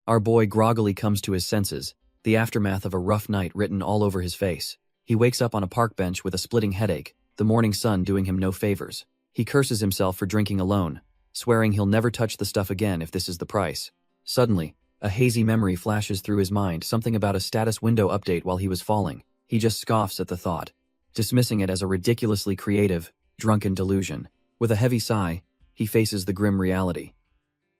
Our boy groggily comes to his senses, the aftermath of a rough night written all over his face. He wakes up on a park bench with a splitting headache, the morning sun doing him no favors. He curses himself for drinking alone, swearing he'll never touch the stuff again if this is the price. Suddenly, a hazy memory flashes through his mind, something about a status window update while he was falling. He just scoffs at the thought, dismissing it as a ridiculously creative, drunken delusion. With a heavy sigh, he faces the grim reality.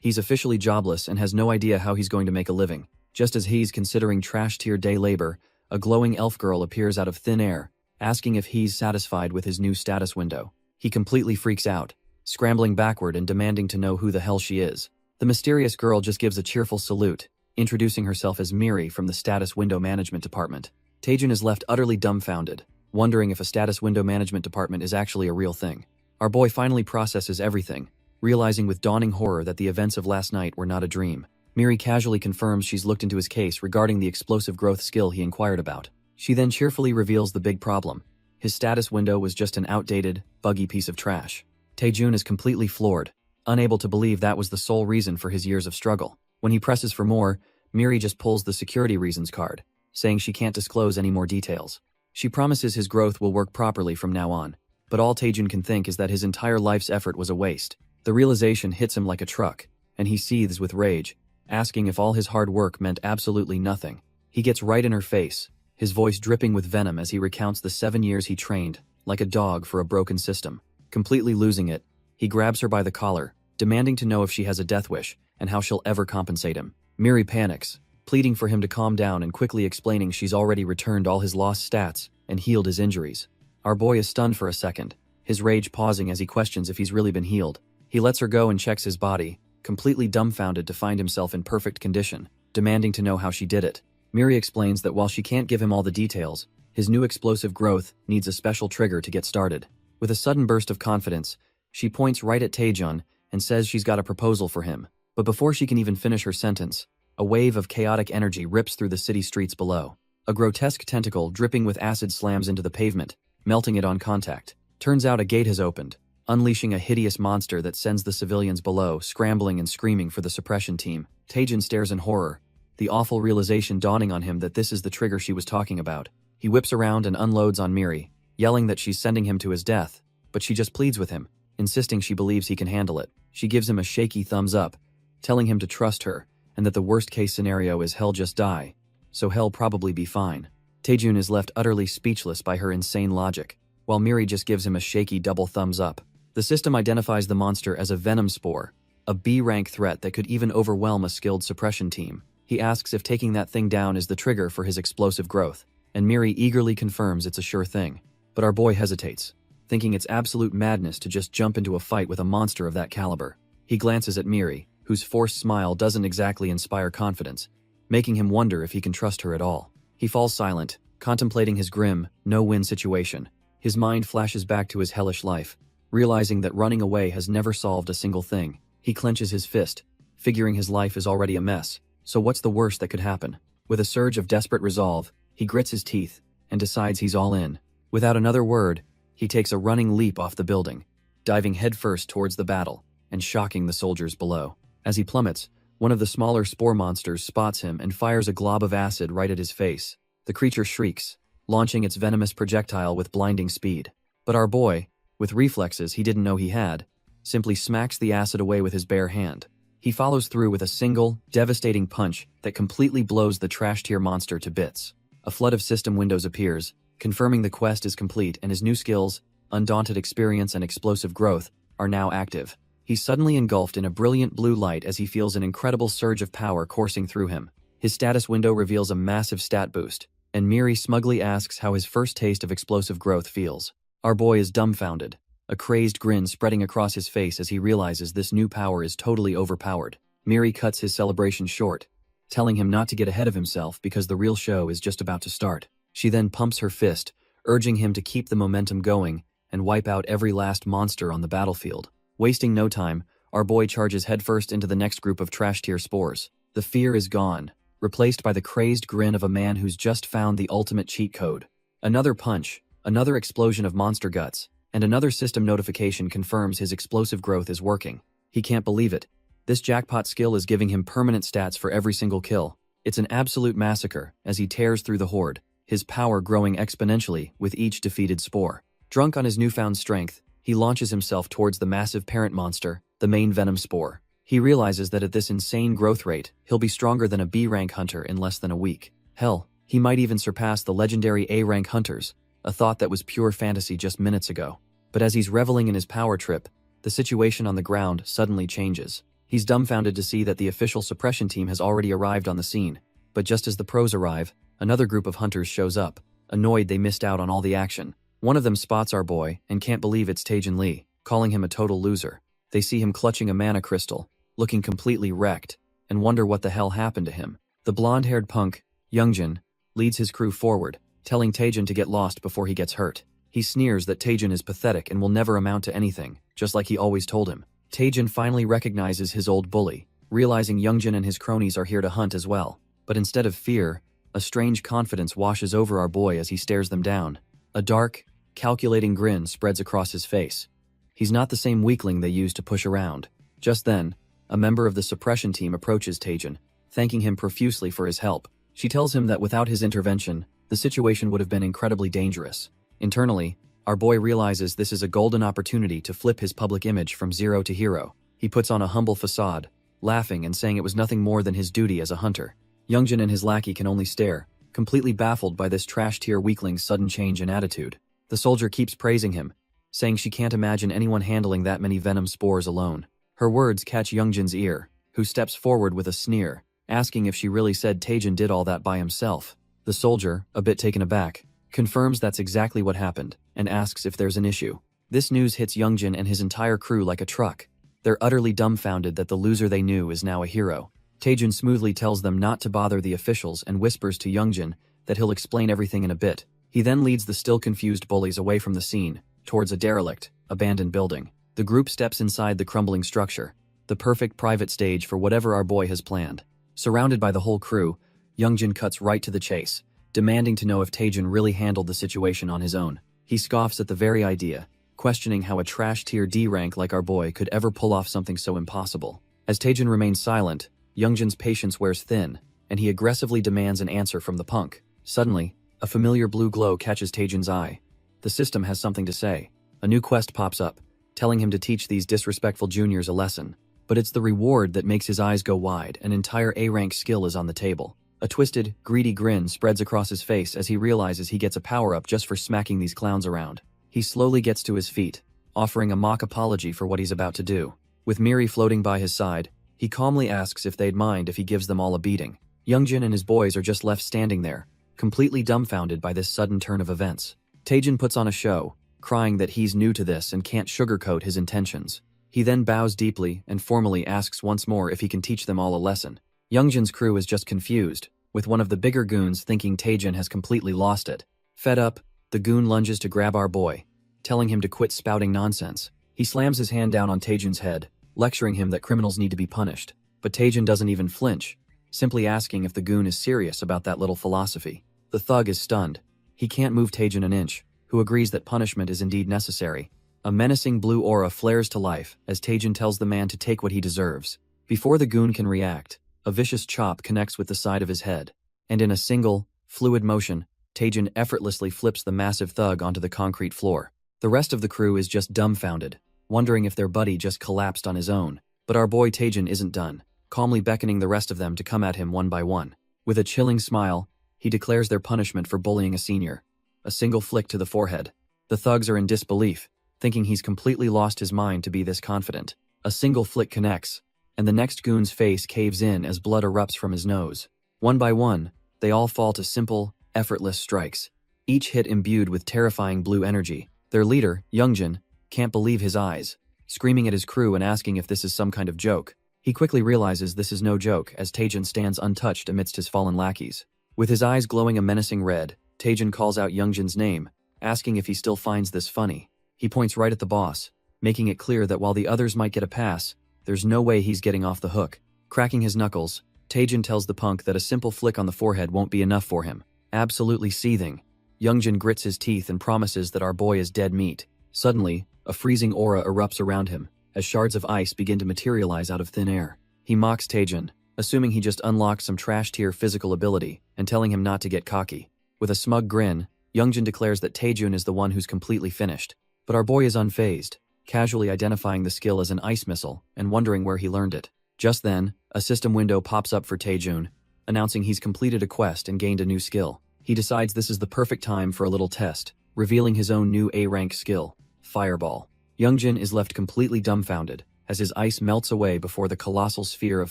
He's officially jobless and has no idea how he's going to make a living. Just as he's considering trash-tier day labor, a glowing elf girl appears out of thin air, asking if he's satisfied with his new status window. He completely freaks out, scrambling backward and demanding to know who the hell she is. The mysterious girl just gives a cheerful salute, introducing herself as Miri from the Status Window Management Department. Taejun is left utterly dumbfounded, wondering if a Status Window Management Department is actually a real thing. Our boy finally processes everything, realizing with dawning horror that the events of last night were not a dream. Miri casually confirms she's looked into his case regarding the explosive growth skill he inquired about. She then cheerfully reveals the big problem. His status window was just an outdated, buggy piece of trash. Taejun is completely floored, unable to believe that was the sole reason for his years of struggle. When he presses for more, Miri just pulls the security reasons card, saying she can't disclose any more details. She promises his growth will work properly from now on, but all Taejun can think is that his entire life's effort was a waste. The realization hits him like a truck, and he seethes with rage, asking if all his hard work meant absolutely nothing. He gets right in her face, his voice dripping with venom as he recounts the 7 years he trained, like a dog for a broken system. Completely losing it, he grabs her by the collar, demanding to know if she has a death wish and how she'll ever compensate him. Miri panics, pleading for him to calm down and quickly explaining she's already returned all his lost stats and healed his injuries. Our boy is stunned for a second, his rage pausing as he questions if he's really been healed. He lets her go and checks his body, completely dumbfounded to find himself in perfect condition, demanding to know how she did it. Miri explains that while she can't give him all the details, his new explosive growth needs a special trigger to get started. With a sudden burst of confidence, she points right at Taejun and says she's got a proposal for him. But before she can even finish her sentence, a wave of chaotic energy rips through the city streets below. A grotesque tentacle dripping with acid slams into the pavement, melting it on contact. Turns out a gate has opened, unleashing a hideous monster that sends the civilians below scrambling and screaming for the suppression team. Taejun stares in horror, the awful realization dawning on him that this is the trigger she was talking about. He whips around and unloads on Miri, yelling that she's sending him to his death, but she just pleads with him, insisting she believes he can handle it. She gives him a shaky thumbs up, telling him to trust her, and that the worst-case scenario is he'll just die, so he'll probably be fine. Taejun is left utterly speechless by her insane logic, while Miri just gives him a shaky double thumbs up. The system identifies the monster as a venom spore, a B-rank threat that could even overwhelm a skilled suppression team. He asks if taking that thing down is the trigger for his explosive growth, and Miri eagerly confirms it's a sure thing. But our boy hesitates, thinking it's absolute madness to just jump into a fight with a monster of that caliber. He glances at Miri, whose forced smile doesn't exactly inspire confidence, making him wonder if he can trust her at all. He falls silent, contemplating his grim, no-win situation. His mind flashes back to his hellish life, realizing that running away has never solved a single thing. He clenches his fist, figuring his life is already a mess, so what's the worst that could happen? With a surge of desperate resolve, he grits his teeth and decides he's all in. Without another word, he takes a running leap off the building, diving headfirst towards the battle and shocking the soldiers below. As he plummets, one of the smaller spore monsters spots him and fires a glob of acid right at his face. The creature shrieks, launching its venomous projectile with blinding speed. But our boy, with reflexes he didn't know he had, simply smacks the acid away with his bare hand. He follows through with a single, devastating punch that completely blows the trash-tier monster to bits. A flood of system windows appears, confirming the quest is complete and his new skills, undaunted experience and explosive growth, are now active. He's suddenly engulfed in a brilliant blue light as he feels an incredible surge of power coursing through him. His status window reveals a massive stat boost, and Miri smugly asks how his first taste of explosive growth feels. Our boy is dumbfounded, a crazed grin spreading across his face as he realizes this new power is totally overpowered. Miri cuts his celebration short, telling him not to get ahead of himself because the real show is just about to start. She then pumps her fist, urging him to keep the momentum going and wipe out every last monster on the battlefield. Wasting no time, our boy charges headfirst into the next group of trash-tier spores. The fear is gone, replaced by the crazed grin of a man who's just found the ultimate cheat code. Another punch, another explosion of monster guts, and another system notification confirms his explosive growth is working. He can't believe it, This jackpot skill is giving him permanent stats for every single kill. It's an absolute massacre as he tears through the horde, his power growing exponentially with each defeated spore. Drunk on his newfound strength, he launches himself towards the massive parent monster, the main venom spore. He realizes that at this insane growth rate, he'll be stronger than a B-rank hunter in less than a week. Hell, he might even surpass the legendary A-rank hunters, a thought that was pure fantasy just minutes ago. But as he's reveling in his power trip, the situation on the ground suddenly changes. He's dumbfounded to see that the official suppression team has already arrived on the scene. But just as the pros arrive, another group of hunters shows up, annoyed they missed out on all the action. One of them spots our boy and can't believe it's Taejin Lee, calling him a total loser. They see him clutching a mana crystal, looking completely wrecked, and wonder what the hell happened to him. The blonde-haired punk, Youngjin, leads his crew forward, telling Taejin to get lost before he gets hurt. He sneers that Taejin is pathetic and will never amount to anything, just like he always told him. Taejin finally recognizes his old bully, realizing Youngjin and his cronies are here to hunt as well. But instead of fear, a strange confidence washes over our boy as he stares them down. A dark, calculating grin spreads across his face. He's not the same weakling they used to push around. Just then, a member of the suppression team approaches Taejin, thanking him profusely for his help. She tells him that without his intervention, the situation would have been incredibly dangerous. Internally, our boy realizes this is a golden opportunity to flip his public image from zero to hero. He puts on a humble facade, laughing and saying it was nothing more than his duty as a hunter. Youngjin and his lackey can only stare, completely baffled by this trash-tier weakling's sudden change in attitude. The soldier keeps praising him, saying she can't imagine anyone handling that many venom spores alone. Her words catch Youngjin's ear, who steps forward with a sneer, asking if she really said Taejin did all that by himself. The soldier, a bit taken aback, confirms that's exactly what happened, and asks if there's an issue. This news hits Youngjin and his entire crew like a truck. They're utterly dumbfounded that the loser they knew is now a hero. Taejin smoothly tells them not to bother the officials and whispers to Youngjin that he'll explain everything in a bit. He then leads the still confused bullies away from the scene, towards a derelict, abandoned building. The group steps inside the crumbling structure, the perfect private stage for whatever our boy has planned. Surrounded by the whole crew, Youngjin cuts right to the chase, demanding to know if Taejin really handled the situation on his own. He scoffs at the very idea, questioning how a trash-tier D rank like our boy could ever pull off something so impossible. As Taejin remains silent, Youngjin's patience wears thin, and he aggressively demands an answer from the punk. Suddenly, a familiar blue glow catches Taejin's eye. The system has something to say. A new quest pops up, telling him to teach these disrespectful juniors a lesson. But it's the reward that makes his eyes go wide. An entire A-rank skill is on the table. A twisted, greedy grin spreads across his face as he realizes he gets a power-up just for smacking these clowns around. He slowly gets to his feet, offering a mock apology for what he's about to do. With Miri floating by his side, he calmly asks if they'd mind if he gives them all a beating. Youngjin and his boys are just left standing there, completely dumbfounded by this sudden turn of events. Taejin puts on a show, crying that he's new to this and can't sugarcoat his intentions. He then bows deeply and formally asks once more if he can teach them all a lesson. Youngjin's crew is just confused, with one of the bigger goons thinking Taejin has completely lost it. Fed up, the goon lunges to grab our boy, telling him to quit spouting nonsense. He slams his hand down on Taejin's head, lecturing him that criminals need to be punished. But Taejin doesn't even flinch, simply asking if the goon is serious about that little philosophy. The thug is stunned. He can't move Taejin an inch, who agrees that punishment is indeed necessary. A menacing blue aura flares to life as Taejin tells the man to take what he deserves. Before the goon can react, a vicious chop connects with the side of his head, and in a single, fluid motion, Taejin effortlessly flips the massive thug onto the concrete floor. The rest of the crew is just dumbfounded, wondering if their buddy just collapsed on his own. But our boy Taejin isn't done, calmly beckoning the rest of them to come at him one by one. With a chilling smile, he declares their punishment for bullying a senior. A single flick to the forehead. The thugs are in disbelief, thinking he's completely lost his mind to be this confident. A single flick connects, and the next goon's face caves in as blood erupts from his nose. One by one, they all fall to simple, effortless strikes, each hit imbued with terrifying blue energy. Their leader, Youngjin, can't believe his eyes, screaming at his crew and asking if this is some kind of joke. He quickly realizes this is no joke as Taejin stands untouched amidst his fallen lackeys. With his eyes glowing a menacing red, Taejin calls out Youngjin's name, asking if he still finds this funny. He points right at the boss, making it clear that while the others might get a pass, there's no way he's getting off the hook. Cracking his knuckles, Taejin tells the punk that a simple flick on the forehead won't be enough for him. Absolutely seething, Youngjin grits his teeth and promises that our boy is dead meat. Suddenly, a freezing aura erupts around him, as shards of ice begin to materialize out of thin air. He mocks Taejun, assuming he just unlocked some trash-tier physical ability, and telling him not to get cocky. With a smug grin, Youngjin declares that Taejun is the one who's completely finished. But our boy is unfazed, casually identifying the skill as an ice missile and wondering where he learned it. Just then, a system window pops up for Taejun, announcing he's completed a quest and gained a new skill. He decides this is the perfect time for a little test, revealing his own new A-rank skill, Fireball. Youngjin is left completely dumbfounded, as his ice melts away before the colossal sphere of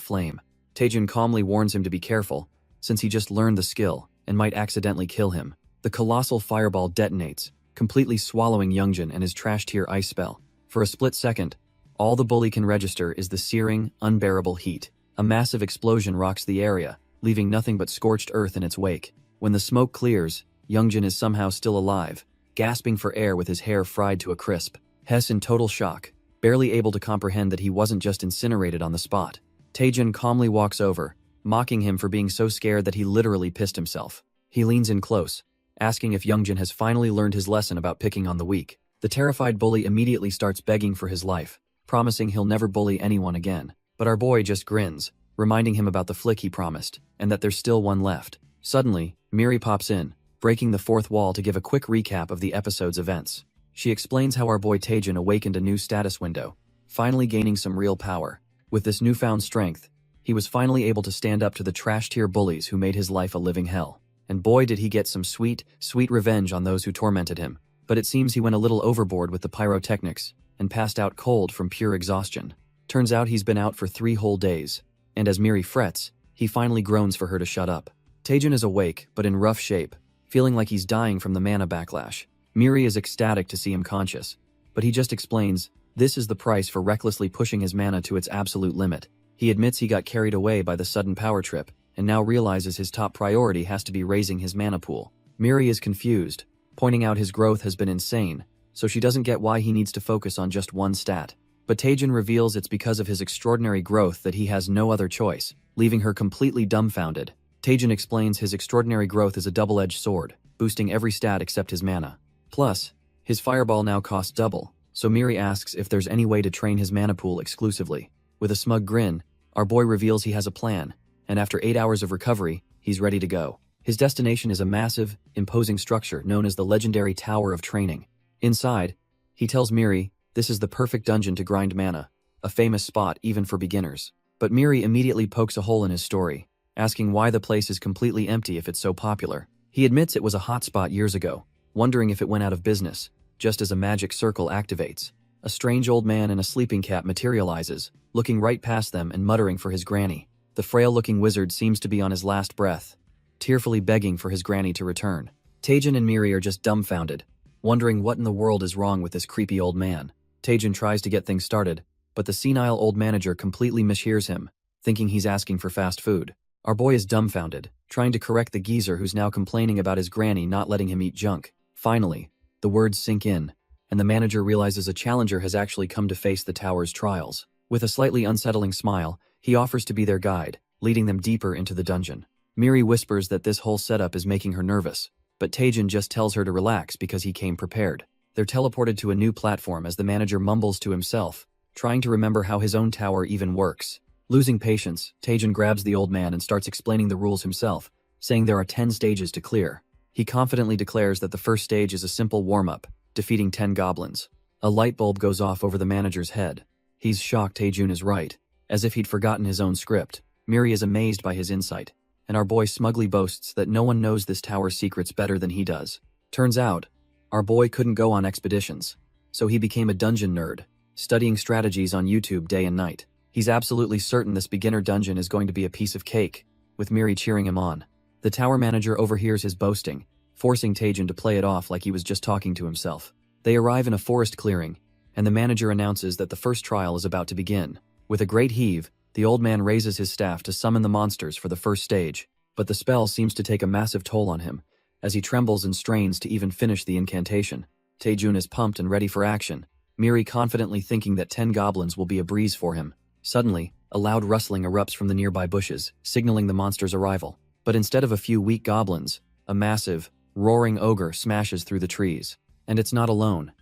flame. Taejun calmly warns him to be careful, since he just learned the skill and might accidentally kill him. The colossal fireball detonates, completely swallowing Youngjin and his trash-tier ice spell. For a split second, all the bully can register is the searing, unbearable heat. A massive explosion rocks the area, leaving nothing but scorched earth in its wake. When the smoke clears, Youngjin is somehow still alive, gasping for air with his hair fried to a crisp. Hess in total shock, barely able to comprehend that he wasn't just incinerated on the spot. Taejun calmly walks over, mocking him for being so scared that he literally pissed himself. He leans in close, asking if Youngjin has finally learned his lesson about picking on the weak. The terrified bully immediately starts begging for his life, promising he'll never bully anyone again. But our boy just grins, reminding him about the flick he promised, and that there's still one left. Suddenly, Miri pops in, breaking the fourth wall to give a quick recap of the episode's events. She explains how our boy Taejun awakened a new status window, finally gaining some real power. With this newfound strength, he was finally able to stand up to the trash-tier bullies who made his life a living hell. And boy did he get some sweet, sweet revenge on those who tormented him. But it seems he went a little overboard with the pyrotechnics, and passed out cold from pure exhaustion. Turns out he's been out for 3 whole days, and as Miri frets, he finally groans for her to shut up. Taejun is awake, but in rough shape, feeling like he's dying from the mana backlash. Miri is ecstatic to see him conscious, but he just explains, this is the price for recklessly pushing his mana to its absolute limit. He admits he got carried away by the sudden power trip, and now realizes his top priority has to be raising his mana pool. Miri is confused, pointing out his growth has been insane, so she doesn't get why he needs to focus on just one stat. But Taejun reveals it's because of his extraordinary growth that he has no other choice, leaving her completely dumbfounded. Taejun explains his extraordinary growth is a double-edged sword, boosting every stat except his mana. Plus, his fireball now costs double, so Miri asks if there's any way to train his mana pool exclusively. With a smug grin, our boy reveals he has a plan, and after 8 hours of recovery, he's ready to go. His destination is a massive, imposing structure known as the legendary Tower of Training. Inside, he tells Miri this is the perfect dungeon to grind mana, a famous spot even for beginners. But Miri immediately pokes a hole in his story, asking why the place is completely empty if it's so popular. He admits it was a hotspot years ago, wondering if it went out of business, just as a magic circle activates. A strange old man in a sleeping cap materializes, looking right past them and muttering for his granny. The frail-looking wizard seems to be on his last breath, tearfully begging for his granny to return. Taejun and Miri are just dumbfounded, wondering what in the world is wrong with this creepy old man. Taejun tries to get things started, but the senile old manager completely mishears him, thinking he's asking for fast food. Our boy is dumbfounded, trying to correct the geezer who's now complaining about his granny not letting him eat junk. Finally, the words sink in, and the manager realizes a challenger has actually come to face the tower's trials. With a slightly unsettling smile, he offers to be their guide, leading them deeper into the dungeon. Miri whispers that this whole setup is making her nervous, but Taejun just tells her to relax because he came prepared. They're teleported to a new platform as the manager mumbles to himself, trying to remember how his own tower even works. Losing patience, Taejun grabs the old man and starts explaining the rules himself, saying there are 10 stages to clear. He confidently declares that the first stage is a simple warm-up, defeating 10 goblins. A light bulb goes off over the manager's head. He's shocked Taejun is right, as if he'd forgotten his own script. Miri is amazed by his insight, and our boy smugly boasts that no one knows this tower's secrets better than he does. Turns out, our boy couldn't go on expeditions, so he became a dungeon nerd, studying strategies on YouTube day and night. He's absolutely certain this beginner dungeon is going to be a piece of cake, with Miri cheering him on. The tower manager overhears his boasting, forcing Taejun to play it off like he was just talking to himself. They arrive in a forest clearing, and the manager announces that the first trial is about to begin. With a great heave, the old man raises his staff to summon the monsters for the first stage, but the spell seems to take a massive toll on him, as he trembles and strains to even finish the incantation. Taejun is pumped and ready for action, Miri confidently thinking that 10 goblins will be a breeze for him. Suddenly, a loud rustling erupts from the nearby bushes, signaling the monster's arrival. But instead of a few weak goblins, a massive, roaring ogre smashes through the trees. And it's not alone.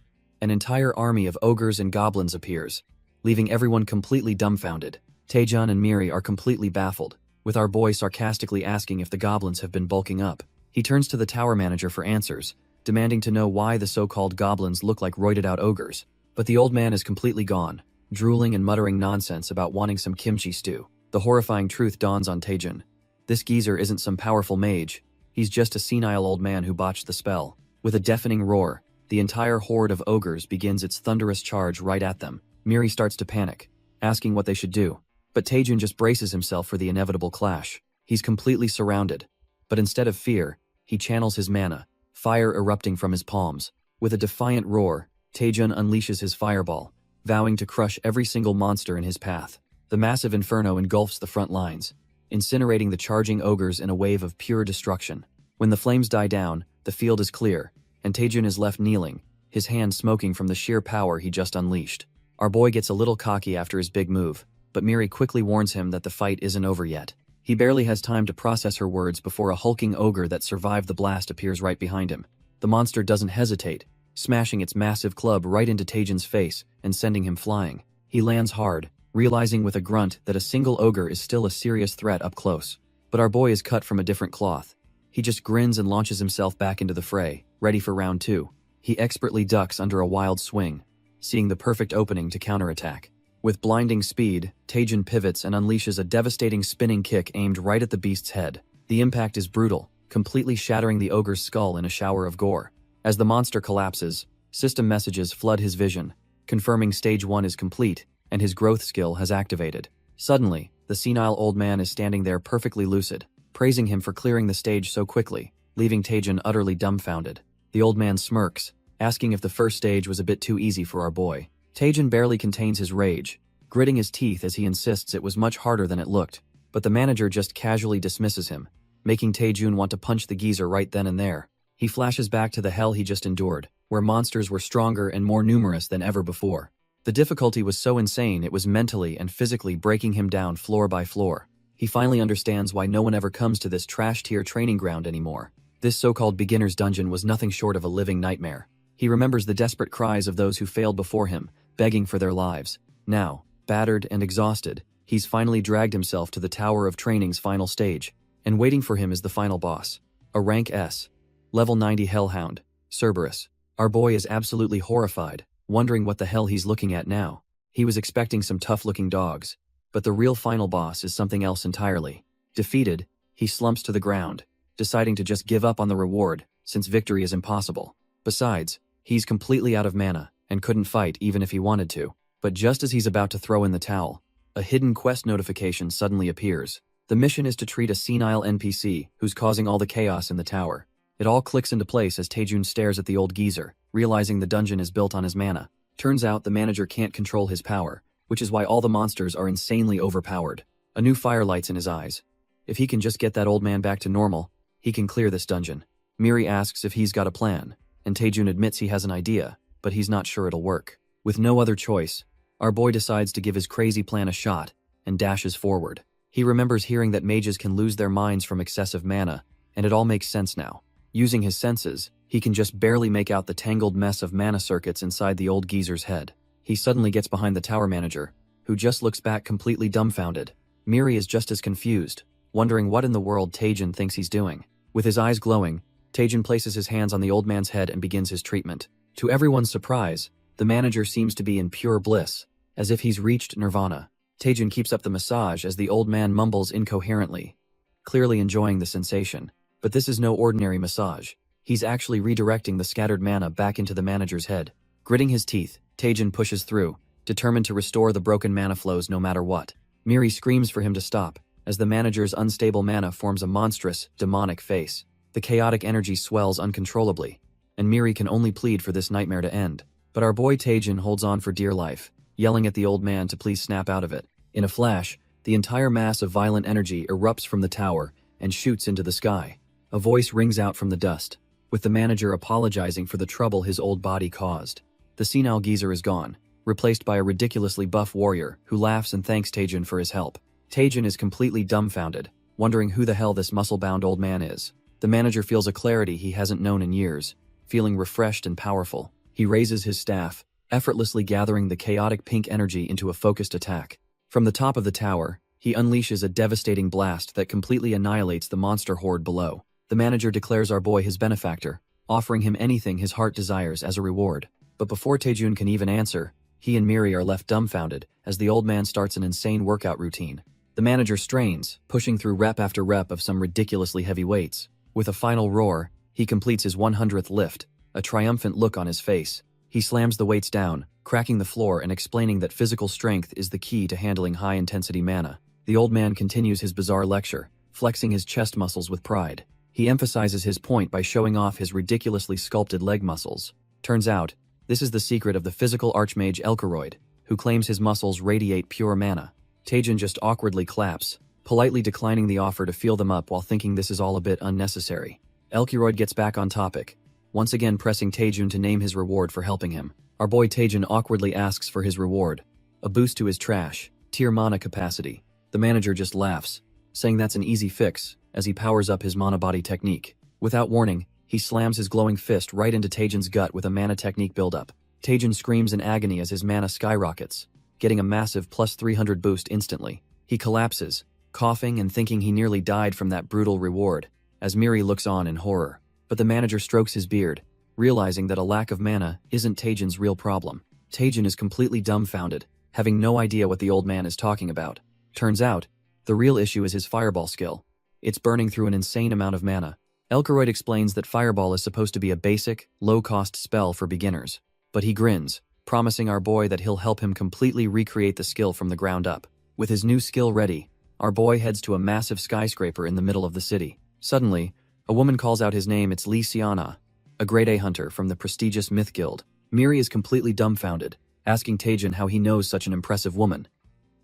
An entire army of ogres and goblins appears, leaving everyone completely dumbfounded. Taejun and Miri are completely baffled, with our boy sarcastically asking if the goblins have been bulking up. He turns to the tower manager for answers, demanding to know why the so-called goblins look like roided-out ogres. But the old man is completely gone, drooling and muttering nonsense about wanting some kimchi stew. The horrifying truth dawns on Taejun. This geezer isn't some powerful mage, he's just a senile old man who botched the spell. With a deafening roar, the entire horde of ogres begins its thunderous charge right at them. Miri starts to panic, asking what they should do. But Taejun just braces himself for the inevitable clash. He's completely surrounded. But instead of fear, he channels his mana, fire erupting from his palms. With a defiant roar, Taejun unleashes his fireball, vowing to crush every single monster in his path. The massive inferno engulfs the front lines, incinerating the charging ogres in a wave of pure destruction. When the flames die down, the field is clear, and Taejun is left kneeling, his hand smoking from the sheer power he just unleashed. Our boy gets a little cocky after his big move, but Miri quickly warns him that the fight isn't over yet. He barely has time to process her words before a hulking ogre that survived the blast appears right behind him. The monster doesn't hesitate, smashing its massive club right into Taejun's face and sending him flying. He lands hard, realizing with a grunt that a single ogre is still a serious threat up close. But our boy is cut from a different cloth. He just grins and launches himself back into the fray, ready for round 2. He expertly ducks under a wild swing, seeing the perfect opening to counterattack. With blinding speed, Taejun pivots and unleashes a devastating spinning kick aimed right at the beast's head. The impact is brutal, completely shattering the ogre's skull in a shower of gore. As the monster collapses, system messages flood his vision, confirming stage 1 is complete and his growth skill has activated. Suddenly, the senile old man is standing there perfectly lucid, praising him for clearing the stage so quickly, leaving Taejun utterly dumbfounded. The old man smirks, asking if the first stage was a bit too easy for our boy. Taejun barely contains his rage, gritting his teeth as he insists it was much harder than it looked. But the manager just casually dismisses him, making Taejun want to punch the geezer right then and there. He flashes back to the hell he just endured, where monsters were stronger and more numerous than ever before. The difficulty was so insane it was mentally and physically breaking him down floor by floor. He finally understands why no one ever comes to this trash-tier training ground anymore. This so-called beginner's dungeon was nothing short of a living nightmare. He remembers the desperate cries of those who failed before him, begging for their lives. Now, battered and exhausted, he's finally dragged himself to the Tower of Training's final stage, and waiting for him is the final boss. A rank S. Level 90 Hellhound, Cerberus. Our boy is absolutely horrified, wondering what the hell he's looking at now. He was expecting some tough-looking dogs, but the real final boss is something else entirely. Defeated, he slumps to the ground, deciding to just give up on the reward, since victory is impossible. Besides, he's completely out of mana, and couldn't fight even if he wanted to. But just as he's about to throw in the towel, a hidden quest notification suddenly appears. The mission is to treat a senile NPC who's causing all the chaos in the tower. It all clicks into place as Taejun stares at the old geezer, realizing the dungeon is built on his mana. Turns out the manager can't control his power, which is why all the monsters are insanely overpowered. A new fire lights in his eyes. If he can just get that old man back to normal, he can clear this dungeon. Miri asks if he's got a plan, and Taejun admits he has an idea, but he's not sure it'll work. With no other choice, our boy decides to give his crazy plan a shot, and dashes forward. He remembers hearing that mages can lose their minds from excessive mana, and it all makes sense now. Using his senses, he can just barely make out the tangled mess of mana circuits inside the old geezer's head. He suddenly gets behind the tower manager, who just looks back completely dumbfounded. Miri is just as confused, wondering what in the world Taejun thinks he's doing. With his eyes glowing, Taejun places his hands on the old man's head and begins his treatment. To everyone's surprise, the manager seems to be in pure bliss, as if he's reached nirvana. Taejun keeps up the massage as the old man mumbles incoherently, clearly enjoying the sensation. But this is no ordinary massage. He's actually redirecting the scattered mana back into the manager's head. Gritting his teeth, Taejun pushes through, determined to restore the broken mana flows no matter what. Miri screams for him to stop, as the manager's unstable mana forms a monstrous, demonic face. The chaotic energy swells uncontrollably, and Miri can only plead for this nightmare to end. But our boy Taejun holds on for dear life, yelling at the old man to please snap out of it. In a flash, the entire mass of violent energy erupts from the tower and shoots into the sky. A voice rings out from the dust, with the manager apologizing for the trouble his old body caused. The senile geezer is gone, replaced by a ridiculously buff warrior who laughs and thanks Taejun for his help. Taejun is completely dumbfounded, wondering who the hell this muscle-bound old man is. The manager feels a clarity he hasn't known in years, feeling refreshed and powerful. He raises his staff, effortlessly gathering the chaotic pink energy into a focused attack. From the top of the tower, he unleashes a devastating blast that completely annihilates the monster horde below. The manager declares our boy his benefactor, offering him anything his heart desires as a reward. But before Taejun can even answer, he and Miri are left dumbfounded as the old man starts an insane workout routine. The manager strains, pushing through rep after rep of some ridiculously heavy weights. With a final roar, he completes his 100th lift, a triumphant look on his face. He slams the weights down, cracking the floor and explaining that physical strength is the key to handling high-intensity mana. The old man continues his bizarre lecture, flexing his chest muscles with pride. He emphasizes his point by showing off his ridiculously sculpted leg muscles. Turns out, this is the secret of the physical archmage Elkeroid, who claims his muscles radiate pure mana. Taejun just awkwardly claps, politely declining the offer to feel them up while thinking this is all a bit unnecessary. Elkeroid gets back on topic, once again pressing Taejun to name his reward for helping him. Our boy Taejun awkwardly asks for his reward, a boost to his trash, tier mana capacity. The manager just laughs, saying that's an easy fix, as he powers up his mana body technique. Without warning, he slams his glowing fist right into Taejun's gut with a mana technique buildup. Taejun screams in agony as his mana skyrockets, getting a massive plus 300 boost instantly. He collapses, coughing and thinking he nearly died from that brutal reward, as Miri looks on in horror. But the manager strokes his beard, realizing that a lack of mana isn't Taejun's real problem. Taejun is completely dumbfounded, having no idea what the old man is talking about. Turns out, the real issue is his fireball skill. It's burning through an insane amount of mana. Elkeroid explains that fireball is supposed to be a basic, low-cost spell for beginners. But he grins, promising our boy that he'll help him completely recreate the skill from the ground up. With his new skill ready, our boy heads to a massive skyscraper in the middle of the city. Suddenly, a woman calls out his name. It's Lee Siana, a grade A hunter from the prestigious Myth Guild. Miri is completely dumbfounded, asking Taejun how he knows such an impressive woman.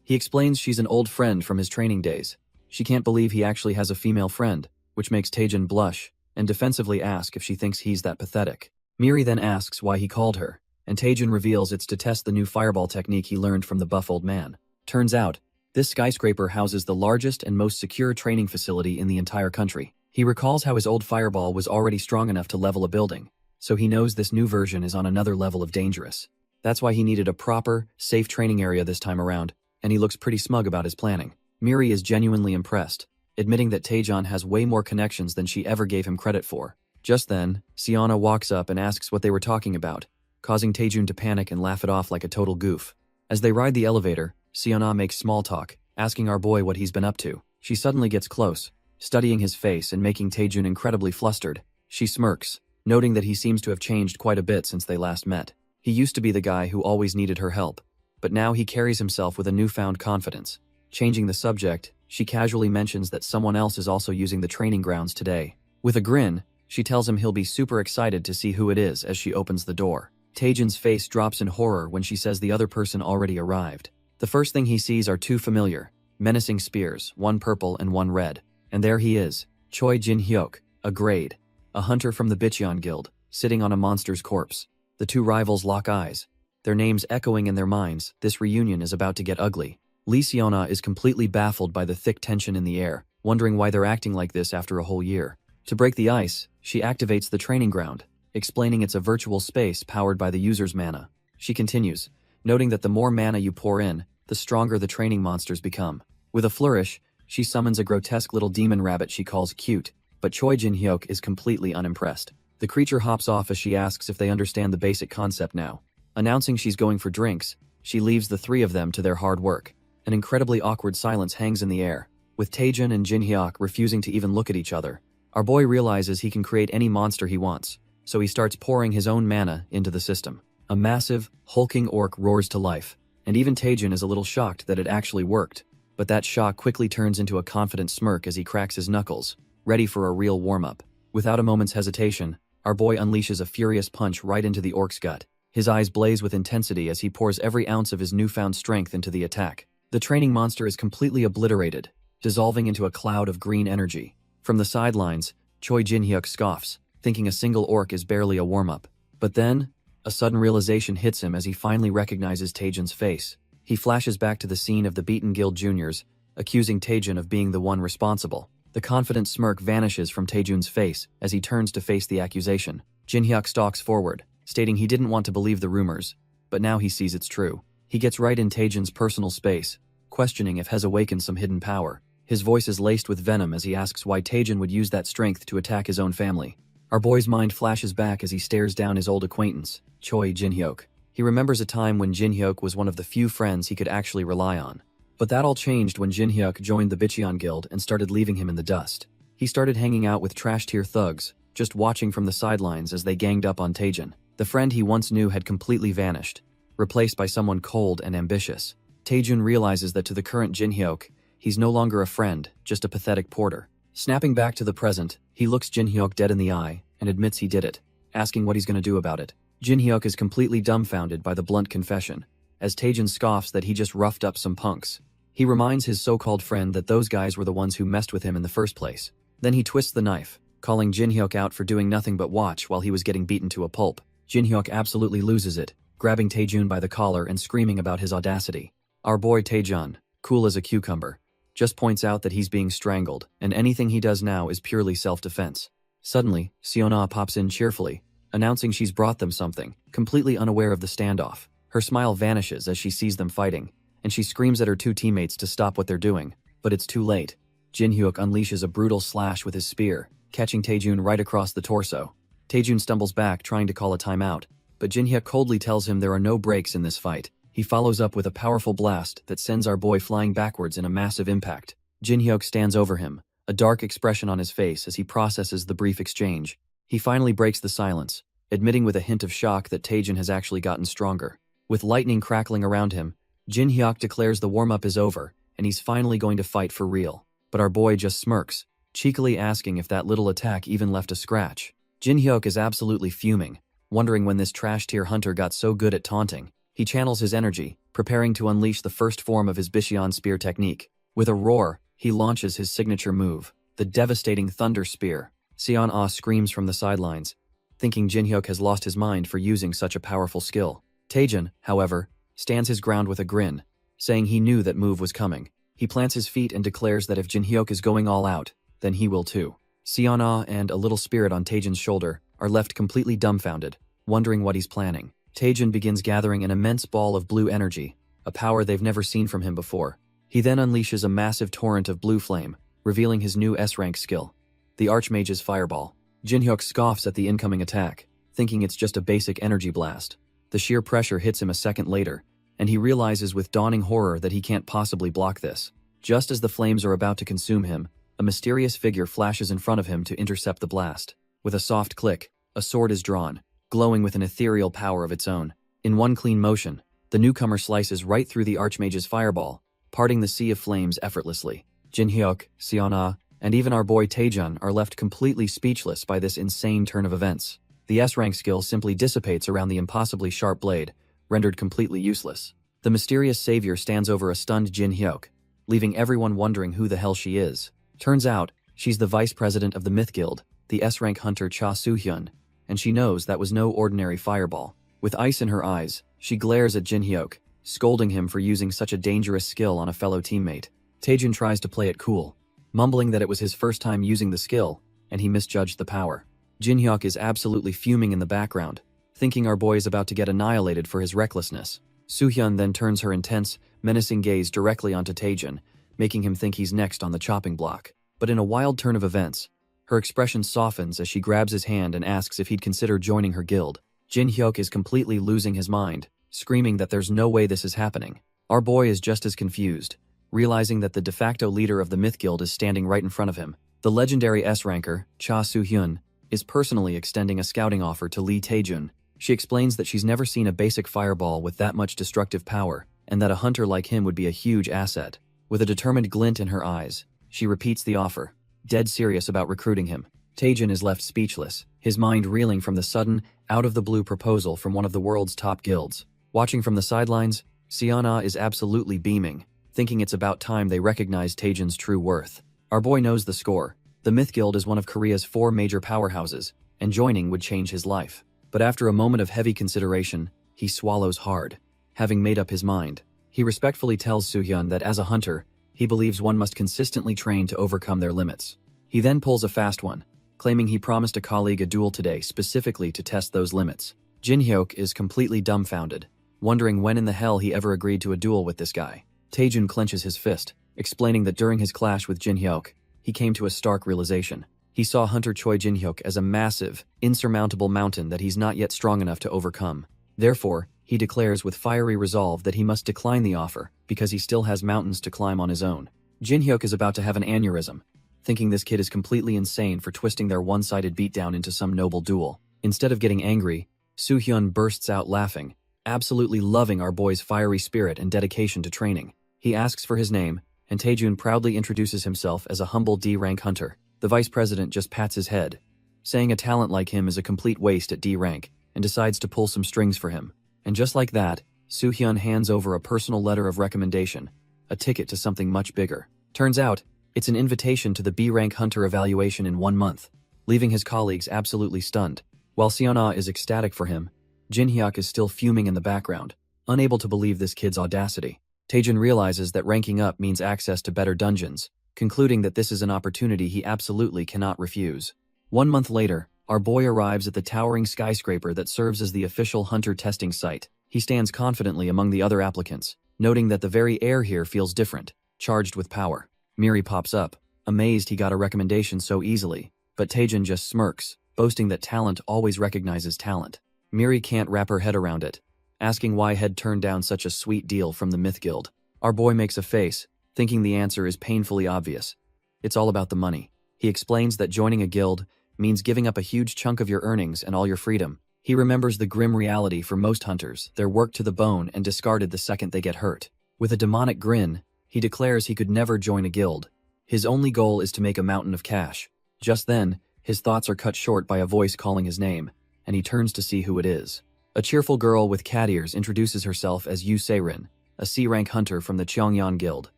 He explains she's an old friend from his training days. She can't believe he actually has a female friend, which makes Taejun blush and defensively ask if she thinks he's that pathetic. Miri then asks why he called her, and Taejun reveals it's to test the new fireball technique he learned from the buff old man. Turns out, this skyscraper houses the largest and most secure training facility in the entire country. He recalls how his old fireball was already strong enough to level a building, so he knows this new version is on another level of dangerous. That's why he needed a proper, safe training area this time around, and he looks pretty smug about his planning. Miri is genuinely impressed, admitting that Taejun has way more connections than she ever gave him credit for. Just then, Siana walks up and asks what they were talking about, causing Taejun to panic and laugh it off like a total goof. As they ride the elevator, Siana makes small talk, asking our boy what he's been up to. She suddenly gets close, studying his face and making Taejun incredibly flustered. She smirks, noting that he seems to have changed quite a bit since they last met. He used to be the guy who always needed her help, but now he carries himself with a newfound confidence. Changing the subject, she casually mentions that someone else is also using the training grounds today. With a grin, she tells him he'll be super excited to see who it is as she opens the door. Taejun's face drops in horror when she says the other person already arrived. The first thing he sees are two familiar, menacing spears, one purple and one red. And there he is, Choi Jin-hyuk, a grade, a hunter from the Bicheon Guild, sitting on a monster's corpse. The two rivals lock eyes, their names echoing in their minds. This reunion is about to get ugly. Lee Siona is completely baffled by the thick tension in the air, wondering why they're acting like this after a whole year. To break the ice, she activates the training ground, explaining it's a virtual space powered by the user's mana. She continues, noting that the more mana you pour in, the stronger the training monsters become. With a flourish, she summons a grotesque little demon rabbit she calls cute, but Choi Jin-hyuk is completely unimpressed. The creature hops off as she asks if they understand the basic concept now. Announcing she's going for drinks, she leaves the three of them to their hard work. An incredibly awkward silence hangs in the air, with Taejun and Jin-hyuk refusing to even look at each other. Our boy realizes he can create any monster he wants, so he starts pouring his own mana into the system. A massive, hulking orc roars to life, and even Taejun is a little shocked that it actually worked. But that shock quickly turns into a confident smirk as he cracks his knuckles, ready for a real warm-up. Without a moment's hesitation, our boy unleashes a furious punch right into the orc's gut. His eyes blaze with intensity as he pours every ounce of his newfound strength into the attack. The training monster is completely obliterated, dissolving into a cloud of green energy. From the sidelines, Choi Jin-hyuk scoffs, thinking a single orc is barely a warm-up. But then, a sudden realization hits him as he finally recognizes Taejun's face. He flashes back to the scene of the beaten guild juniors, accusing Taejun of being the one responsible. The confident smirk vanishes from Taejun's face as he turns to face the accusation. Jin-hyuk stalks forward, stating he didn't want to believe the rumors, but now he sees it's true. He gets right in Taejun's personal space, questioning if has awakened some hidden power. His voice is laced with venom as he asks why Taejin would use that strength to attack his own family. Our boy's mind flashes back as he stares down his old acquaintance, Choi Jin-hyuk. He remembers a time when Jin-hyuk was one of the few friends he could actually rely on. But that all changed when Jin-hyuk joined the Bicheon Guild and started leaving him in the dust. He started hanging out with trash-tier thugs, just watching from the sidelines as they ganged up on Taejin. The friend he once knew had completely vanished, replaced by someone cold and ambitious. Taejin realizes that to the current Jin-hyuk, he's no longer a friend, just a pathetic porter. Snapping back to the present, he looks Jin-hyuk dead in the eye and admits he did it, asking what he's going to do about it. Jin-hyuk is completely dumbfounded by the blunt confession, as Taejin scoffs that he just roughed up some punks. He reminds his so-called friend that those guys were the ones who messed with him in the first place. Then he twists the knife, calling Jin-hyuk out for doing nothing but watch while he was getting beaten to a pulp. Jin-hyuk absolutely loses it, grabbing Taejun by the collar and screaming about his audacity. Our boy Taejun, cool as a cucumber, just points out that he's being strangled, and anything he does now is purely self-defense. Suddenly, Seona pops in cheerfully, announcing she's brought them something, completely unaware of the standoff. Her smile vanishes as she sees them fighting, and she screams at her two teammates to stop what they're doing, but it's too late. Jin-hyuk unleashes a brutal slash with his spear, catching Taejun right across the torso. Taejun stumbles back trying to call a timeout, but Jin-hyuk coldly tells him there are no breaks in this fight. He follows up with a powerful blast that sends our boy flying backwards in a massive impact. Jin-hyuk stands over him, a dark expression on his face as he processes the brief exchange. He finally breaks the silence, admitting with a hint of shock that Taejun has actually gotten stronger. With lightning crackling around him, Jin-hyuk declares the warm-up is over, and he's finally going to fight for real. But our boy just smirks, cheekily asking if that little attack even left a scratch. Jin-hyuk is absolutely fuming, wondering when this trash-tier hunter got so good at taunting. He channels his energy, preparing to unleash the first form of his Bicheon spear technique. With a roar, he launches his signature move, the devastating Thunder Spear. Seon-ah screams from the sidelines, thinking Jin-hyuk has lost his mind for using such a powerful skill. Taejin, however, stands his ground with a grin, saying he knew that move was coming. He plants his feet and declares that if Jin-hyuk is going all out, then he will too. Seon-ah and a little spirit on Taejin's shoulder are left completely dumbfounded, wondering what he's planning. Taejin begins gathering an immense ball of blue energy, a power they've never seen from him before. He then unleashes a massive torrent of blue flame, revealing his new S-rank skill, the Archmage's Fireball. Jin-hyuk scoffs at the incoming attack, thinking it's just a basic energy blast. The sheer pressure hits him a second later, and he realizes with dawning horror that he can't possibly block this. Just as the flames are about to consume him, a mysterious figure flashes in front of him to intercept the blast. With a soft click, a sword is drawn, glowing with an ethereal power of its own. In one clean motion, the newcomer slices right through the Archmage's fireball, parting the sea of flames effortlessly. Jin-hyuk, Seon-ah, and even our boy Taejun are left completely speechless by this insane turn of events. The S-rank skill simply dissipates around the impossibly sharp blade, rendered completely useless. The mysterious savior stands over a stunned Jin-hyuk, leaving everyone wondering who the hell she is. Turns out, she's the vice president of the Myth Guild, the S-rank hunter Cha Soo-hyun, and she knows that was no ordinary fireball. With ice in her eyes, she glares at Jin-hyuk, scolding him for using such a dangerous skill on a fellow teammate. Taejin tries to play it cool, mumbling that it was his first time using the skill, and he misjudged the power. Jin-hyuk is absolutely fuming in the background, thinking our boy is about to get annihilated for his recklessness. Soo-hyun then turns her intense, menacing gaze directly onto Taejin, making him think he's next on the chopping block. But in a wild turn of events, her expression softens as she grabs his hand and asks if he'd consider joining her guild. Jin-hyuk is completely losing his mind, screaming that there's no way this is happening. Our boy is just as confused, realizing that the de facto leader of the Myth Guild is standing right in front of him. The legendary S-ranker, Cha Soo-hyun, is personally extending a scouting offer to Lee Taejun. She explains that she's never seen a basic fireball with that much destructive power, and that a hunter like him would be a huge asset. With a determined glint in her eyes, she repeats the offer, dead serious about recruiting him. Taejun is left speechless, his mind reeling from the sudden, out-of-the-blue proposal from one of the world's top guilds. Watching from the sidelines, Seon-ah is absolutely beaming, thinking it's about time they recognize Taejun's true worth. Our boy knows the score. The Myth Guild is one of Korea's 4 major powerhouses, and joining would change his life. But after a moment of heavy consideration, he swallows hard. Having made up his mind, he respectfully tells Soo-hyun that as a hunter, he believes one must consistently train to overcome their limits. He then pulls a fast one, claiming he promised a colleague a duel today specifically to test those limits. Jin-hyuk is completely dumbfounded, wondering when in the hell he ever agreed to a duel with this guy. Taejun clenches his fist, explaining that during his clash with Jin Hyuk, he came to a stark realization. He saw Hunter Choi Jin Hyuk as a massive, insurmountable mountain that he's not yet strong enough to overcome. Therefore, he declares with fiery resolve that he must decline the offer because he still has mountains to climb on his own. Jin Hyuk is about to have an aneurysm, thinking this kid is completely insane for twisting their one-sided beatdown into some noble duel. Instead of getting angry, Soo-hyun bursts out laughing, absolutely loving our boy's fiery spirit and dedication to training. He asks for his name, and Taejun proudly introduces himself as a humble D-rank hunter. The vice president just pats his head, saying a talent like him is a complete waste at D rank, and decides to pull some strings for him. And just like that, Soo-hyun hands over a personal letter of recommendation, a ticket to something much bigger. Turns out, it's an invitation to the B-rank hunter evaluation in 1 month, leaving his colleagues absolutely stunned. While Seon-ah is ecstatic for him, Jin Hyuk is still fuming in the background, unable to believe this kid's audacity. Taejun realizes that ranking up means access to better dungeons, concluding that this is an opportunity he absolutely cannot refuse. 1 month later, our boy arrives at the towering skyscraper that serves as the official hunter testing site. He stands confidently among the other applicants, noting that the very air here feels different, charged with power. Miri pops up, amazed he got a recommendation so easily, but Taejun just smirks, boasting that talent always recognizes talent. Miri can't wrap her head around it, asking why Head turned down such a sweet deal from the Myth Guild. Our boy makes a face, thinking the answer is painfully obvious. It's all about the money. He explains that joining a guild means giving up a huge chunk of your earnings and all your freedom. He remembers the grim reality for most hunters, they're worked to the bone and discarded the second they get hurt. With a demonic grin, he declares he could never join a guild. His only goal is to make a mountain of cash. Just then, his thoughts are cut short by a voice calling his name, and he turns to see who it is. A cheerful girl with cat ears introduces herself as Yu Se-rin, a C-rank hunter from the Cheongyan Guild.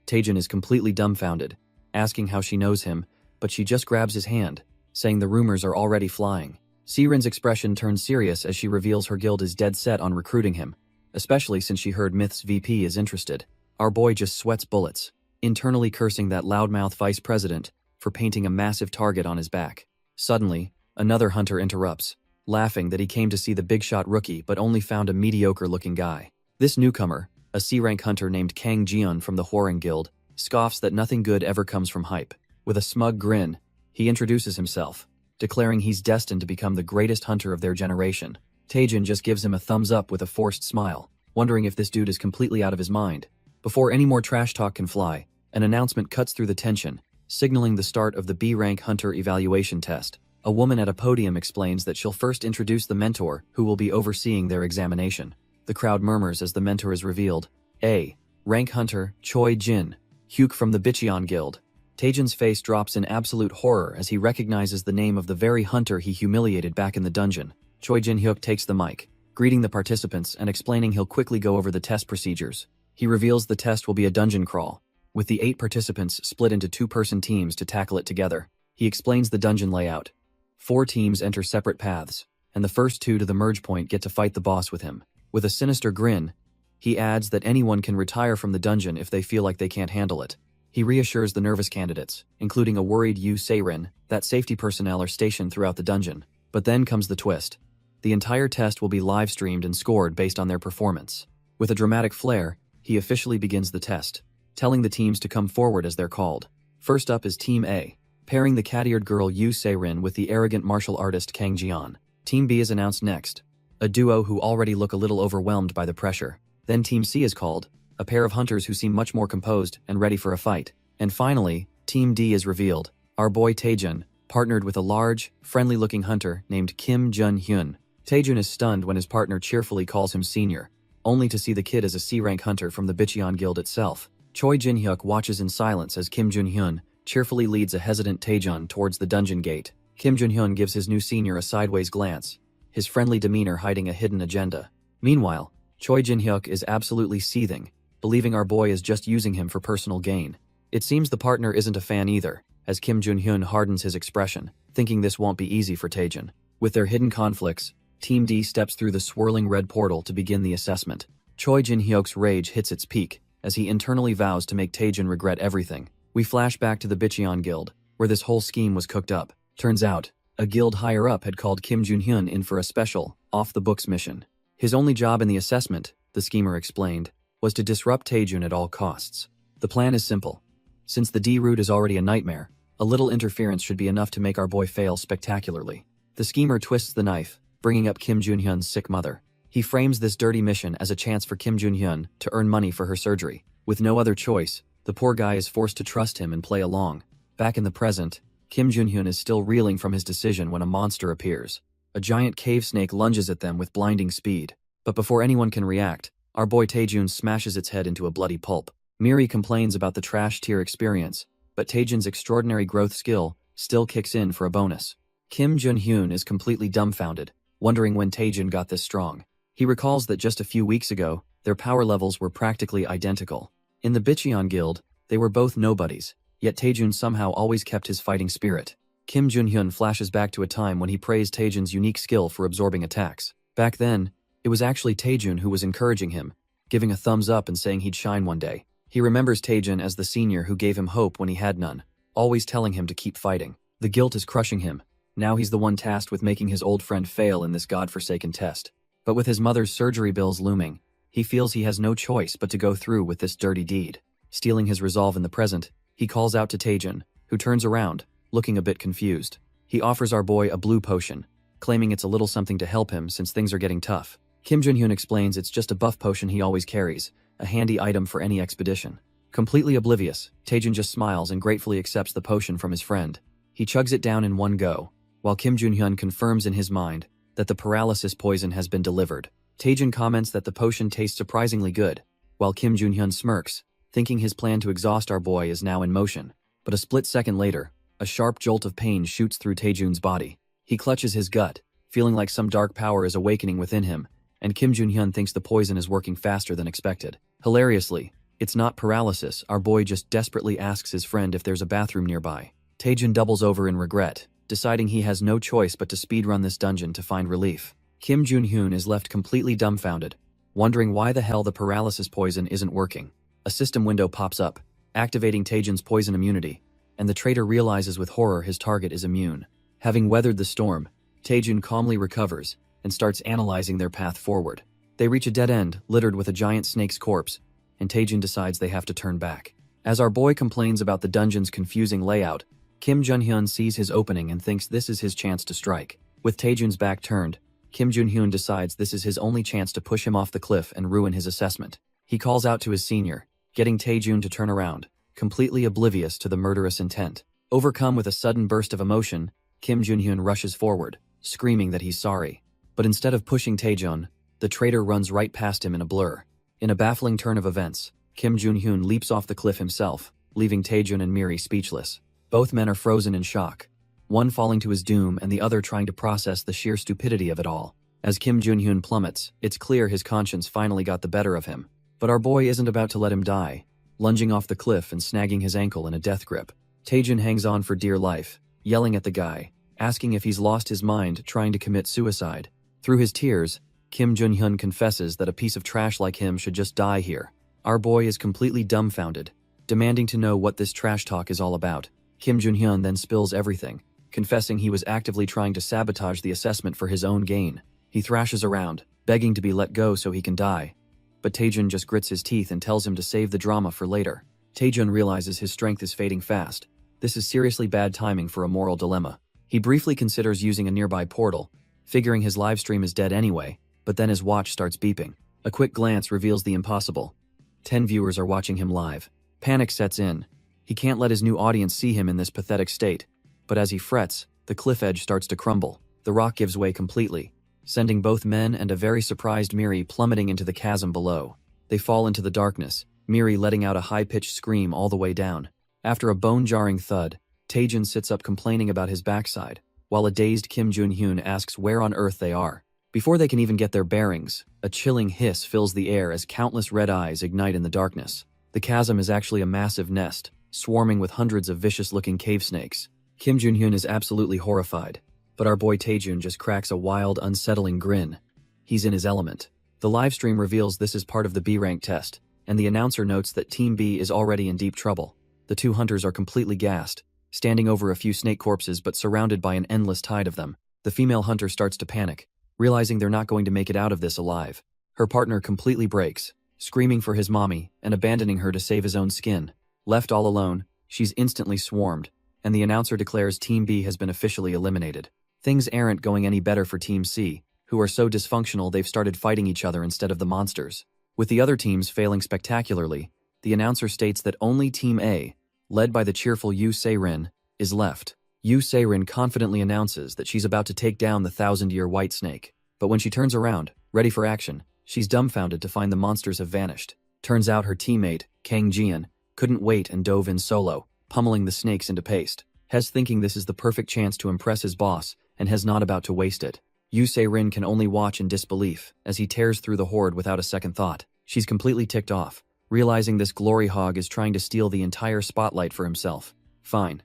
Taejun is completely dumbfounded, asking how she knows him, but she just grabs his hand, saying the rumors are already flying. Se-rin's expression turns serious as she reveals her guild is dead set on recruiting him, especially since she heard Myth's VP is interested. Our boy just sweats bullets, internally cursing that loudmouth vice president for painting a massive target on his back. Suddenly, another hunter interrupts, laughing that he came to see the big-shot rookie but only found a mediocre-looking guy. This newcomer, a C-rank hunter named Kang Jiun from the Hwoarang Guild, scoffs that nothing good ever comes from hype. With a smug grin, he introduces himself, declaring he's destined to become the greatest hunter of their generation. Taejun just gives him a thumbs up with a forced smile, wondering if this dude is completely out of his mind. Before any more trash talk can fly, an announcement cuts through the tension, signaling the start of the B-rank hunter evaluation test. A woman at a podium explains that she'll first introduce the mentor who will be overseeing their examination. The crowd murmurs as the mentor is revealed. A. Rank hunter Choi Jin Hyuk from the Bicheon Guild. Taejun's face drops in absolute horror as he recognizes the name of the very hunter he humiliated back in the dungeon. Choi Jin Hyuk takes the mic, greeting the participants and explaining he'll quickly go over the test procedures. He reveals the test will be a dungeon crawl, with the 8 participants split into 2-person teams to tackle it together. He explains the dungeon layout. 4 teams enter separate paths, and the first 2 to the merge point get to fight the boss with him. With a sinister grin, he adds that anyone can retire from the dungeon if they feel like they can't handle it. He reassures the nervous candidates, including a worried Yu Se-rin, that safety personnel are stationed throughout the dungeon. But then comes the twist. The entire test will be live-streamed and scored based on their performance. With a dramatic flair, he officially begins the test, telling the teams to come forward as they're called. First up is Team A, pairing the cat-eared girl Yu Se-rin with the arrogant martial artist Kang Jian. Team B is announced next, a duo who already look a little overwhelmed by the pressure. Then Team C is called, a pair of hunters who seem much more composed and ready for a fight. And finally, Team D is revealed, our boy Taejun, partnered with a large, friendly-looking hunter named Kim Jun-hyun. Taejun is stunned when his partner cheerfully calls him senior, only to see the kid as a C-rank hunter from the Bicheon Guild itself. Choi Jin-hyuk watches in silence as Kim Jun-hyun cheerfully leads a hesitant Taejun towards the dungeon gate. Kim Jun-hyun gives his new senior a sideways glance, his friendly demeanor hiding a hidden agenda. Meanwhile, Choi Jin-hyuk is absolutely seething, believing our boy is just using him for personal gain. It seems the partner isn't a fan either, as Kim Jun-hyun hardens his expression, thinking this won't be easy for Taejun. With their hidden conflicts, Team D steps through the swirling red portal to begin the assessment. Choi Jin-hyuk's rage hits its peak, as he internally vows to make Taejun regret everything. We flash back to the Bicheon Guild, where this whole scheme was cooked up. Turns out, a guild higher-up had called Kim Jun-hyun in for a special, off-the-books mission. His only job in the assessment, the schemer explained, was to disrupt Taejun at all costs. The plan is simple. Since the D route is already a nightmare, a little interference should be enough to make our boy fail spectacularly. The schemer twists the knife, bringing up Kim Junhyun's sick mother. He frames this dirty mission as a chance for Kim Junhyun to earn money for her surgery. With no other choice, the poor guy is forced to trust him and play along. Back in the present, Kim Junhyun is still reeling from his decision when a monster appears. A giant cave snake lunges at them with blinding speed. But before anyone can react, our boy Taejun smashes its head into a bloody pulp. Miri complains about the trash tier experience, but Taejun's extraordinary growth skill still kicks in for a bonus. Kim Junhyun is completely dumbfounded, wondering when Taejun got this strong. He recalls that just a few weeks ago, their power levels were practically identical. In the Bicheon Guild, they were both nobodies, yet Taejun somehow always kept his fighting spirit. Kim Junhyun flashes back to a time when he praised Taejun's unique skill for absorbing attacks. Back then, it was actually Taejun who was encouraging him, giving a thumbs up and saying he'd shine one day. He remembers Taejun as the senior who gave him hope when he had none, always telling him to keep fighting. The guilt is crushing him. Now he's the one tasked with making his old friend fail in this godforsaken test. But with his mother's surgery bills looming, he feels he has no choice but to go through with this dirty deed. Stealing his resolve in the present, he calls out to Taejun, who turns around, looking a bit confused. He offers our boy a blue potion, claiming it's a little something to help him since things are getting tough. Kim Junhyun explains it's just a buff potion he always carries, a handy item for any expedition. Completely oblivious, Taejun just smiles and gratefully accepts the potion from his friend. He chugs it down in one go, while Kim Junhyun confirms in his mind that the paralysis poison has been delivered. Taejun comments that the potion tastes surprisingly good, while Kim Junhyun smirks, thinking his plan to exhaust our boy is now in motion. But a split second later, a sharp jolt of pain shoots through Taejun's body. He clutches his gut, feeling like some dark power is awakening within him, and Kim Junhyun thinks the poison is working faster than expected. Hilariously, it's not paralysis, our boy just desperately asks his friend if there's a bathroom nearby. Taejun doubles over in regret, deciding he has no choice but to speedrun this dungeon to find relief. Kim Junhyun is left completely dumbfounded, wondering why the hell the paralysis poison isn't working. A system window pops up, activating Taejun's poison immunity, and the traitor realizes with horror his target is immune. Having weathered the storm, Taejun calmly recovers and starts analyzing their path forward. They reach a dead end littered with a giant snake's corpse, and Taejun decides they have to turn back. As our boy complains about the dungeon's confusing layout, Kim Junhyun sees his opening and thinks this is his chance to strike. With Taejun's back turned, Kim Junhyun decides this is his only chance to push him off the cliff and ruin his assessment. He calls out to his senior, getting Taejun to turn around, completely oblivious to the murderous intent. Overcome with a sudden burst of emotion, Kim Junhyun rushes forward, screaming that he's sorry. But instead of pushing Taejun, the traitor runs right past him in a blur. In a baffling turn of events, Kim Junhyun leaps off the cliff himself, leaving Taejun and Miri speechless. Both men are frozen in shock, one falling to his doom and the other trying to process the sheer stupidity of it all. As Kim Junhyun plummets, it's clear his conscience finally got the better of him. But our boy isn't about to let him die, lunging off the cliff and snagging his ankle in a death grip. Taejun hangs on for dear life, yelling at the guy, asking if he's lost his mind trying to commit suicide. Through his tears, Kim Junhyun confesses that a piece of trash like him should just die here. Our boy is completely dumbfounded, demanding to know what this trash talk is all about. Kim Junhyun then spills everything, confessing he was actively trying to sabotage the assessment for his own gain. He thrashes around, begging to be let go so he can die. But Taejun just grits his teeth and tells him to save the drama for later. Taejun realizes his strength is fading fast. This is seriously bad timing for a moral dilemma. He briefly considers using a nearby portal, figuring his live stream is dead anyway, but then his watch starts beeping. A quick glance reveals the impossible. 10 viewers are watching him live. Panic sets in. He can't let his new audience see him in this pathetic state, but as he frets, the cliff edge starts to crumble. The rock gives way completely, sending both men and a very surprised Miri plummeting into the chasm below. They fall into the darkness, Miri letting out a high-pitched scream all the way down. After a bone-jarring thud, Taejun sits up complaining about his backside, while a dazed Kim Junhyun asks where on earth they are. Before they can even get their bearings, a chilling hiss fills the air as countless red eyes ignite in the darkness. The chasm is actually a massive nest, swarming with hundreds of vicious-looking cave snakes. Kim Junhyun is absolutely horrified, but our boy Taejun just cracks a wild, unsettling grin. He's in his element. The livestream reveals this is part of the B rank test, and the announcer notes that Team B is already in deep trouble. The two hunters are completely gassed, standing over a few snake corpses but surrounded by an endless tide of them. The female hunter starts to panic, realizing they're not going to make it out of this alive. Her partner completely breaks, screaming for his mommy and abandoning her to save his own skin. Left all alone, she's instantly swarmed, and the announcer declares Team B has been officially eliminated. Things aren't going any better for Team C, who are so dysfunctional they've started fighting each other instead of the monsters. With the other teams failing spectacularly, the announcer states that only Team A, led by the cheerful Yu Se-rin, is left. Yu Se-rin confidently announces that she's about to take down the 1,000-year white snake. But when she turns around, ready for action, she's dumbfounded to find the monsters have vanished. Turns out her teammate, Kang Jian, couldn't wait and dove in solo, pummeling the snakes into paste. Hes thinking this is the perfect chance to impress his boss, and Hes not about to waste it. Yu Se-rin can only watch in disbelief as he tears through the horde without a second thought. She's completely ticked off, realizing this glory hog is trying to steal the entire spotlight for himself. Fine.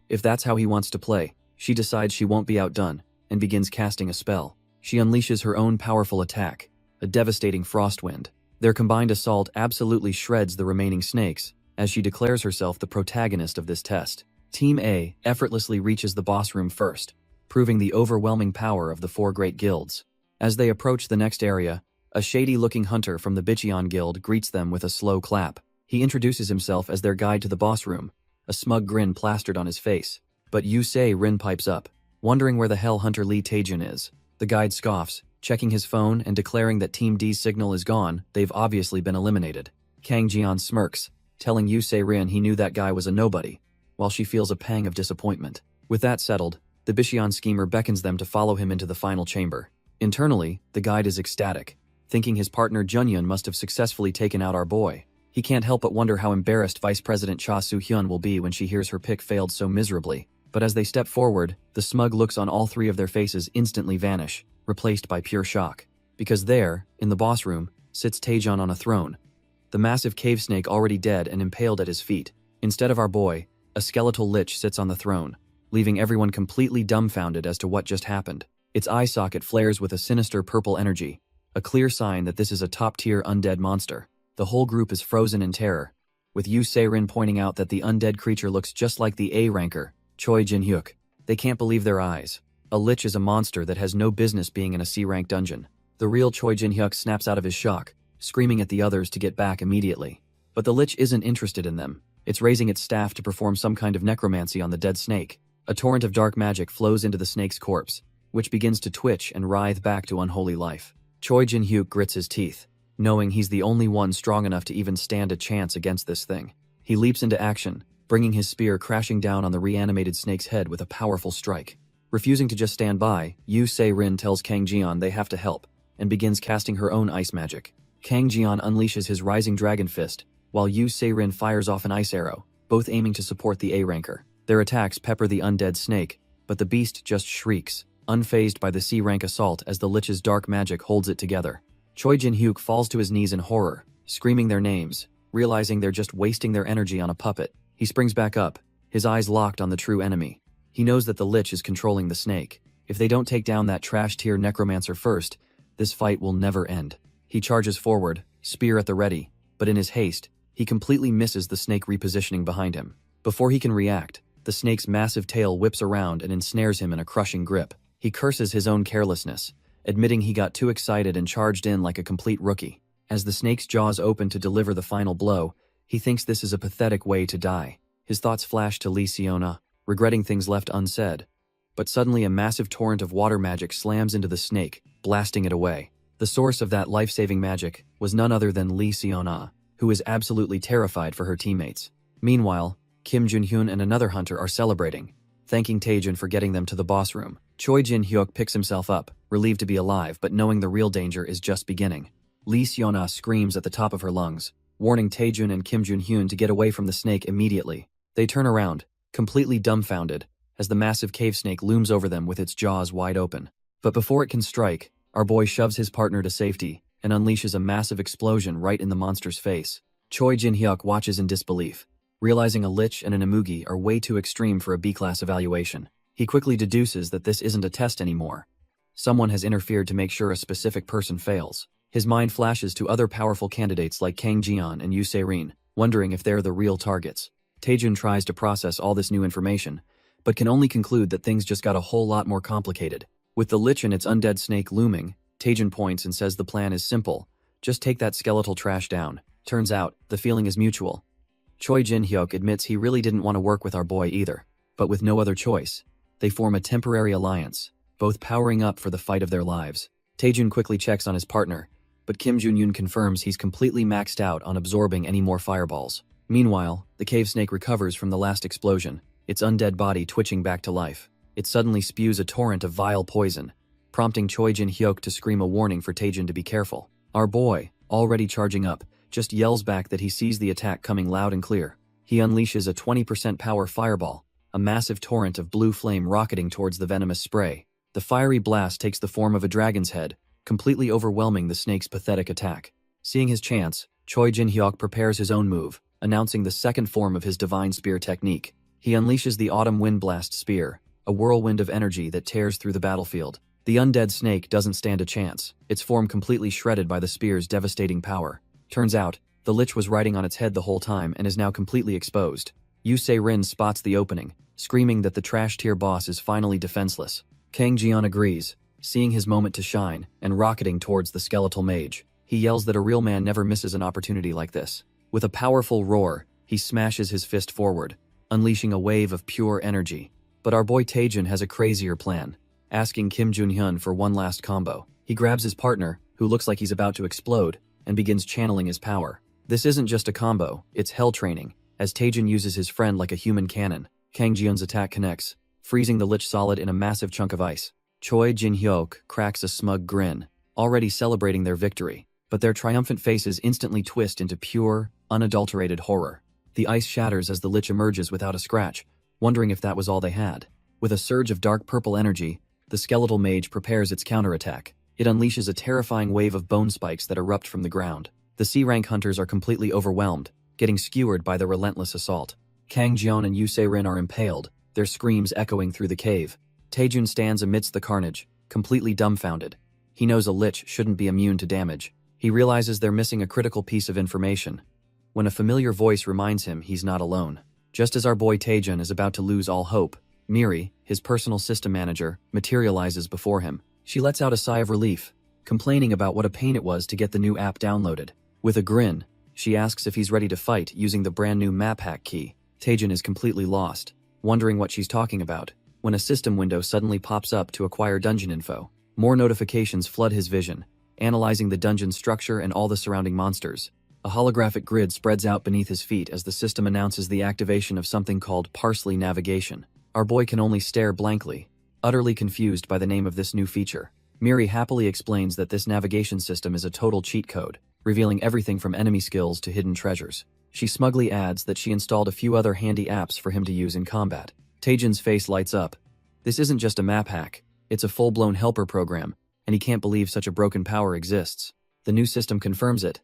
If that's how he wants to play, she decides she won't be outdone, and begins casting a spell. She unleashes her own powerful attack, a devastating frost wind. Their combined assault absolutely shreds the remaining snakes, as she declares herself the protagonist of this test. Team A effortlessly reaches the boss room first, proving the overwhelming power of the 4 great guilds. As they approach the next area, a shady-looking hunter from the Bicheon Guild greets them with a slow clap. He introduces himself as their guide to the boss room, a smug grin plastered on his face. But Yu Se-rin pipes up, wondering where the hell Hunter Lee Taejun is. The guide scoffs, checking his phone and declaring that Team D's signal is gone. They've obviously been eliminated. Kang Jian smirks, telling Yu Se-rin he knew that guy was a nobody, while she feels a pang of disappointment. With that settled, the Bicheon schemer beckons them to follow him into the final chamber. Internally, the guide is ecstatic, thinking his partner Junyun must have successfully taken out our boy. He can't help but wonder how embarrassed Vice President Cha Soo-hyun will be when she hears her pick failed so miserably. But as they step forward, the smug looks on all 3 of their faces instantly vanish, replaced by pure shock. Because there, in the boss room, sits Taejun on a throne, the massive cave snake already dead and impaled at his feet. Instead of our boy, a skeletal lich sits on the throne, leaving everyone completely dumbfounded as to what just happened. Its eye socket flares with a sinister purple energy, a clear sign that this is a top-tier undead monster. The whole group is frozen in terror, with Yu Se-rin pointing out that the undead creature looks just like the A-ranker, Choi Jin-hyuk. They can't believe their eyes. A lich is a monster that has no business being in a C-rank dungeon. The real Choi Jin-hyuk snaps out of his shock, screaming at the others to get back immediately. But the lich isn't interested in them. It's raising its staff to perform some kind of necromancy on the dead snake. A torrent of dark magic flows into the snake's corpse, which begins to twitch and writhe back to unholy life. Choi Jin-hyuk grits his teeth, knowing he's the only one strong enough to even stand a chance against this thing. He leaps into action, bringing his spear crashing down on the reanimated snake's head with a powerful strike. Refusing to just stand by, Yu Se-rin tells Kang Jian they have to help, and begins casting her own ice magic. Kang Jian unleashes his rising dragon fist, while Yu Se-rin fires off an ice arrow, both aiming to support the A-ranker. Their attacks pepper the undead snake, but the beast just shrieks, unfazed by the C-rank assault as the lich's dark magic holds it together. Choi Jin-hyuk falls to his knees in horror, screaming their names, realizing they're just wasting their energy on a puppet. He springs back up, his eyes locked on the true enemy. He knows that the lich is controlling the snake. If they don't take down that trash-tier necromancer first, this fight will never end. He charges forward, spear at the ready, but in his haste, he completely misses the snake repositioning behind him. Before he can react, the snake's massive tail whips around and ensnares him in a crushing grip. He curses his own carelessness, admitting he got too excited and charged in like a complete rookie. As the snake's jaws open to deliver the final blow, he thinks this is a pathetic way to die. His thoughts flash to Lee Seona, regretting things left unsaid. But suddenly a massive torrent of water magic slams into the snake, blasting it away. The source of that life-saving magic was none other than Lee Seona, who is absolutely terrified for her teammates. Meanwhile, Kim Jun-hyun and another hunter are celebrating, thanking Taejun for getting them to the boss room. Choi Jin-hyuk picks himself up, relieved to be alive but knowing the real danger is just beginning. Lee Seona screams at the top of her lungs, warning Taejun and Kim Jun-hyun to get away from the snake immediately. They turn around, completely dumbfounded, as the massive cave snake looms over them with its jaws wide open. But before it can strike, our boy shoves his partner to safety and unleashes a massive explosion right in the monster's face. Choi Jin-hyuk watches in disbelief, realizing a lich and an imugi are way too extreme for a B-class evaluation. He quickly deduces that this isn't a test anymore. Someone has interfered to make sure a specific person fails. His mind flashes to other powerful candidates like Kang Jian and Yu Se-rin, wondering if they're the real targets. Taejun tries to process all this new information, but can only conclude that things just got a whole lot more complicated. With the lich and its undead snake looming, Taejun points and says the plan is simple. Just take that skeletal trash down. Turns out, the feeling is mutual. Choi Jin-hyuk admits he really didn't want to work with our boy either. But with no other choice, they form a temporary alliance, both powering up for the fight of their lives. Taejun quickly checks on his partner, but Kim Jun-yoon confirms he's completely maxed out on absorbing any more fireballs. Meanwhile, the cave snake recovers from the last explosion, its undead body twitching back to life. It suddenly spews a torrent of vile poison, prompting Choi Jin-hyuk to scream a warning for Taejun to be careful. Our boy, already charging up, just yells back that he sees the attack coming loud and clear. He unleashes a 20% power fireball, a massive torrent of blue flame rocketing towards the venomous spray. The fiery blast takes the form of a dragon's head, completely overwhelming the snake's pathetic attack. Seeing his chance, Choi Jin-hyuk prepares his own move, announcing the second form of his divine spear technique. He unleashes the Autumn Wind Blast Spear, a whirlwind of energy that tears through the battlefield. The undead snake doesn't stand a chance, its form completely shredded by the spear's devastating power. Turns out, the Lich was riding on its head the whole time and is now completely exposed. Yu Se-rin spots the opening, screaming that the trash tier boss is finally defenseless. Kang Jian agrees, seeing his moment to shine and rocketing towards the skeletal mage. He yells that a real man never misses an opportunity like this. With a powerful roar, he smashes his fist forward, unleashing a wave of pure energy. But our boy Taejun has a crazier plan, asking Kim Jun-hyun for one last combo. He grabs his partner, who looks like he's about to explode, and begins channeling his power. This isn't just a combo, it's hell training, as Taejun uses his friend like a human cannon. Kang Jian's attack connects, freezing the Lich solid in a massive chunk of ice. Choi Jin-hyuk cracks a smug grin, already celebrating their victory, but their triumphant faces instantly twist into pure, unadulterated horror. The ice shatters as the Lich emerges without a scratch, wondering if that was all they had. With a surge of dark purple energy, the skeletal mage prepares its counterattack. It unleashes a terrifying wave of bone spikes that erupt from the ground. The C-rank hunters are completely overwhelmed, getting skewered by the relentless assault. Kang Jian and Yu Se-rin are impaled, their screams echoing through the cave. Taejun stands amidst the carnage, completely dumbfounded. He knows a Lich shouldn't be immune to damage. He realizes they're missing a critical piece of information, when a familiar voice reminds him he's not alone. Just as our boy Taejun is about to lose all hope, Miri, his personal system manager, materializes before him. She lets out a sigh of relief, complaining about what a pain it was to get the new app downloaded. With a grin, she asks if he's ready to fight using the brand new map hack key. Taejun is completely lost, wondering what she's talking about, when a system window suddenly pops up to acquire dungeon info. More notifications flood his vision, analyzing the dungeon structure and all the surrounding monsters. A holographic grid spreads out beneath his feet as the system announces the activation of something called Parsley Navigation. Our boy can only stare blankly, utterly confused by the name of this new feature. Miri happily explains that this navigation system is a total cheat code, revealing everything from enemy skills to hidden treasures. She smugly adds that she installed a few other handy apps for him to use in combat. Taejun's face lights up. This isn't just a map hack, it's a full-blown helper program, and he can't believe such a broken power exists. The new system confirms it.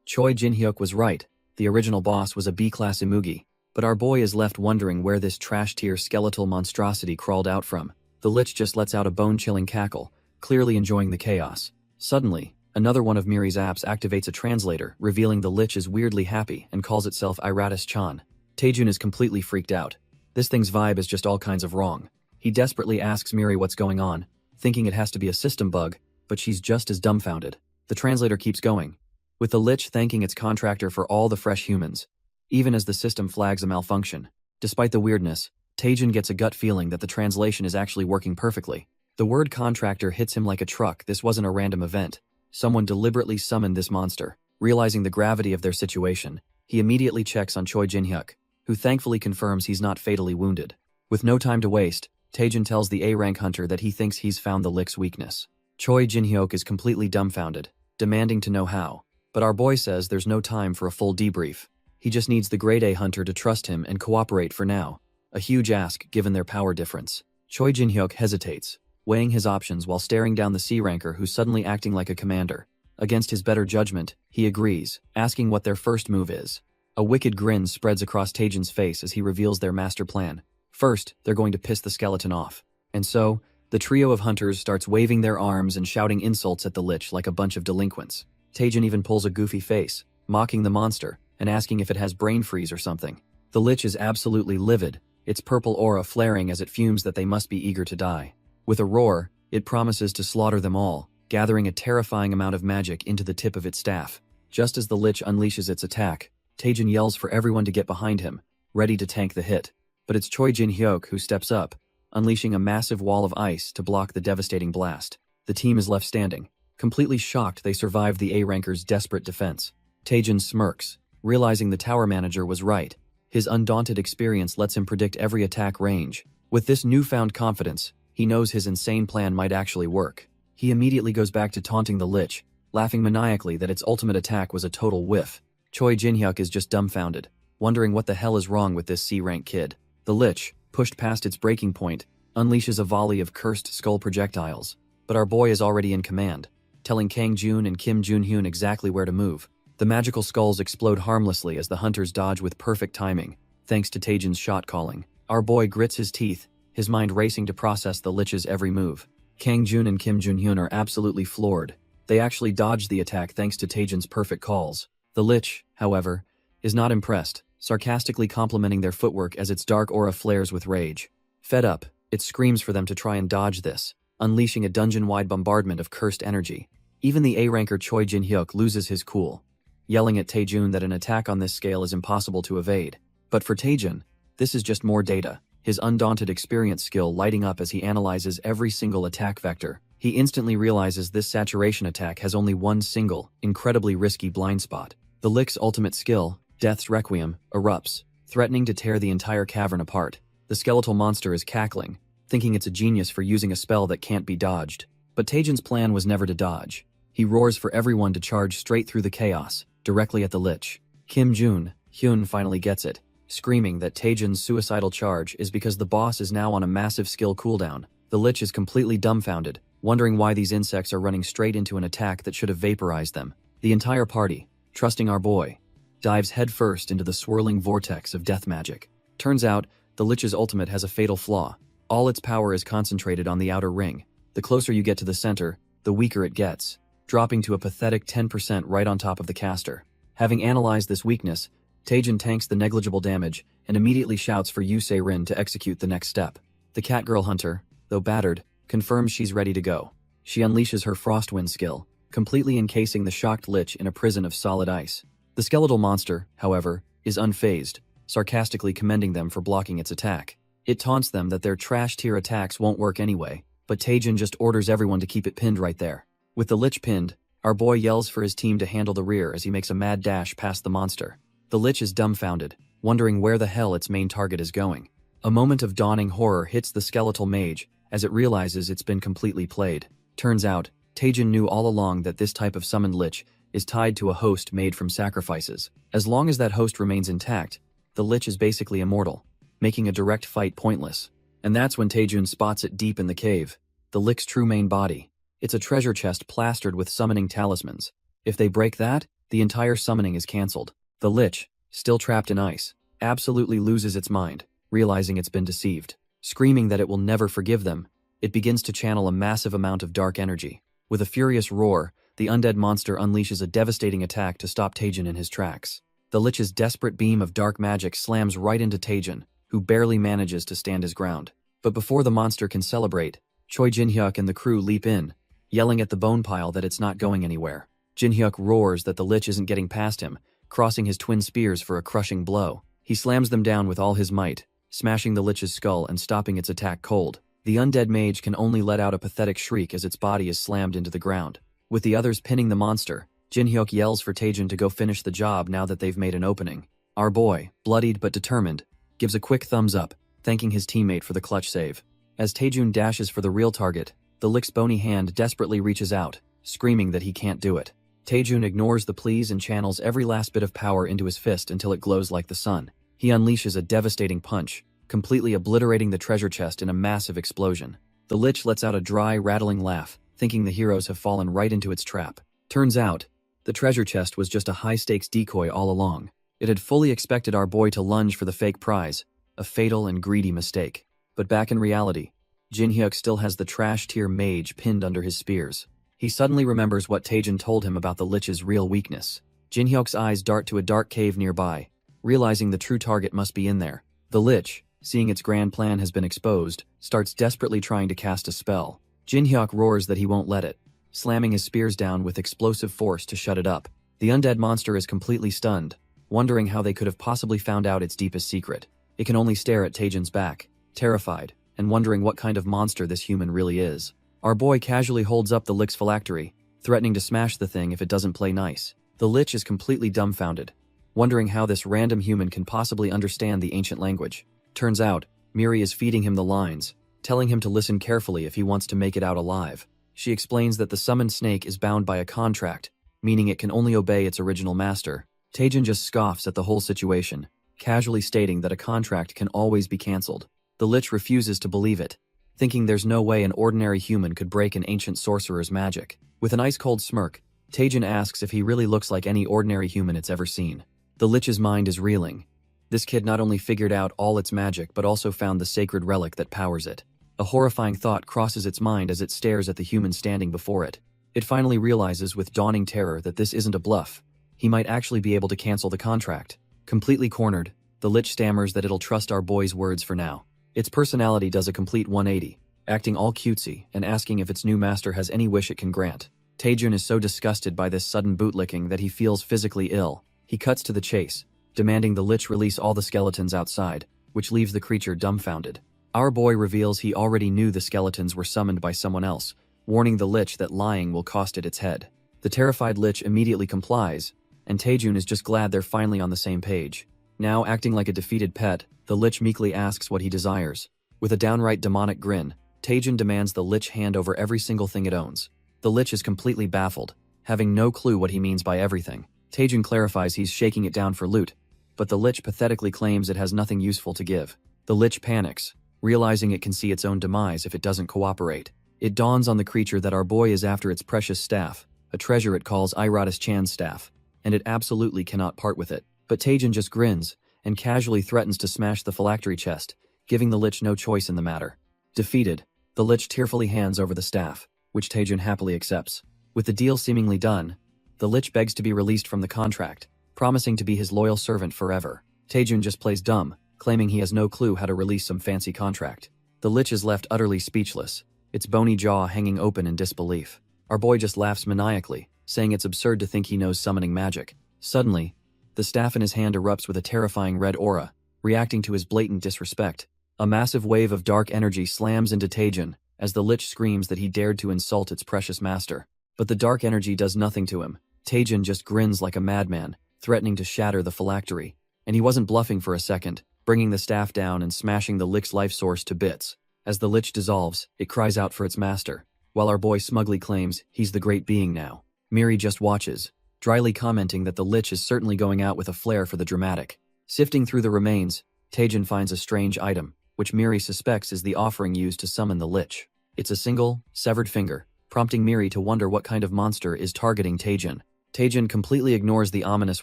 Choi Jin-hyuk was right, the original boss was a B-class Imugi, but our boy is left wondering where this trash-tier skeletal monstrosity crawled out from. The Lich just lets out a bone-chilling cackle, clearly enjoying the chaos. Suddenly, another one of Miri's apps activates a translator, revealing the Lich is weirdly happy and calls itself Iratus-chan. Taejun is completely freaked out. This thing's vibe is just all kinds of wrong. He desperately asks Miri what's going on, thinking it has to be a system bug, but she's just as dumbfounded. The translator keeps going, with the Lich thanking its contractor for all the fresh humans, even as the system flags a malfunction. Despite the weirdness, Taejun gets a gut feeling that the translation is actually working perfectly. The word contractor hits him like a truck. This wasn't a random event. Someone deliberately summoned this monster. Realizing the gravity of their situation, he immediately checks on Choi Jin-hyuk, who thankfully confirms he's not fatally wounded. With no time to waste, Taejun tells the A-rank hunter that he thinks he's found the Lich's weakness. Choi Jin-hyuk is completely dumbfounded, demanding to know how. But our boy says there's no time for a full debrief. He just needs the grade A hunter to trust him and cooperate for now. A huge ask given their power difference. Choi Jin-hyuk hesitates, weighing his options while staring down the C-ranker who's suddenly acting like a commander. Against his better judgment, he agrees, asking what their first move is. A wicked grin spreads across Taejun's face as he reveals their master plan. First, they're going to piss the skeleton off. And so, the trio of hunters starts waving their arms and shouting insults at the Lich like a bunch of delinquents. Taejun even pulls a goofy face, mocking the monster, and asking if it has brain freeze or something. The Lich is absolutely livid, its purple aura flaring as it fumes that they must be eager to die. With a roar, it promises to slaughter them all, gathering a terrifying amount of magic into the tip of its staff. Just as the Lich unleashes its attack, Taejin yells for everyone to get behind him, ready to tank the hit. But it's Choi Jin-hyuk who steps up, unleashing a massive wall of ice to block the devastating blast. The team is left standing, completely shocked they survived the A-ranker's desperate defense. Taejin smirks, realizing the tower manager was right. His undaunted experience lets him predict every attack range. With this newfound confidence, he knows his insane plan might actually work. He immediately goes back to taunting the Lich, laughing maniacally that its ultimate attack was a total whiff. Choi Jin-hyuk is just dumbfounded, wondering what the hell is wrong with this C-rank kid. The Lich, pushed past its breaking point, unleashes a volley of cursed skull projectiles. But our boy is already in command, telling Kang Jun and Kim Jun-hyun exactly where to move. The magical skulls explode harmlessly as the hunters dodge with perfect timing, thanks to Taejin's shot calling. Our boy grits his teeth, his mind racing to process the Lich's every move. Kang Jun and Kim Jun-hyun are absolutely floored. They actually dodged the attack thanks to Taejin's perfect calls. The Lich, however, is not impressed, sarcastically complimenting their footwork as its dark aura flares with rage. Fed up, it screams for them to try and dodge this, unleashing a dungeon-wide bombardment of cursed energy. Even the A-ranker Choi Jin-hyuk loses his cool, yelling at Taejin that an attack on this scale is impossible to evade. But for Taejin, this is just more data, his undaunted experience skill lighting up as he analyzes every single attack vector. He instantly realizes this saturation attack has only one single, incredibly risky blind spot. The Lich's ultimate skill, Death's Requiem, erupts, threatening to tear the entire cavern apart. The skeletal monster is cackling, thinking it's a genius for using a spell that can't be dodged. But Taejin's plan was never to dodge. He roars for everyone to charge straight through the chaos, directly at the Lich. Kim Jun-hyun finally gets it, screaming that Taejin's suicidal charge is because the boss is now on a massive skill cooldown. The Lich is completely dumbfounded, wondering why these insects are running straight into an attack that should have vaporized them. The entire party, trusting our boy, dives headfirst into the swirling vortex of death magic. Turns out, the Lich's ultimate has a fatal flaw. All its power is concentrated on the outer ring. The closer you get to the center, the weaker it gets, dropping to a pathetic 10% right on top of the caster. Having analyzed this weakness, Taejin tanks the negligible damage and immediately shouts for Yu Se-rin to execute the next step. The Catgirl hunter, though battered, confirms she's ready to go. She unleashes her Frostwind skill, completely encasing the shocked Lich in a prison of solid ice. The skeletal monster, however, is unfazed, sarcastically commending them for blocking its attack. It taunts them that their trash-tier attacks won't work anyway, but Taejin just orders everyone to keep it pinned right there. With the Lich pinned, our boy yells for his team to handle the rear as he makes a mad dash past the monster. The Lich is dumbfounded, wondering where the hell its main target is going. A moment of dawning horror hits the skeletal mage as it realizes it's been completely played. Turns out, Taejin knew all along that this type of summoned Lich is tied to a host made from sacrifices. As long as that host remains intact, the Lich is basically immortal, making a direct fight pointless. And that's when Taejin spots it deep in the cave, the Lich's true main body. It's a treasure chest plastered with summoning talismans. If they break that, the entire summoning is cancelled. The Lich, still trapped in ice, absolutely loses its mind, realizing it's been deceived. Screaming that it will never forgive them, it begins to channel a massive amount of dark energy. With a furious roar, the undead monster unleashes a devastating attack to stop Taejin in his tracks. The Lich's desperate beam of dark magic slams right into Taejin, who barely manages to stand his ground. But before the monster can celebrate, Choi Jin-hyuk and the crew leap in, yelling at the bone pile that it's not going anywhere. Jin-hyuk roars that the Lich isn't getting past him, crossing his twin spears for a crushing blow. He slams them down with all his might, smashing the Lich's skull and stopping its attack cold. The undead mage can only let out a pathetic shriek as its body is slammed into the ground. With the others pinning the monster, Jin-hyuk yells for Taejin to go finish the job now that they've made an opening. Our boy, bloodied but determined, gives a quick thumbs up, thanking his teammate for the clutch save. As Taejin dashes for the real target, the Lich's bony hand desperately reaches out, screaming that he can't do it. Taejin ignores the pleas and channels every last bit of power into his fist until it glows like the sun. He unleashes a devastating punch, completely obliterating the treasure chest in a massive explosion. The Lich lets out a dry, rattling laugh, thinking the heroes have fallen right into its trap. Turns out, the treasure chest was just a high-stakes decoy all along. It had fully expected our boy to lunge for the fake prize, a fatal and greedy mistake. But back in reality, Jin-hyuk still has the trash-tier mage pinned under his spears. He suddenly remembers what Taejin told him about the Lich's real weakness. Jin-hyuk's eyes dart to a dark cave nearby, realizing the true target must be in there. The Lich, seeing its grand plan has been exposed, starts desperately trying to cast a spell. Jin-hyuk roars that he won't let it, slamming his spears down with explosive force to shut it up. The undead monster is completely stunned, wondering how they could have possibly found out its deepest secret. It can only stare at Taejin's back, terrified, and wondering what kind of monster this human really is. Our boy casually holds up the Lich's phylactery, threatening to smash the thing if it doesn't play nice. The Lich is completely dumbfounded, wondering how this random human can possibly understand the ancient language. Turns out, Miri is feeding him the lines, telling him to listen carefully if he wants to make it out alive. She explains that the summoned snake is bound by a contract, meaning it can only obey its original master. Taejin just scoffs at the whole situation, casually stating that a contract can always be cancelled. The Lich refuses to believe it, thinking there's no way an ordinary human could break an ancient sorcerer's magic. With an ice-cold smirk, Taejin asks if he really looks like any ordinary human it's ever seen. The Lich's mind is reeling. This kid not only figured out all its magic but also found the sacred relic that powers it. A horrifying thought crosses its mind as it stares at the human standing before it. It finally realizes with dawning terror that this isn't a bluff. He might actually be able to cancel the contract. Completely cornered, the Lich stammers that it'll trust our boy's words for now. Its personality does a complete 180, acting all cutesy and asking if its new master has any wish it can grant. Taejin is so disgusted by this sudden bootlicking that he feels physically ill. He cuts to the chase, demanding the Lich release all the skeletons outside, which leaves the creature dumbfounded. Our boy reveals he already knew the skeletons were summoned by someone else, warning the Lich that lying will cost it its head. The terrified Lich immediately complies, and Taejin is just glad they're finally on the same page. Now acting like a defeated pet, the Lich meekly asks what he desires. With a downright demonic grin, Taejin demands the Lich hand over every single thing it owns. The Lich is completely baffled, having no clue what he means by everything. Taejin clarifies he's shaking it down for loot, but the Lich pathetically claims it has nothing useful to give. The Lich panics, realizing it can see its own demise if it doesn't cooperate. It dawns on the creature that our boy is after its precious staff, a treasure it calls Iratus Chan's staff, and it absolutely cannot part with it. But Taejin just grins, and casually threatens to smash the phylactery chest, giving the Lich no choice in the matter. Defeated, the Lich tearfully hands over the staff, which Taejin happily accepts. With the deal seemingly done, the Lich begs to be released from the contract, promising to be his loyal servant forever. Taejin just plays dumb, claiming he has no clue how to release some fancy contract. The Lich is left utterly speechless, its bony jaw hanging open in disbelief. Our boy just laughs maniacally, saying it's absurd to think he knows summoning magic. Suddenly, the staff in his hand erupts with a terrifying red aura, reacting to his blatant disrespect. A massive wave of dark energy slams into Taejin, as the Lich screams that he dared to insult its precious master. But the dark energy does nothing to him. Taejin just grins like a madman, threatening to shatter the phylactery. And he wasn't bluffing for a second, bringing the staff down and smashing the Lich's life source to bits. As the Lich dissolves, it cries out for its master, while our boy smugly claims he's the great being now. Miri just watches, dryly commenting that the Lich is certainly going out with a flair for the dramatic. Sifting through the remains, Taejin finds a strange item, which Miri suspects is the offering used to summon the Lich. It's a single, severed finger, prompting Miri to wonder what kind of monster is targeting Taejin. Taejin completely ignores the ominous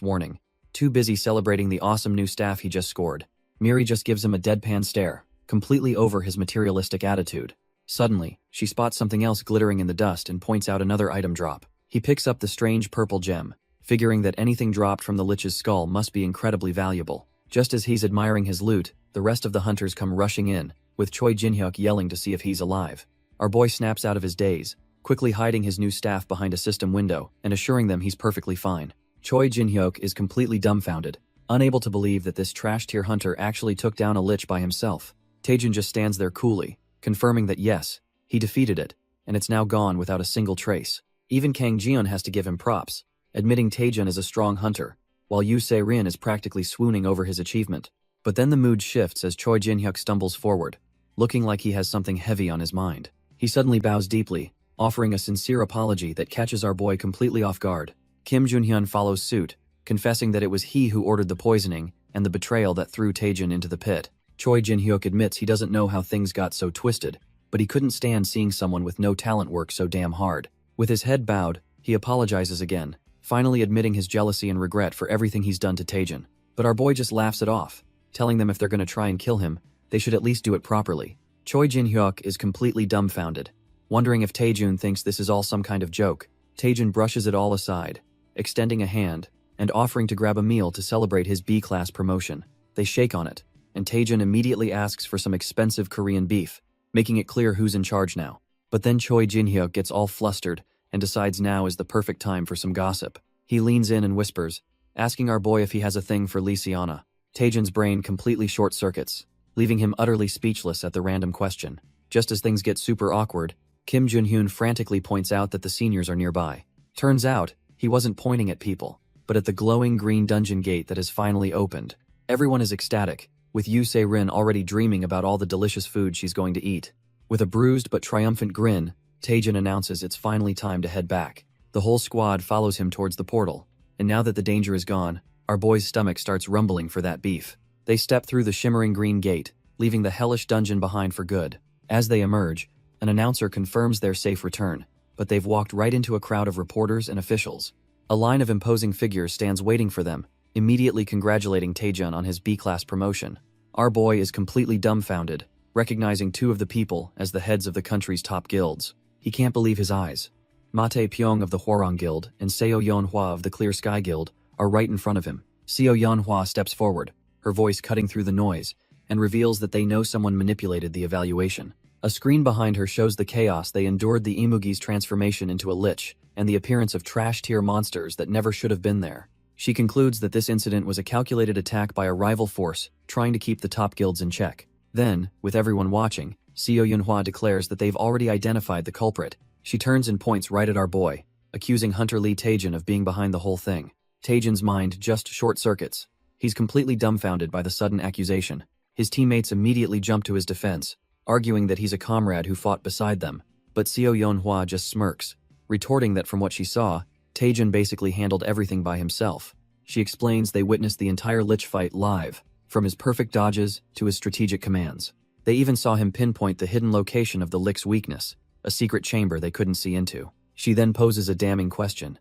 warning, too busy celebrating the awesome new staff he just scored. Miri just gives him a deadpan stare, completely over his materialistic attitude. Suddenly, she spots something else glittering in the dust and points out another item drop. He picks up the strange purple gem, figuring that anything dropped from the Lich's skull must be incredibly valuable. Just as he's admiring his loot, the rest of the hunters come rushing in, with Choi Jin-hyuk yelling to see if he's alive. Our boy snaps out of his daze, quickly hiding his new staff behind a system window and assuring them he's perfectly fine. Choi Jin-hyuk is completely dumbfounded, unable to believe that this trash-tier hunter actually took down a Lich by himself. Taejin just stands there coolly, confirming that yes, he defeated it, and it's now gone without a single trace. Even Kang Jiun has to give him props, admitting Taejin is a strong hunter, while Yu Se-rin is practically swooning over his achievement. But then the mood shifts as Choi Jin-hyuk stumbles forward, looking like he has something heavy on his mind. He suddenly bows deeply, offering a sincere apology that catches our boy completely off guard. Kim Junhyun follows suit, confessing that it was he who ordered the poisoning and the betrayal that threw Taejin into the pit. Choi Jin-hyuk admits he doesn't know how things got so twisted, but he couldn't stand seeing someone with no talent work so damn hard. With his head bowed, he apologizes again, finally admitting his jealousy and regret for everything he's done to Taejin. But our boy just laughs it off, telling them if they're going to try and kill him, they should at least do it properly. Choi Jin-hyuk is completely dumbfounded, wondering if Taejin thinks this is all some kind of joke. Taejin brushes it all aside, extending a hand, and offering to grab a meal to celebrate his B-class promotion. They shake on it, and Taejin immediately asks for some expensive Korean beef, making it clear who's in charge now. But then Choi Jin-hyuk gets all flustered and decides now is the perfect time for some gossip. He leans in and whispers, asking our boy if he has a thing for Lysiana. Taejin's brain completely short-circuits, leaving him utterly speechless at the random question. Just as things get super awkward, Kim Junhyun frantically points out that the seniors are nearby. Turns out, he wasn't pointing at people, but at the glowing green dungeon gate that has finally opened. Everyone is ecstatic, with Yu Se-rin already dreaming about all the delicious food she's going to eat. With a bruised but triumphant grin, Taejin announces it's finally time to head back. The whole squad follows him towards the portal, and now that the danger is gone, our boy's stomach starts rumbling for that beef. They step through the shimmering green gate, leaving the hellish dungeon behind for good. As they emerge, an announcer confirms their safe return, but they've walked right into a crowd of reporters and officials. A line of imposing figures stands waiting for them, immediately congratulating Taejin on his B-class promotion. Our boy is completely dumbfounded, recognizing two of the people as the heads of the country's top guilds. He can't believe his eyes. Mate Pyong of the Hwarang Guild and Seo Yeonhwa of the Clear Sky Guild are right in front of him. Seo Yeonhwa steps forward, her voice cutting through the noise, and reveals that they know someone manipulated the evaluation. A screen behind her shows the chaos they endured, the Imugi's transformation into a lich, and the appearance of trash-tier monsters that never should have been there. She concludes that this incident was a calculated attack by a rival force trying to keep the top guilds in check. Then, with everyone watching, Seo Yeonhwa declares that they've already identified the culprit. She turns and points right at our boy, accusing Hunter Lee Taejin of being behind the whole thing. Taejin's mind just short-circuits. He's completely dumbfounded by the sudden accusation. His teammates immediately jump to his defense, arguing that he's a comrade who fought beside them. But Seo Yeonhwa just smirks, retorting that from what she saw, Taejin basically handled everything by himself. She explains they witnessed the entire Lich fight live, from his perfect dodges to his strategic commands. They even saw him pinpoint the hidden location of the Lich's weakness, a secret chamber they couldn't see into. She then poses a damning question.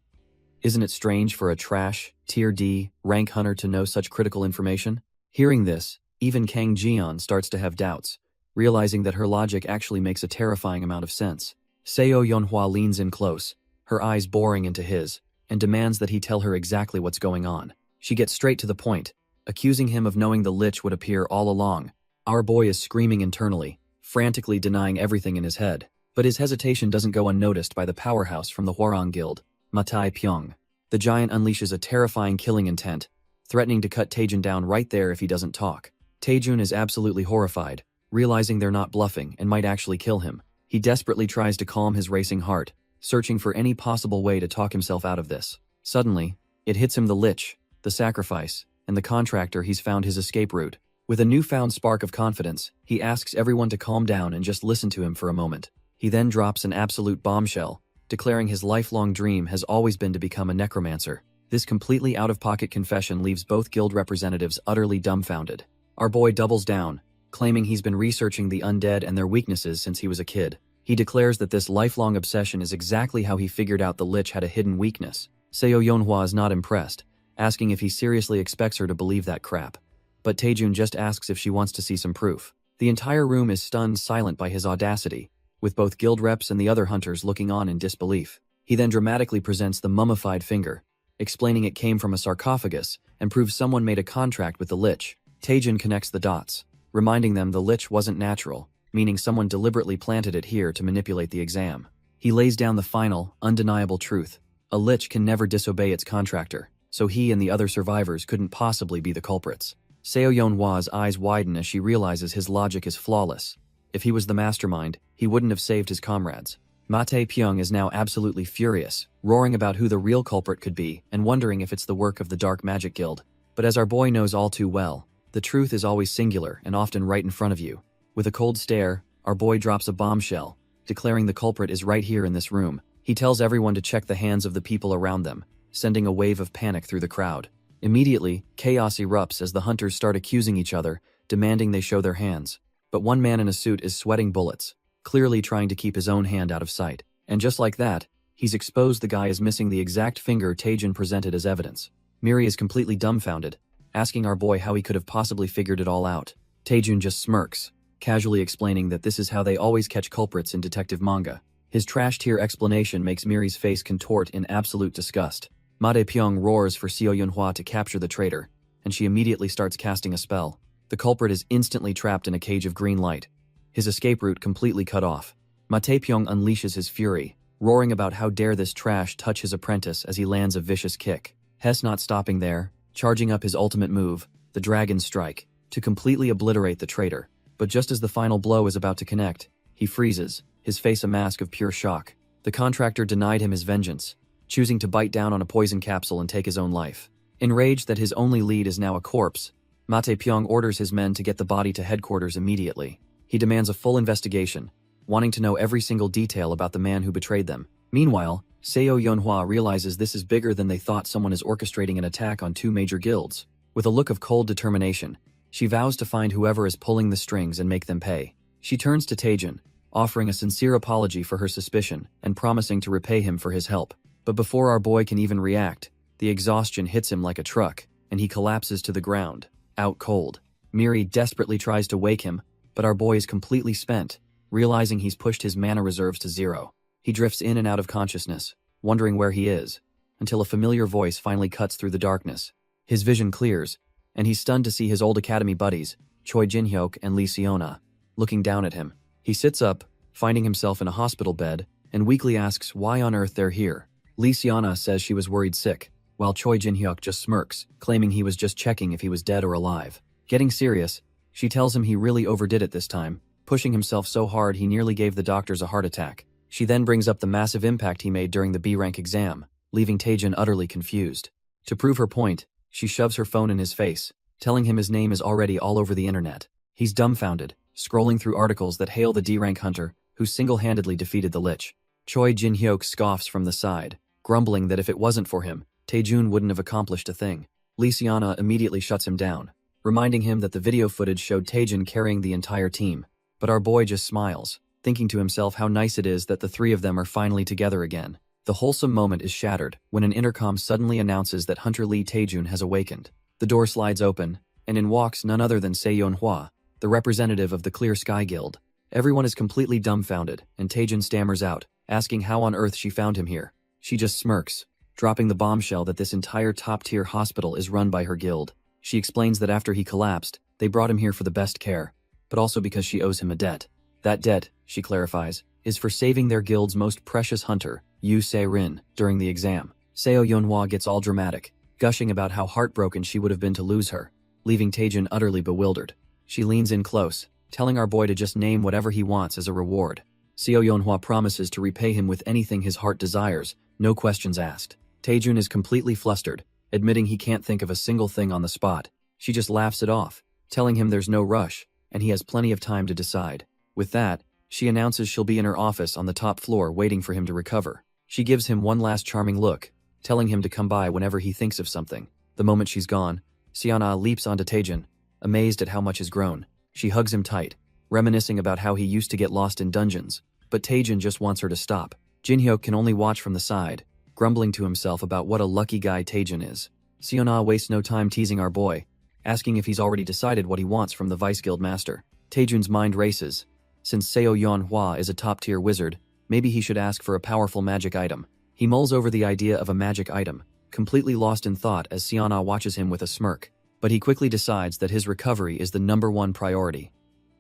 Isn't it strange for a trash, tier D, rank hunter to know such critical information? Hearing this, even Kang Jian starts to have doubts, realizing that her logic actually makes a terrifying amount of sense. Seo Yeonhwa leans in close, her eyes boring into his, and demands that he tell her exactly what's going on. She gets straight to the point, accusing him of knowing the Lich would appear all along. Our boy is screaming internally, frantically denying everything in his head. But his hesitation doesn't go unnoticed by the powerhouse from the Hwarang Guild, Mate Pyong. The giant unleashes a terrifying killing intent, threatening to cut Taejin down right there if he doesn't talk. Taejin is absolutely horrified, realizing they're not bluffing and might actually kill him. He desperately tries to calm his racing heart, searching for any possible way to talk himself out of this. Suddenly, it hits him: the Lich, the sacrifice, and the contractor. He's found his escape route. With a newfound spark of confidence, he asks everyone to calm down and just listen to him for a moment. He then drops an absolute bombshell, declaring his lifelong dream has always been to become a necromancer. This completely out-of-pocket confession leaves both guild representatives utterly dumbfounded. Our boy doubles down, claiming he's been researching the undead and their weaknesses since he was a kid. He declares that this lifelong obsession is exactly how he figured out the Lich had a hidden weakness. Seo Yeonhwa is not impressed, asking if he seriously expects her to believe that crap. But Taejin just asks if she wants to see some proof. The entire room is stunned silent by his audacity, with both guild reps and the other hunters looking on in disbelief. He then dramatically presents the mummified finger, explaining it came from a sarcophagus and proves someone made a contract with the Lich. Taejin connects the dots, reminding them the Lich wasn't natural, meaning someone deliberately planted it here to manipulate the exam. He lays down the final, undeniable truth. A Lich can never disobey its contractor, so he and the other survivors couldn't possibly be the culprits. Seo Yeonhwa's eyes widen as she realizes his logic is flawless. If he was the mastermind, he wouldn't have saved his comrades. Mate Pyong is now absolutely furious, roaring about who the real culprit could be and wondering if it's the work of the Dark Magic Guild. But as our boy knows all too well, the truth is always singular and often right in front of you. With a cold stare, our boy drops a bombshell, declaring the culprit is right here in this room. He tells everyone to check the hands of the people around them, sending a wave of panic through the crowd. Immediately, chaos erupts as the hunters start accusing each other, demanding they show their hands. But one man in a suit is sweating bullets, clearly trying to keep his own hand out of sight. And just like that, he's exposed the guy as missing the exact finger Taejin presented as evidence. Miri is completely dumbfounded, asking our boy how he could have possibly figured it all out. Taejin just smirks, casually explaining that this is how they always catch culprits in detective manga. His trash-tier explanation makes Miri's face contort in absolute disgust. Mate Pyong roars for Seo Yeonhwa to capture the traitor, and she immediately starts casting a spell. The culprit is instantly trapped in a cage of green light, his escape route completely cut off. Mate Pyong unleashes his fury, roaring about how dare this trash touch his apprentice as he lands a vicious kick. Hess not stopping there, charging up his ultimate move, the Dragon Strike, to completely obliterate the traitor. But just as the final blow is about to connect, he freezes, his face a mask of pure shock. The contractor denied him his vengeance, choosing to bite down on a poison capsule and take his own life. Enraged that his only lead is now a corpse, Mate Pyong orders his men to get the body to headquarters immediately. He demands a full investigation, wanting to know every single detail about the man who betrayed them. Meanwhile, Seo Yonhua realizes this is bigger than they thought. Someone is orchestrating an attack on 2 major guilds. With a look of cold determination, she vows to find whoever is pulling the strings and make them pay. She turns to Taejin, offering a sincere apology for her suspicion and promising to repay him for his help. But before our boy can even react, the exhaustion hits him like a truck, and he collapses to the ground, out cold. Miri desperately tries to wake him, but our boy is completely spent, realizing he's pushed his mana reserves to 0. He drifts in and out of consciousness, wondering where he is, until a familiar voice finally cuts through the darkness. His vision clears, and he's stunned to see his old academy buddies, Choi Jin-hyuk and Lee Seona, looking down at him. He sits up, finding himself in a hospital bed, and weakly asks why on earth they're here. Lee Seona says she was worried sick, while Choi Jin-hyuk just smirks, claiming he was just checking if he was dead or alive. Getting serious, she tells him he really overdid it this time, pushing himself so hard he nearly gave the doctors a heart attack. She then brings up the massive impact he made during the B-rank exam, leaving Taejin utterly confused. To prove her point, she shoves her phone in his face, telling him his name is already all over the internet. He's dumbfounded, scrolling through articles that hail the D-rank hunter who single-handedly defeated the Lich. Choi Jin-hyuk scoffs from the side, grumbling that if it wasn't for him, Taejun wouldn't have accomplished a thing. Lee Seona immediately shuts him down, reminding him that the video footage showed Taejin carrying the entire team. But our boy just smiles, thinking to himself how nice it is that the 3 of them are finally together again. The wholesome moment is shattered when an intercom suddenly announces that Hunter Lee Taejun has awakened. The door slides open, and in walks none other than Seo Yonhua, the representative of the Clear Sky Guild. Everyone is completely dumbfounded, and Taejin stammers out, asking how on earth she found him here. She just smirks, dropping the bombshell that this entire top-tier hospital is run by her guild. She explains that after he collapsed, they brought him here for the best care, but also because she owes him a debt. That debt, she clarifies, is for saving their guild's most precious hunter, Yu Se-rin, during the exam. Seo Yonhua gets all dramatic, gushing about how heartbroken she would have been to lose her, leaving Taejin utterly bewildered. She leans in close, telling our boy to just name whatever he wants as a reward. Seo Yonhua promises to repay him with anything his heart desires, no questions asked. Taejun is completely flustered, admitting he can't think of a single thing on the spot. She just laughs it off, telling him there's no rush, and he has plenty of time to decide. With that, she announces she'll be in her office on the top floor waiting for him to recover. She gives him one last charming look, telling him to come by whenever he thinks of something. The moment she's gone, Seona leaps onto Taejin, amazed at how much has grown. She hugs him tight, reminiscing about how he used to get lost in dungeons, but Taejin just wants her to stop. Jin-hyuk can only watch from the side, grumbling to himself about what a lucky guy Taejin is. Seona wastes no time teasing our boy, asking if he's already decided what he wants from the Vice Guild Master. Taejun's mind races. Since Seo Yonhua is a top-tier wizard, maybe he should ask for a powerful magic item. He mulls over the idea of a magic item, completely lost in thought as Seona watches him with a smirk. But he quickly decides that his recovery is the #1 priority,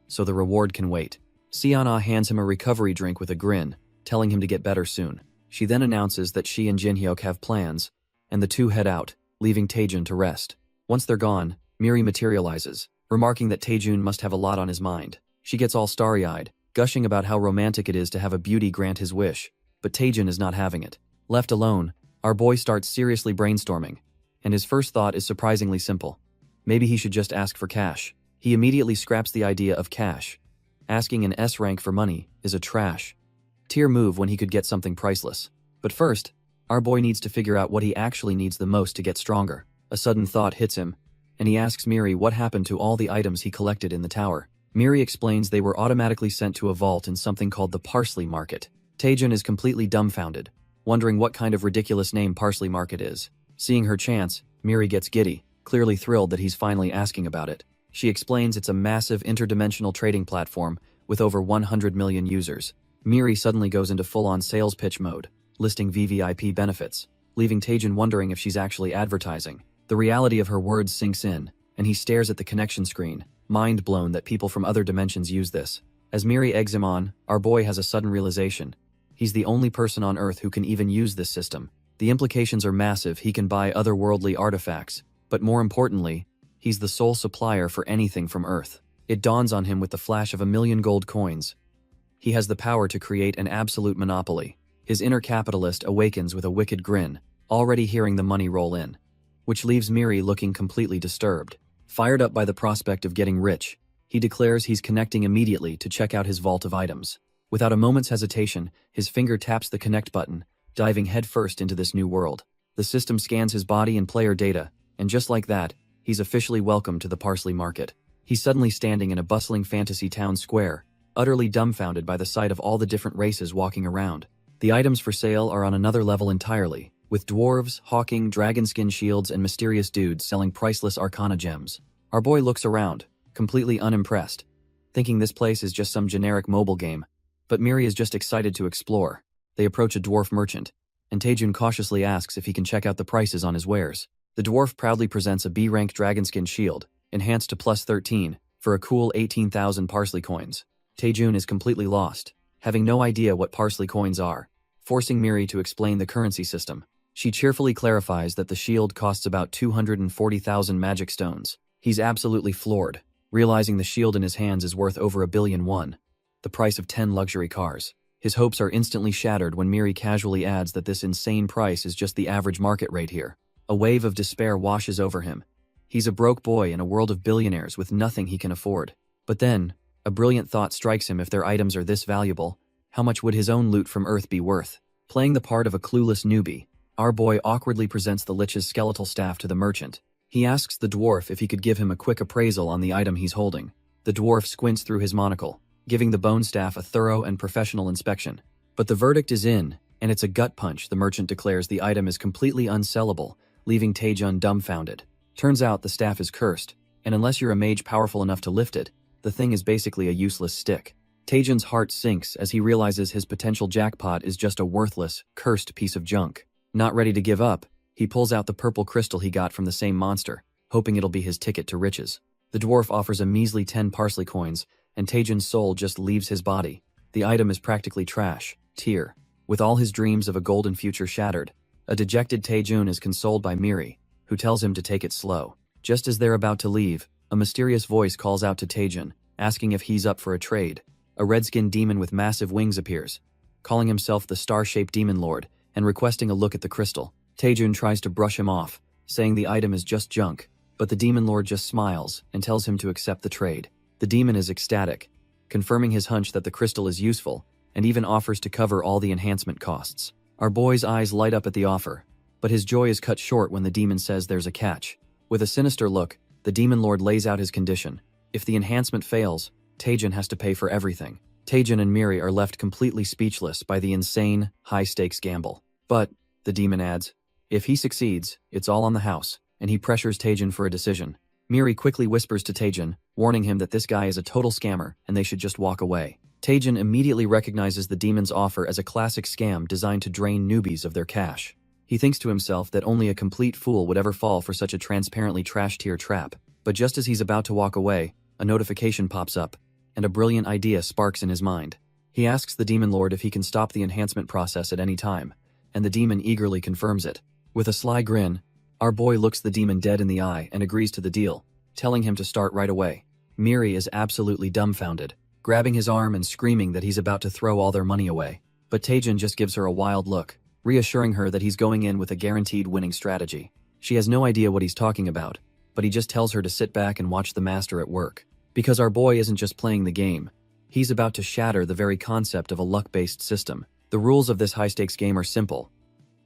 so the reward can wait. Seona hands him a recovery drink with a grin, telling him to get better soon. She then announces that she and Jin-hyuk have plans, and the 2 head out, leaving Taejun to rest. Once they're gone, Miri materializes, remarking that Taejun must have a lot on his mind. She gets all starry-eyed, gushing about how romantic it is to have a beauty grant his wish, but Taejun is not having it. Left alone, our boy starts seriously brainstorming, and his first thought is surprisingly simple. Maybe he should just ask for cash. He immediately scraps the idea of cash. Asking an S rank for money is a trash tier move when he could get something priceless. But first, our boy needs to figure out what he actually needs the most to get stronger. A sudden thought hits him, and he asks Miri what happened to all the items he collected in the tower. Miri explains they were automatically sent to a vault in something called the Parsley Market. Taejun is completely dumbfounded, wondering what kind of ridiculous name Parsley Market is. Seeing her chance, Miri gets giddy, clearly thrilled that he's finally asking about it. She explains it's a massive interdimensional trading platform with over 100 million users. Miri suddenly goes into full-on sales pitch mode, listing VVIP benefits, leaving Taejun wondering if she's actually advertising. The reality of her words sinks in, and he stares at the connection screen, mind blown that people from other dimensions use this. As Miri eggs him on, our boy has a sudden realization. He's the only person on Earth who can even use this system. The implications are massive. He can buy otherworldly artifacts, but more importantly, he's the sole supplier for anything from Earth. It dawns on him with the flash of 1,000,000 gold coins. He has the power to create an absolute monopoly. His inner capitalist awakens with a wicked grin, already hearing the money roll in, which leaves Miri looking completely disturbed. Fired up by the prospect of getting rich, he declares he's connecting immediately to check out his vault of items. Without a moment's hesitation, his finger taps the connect button, diving headfirst into this new world. The system scans his body and player data, and just like that, he's officially welcomed to the Parsley Market. He's suddenly standing in a bustling fantasy town square, utterly dumbfounded by the sight of all the different races walking around. The items for sale are on another level entirely, with dwarves hawking dragon skin shields and mysterious dudes selling priceless arcana gems. Our boy looks around, completely unimpressed, thinking this place is just some generic mobile game, but Miri is just excited to explore. They approach a dwarf merchant, and Taejun cautiously asks if he can check out the prices on his wares. The dwarf proudly presents a B-rank dragonskin shield, enhanced to +13, for a cool 18,000 parsley coins. Taejun is completely lost, having no idea what parsley coins are, forcing Miri to explain the currency system. She cheerfully clarifies that the shield costs about 240,000 magic stones. He's absolutely floored, realizing the shield in his hands is worth over 1,000,000,000 won, the price of 10 luxury cars. His hopes are instantly shattered when Miri casually adds that this insane price is just the average market rate here. A wave of despair washes over him. He's a broke boy in a world of billionaires with nothing he can afford. But then, a brilliant thought strikes him. If their items are this valuable, how much would his own loot from Earth be worth? Playing the part of a clueless newbie, our boy awkwardly presents the Lich's skeletal staff to the merchant. He asks the dwarf if he could give him a quick appraisal on the item he's holding. The dwarf squints through his monocle, giving the bone staff a thorough and professional inspection. But the verdict is in, and it's a gut punch. The merchant declares the item is completely unsellable, leaving Taejun dumbfounded. Turns out the staff is cursed, and unless you're a mage powerful enough to lift it, the thing is basically a useless stick. Taejun's heart sinks as he realizes his potential jackpot is just a worthless, cursed piece of junk. Not ready to give up, he pulls out the purple crystal he got from the same monster, hoping it'll be his ticket to riches. The dwarf offers a measly 10 parsley coins, and Taejun's soul just leaves his body. The item is practically trash, tear. With all his dreams of a golden future shattered, a dejected Taejun is consoled by Miri, who tells him to take it slow. Just as they're about to leave, a mysterious voice calls out to Taejun, asking if he's up for a trade. A red-skinned demon with massive wings appears, calling himself the Star-Shaped Demon Lord, and requesting a look at the crystal. Taejun tries to brush him off, saying the item is just junk, but the Demon Lord just smiles and tells him to accept the trade. The demon is ecstatic, confirming his hunch that the crystal is useful, and even offers to cover all the enhancement costs. Our boy's eyes light up at the offer, but his joy is cut short when the demon says there's a catch. With a sinister look, the Demon Lord lays out his condition. If the enhancement fails, Taejun has to pay for everything. Taejun and Miri are left completely speechless by the insane, high-stakes gamble. But, the demon adds, if he succeeds, it's all on the house, and he pressures Taejun for a decision. Miri quickly whispers to Taejun, warning him that this guy is a total scammer and they should just walk away. Taejun immediately recognizes the demon's offer as a classic scam designed to drain newbies of their cash. He thinks to himself that only a complete fool would ever fall for such a transparently trash-tier trap. But just as he's about to walk away, a notification pops up, and a brilliant idea sparks in his mind. He asks the Demon Lord if he can stop the enhancement process at any time, and the demon eagerly confirms it. With a sly grin, our boy looks the demon dead in the eye and agrees to the deal, telling him to start right away. Miri is absolutely dumbfounded, grabbing his arm and screaming that he's about to throw all their money away. But Taejun just gives her a wild look, reassuring her that he's going in with a guaranteed winning strategy. She has no idea what he's talking about, but he just tells her to sit back and watch the master at work. Because our boy isn't just playing the game, he's about to shatter the very concept of a luck-based system. The rules of this high-stakes game are simple.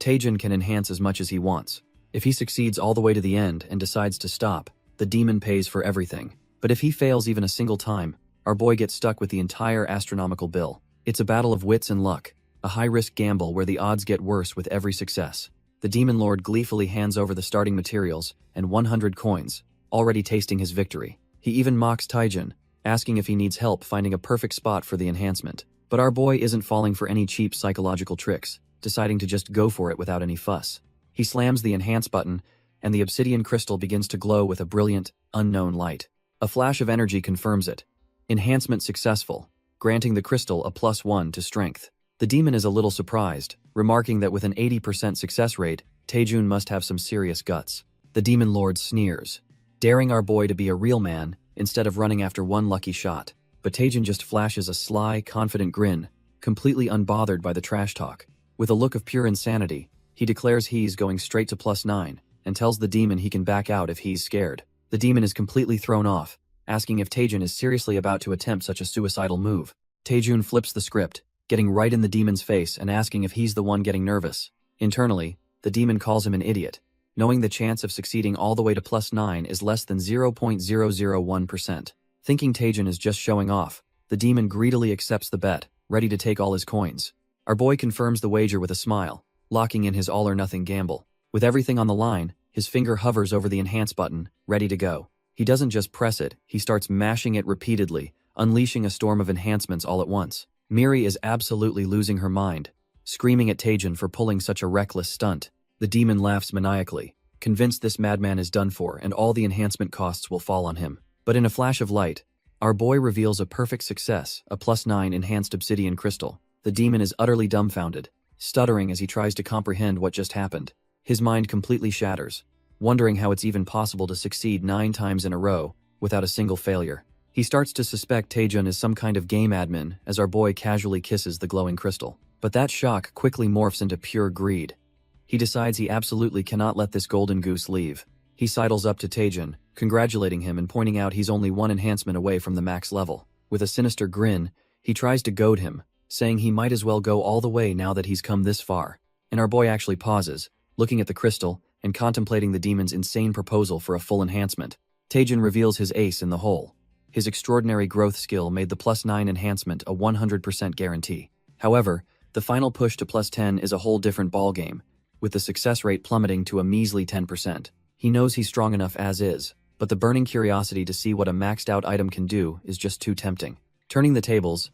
Taejun can enhance as much as he wants. If he succeeds all the way to the end and decides to stop, the demon pays for everything. But if he fails even a single time, our boy gets stuck with the entire astronomical bill. It's a battle of wits and luck, a high-risk gamble where the odds get worse with every success. The Demon Lord gleefully hands over the starting materials and 100 coins, already tasting his victory. He even mocks Taejun, asking if he needs help finding a perfect spot for the enhancement. But our boy isn't falling for any cheap psychological tricks, deciding to just go for it without any fuss. He slams the enhance button, and the obsidian crystal begins to glow with a brilliant, unknown light. A flash of energy confirms it. Enhancement successful, granting the crystal a +1 to strength. The demon is a little surprised, remarking that with an 80% success rate, Taejun must have some serious guts. The demon lord sneers, daring our boy to be a real man instead of running after one lucky shot. But Taejun just flashes a sly, confident grin, completely unbothered by the trash talk. With a look of pure insanity, he declares he's going straight to +9 and tells the demon he can back out if he's scared. The demon is completely thrown off, asking if Taejun is seriously about to attempt such a suicidal move. Taejun flips the script, getting right in the demon's face and asking if he's the one getting nervous. Internally, the demon calls him an idiot, knowing the chance of succeeding all the way to +9 is less than 0.001%. Thinking Taejun is just showing off, the demon greedily accepts the bet, ready to take all his coins. Our boy confirms the wager with a smile, locking in his all-or-nothing gamble. With everything on the line, his finger hovers over the enhance button, ready to go. He doesn't just press it, he starts mashing it repeatedly, unleashing a storm of enhancements all at once. Miri is absolutely losing her mind, screaming at Taejun for pulling such a reckless stunt. The demon laughs maniacally, convinced this madman is done for and all the enhancement costs will fall on him. But in a flash of light, our boy reveals a perfect success, a +9 enhanced obsidian crystal. The demon is utterly dumbfounded, stuttering as he tries to comprehend what just happened. His mind completely shatters, wondering how it's even possible to succeed 9 times in a row without a single failure. He starts to suspect Taejun is some kind of game admin as our boy casually kisses the glowing crystal. But that shock quickly morphs into pure greed. He decides he absolutely cannot let this golden goose leave. He sidles up to Taejun, congratulating him and pointing out he's only 1 enhancement away from the max level. With a sinister grin, he tries to goad him, saying he might as well go all the way now that he's come this far. And our boy actually pauses, looking at the crystal and contemplating the demon's insane proposal for a full enhancement. Taejun reveals his ace in the hole. His extraordinary growth skill made the +9 enhancement a 100% guarantee. However, the final push to +10 is a whole different ballgame, with the success rate plummeting to a measly 10%. He knows he's strong enough as is, but the burning curiosity to see what a maxed out item can do is just too tempting. Turning the tables,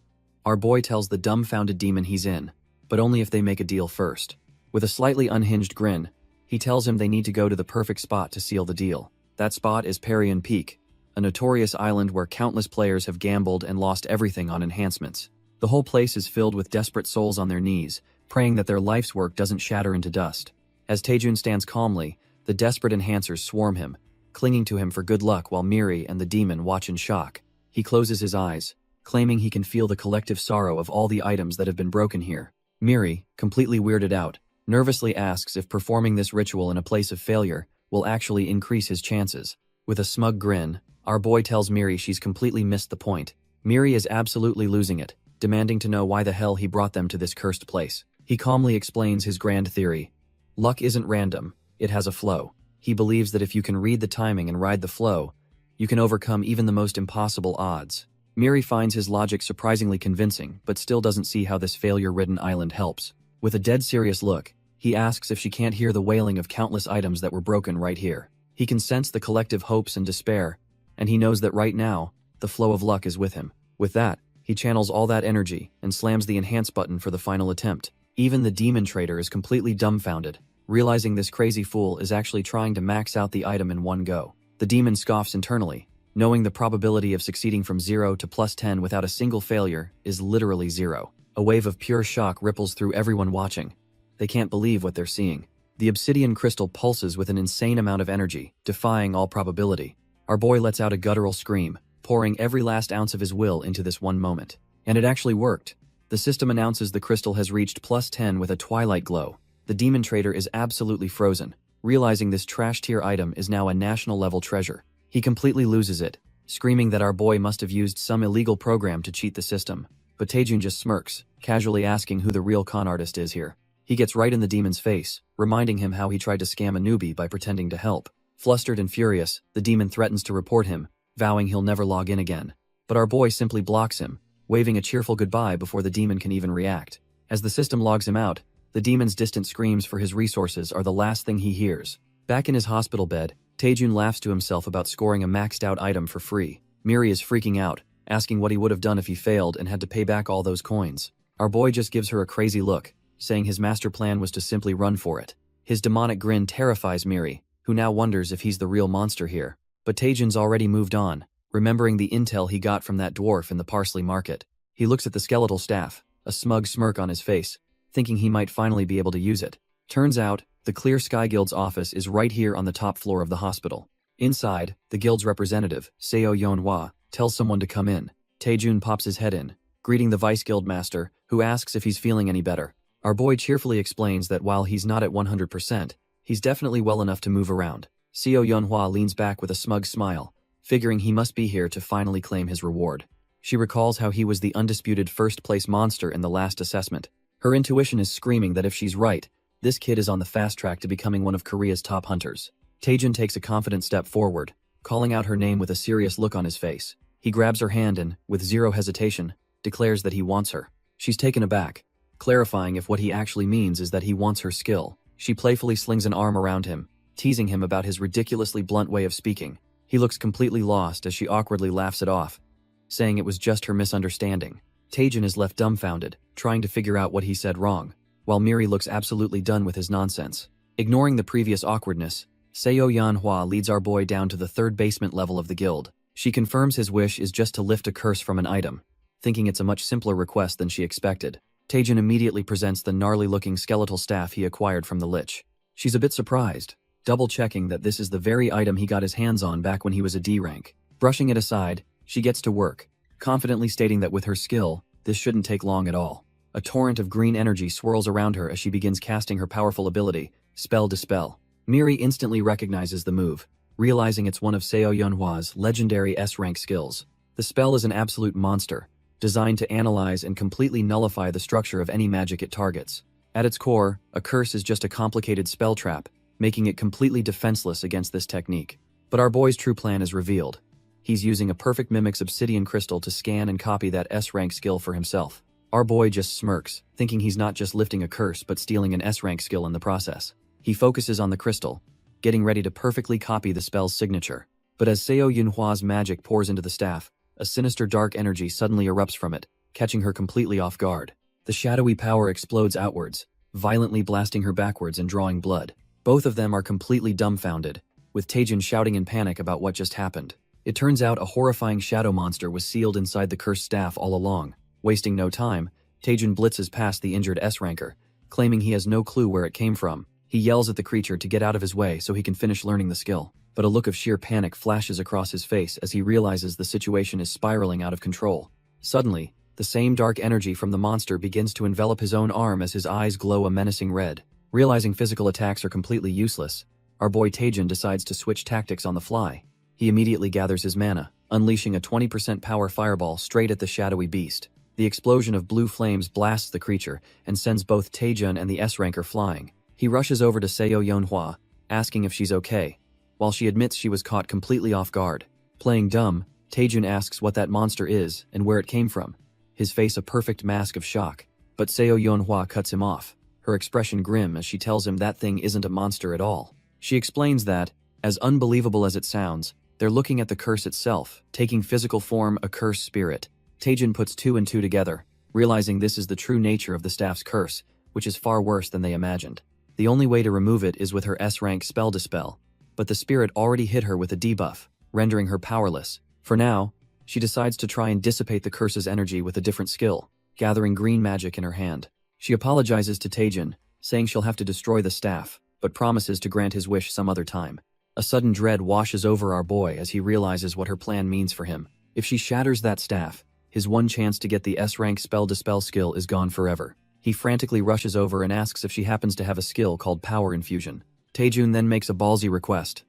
our boy tells the dumbfounded demon he's in, but only if they make a deal first. With a slightly unhinged grin, he tells him they need to go to the perfect spot to seal the deal. That spot is Parian Peak, a notorious island where countless players have gambled and lost everything on enhancements. The whole place is filled with desperate souls on their knees, praying that their life's work doesn't shatter into dust. As Taejun stands calmly, the desperate enhancers swarm him, clinging to him for good luck while Miri and the demon watch in shock. He closes his eyes, claiming he can feel the collective sorrow of all the items that have been broken here. Miri, completely weirded out, nervously asks if performing this ritual in a place of failure will actually increase his chances. With a smug grin, our boy tells Miri she's completely missed the point. Miri is absolutely losing it, demanding to know why the hell he brought them to this cursed place. He calmly explains his grand theory. Luck isn't random, it has a flow. He believes that if you can read the timing and ride the flow, you can overcome even the most impossible odds. Miri finds his logic surprisingly convincing, but still doesn't see how this failure-ridden island helps. With a dead serious look, he asks if she can't hear the wailing of countless items that were broken right here. He can sense the collective hopes and despair, and he knows that right now, the flow of luck is with him. With that, he channels all that energy and slams the enhance button for the final attempt. Even the demon trader is completely dumbfounded, realizing this crazy fool is actually trying to max out the item in one go. The demon scoffs internally, knowing the probability of succeeding from 0 to +10 without a single failure is literally 0. A wave of pure shock ripples through everyone watching. They can't believe what they're seeing. The obsidian crystal pulses with an insane amount of energy, defying all probability. Our boy lets out a guttural scream, pouring every last ounce of his will into this one moment. And it actually worked. The system announces the crystal has reached +10 with a twilight glow. The demon trader is absolutely frozen, realizing this trash tier item is now a national level treasure. He completely loses it, screaming that our boy must have used some illegal program to cheat the system. But Taejun just smirks, casually asking who the real con artist is here. He gets right in the demon's face, reminding him how he tried to scam a newbie by pretending to help. Flustered and furious, the demon threatens to report him, vowing he'll never log in again. But our boy simply blocks him, waving a cheerful goodbye before the demon can even react. As the system logs him out, the demon's distant screams for his resources are the last thing he hears. Back in his hospital bed, Taejun laughs to himself about scoring a maxed out item for free. Miri is freaking out, asking what he would have done if he failed and had to pay back all those coins. Our boy just gives her a crazy look, saying his master plan was to simply run for it. His demonic grin terrifies Miri, who now wonders if he's the real monster here. But Taejun's already moved on, remembering the intel he got from that dwarf in the parsley market. He looks at the skeletal staff, a smug smirk on his face, thinking he might finally be able to use it. Turns out, the Clear Sky Guild's office is right here on the top floor of the hospital. Inside, the guild's representative, Seo Yeonhwa, tells someone to come in. Taejun pops his head in, greeting the vice guild master, who asks if he's feeling any better. Our boy cheerfully explains that while he's not at 100%, he's definitely well enough to move around. Seo Yeonhwa leans back with a smug smile, figuring he must be here to finally claim his reward. She recalls how he was the undisputed first-place monster in the last assessment. Her intuition is screaming that if she's right, this kid is on the fast track to becoming one of Korea's top hunters. Taejun takes a confident step forward, calling out her name with a serious look on his face. He grabs her hand and, with zero hesitation, declares that he wants her. She's taken aback, clarifying if what he actually means is that he wants her skill. She playfully slings an arm around him, teasing him about his ridiculously blunt way of speaking. He looks completely lost as she awkwardly laughs it off, saying it was just her misunderstanding. Taejun is left dumbfounded, trying to figure out what he said wrong, while Miri looks absolutely done with his nonsense. Ignoring the previous awkwardness, Seo Yeonhwa leads our boy down to the third basement level of the guild. She confirms his wish is just to lift a curse from an item, thinking it's a much simpler request than she expected. Taejun immediately presents the gnarly-looking skeletal staff he acquired from the Lich. She's a bit surprised, double-checking that this is the very item he got his hands on back when he was a D rank. Brushing it aside, she gets to work, confidently stating that with her skill, this shouldn't take long at all. A torrent of green energy swirls around her as she begins casting her powerful ability, Spell Dispel. Miri instantly recognizes the move, realizing it's one of Seo Yeonhwa's legendary S-rank skills. The spell is an absolute monster, designed to analyze and completely nullify the structure of any magic it targets. At its core, a curse is just a complicated spell trap, making it completely defenseless against this technique. But our boy's true plan is revealed. He's using a perfect mimic's obsidian crystal to scan and copy that S-rank skill for himself. Our boy just smirks, thinking he's not just lifting a curse but stealing an S-rank skill in the process. He focuses on the crystal, getting ready to perfectly copy the spell's signature. But as Seo Yeonhwa's magic pours into the staff, a sinister dark energy suddenly erupts from it, catching her completely off guard. The shadowy power explodes outwards, violently blasting her backwards and drawing blood. Both of them are completely dumbfounded, with Taejun shouting in panic about what just happened. It turns out a horrifying shadow monster was sealed inside the cursed staff all along. Wasting no time, Taejun blitzes past the injured S-ranker, claiming he has no clue where it came from. He yells at the creature to get out of his way so he can finish learning the skill. But a look of sheer panic flashes across his face as he realizes the situation is spiraling out of control. Suddenly, the same dark energy from the monster begins to envelop his own arm as his eyes glow a menacing red. Realizing physical attacks are completely useless, our boy Taejun decides to switch tactics on the fly. He immediately gathers his mana, unleashing a 20% power fireball straight at the shadowy beast. The explosion of blue flames blasts the creature and sends both Taejun and the S-ranker flying. He rushes over to Seo Yeonhwa, asking if she's okay, while she admits she was caught completely off guard. Playing dumb, Taejun asks what that monster is and where it came from, his face a perfect mask of shock. But Seo Yeonhwa cuts him off, her expression grim as she tells him that thing isn't a monster at all. She explains that, as unbelievable as it sounds, they're looking at the curse itself, taking physical form, a curse spirit. Taejun puts two and two together, realizing this is the true nature of the staff's curse, which is far worse than they imagined. The only way to remove it is with her S-rank Spell Dispel, but the spirit already hit her with a debuff, rendering her powerless. For now, she decides to try and dissipate the curse's energy with a different skill, gathering green magic in her hand. She apologizes to Taejun, saying she'll have to destroy the staff, but promises to grant his wish some other time. A sudden dread washes over our boy as he realizes what her plan means for him. If she shatters that staff, his one chance to get the S-rank Spell Dispel skill is gone forever. He frantically rushes over and asks if she happens to have a skill called Power Infusion. Taejun then makes a ballsy request.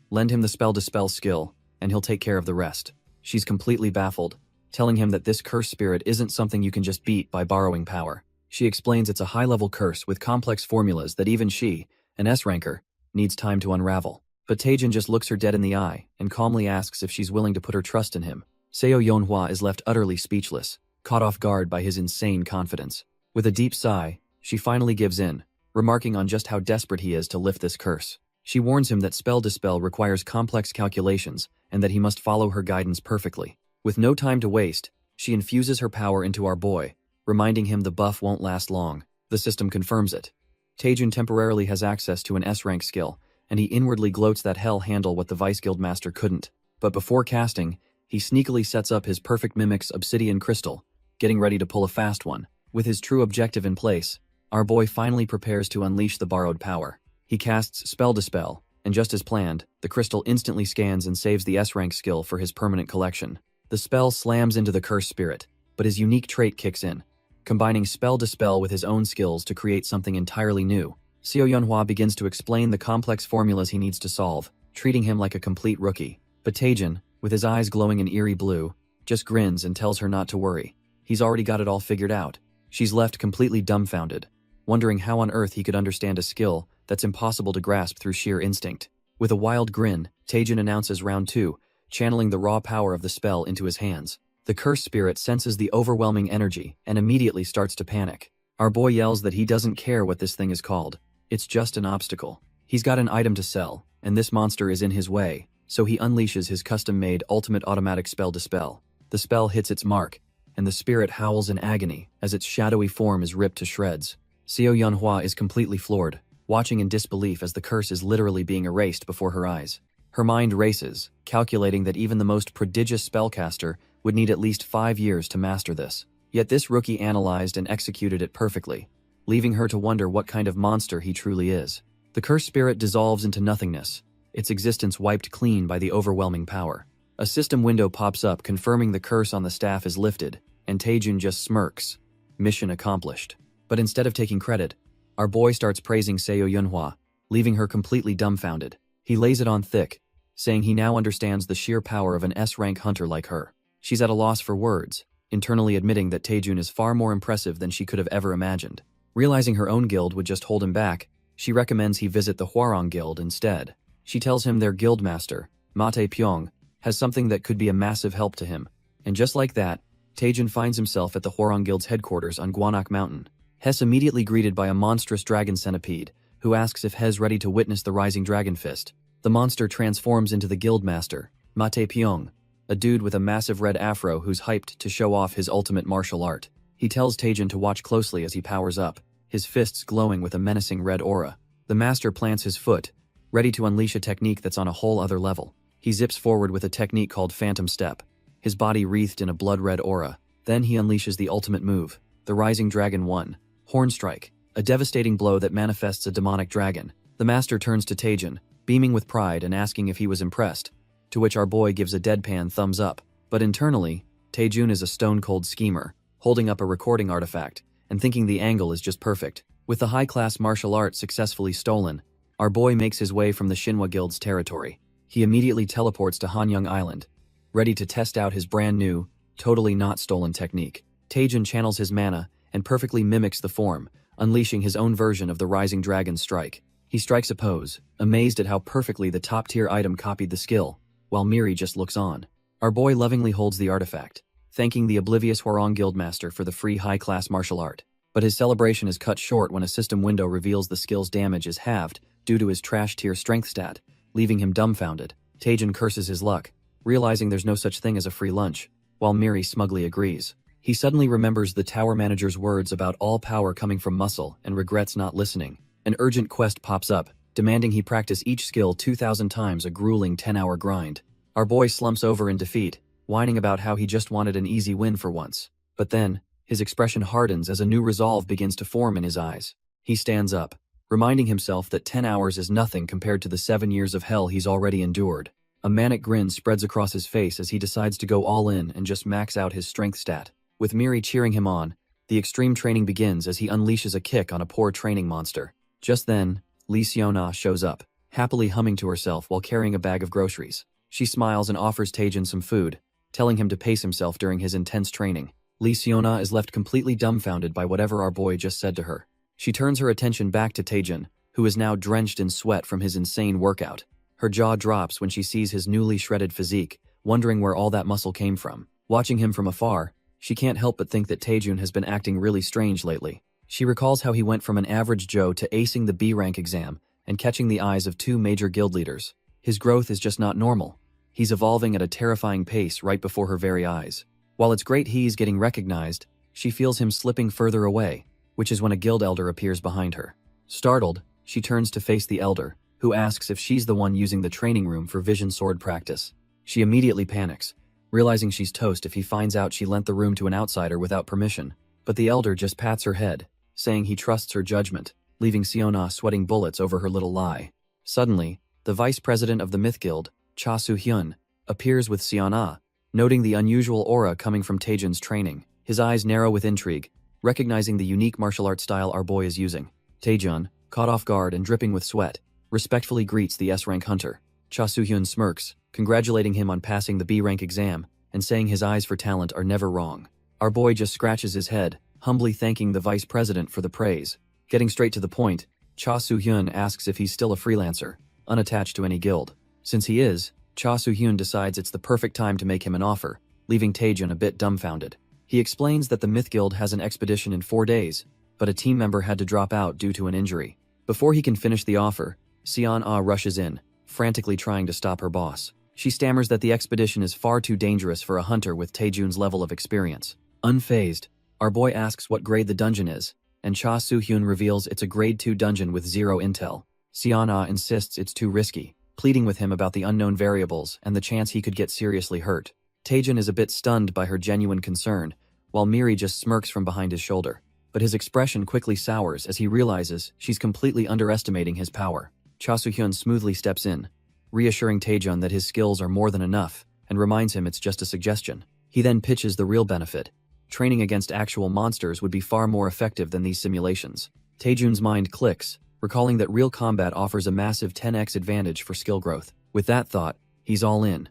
Lend him the Spell Dispel skill, and he'll take care of the rest. She's completely baffled, telling him that this curse spirit isn't something you can just beat by borrowing power. She explains it's a high-level curse with complex formulas that even she, an S-ranker, needs time to unravel. But Taejun just looks her dead in the eye and calmly asks if she's willing to put her trust in him. Seo Yeonhwa is left utterly speechless, caught off guard by his insane confidence. With a deep sigh, she finally gives in, remarking on just how desperate he is to lift this curse. She warns him that Spell Dispel requires complex calculations and that he must follow her guidance perfectly. With no time to waste, she infuses her power into our boy, reminding him the buff won't last long. The system confirms it. Taejun temporarily has access to an S-rank skill, and he inwardly gloats that hell handle what the Vice Guild Master couldn't. But before casting, he sneakily sets up his perfect mimic's obsidian crystal, getting ready to pull a fast one. With his true objective in place, our boy finally prepares to unleash the borrowed power. He casts Spell Dispel, and just as planned, the crystal instantly scans and saves the S-rank skill for his permanent collection. The spell slams into the cursed spirit, but his unique trait kicks in, combining Spell Dispel with his own skills to create something entirely new. Seo Yunhua begins to explain the complex formulas he needs to solve, treating him like a complete rookie. But Taejin, with his eyes glowing an eerie blue, just grins and tells her not to worry. He's already got it all figured out. She's left completely dumbfounded, wondering how on earth he could understand a skill that's impossible to grasp through sheer instinct. With a wild grin, Taejin announces round 2, channeling the raw power of the spell into his hands. The cursed spirit senses the overwhelming energy and immediately starts to panic. Our boy yells that he doesn't care what this thing is called. It's just an obstacle. He's got an item to sell, and this monster is in his way, so he unleashes his custom-made ultimate automatic Spell Dispel. The spell hits its mark, and the spirit howls in agony as its shadowy form is ripped to shreds. Seo Yunhua is completely floored, watching in disbelief as the curse is literally being erased before her eyes. Her mind races, calculating that even the most prodigious spellcaster would need at least 5 years to master this. Yet this rookie analyzed and executed it perfectly, leaving her to wonder what kind of monster he truly is. The cursed spirit dissolves into nothingness, its existence wiped clean by the overwhelming power. A system window pops up confirming the curse on the staff is lifted, and Taejin just smirks. Mission accomplished. But instead of taking credit, our boy starts praising Seo Yunhua, leaving her completely dumbfounded. He lays it on thick, saying he now understands the sheer power of an S-rank hunter like her. She's at a loss for words, internally admitting that Taejin is far more impressive than she could have ever imagined. Realizing her own guild would just hold him back, she recommends he visit the Hwarang Guild instead. She tells him their guildmaster, Mate Pyong, has something that could be a massive help to him. And just like that, Taejin finds himself at the Hwarang Guild's headquarters on Gwanak Mountain. Hess immediately greeted by a monstrous dragon centipede, who asks if Hes ready to witness the rising dragon fist. The monster transforms into the guildmaster, Mate Pyong, a dude with a massive red afro who's hyped to show off his ultimate martial art. He tells Taejin to watch closely as he powers up, his fists glowing with a menacing red aura. The master plants his foot, ready to unleash a technique that's on a whole other level. He zips forward with a technique called Phantom Step, his body wreathed in a blood-red aura. Then he unleashes the ultimate move, the Rising Dragon 1, Horn Strike, a devastating blow that manifests a demonic dragon. The master turns to Taejin, beaming with pride and asking if he was impressed, to which our boy gives a deadpan thumbs up. But internally, Taejin is a stone-cold schemer, holding up a recording artifact, and thinking the angle is just perfect. With the high-class martial art successfully stolen, our boy makes his way from the Shinhwa Guild's territory. He immediately teleports to Hanyang Island, ready to test out his brand-new, totally not stolen technique. Taejin channels his mana and perfectly mimics the form, unleashing his own version of the Rising Dragon's strike. He strikes a pose, amazed at how perfectly the top-tier item copied the skill, while Miri just looks on. Our boy lovingly holds the artifact, thanking the oblivious Hwarang Guildmaster for the free high-class martial art. But his celebration is cut short when a system window reveals the skill's damage is halved due to his trash-tier strength stat, leaving him dumbfounded. Taejin curses his luck, realizing there's no such thing as a free lunch, while Miri smugly agrees. He suddenly remembers the tower manager's words about all power coming from muscle and regrets not listening. An urgent quest pops up, demanding he practice each skill 2,000 times, a grueling 10-hour grind. Our boy slumps over in defeat, whining about how he just wanted an easy win for once. But then, his expression hardens as a new resolve begins to form in his eyes. He stands up, reminding himself that 10 hours is nothing compared to the 7 years of hell he's already endured. A manic grin spreads across his face as he decides to go all in and just max out his strength stat. With Miri cheering him on, the extreme training begins as he unleashes a kick on a poor training monster. Just then, Lee Seona shows up, happily humming to herself while carrying a bag of groceries. She smiles and offers Taejin some food, telling him to pace himself during his intense training. Lee Seona is left completely dumbfounded by whatever our boy just said to her. She turns her attention back to Taejin, who is now drenched in sweat from his insane workout. Her jaw drops when she sees his newly shredded physique, wondering where all that muscle came from. Watching him from afar, she can't help but think that Taejin has been acting really strange lately. She recalls how he went from an average Joe to acing the B-rank exam and catching the eyes of 2 major guild leaders. His growth is just not normal. He's evolving at a terrifying pace right before her very eyes. While it's great he's getting recognized, she feels him slipping further away, which is when a guild elder appears behind her. Startled, she turns to face the elder, who asks if she's the one using the training room for vision sword practice. She immediately panics, realizing she's toast if he finds out she lent the room to an outsider without permission. but the elder just pats her head, saying he trusts her judgment, leaving Seona sweating bullets over her little lie. Suddenly, the vice president of the Myth Guild, Cha Soo-hyun, appears with Seona, noting the unusual aura coming from Taejun's training. His eyes narrow with intrigue, recognizing the unique martial art style our boy is using. Taejun, caught off guard and dripping with sweat, respectfully greets the S-rank hunter. Cha Soo-hyun smirks, congratulating him on passing the B-rank exam, and saying his eyes for talent are never wrong. Our boy just scratches his head, humbly thanking the vice president for the praise. Getting straight to the point, Cha Soo-hyun asks if he's still a freelancer, unattached to any guild. Since he is, Cha Soo-hyun decides it's the perfect time to make him an offer, leaving Taejun a bit dumbfounded. He explains that the Myth Guild has an expedition in 4 days, but a team member had to drop out due to an injury. Before he can finish the offer, Seon-ah rushes in, frantically trying to stop her boss. She stammers that the expedition is far too dangerous for a hunter with Taejun's level of experience. Unfazed, our boy asks what grade the dungeon is, and Cha Soo-hyun reveals it's a grade 2 dungeon with 0 intel. Seon-ah insists it's too risky, pleading with him about the unknown variables and the chance he could get seriously hurt. Taejun is a bit stunned by her genuine concern, while Miri just smirks from behind his shoulder. But his expression quickly sours as he realizes she's completely underestimating his power. Cha Soo-hyun smoothly steps in, reassuring Taejun that his skills are more than enough, and reminds him it's just a suggestion. He then pitches the real benefit. Training against actual monsters would be far more effective than these simulations. Taejun's mind clicks, recalling that real combat offers a massive 10x advantage for skill growth. With that thought, he's all in.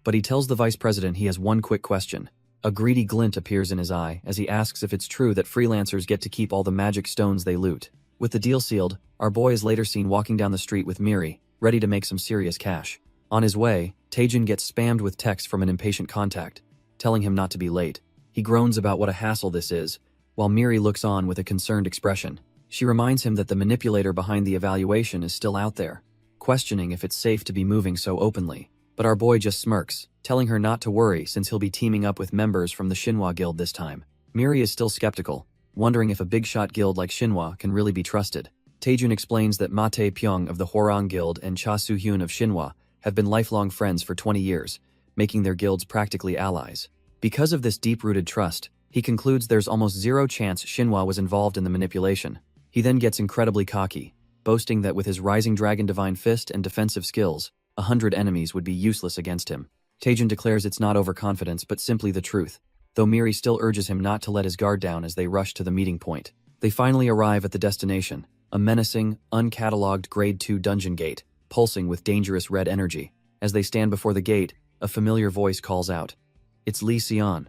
But he tells the vice president he has one quick question. A greedy glint appears in his eye as he asks if it's true that freelancers get to keep all the magic stones they loot. With the deal sealed, our boy is later seen walking down the street with Miri, ready to make some serious cash. On his way, Taejun gets spammed with texts from an impatient contact, telling him not to be late. He groans about what a hassle this is, while Miri looks on with a concerned expression. She reminds him that the manipulator behind the evaluation is still out there, questioning if it's safe to be moving so openly. But our boy just smirks, telling her not to worry since he'll be teaming up with members from the Shinhwa Guild this time. Miri is still skeptical, wondering if a big-shot guild like Shinhwa can really be trusted. Taejun explains that Ma Tae-pyong of the Hwarang Guild and Cha Soo-hyun of Shinhwa have been lifelong friends for 20 years, making their guilds practically allies. Because of this deep-rooted trust, he concludes there's almost zero chance Shinhwa was involved in the manipulation. He then gets incredibly cocky, boasting that with his Rising Dragon Divine Fist and defensive skills, 100 enemies would be useless against him. Taejun declares it's not overconfidence but simply the truth, though Miri still urges him not to let his guard down as they rush to the meeting point. They finally arrive at the destination, a menacing, uncatalogued Grade 2 dungeon gate, pulsing with dangerous red energy. As they stand before the gate, a familiar voice calls out. It's Lee Seon.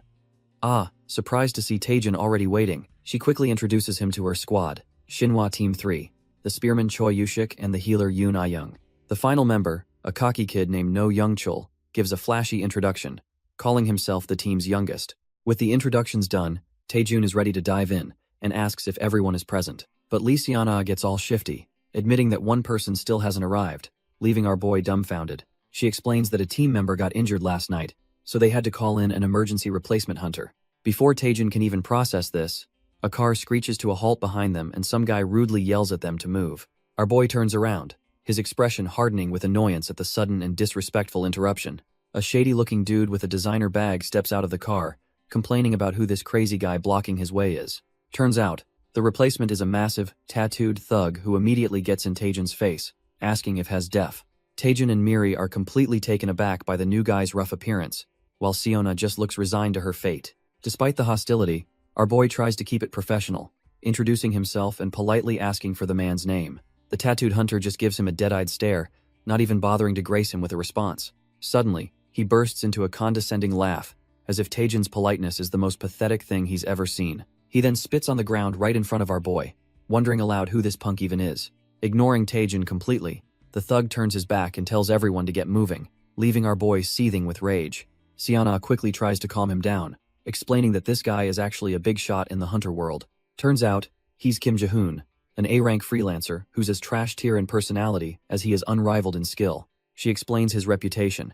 Ah, surprised to see Taejun already waiting, she quickly introduces him to her squad, Shinhwa Team 3, the spearman Choi Yushik and the healer Yoon Ah-young. The final member, a cocky kid named No Young-chul, gives a flashy introduction, calling himself the team's youngest. With the introductions done, Taejun is ready to dive in, and asks if everyone is present. But Lee Seon-ah gets all shifty, admitting that one person still hasn't arrived, leaving our boy dumbfounded. She explains that a team member got injured last night, so they had to call in an emergency replacement hunter. Before Taejun can even process this, a car screeches to a halt behind them and some guy rudely yells at them to move. Our boy turns around, his expression hardening with annoyance at the sudden and disrespectful interruption. A shady-looking dude with a designer bag steps out of the car, complaining about who this crazy guy blocking his way is. Turns out, the replacement is a massive, tattooed thug who immediately gets in Taejun's face, asking if has deaf. Taejun and Miri are completely taken aback by the new guy's rough appearance, while Seona just looks resigned to her fate. Despite the hostility, our boy tries to keep it professional, introducing himself and politely asking for the man's name. The tattooed hunter just gives him a dead-eyed stare, not even bothering to grace him with a response. Suddenly, he bursts into a condescending laugh, as if Taejun's politeness is the most pathetic thing he's ever seen. He then spits on the ground right in front of our boy, wondering aloud who this punk even is. Ignoring Taejun completely, the thug turns his back and tells everyone to get moving, leaving our boy seething with rage. Seona quickly tries to calm him down, explaining that this guy is actually a big shot in the hunter world. Turns out, he's Kim Jae-hoon, an A-rank freelancer who's as trash tier in personality as he is unrivaled in skill. She explains his reputation.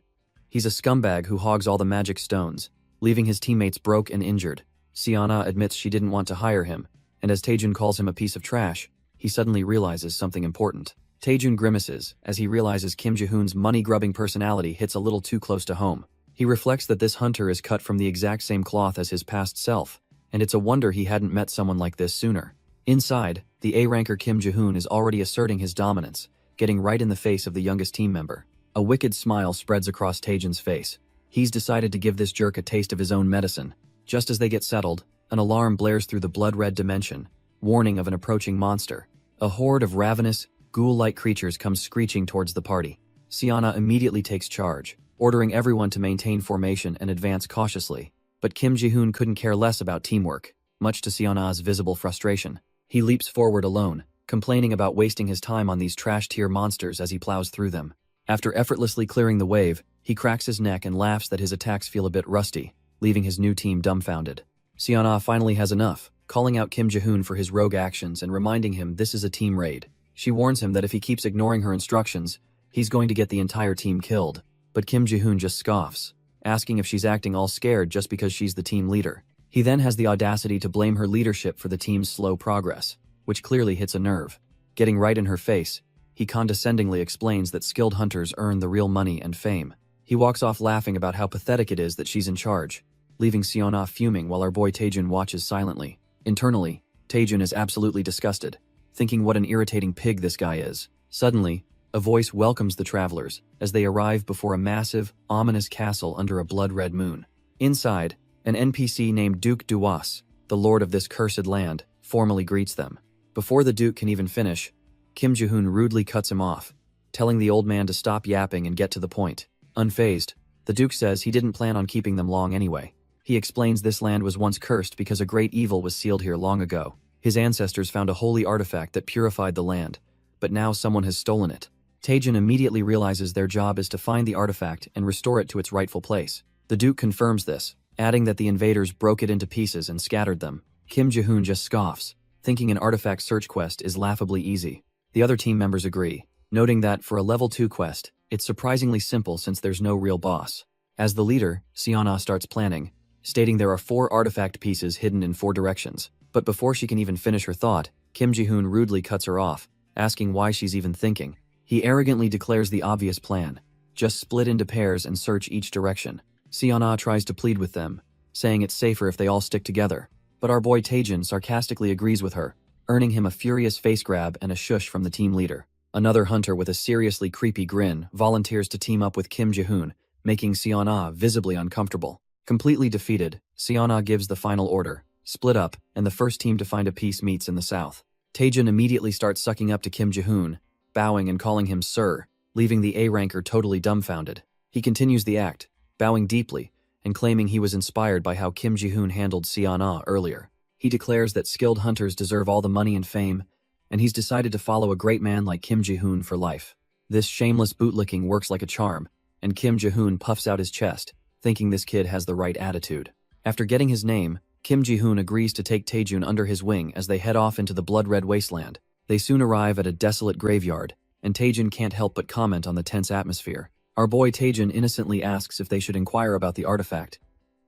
He's a scumbag who hogs all the magic stones, leaving his teammates broke and injured. Seona admits she didn't want to hire him, and as Taejun calls him a piece of trash, he suddenly realizes something important. Taejun grimaces as he realizes Kim Jae-hoon's money-grubbing personality hits a little too close to home. He reflects that this hunter is cut from the exact same cloth as his past self, and it's a wonder he hadn't met someone like this sooner. Inside, the A-ranker Kim Ji-hoon is already asserting his dominance, getting right in the face of the youngest team member. A wicked smile spreads across Taejun's face. He's decided to give this jerk a taste of his own medicine. Just as they get settled, an alarm blares through the blood-red dimension, warning of an approaching monster. A horde of ravenous, ghoul-like creatures comes screeching towards the party. Seona immediately takes charge, ordering everyone to maintain formation and advance cautiously. But Kim Ji-hoon couldn't care less about teamwork, much to Seona's visible frustration. He leaps forward alone, complaining about wasting his time on these trash-tier monsters as he plows through them. After effortlessly clearing the wave, he cracks his neck and laughs that his attacks feel a bit rusty, leaving his new team dumbfounded. Seona finally has enough, calling out Kim Ji-hoon for his rogue actions and reminding him this is a team raid. She warns him that if he keeps ignoring her instructions, he's going to get the entire team killed. But Kim Ji-hoon just scoffs, asking if she's acting all scared just because she's the team leader. He then has the audacity to blame her leadership for the team's slow progress, which clearly hits a nerve. Getting right in her face, he condescendingly explains that skilled hunters earn the real money and fame. He walks off laughing about how pathetic it is that she's in charge, leaving Seona fuming while our boy Taejun watches silently. Internally, Taejun is absolutely disgusted, thinking what an irritating pig this guy is. Suddenly, a voice welcomes the travelers as they arrive before a massive, ominous castle under a blood-red moon. Inside, an NPC named Duke Duwas, the lord of this cursed land, formally greets them. Before the Duke can even finish, Kim Ji-hoon rudely cuts him off, telling the old man to stop yapping and get to the point. Unfazed, the Duke says he didn't plan on keeping them long anyway. He explains this land was once cursed because a great evil was sealed here long ago. His ancestors found a holy artifact that purified the land, but now someone has stolen it. Taejun immediately realizes their job is to find the artifact and restore it to its rightful place. The Duke confirms this, adding that the invaders broke it into pieces and scattered them. Kim Ji-hoon just scoffs, thinking an artifact search quest is laughably easy. The other team members agree, noting that for a level 2 quest, it's surprisingly simple since there's no real boss. As the leader, Seona starts planning, stating there are 4 artifact pieces hidden in 4 directions. But before she can even finish her thought, Kim Ji-hoon rudely cuts her off, asking why she's even thinking. He arrogantly declares the obvious plan: just split into pairs and search each direction. Seona tries to plead with them, saying it's safer if they all stick together. But our boy Taejun sarcastically agrees with her, earning him a furious face grab and a shush from the team leader. Another hunter with a seriously creepy grin volunteers to team up with Kim Ji-hoon, making Seona visibly uncomfortable. Completely defeated, Seona gives the final order: split up, and the first team to find a piece meets in the south. Taejun immediately starts sucking up to Kim Ji-hoon, bowing and calling him sir, leaving the A-ranker totally dumbfounded. He continues the act, bowing deeply, and claiming he was inspired by how Kim Ji-hoon handled Seona earlier. He declares that skilled hunters deserve all the money and fame, and he's decided to follow a great man like Kim Ji-hoon for life. This shameless bootlicking works like a charm, and Kim Ji-hoon puffs out his chest, thinking this kid has the right attitude. After getting his name, Kim Ji-hoon agrees to take Taejun under his wing as they head off into the blood-red wasteland. They soon arrive at a desolate graveyard, and Taejun can't help but comment on the tense atmosphere. Our boy Taejun innocently asks if they should inquire about the artifact,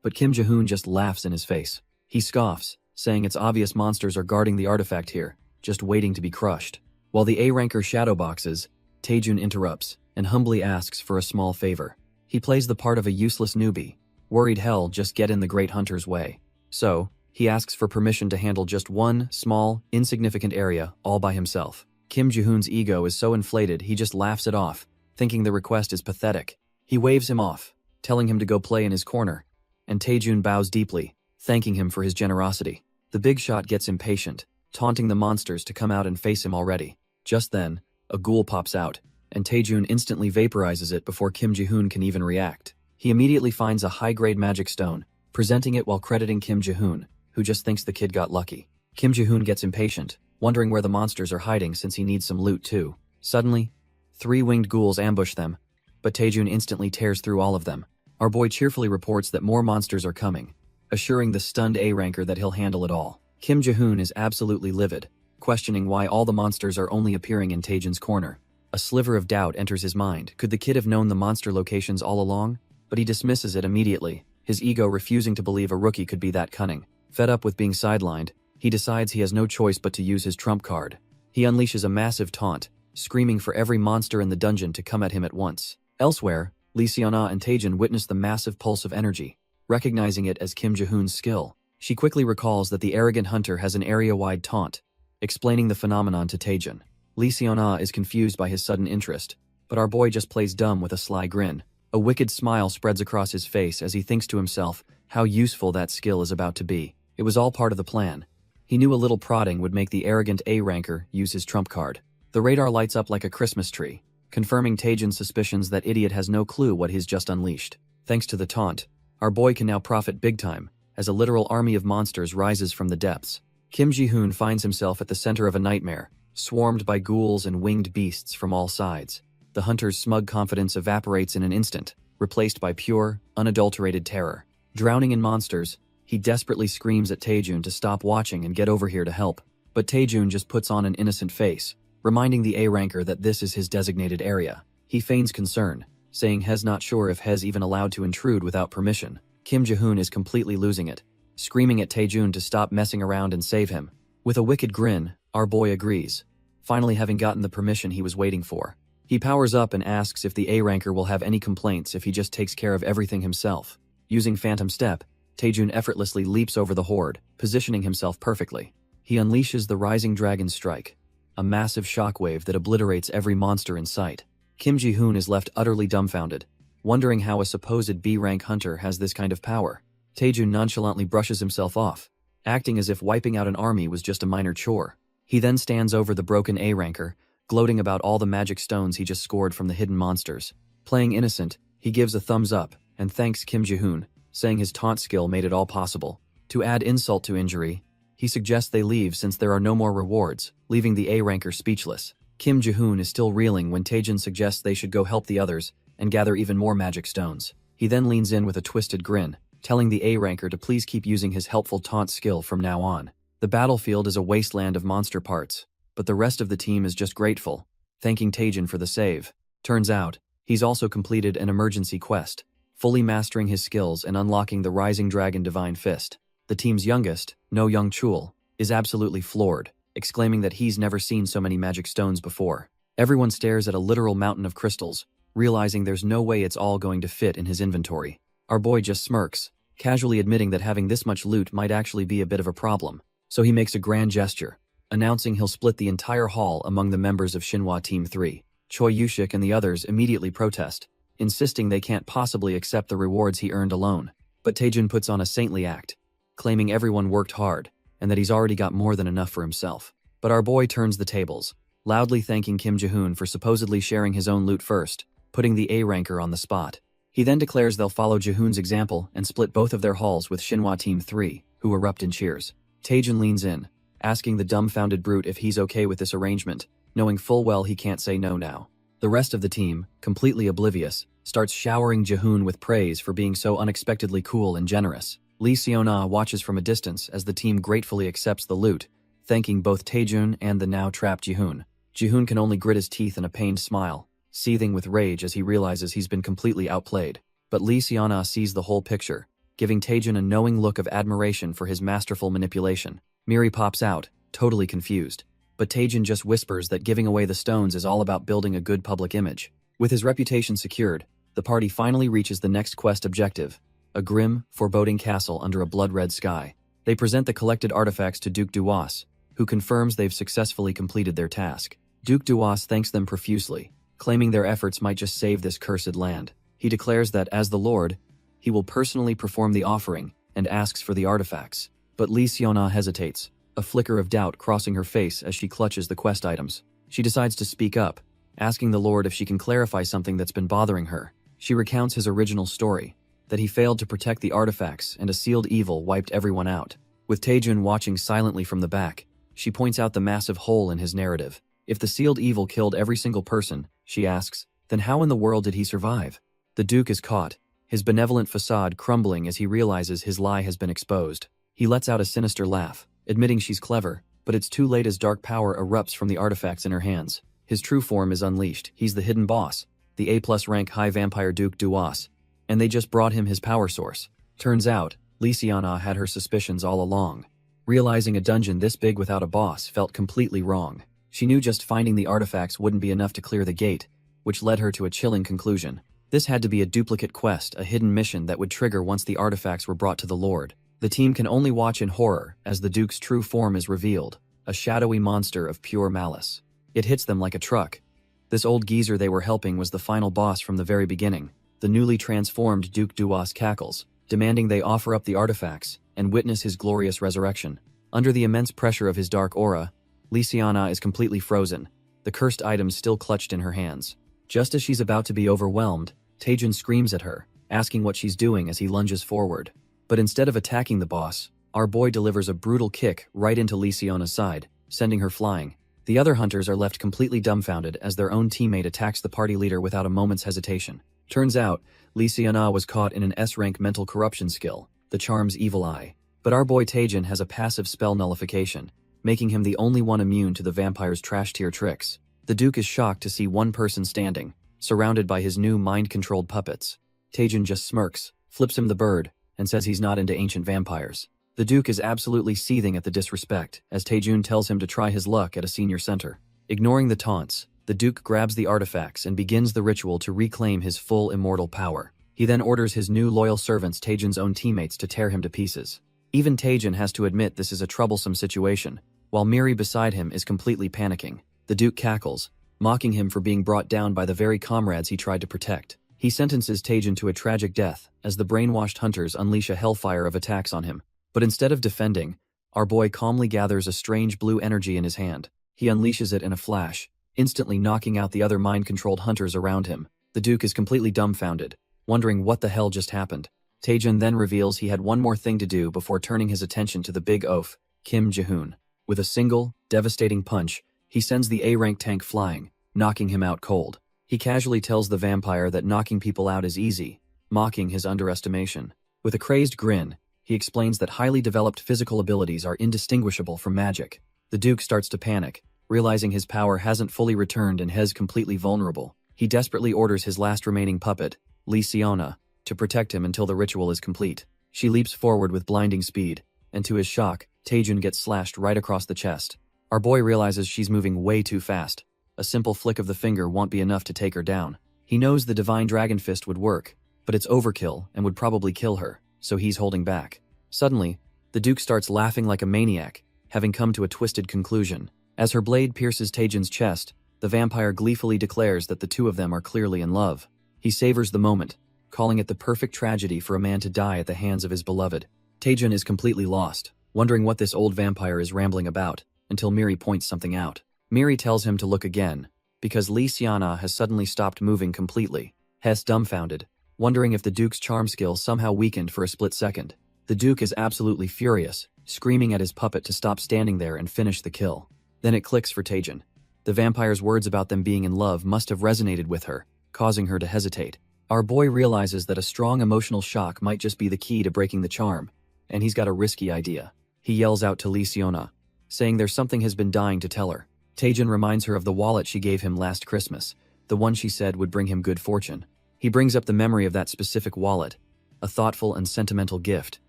but Kim Ji-hoon just laughs in his face. He scoffs, saying it's obvious monsters are guarding the artifact here, just waiting to be crushed. While the A-ranker shadowboxes, Taejun interrupts and humbly asks for a small favor. He plays the part of a useless newbie, worried hell just get in the great hunter's way. So, he asks for permission to handle just one small, insignificant area all by himself. Kim Ji-hoon's ego is so inflated he just laughs it off, thinking the request is pathetic. He waves him off, telling him to go play in his corner, and Taejun bows deeply, thanking him for his generosity. The big shot gets impatient, taunting the monsters to come out and face him already. Just then, a ghoul pops out, and Taejun instantly vaporizes it before Kim Ji-hoon can even react. He immediately finds a high-grade magic stone, presenting it while crediting Kim Ji-hoon, who just thinks the kid got lucky. Kim Ji-hoon gets impatient, wondering where the monsters are hiding since he needs some loot too. Suddenly, 3 winged ghouls ambush them, but Taejun instantly tears through all of them. Our boy cheerfully reports that more monsters are coming, assuring the stunned A-ranker that he'll handle it all. Kim Ji-hoon is absolutely livid, questioning why all the monsters are only appearing in Taejun's corner. A sliver of doubt enters his mind. Could the kid have known the monster locations all along? But he dismisses it immediately, his ego refusing to believe a rookie could be that cunning. Fed up with being sidelined, he decides he has no choice but to use his trump card. He unleashes a massive taunt, screaming for every monster in the dungeon to come at him at once. Elsewhere, Lee Seona and Taejun witness the massive pulse of energy, recognizing it as Kim Ji-hoon's skill. She quickly recalls that the arrogant hunter has an area-wide taunt, explaining the phenomenon to Taejun. Lee Seon-ah is confused by his sudden interest, but our boy just plays dumb with a sly grin. A wicked smile spreads across his face as he thinks to himself how useful that skill is about to be. It was all part of the plan. He knew a little prodding would make the arrogant A-ranker use his trump card. The radar lights up like a Christmas tree, confirming Taejun's suspicions that idiot has no clue what he's just unleashed. Thanks to the taunt, our boy can now profit big time, as a literal army of monsters rises from the depths. Kim Ji-hoon finds himself at the center of a nightmare, swarmed by ghouls and winged beasts from all sides. The hunter's smug confidence evaporates in an instant, replaced by pure, unadulterated terror. Drowning in monsters, he desperately screams at Taejun to stop watching and get over here to help. But Taejun just puts on an innocent face, reminding the A-ranker that this is his designated area. He feigns concern, saying he's not sure if he's even allowed to intrude without permission. Kim Ji-hoon is completely losing it, screaming at Taejun to stop messing around and save him. With a wicked grin, our boy agrees, finally having gotten the permission he was waiting for. He powers up and asks if the A-ranker will have any complaints if he just takes care of everything himself. Using Phantom Step, Taejun effortlessly leaps over the horde, positioning himself perfectly. He unleashes the Rising Dragon Strike, a massive shockwave that obliterates every monster in sight. Kim Ji-hoon is left utterly dumbfounded, wondering how a supposed B-rank hunter has this kind of power. Taejun nonchalantly brushes himself off, acting as if wiping out an army was just a minor chore. He then stands over the broken A-ranker, gloating about all the magic stones he just scored from the hidden monsters. Playing innocent, he gives a thumbs up and thanks Kim Ji-hoon, saying his taunt skill made it all possible. To add insult to injury, he suggests they leave since there are no more rewards, leaving the A-ranker speechless. Kim Ji-hoon is still reeling when Taejun suggests they should go help the others and gather even more magic stones. He then leans in with a twisted grin, telling the A-ranker to please keep using his helpful taunt skill from now on. The battlefield is a wasteland of monster parts, but the rest of the team is just grateful, thanking Taejun for the save. Turns out, he's also completed an emergency quest, fully mastering his skills and unlocking the Rising Dragon Divine Fist. The team's youngest, No Young Chul, is absolutely floored, exclaiming that he's never seen so many magic stones before. Everyone stares at a literal mountain of crystals, realizing there's no way it's all going to fit in his inventory. Our boy just smirks, casually admitting that having this much loot might actually be a bit of a problem. So he makes a grand gesture, announcing he'll split the entire haul among the members of Shinhwa Team 3. Choi Yushik and the others immediately protest, insisting they can't possibly accept the rewards he earned alone. But Taejun puts on a saintly act, claiming everyone worked hard, and that he's already got more than enough for himself. But our boy turns the tables, loudly thanking Kim Ji-hoon for supposedly sharing his own loot first, putting the A-ranker on the spot. He then declares they'll follow Ji-hoon's example and split both of their hauls with Shinhwa Team 3, who erupt in cheers. Taejun leans in, asking the dumbfounded brute if he's okay with this arrangement, knowing full well he can't say no now. The rest of the team, completely oblivious, starts showering Ji-hoon with praise for being so unexpectedly cool and generous. Lee Seon-ah watches from a distance as the team gratefully accepts the loot, thanking both Taejun and the now trapped Ji-hoon. Ji-hoon can only grit his teeth in a pained smile, seething with rage as he realizes he's been completely outplayed. But Lee Seon-ah sees the whole picture, giving Taejun a knowing look of admiration for his masterful manipulation. Miri pops out, totally confused, but Taejun just whispers that giving away the stones is all about building a good public image. With his reputation secured, the party finally reaches the next quest objective, a grim, foreboding castle under a blood-red sky. They present the collected artifacts to Duke Duas, who confirms they've successfully completed their task. Duke Duas thanks them profusely, claiming their efforts might just save this cursed land. He declares that, as the Lord, he will personally perform the offering and asks for the artifacts. But Lee Seon-ah hesitates, a flicker of doubt crossing her face as she clutches the quest items. She decides to speak up, asking the Lord if she can clarify something that's been bothering her. She recounts his original story, that he failed to protect the artifacts and a sealed evil wiped everyone out. With Taejun watching silently from the back, she points out the massive hole in his narrative. If the sealed evil killed every single person, she asks, then how in the world did he survive? The Duke is caught, his benevolent facade crumbling as he realizes his lie has been exposed. He lets out a sinister laugh, admitting she's clever, but it's too late as dark power erupts from the artifacts in her hands. His true form is unleashed. He's the hidden boss, the A+ rank high vampire Duke Duas, and they just brought him his power source. Turns out, Lee Seon-ah had her suspicions all along. Realizing a dungeon this big without a boss felt completely wrong. She knew just finding the artifacts wouldn't be enough to clear the gate, which led her to a chilling conclusion. This had to be a duplicate quest, a hidden mission that would trigger once the artifacts were brought to the Lord. The team can only watch in horror as the Duke's true form is revealed, a shadowy monster of pure malice. It hits them like a truck. This old geezer they were helping was the final boss from the very beginning. The newly transformed Duke Duas cackles, demanding they offer up the artifacts and witness his glorious resurrection. Under the immense pressure of his dark aura, Lysiana is completely frozen, the cursed items still clutched in her hands. Just as she's about to be overwhelmed, Taejin screams at her, asking what she's doing as he lunges forward. But instead of attacking the boss, our boy delivers a brutal kick right into Lysiana's side, sending her flying. The other hunters are left completely dumbfounded as their own teammate attacks the party leader without a moment's hesitation. Turns out, Lysiana was caught in an S-rank mental corruption skill, the charm's evil eye. But our boy Taejin has a passive spell nullification, making him the only one immune to the vampire's trash-tier tricks. The Duke is shocked to see one person standing, surrounded by his new mind-controlled puppets. Taejin just smirks, flips him the bird, and says he's not into ancient vampires. The Duke is absolutely seething at the disrespect, as Taejin tells him to try his luck at a senior center. Ignoring the taunts, the Duke grabs the artifacts and begins the ritual to reclaim his full immortal power. He then orders his new loyal servants, Taejin's own teammates, to tear him to pieces. Even Taejin has to admit this is a troublesome situation, while Miri beside him is completely panicking. The Duke cackles, mocking him for being brought down by the very comrades he tried to protect. He sentences Taejin to a tragic death as the brainwashed hunters unleash a hellfire of attacks on him. But instead of defending, our boy calmly gathers a strange blue energy in his hand. He unleashes it in a flash, instantly knocking out the other mind-controlled hunters around him. The Duke is completely dumbfounded, wondering what the hell just happened. Taejin then reveals he had one more thing to do before turning his attention to the big oaf, Kim Ji-hoon. With a single, devastating punch, he sends the A-rank tank flying, knocking him out cold. He casually tells the vampire that knocking people out is easy, mocking his underestimation. With a crazed grin, he explains that highly developed physical abilities are indistinguishable from magic. The Duke starts to panic, realizing his power hasn't fully returned and Hez completely vulnerable. He desperately orders his last remaining puppet, Lysiana, to protect him until the ritual is complete. She leaps forward with blinding speed, and to his shock, Taejin gets slashed right across the chest. Our boy realizes she's moving way too fast. A simple flick of the finger won't be enough to take her down. He knows the Divine Dragon Fist would work, but it's overkill and would probably kill her, so he's holding back. Suddenly, the Duke starts laughing like a maniac, having come to a twisted conclusion. As her blade pierces Taejin's chest, the vampire gleefully declares that the two of them are clearly in love. He savors the moment, calling it the perfect tragedy for a man to die at the hands of his beloved. Taejin is completely lost, wondering what this old vampire is rambling about, until Miri points something out. Miri tells him to look again, because Lysiana has suddenly stopped moving completely. Hess dumbfounded, wondering if the Duke's charm skill somehow weakened for a split second. The Duke is absolutely furious, screaming at his puppet to stop standing there and finish the kill. Then it clicks for Taejin. The vampire's words about them being in love must have resonated with her, causing her to hesitate. Our boy realizes that a strong emotional shock might just be the key to breaking the charm, and he's got a risky idea. He yells out to Lysiana, saying there's something has been dying to tell her. Taejin reminds her of the wallet she gave him last Christmas, the one she said would bring him good fortune. He brings up the memory of that specific wallet, a thoughtful and sentimental gift.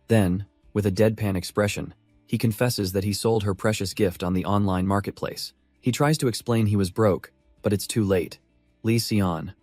Then, with a deadpan expression, he confesses that he sold her precious gift on the online marketplace. He tries to explain he was broke, but it's too late. Lysiana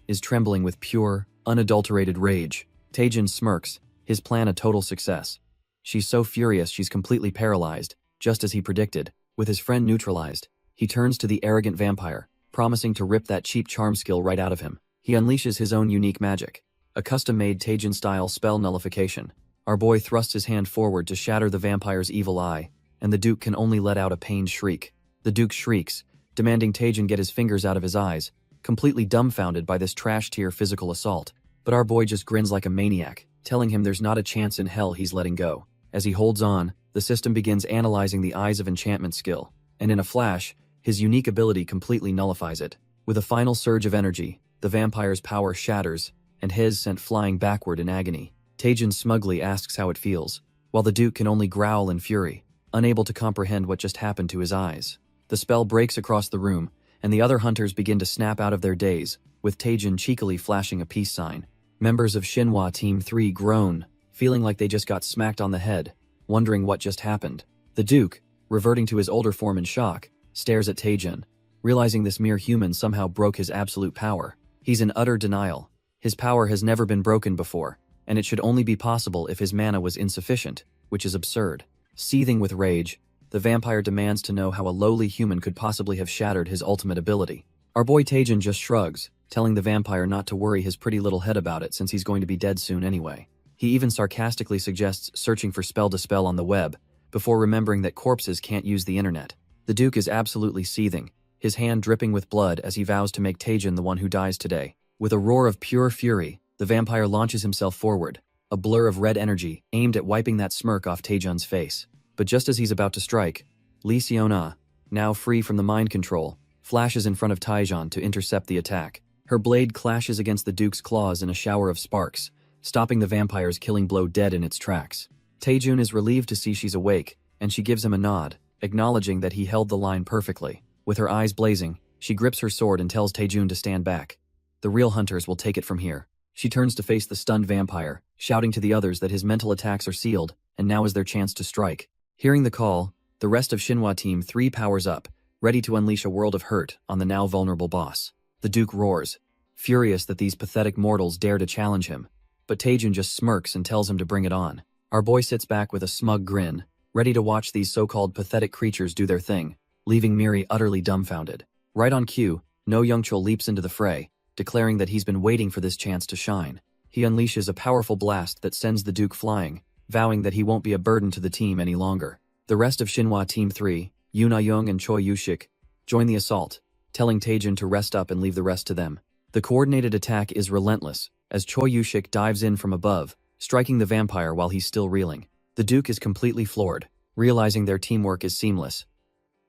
is trembling with pure, unadulterated rage. Taejin smirks, his plan a total success. She's so furious she's completely paralyzed, just as he predicted. With his friend neutralized, he turns to the arrogant vampire, promising to rip that cheap charm skill right out of him. He unleashes his own unique magic, a custom-made Taejin-style spell nullification. Our boy thrusts his hand forward to shatter the vampire's evil eye, and the Duke can only let out a pained shriek. The Duke shrieks, demanding Taejin get his fingers out of his eyes, completely dumbfounded by this trash-tier physical assault. But our boy just grins like a maniac, telling him there's not a chance in hell he's letting go. As he holds on, the system begins analyzing the Eyes of Enchantment skill, and in a flash, his unique ability completely nullifies it. With a final surge of energy, the vampire's power shatters, and Hez sent flying backward in agony. Taejin smugly asks how it feels, while the Duke can only growl in fury, unable to comprehend what just happened to his eyes. The spell breaks across the room, and the other hunters begin to snap out of their daze, with Taejin cheekily flashing a peace sign. Members of Shinhwa Team 3 groan, feeling like they just got smacked on the head, wondering what just happened. The Duke, reverting to his older form in shock, stares at Taejin, realizing this mere human somehow broke his absolute power. He's in utter denial. His power has never been broken before, and it should only be possible if his mana was insufficient, which is absurd. Seething with rage, the vampire demands to know how a lowly human could possibly have shattered his ultimate ability. Our boy Taejin just shrugs, telling the vampire not to worry his pretty little head about it since he's going to be dead soon anyway. He even sarcastically suggests searching for spell to spell on the web, before remembering that corpses can't use the internet. The Duke is absolutely seething, his hand dripping with blood as he vows to make Taejin the one who dies today. With a roar of pure fury, the vampire launches himself forward, a blur of red energy aimed at wiping that smirk off Taejin's face. But just as he's about to strike, Lee Seona, now free from the mind control, flashes in front of Taejin to intercept the attack. Her blade clashes against the Duke's claws in a shower of sparks, stopping the vampire's killing blow dead in its tracks. Taejin is relieved to see she's awake, and she gives him a nod, acknowledging that he held the line perfectly. With her eyes blazing, she grips her sword and tells Taejin to stand back. The real hunters will take it from here. She turns to face the stunned vampire, shouting to the others that his mental attacks are sealed, and now is their chance to strike. Hearing the call, the rest of Shinhwa Team 3 powers up, ready to unleash a world of hurt on the now vulnerable boss. The Duke roars, furious that these pathetic mortals dare to challenge him. But Taejin just smirks and tells him to bring it on. Our boy sits back with a smug grin, ready to watch these so-called pathetic creatures do their thing, leaving Miri utterly dumbfounded. Right on cue, No Youngchul leaps into the fray, declaring that he's been waiting for this chance to shine. He unleashes a powerful blast that sends the Duke flying, vowing that he won't be a burden to the team any longer. The rest of Shinhwa Team 3, Yoon Ah-young and Choi Yushik, join the assault, telling Taejin to rest up and leave the rest to them. The coordinated attack is relentless, as Choi Yushik dives in from above, striking the vampire while he's still reeling. The Duke is completely floored, realizing their teamwork is seamless.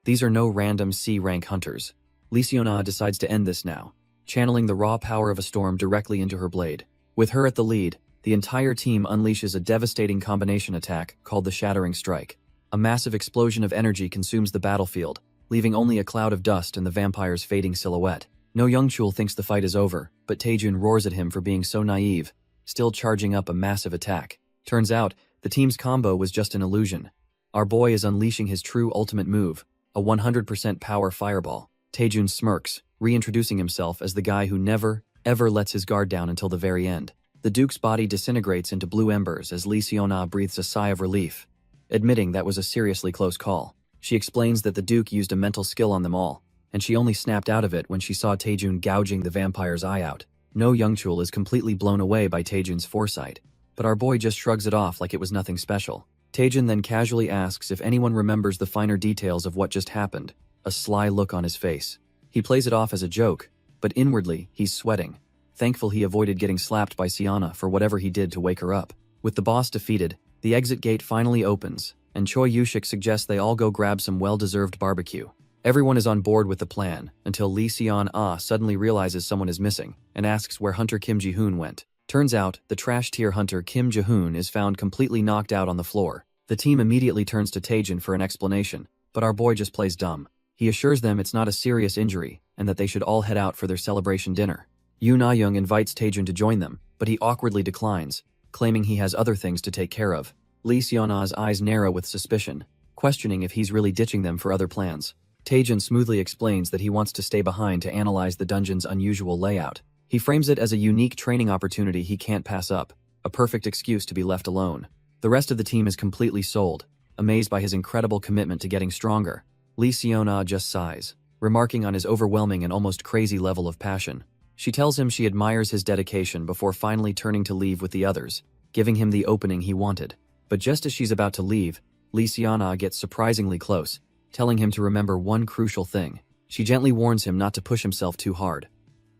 These are no random C-rank hunters. Lee Seona decides to end this now, channeling the raw power of a storm directly into her blade. With her at the lead, the entire team unleashes a devastating combination attack called the Shattering Strike. A massive explosion of energy consumes the battlefield, leaving only a cloud of dust and the vampire's fading silhouette. No Youngchul thinks the fight is over, but Taejin roars at him for being so naive, still charging up a massive attack. Turns out, the team's combo was just an illusion. Our boy is unleashing his true ultimate move, a 100% power fireball. Taejin smirks, reintroducing himself as the guy who never, ever lets his guard down until the very end. The Duke's body disintegrates into blue embers as Lee Seona breathes a sigh of relief, admitting that was a seriously close call. She explains that the Duke used a mental skill on them all, and she only snapped out of it when she saw Taejin gouging the vampire's eye out. No Youngchul is completely blown away by Taejin's foresight, but our boy just shrugs it off like it was nothing special. Taejin then casually asks if anyone remembers the finer details of what just happened, a sly look on his face. He plays it off as a joke, but inwardly, he's sweating, thankful he avoided getting slapped by Seona for whatever he did to wake her up. With the boss defeated, the exit gate finally opens, and Choi Yushik suggests they all go grab some well-deserved barbecue. Everyone is on board with the plan, until Lee Seon-ah suddenly realizes someone is missing, and asks where Hunter Kim Ji-hoon went. Turns out, the trash-tier hunter Kim Ji-hoon is found completely knocked out on the floor. The team immediately turns to Taejin for an explanation, but our boy just plays dumb. He assures them it's not a serious injury, and that they should all head out for their celebration dinner. Yoon Ah-young invites Taejin to join them, but he awkwardly declines, claiming he has other things to take care of. Lee Seon-ah's eyes narrow with suspicion, questioning if he's really ditching them for other plans. Taejin smoothly explains that he wants to stay behind to analyze the dungeon's unusual layout. He frames it as a unique training opportunity he can't pass up, a perfect excuse to be left alone. The rest of the team is completely sold, amazed by his incredible commitment to getting stronger. Lee Seon-ah just sighs, remarking on his overwhelming and almost crazy level of passion. She tells him she admires his dedication before finally turning to leave with the others, giving him the opening he wanted. But just as she's about to leave, Lee Seon-ah gets surprisingly close, telling him to remember one crucial thing. She gently warns him not to push himself too hard.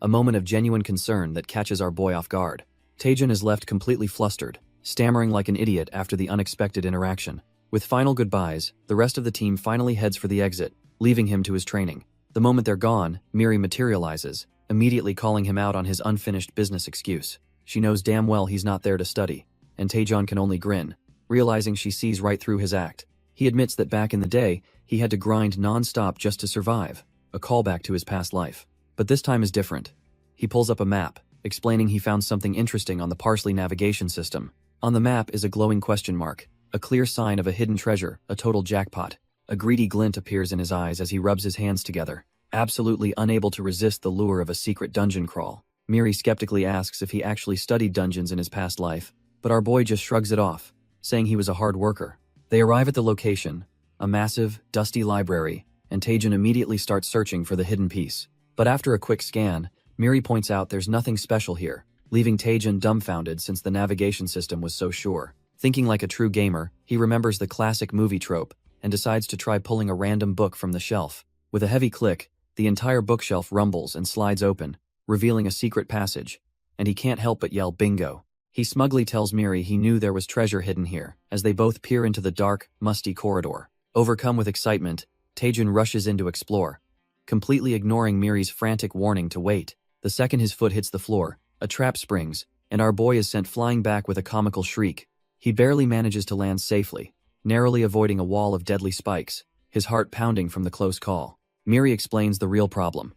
A moment of genuine concern that catches our boy off guard. Taejin is left completely flustered, stammering like an idiot after the unexpected interaction. With final goodbyes, the rest of the team finally heads for the exit, leaving him to his training. The moment they're gone, Miri materializes, immediately calling him out on his unfinished business excuse. She knows damn well he's not there to study, and Taejin can only grin, realizing she sees right through his act. He admits that back in the day, he had to grind non-stop just to survive, a callback to his past life. But this time is different. He pulls up a map, explaining he found something interesting on the Parsley navigation system. On the map is a glowing question mark, a clear sign of a hidden treasure, a total jackpot. A greedy glint appears in his eyes as he rubs his hands together, absolutely unable to resist the lure of a secret dungeon crawl. Miri skeptically asks if he actually studied dungeons in his past life, but our boy just shrugs it off, saying he was a hard worker. They arrive at the location, a massive, dusty library, and Taejin immediately starts searching for the hidden piece. But after a quick scan, Miri points out there's nothing special here, leaving Taejin dumbfounded since the navigation system was so sure. Thinking like a true gamer, he remembers the classic movie trope and decides to try pulling a random book from the shelf. With a heavy click, the entire bookshelf rumbles and slides open, revealing a secret passage, and he can't help but yell bingo. He smugly tells Miri he knew there was treasure hidden here, as they both peer into the dark, musty corridor. Overcome with excitement, Taejin rushes in to explore, completely ignoring Miri's frantic warning to wait. The second his foot hits the floor, a trap springs, and our boy is sent flying back with a comical shriek. He barely manages to land safely, narrowly avoiding a wall of deadly spikes, his heart pounding from the close call. Miri explains the real problem.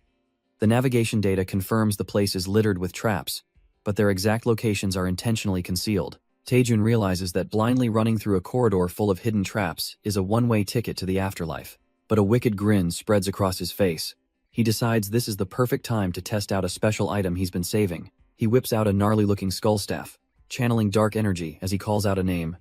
The navigation data confirms the place is littered with traps, but their exact locations are intentionally concealed. Taejin realizes that blindly running through a corridor full of hidden traps is a one-way ticket to the afterlife. But a wicked grin spreads across his face. He decides this is the perfect time to test out a special item he's been saving. He whips out a gnarly-looking skull staff, channeling dark energy as he calls out a name.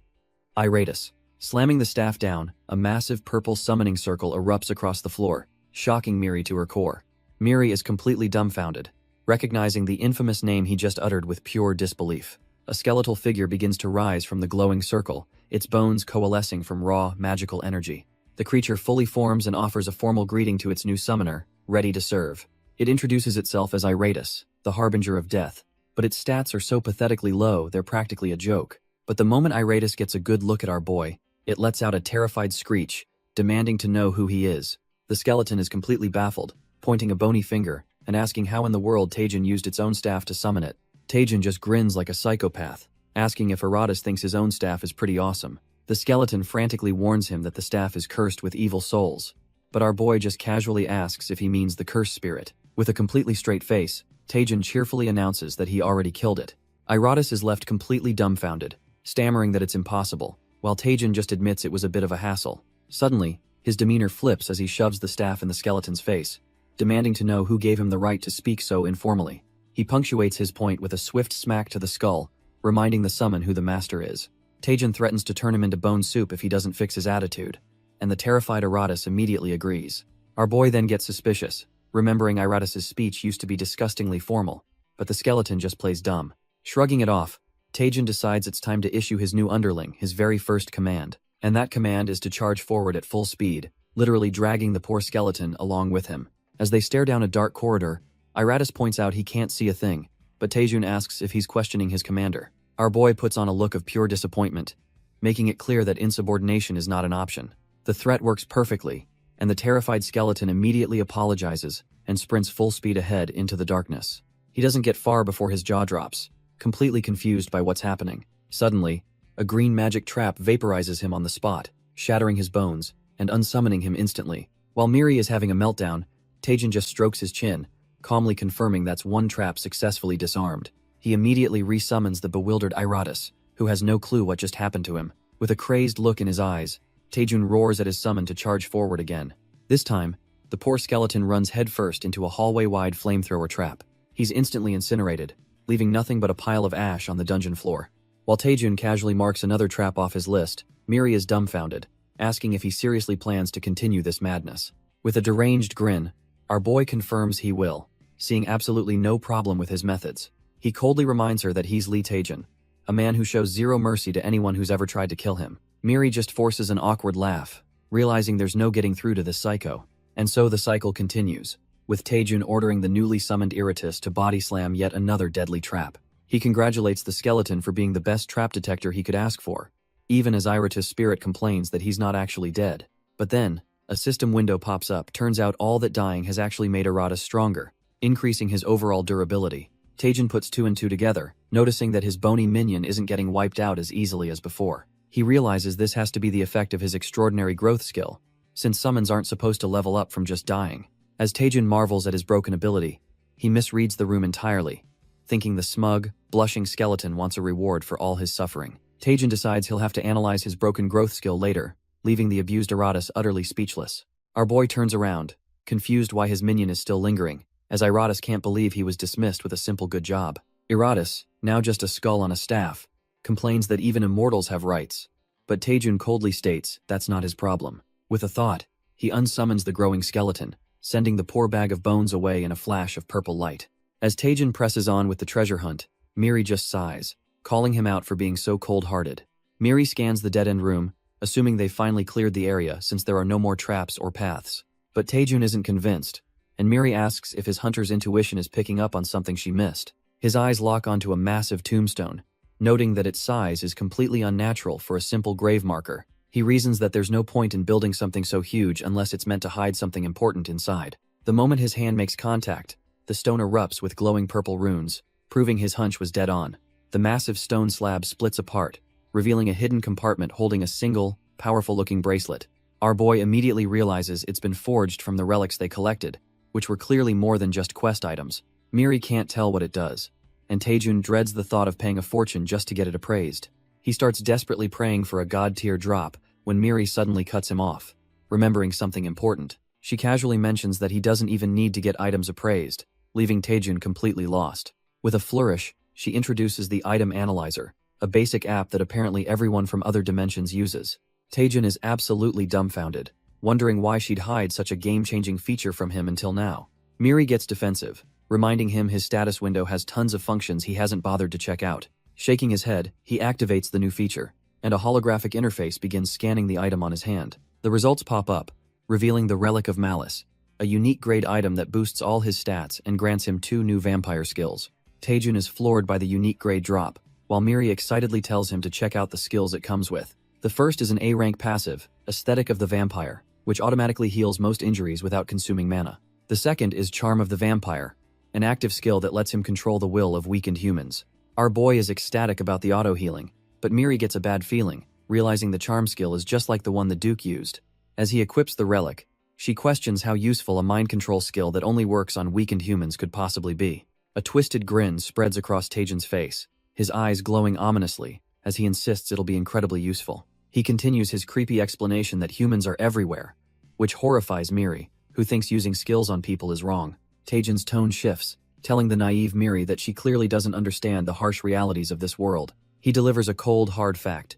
Iratus. Slamming the staff down, a massive purple summoning circle erupts across the floor, shocking Miri to her core. Miri is completely dumbfounded, recognizing the infamous name he just uttered with pure disbelief. A skeletal figure begins to rise from the glowing circle, its bones coalescing from raw, magical energy. The creature fully forms and offers a formal greeting to its new summoner, ready to serve. It introduces itself as Iratus, the harbinger of death, but its stats are so pathetically low they're practically a joke. But the moment Iratus gets a good look at our boy, it lets out a terrified screech, demanding to know who he is. The skeleton is completely baffled, pointing a bony finger, and asking how in the world Taejin used its own staff to summon it. Taejin just grins like a psychopath, asking if Iratus thinks his own staff is pretty awesome. The skeleton frantically warns him that the staff is cursed with evil souls, but our boy just casually asks if he means the cursed spirit. With a completely straight face, Taejin cheerfully announces that he already killed it. Iratus is left completely dumbfounded, stammering that it's impossible, while Taejin just admits it was a bit of a hassle. Suddenly, his demeanor flips as he shoves the staff in the skeleton's face, demanding to know who gave him the right to speak so informally. He punctuates his point with a swift smack to the skull, reminding the summon who the master is. Taejin threatens to turn him into bone soup if he doesn't fix his attitude, and the terrified Iratus immediately agrees. Our boy then gets suspicious, remembering Iratus's speech used to be disgustingly formal, but the skeleton just plays dumb. Shrugging it off, Taejin decides it's time to issue his new underling his very first command, and that command is to charge forward at full speed, literally dragging the poor skeleton along with him. As they stare down a dark corridor, Iratus points out he can't see a thing, but Taejin asks if he's questioning his commander. Our boy puts on a look of pure disappointment, making it clear that insubordination is not an option. The threat works perfectly, and the terrified skeleton immediately apologizes and sprints full speed ahead into the darkness. He doesn't get far before his jaw drops, completely confused by what's happening. Suddenly, a green magic trap vaporizes him on the spot, shattering his bones and unsummoning him instantly. While Miri is having a meltdown, Taejin just strokes his chin, calmly confirming that's one trap successfully disarmed. He immediately resummons the bewildered Iratus, who has no clue what just happened to him. With a crazed look in his eyes, Taejin roars at his summon to charge forward again. This time, the poor skeleton runs headfirst into a hallway-wide flamethrower trap. He's instantly incinerated, leaving nothing but a pile of ash on the dungeon floor. While Taejin casually marks another trap off his list, Miri is dumbfounded, asking if he seriously plans to continue this madness. With a deranged grin, our boy confirms he will, seeing absolutely no problem with his methods. He coldly reminds her that he's Lee Taejin, a man who shows zero mercy to anyone who's ever tried to kill him. Miri just forces an awkward laugh, realizing there's no getting through to this psycho. And so the cycle continues, with Taejin ordering the newly summoned Iratus to body slam yet another deadly trap. He congratulates the skeleton for being the best trap detector he could ask for, even as Iratus' spirit complains that he's not actually dead. But then, a system window pops up. Turns out all that dying has actually made Iratus stronger, increasing his overall durability. Taejin puts two and two together, noticing that his bony minion isn't getting wiped out as easily as before. He realizes this has to be the effect of his extraordinary growth skill, since summons aren't supposed to level up from just dying. As Taejin marvels at his broken ability, he misreads the room entirely, thinking the smug, blushing skeleton wants a reward for all his suffering. Taejin decides he'll have to analyze his broken growth skill later, leaving the abused Iratus utterly speechless. Our boy turns around, confused why his minion is still lingering, as Iratus can't believe he was dismissed with a simple good job. Iratus, now just a skull on a staff, complains that even immortals have rights. But Taejun coldly states that's not his problem. With a thought, he unsummons the growing skeleton, sending the poor bag of bones away in a flash of purple light. As Taejun presses on with the treasure hunt, Miri just sighs, calling him out for being so cold-hearted. Miri scans the dead-end room, assuming they've finally cleared the area since there are no more traps or paths. But Taejun isn't convinced, and Miri asks if his hunter's intuition is picking up on something she missed. His eyes lock onto a massive tombstone, noting that its size is completely unnatural for a simple grave marker. He reasons that there's no point in building something so huge unless it's meant to hide something important inside. The moment his hand makes contact, the stone erupts with glowing purple runes, proving his hunch was dead on. The massive stone slab splits apart, revealing a hidden compartment holding a single, powerful-looking bracelet. Our boy immediately realizes it's been forged from the relics they collected, which were clearly more than just quest items. Miri can't tell what it does, and Taejun dreads the thought of paying a fortune just to get it appraised. He starts desperately praying for a god-tier drop when Miri suddenly cuts him off, remembering something important. She casually mentions that he doesn't even need to get items appraised, leaving Taejun completely lost. With a flourish, she introduces the Item Analyzer, a basic app that apparently everyone from other dimensions uses. Taejun is absolutely dumbfounded, wondering why she'd hide such a game-changing feature from him until now. Miri gets defensive, reminding him his status window has tons of functions he hasn't bothered to check out. Shaking his head, he activates the new feature, and a holographic interface begins scanning the item on his hand. The results pop up, revealing the Relic of Malice, a unique grade item that boosts all his stats and grants him 2 new vampire skills. Taejun is floored by the unique grade drop, while Miri excitedly tells him to check out the skills it comes with. The first is an A-rank passive, Aesthetic of the Vampire, which automatically heals most injuries without consuming mana. The second is Charm of the Vampire, an active skill that lets him control the will of weakened humans. Our boy is ecstatic about the auto-healing, but Miri gets a bad feeling, realizing the charm skill is just like the one the Duke used. As he equips the relic, she questions how useful a mind control skill that only works on weakened humans could possibly be. A twisted grin spreads across Taejun's face, his eyes glowing ominously, as he insists it'll be incredibly useful. He continues his creepy explanation that humans are everywhere, which horrifies Miri, who thinks using skills on people is wrong. Taejun's tone shifts, telling the naive Miri that she clearly doesn't understand the harsh realities of this world. He delivers a cold, hard fact.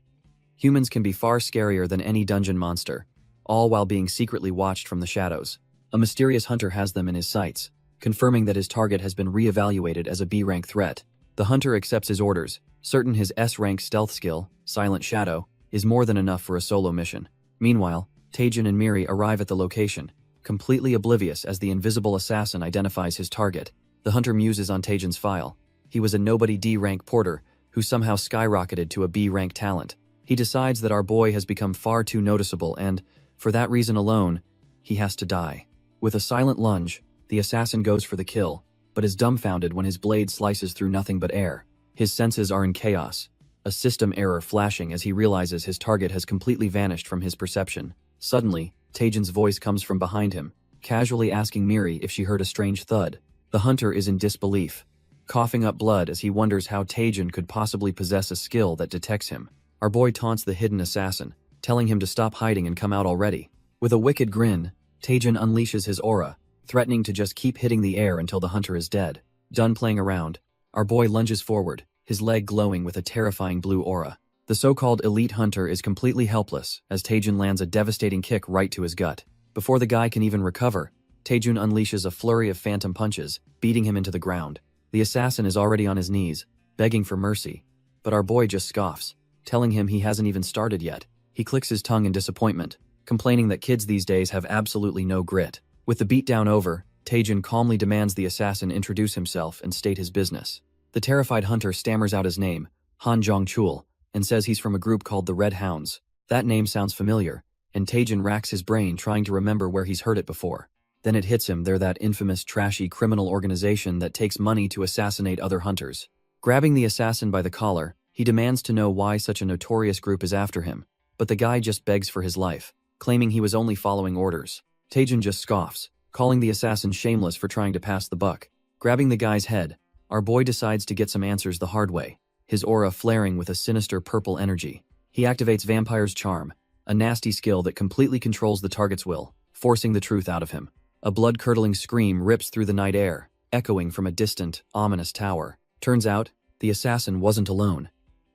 Humans can be far scarier than any dungeon monster, all while being secretly watched from the shadows. A mysterious hunter has them in his sights, confirming that his target has been re-evaluated as a B-rank threat. The hunter accepts his orders, certain his S-rank stealth skill, Silent Shadow, is more than enough for a solo mission. Meanwhile, Taejun and Miri arrive at the location, completely oblivious as the invisible assassin identifies his target. The hunter muses on Taejun's file. He was a nobody D-rank porter who somehow skyrocketed to a B-rank talent. He decides that our boy has become far too noticeable and, for that reason alone, he has to die. With a silent lunge, the assassin goes for the kill, but is dumbfounded when his blade slices through nothing but air. His senses are in chaos, a system error flashing as he realizes his target has completely vanished from his perception. Suddenly, Taejun's voice comes from behind him, casually asking Miri if she heard a strange thud. The hunter is in disbelief, coughing up blood as he wonders how Taejun could possibly possess a skill that detects him. Our boy taunts the hidden assassin, telling him to stop hiding and come out already. With a wicked grin, Taejun unleashes his aura, threatening to just keep hitting the air until the hunter is dead. Done playing around, our boy lunges forward, his leg glowing with a terrifying blue aura. The so-called elite hunter is completely helpless as Taejun lands a devastating kick right to his gut. Before the guy can even recover, Taejun unleashes a flurry of phantom punches, beating him into the ground. The assassin is already on his knees, begging for mercy, but our boy just scoffs, telling him he hasn't even started yet. He clicks his tongue in disappointment, complaining that kids these days have absolutely no grit. With the beatdown over, Taejun calmly demands the assassin introduce himself and state his business. The terrified hunter stammers out his name, Han Jong-chul, and says he's from a group called the Red Hounds. That name sounds familiar, and Taejun racks his brain trying to remember where he's heard it before. Then it hits him they're that infamous trashy criminal organization that takes money to assassinate other hunters. Grabbing the assassin by the collar, he demands to know why such a notorious group is after him, but the guy just begs for his life, claiming he was only following orders. Taejun just scoffs, calling the assassin shameless for trying to pass the buck. Grabbing the guy's head, our boy decides to get some answers the hard way, his aura flaring with a sinister purple energy. He activates Vampire's Charm, a nasty skill that completely controls the target's will, forcing the truth out of him. A blood-curdling scream rips through the night air, echoing from a distant, ominous tower. Turns out, the assassin wasn't alone.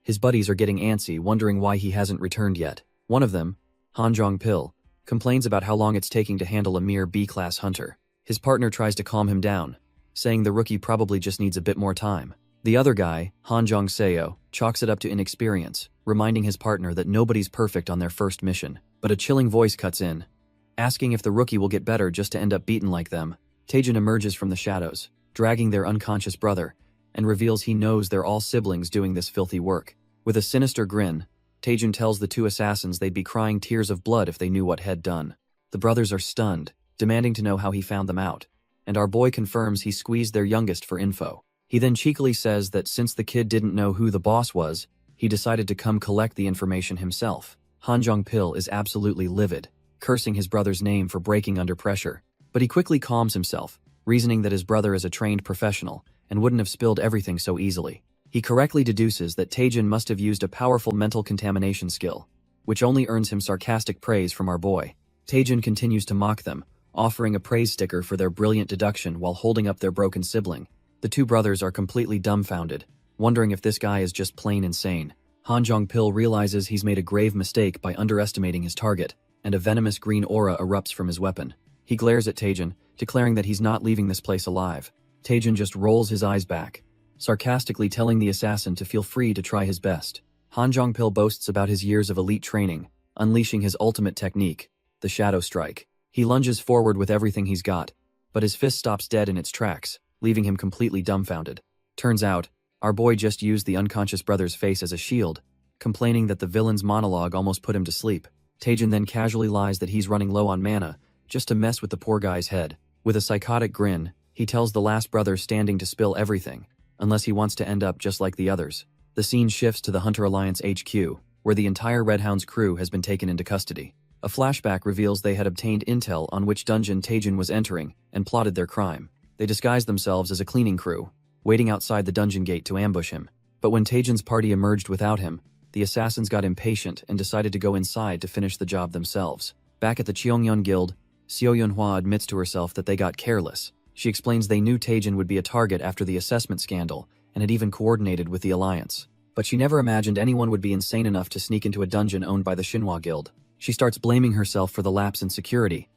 His buddies are getting antsy, wondering why he hasn't returned yet. One of them, Pil, complains about how long it's taking to handle a mere B-class hunter. His partner tries to calm him down, saying the rookie probably just needs a bit more time. The other guy, Seo, chalks it up to inexperience, reminding his partner that nobody's perfect on their first mission. But a chilling voice cuts in, asking if the rookie will get better just to end up beaten like them. Taejin emerges from the shadows, dragging their unconscious brother, and reveals he knows they're all siblings doing this filthy work. With a sinister grin, Taejin tells the two assassins they'd be crying tears of blood if they knew what had done. The brothers are stunned, demanding to know how he found them out, and our boy confirms he squeezed their youngest for info. He then cheekily says that since the kid didn't know who the boss was, he decided to come collect the information himself. Pil is absolutely livid, cursing his brother's name for breaking under pressure. But he quickly calms himself, reasoning that his brother is a trained professional and wouldn't have spilled everything so easily. He correctly deduces that Taejin must have used a powerful mental contamination skill, which only earns him sarcastic praise from our boy. Taejin continues to mock them, offering a praise sticker for their brilliant deduction while holding up their broken sibling. The two brothers are completely dumbfounded, wondering if this guy is just plain insane. Pil realizes he's made a grave mistake by underestimating his target, and a venomous green aura erupts from his weapon. He glares at Taejin, declaring that he's not leaving this place alive. Taejin just rolls his eyes back, sarcastically telling the assassin to feel free to try his best. Pil boasts about his years of elite training, unleashing his ultimate technique, the Shadow Strike. He lunges forward with everything he's got, but his fist stops dead in its tracks, leaving him completely dumbfounded. Turns out, our boy just used the unconscious brother's face as a shield, complaining that the villain's monologue almost put him to sleep. Taejin then casually lies that he's running low on mana, just to mess with the poor guy's head. With a psychotic grin, he tells the last brother standing to spill everything, unless he wants to end up just like the others. The scene shifts to the Hunter Alliance HQ, where the entire Red Hound's crew has been taken into custody. A flashback reveals they had obtained intel on which dungeon Taejin was entering and plotted their crime. They disguised themselves as a cleaning crew, waiting outside the dungeon gate to ambush him. But when Taejin's party emerged without him, the assassins got impatient and decided to go inside to finish the job themselves. Back at the Cheongyeon Guild, Seo Yunhwa admits to herself that they got careless. She explains they knew Taejin would be a target after the assessment scandal and had even coordinated with the Alliance. But she never imagined anyone would be insane enough to sneak into a dungeon owned by the Shinhwa Guild. She starts blaming herself for the lapse in security,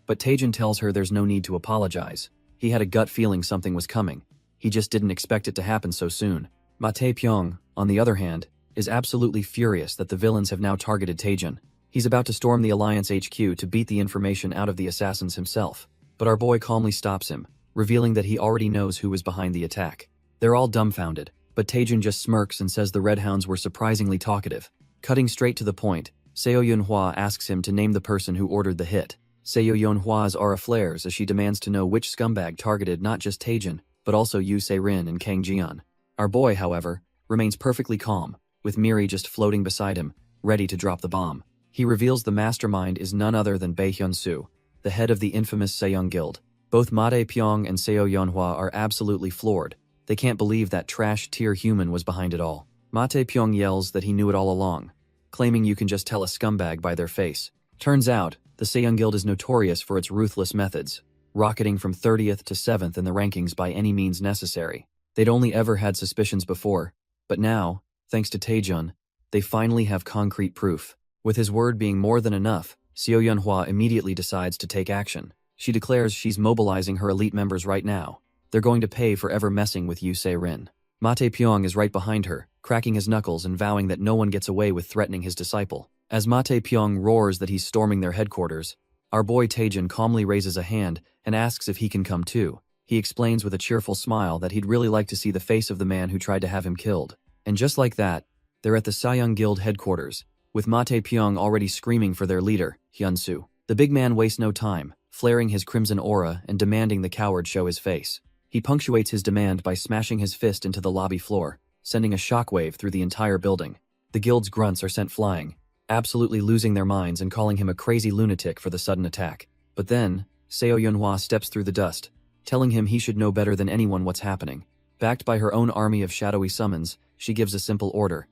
but Taejin tells her there's no need to apologize. He had a gut feeling something was coming. He just didn't expect it to happen so soon. Pyong, on the other hand, is absolutely furious that the villains have now targeted Taejin. He's about to storm the Alliance HQ to beat the information out of the assassins himself. But our boy calmly stops him, revealing that he already knows who was behind the attack. They're all dumbfounded, but Taejin just smirks and says the Red Hounds were surprisingly talkative. Cutting straight to the point, Seo Yunhwa asks him to name the person who ordered the hit. Seo Yunhwa's aura flares as she demands to know which scumbag targeted not just Taejin, but also Yu Se-rin and Kang Jian. Our boy, however, remains perfectly calm, with Miri just floating beside him, ready to drop the bomb. He reveals the mastermind is none other than Bae Hyun-soo, the head of the infamous Saeyoung Guild. Both Pyong and Seo Yunhwa are absolutely floored. They can't believe that trash-tier human was behind it all. Pyong yells that he knew it all along, claiming you can just tell a scumbag by their face. Turns out, the Saeyoung Guild is notorious for its ruthless methods, rocketing from 30th to 7th in the rankings by any means necessary. They'd only ever had suspicions before, but now, thanks to Taejin, they finally have concrete proof. With his word being more than enough, Seo Yunhwa immediately decides to take action. She declares she's mobilizing her elite members right now. They're going to pay for ever messing with Yu Se-rin. Pyong is right behind her, cracking his knuckles and vowing that no one gets away with threatening his disciple. As Pyong roars that he's storming their headquarters, our boy Taejin calmly raises a hand and asks if he can come too. He explains with a cheerful smile that he'd really like to see the face of the man who tried to have him killed. And just like that, they're at the Saeyoung Guild headquarters, with Pyong already screaming for their leader, Hyun-soo. The big man wastes no time, flaring his crimson aura and demanding the coward show his face. He punctuates his demand by smashing his fist into the lobby floor, sending a shockwave through the entire building. The guild's grunts are sent flying, absolutely losing their minds and calling him a crazy lunatic for the sudden attack. But then, Seo Yunhwa steps through the dust, telling him he should know better than anyone what's happening. Backed by her own army of shadowy summons, she gives a simple order.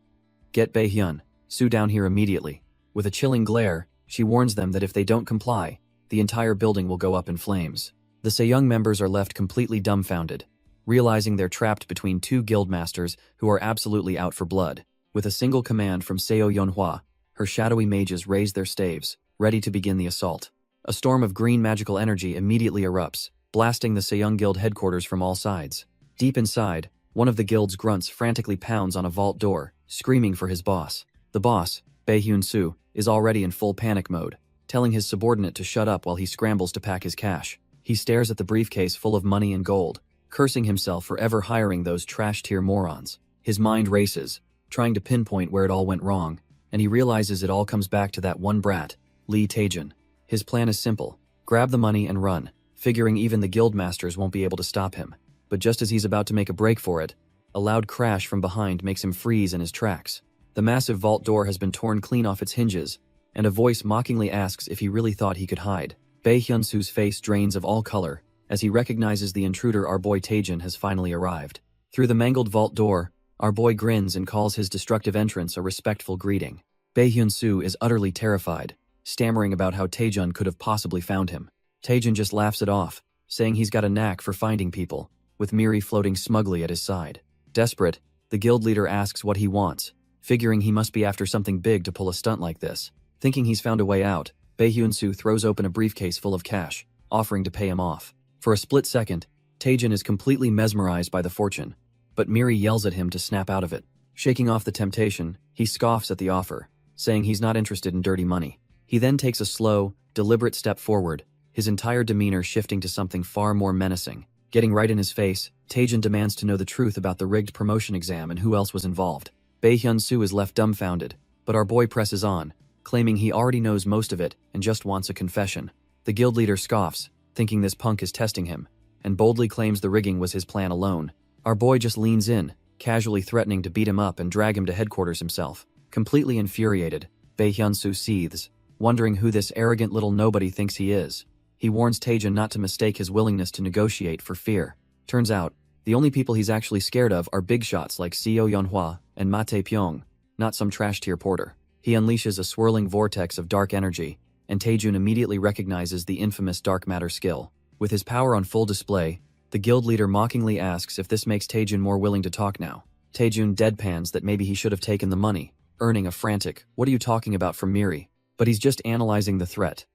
Get Bae Hyun-soo down here immediately. With a chilling glare, she warns them that if they don't comply, the entire building will go up in flames. The Saeyoung members are left completely dumbfounded, realizing they're trapped between two guildmasters who are absolutely out for blood. With a single command from Seo Yonhua, her shadowy mages raise their staves, ready to begin the assault. A storm of green magical energy immediately erupts, blasting the Seong Guild headquarters from all sides. Deep inside, one of the guild's grunts frantically pounds on a vault door, screaming for his boss. The boss, Bae Hyun-soo, is already in full panic mode, telling his subordinate to shut up while he scrambles to pack his cash. He stares at the briefcase full of money and gold, cursing himself for ever hiring those trash-tier morons. His mind races, trying to pinpoint where it all went wrong, and he realizes it all comes back to that one brat, Lee Taejun. His plan is simple: grab the money and run, figuring even the guild masters won't be able to stop him. But just as he's about to make a break for it, a loud crash from behind makes him freeze in his tracks. The massive vault door has been torn clean off its hinges, and a voice mockingly asks if he really thought he could hide. Bae Hyun-soo's face drains of all color as he recognizes the intruder. Our boy Taejun has finally arrived. Through the mangled vault door, our boy grins and calls his destructive entrance a respectful greeting. Bae Hyun-soo is utterly terrified, stammering about how Taejun could have possibly found him. Taejun just laughs it off, saying he's got a knack for finding people, with Miri floating smugly at his side. Desperate, the guild leader asks what he wants, figuring he must be after something big to pull a stunt like this. Thinking he's found a way out, Bae Hyun-soo throws open a briefcase full of cash, offering to pay him off. For a split second, Taejun is completely mesmerized by the fortune, but Miri yells at him to snap out of it. Shaking off the temptation, he scoffs at the offer, saying he's not interested in dirty money. He then takes a slow, deliberate step forward, his entire demeanor shifting to something far more menacing. Getting right in his face, Taejun demands to know the truth about the rigged promotion exam and who else was involved. Bae Hyun-soo is left dumbfounded, but our boy presses on, claiming he already knows most of it and just wants a confession. The guild leader scoffs, thinking this punk is testing him, and boldly claims the rigging was his plan alone. Our boy just leans in, casually threatening to beat him up and drag him to headquarters himself. Completely infuriated, Bae Hyun-soo seethes, wondering who this arrogant little nobody thinks he is. He warns Taejun not to mistake his willingness to negotiate for fear. Turns out, the only people he's actually scared of are big shots like Seo Yonhua and Ma Tae-pyong, not some trash-tier porter. He unleashes a swirling vortex of dark energy, and Taejun immediately recognizes the infamous dark matter skill. With his power on full display, the guild leader mockingly asks if this makes Taejun more willing to talk now. Taejun deadpans that maybe he should have taken the money, earning a frantic "What are you talking about?" from Miri. But he's just analyzing the threat.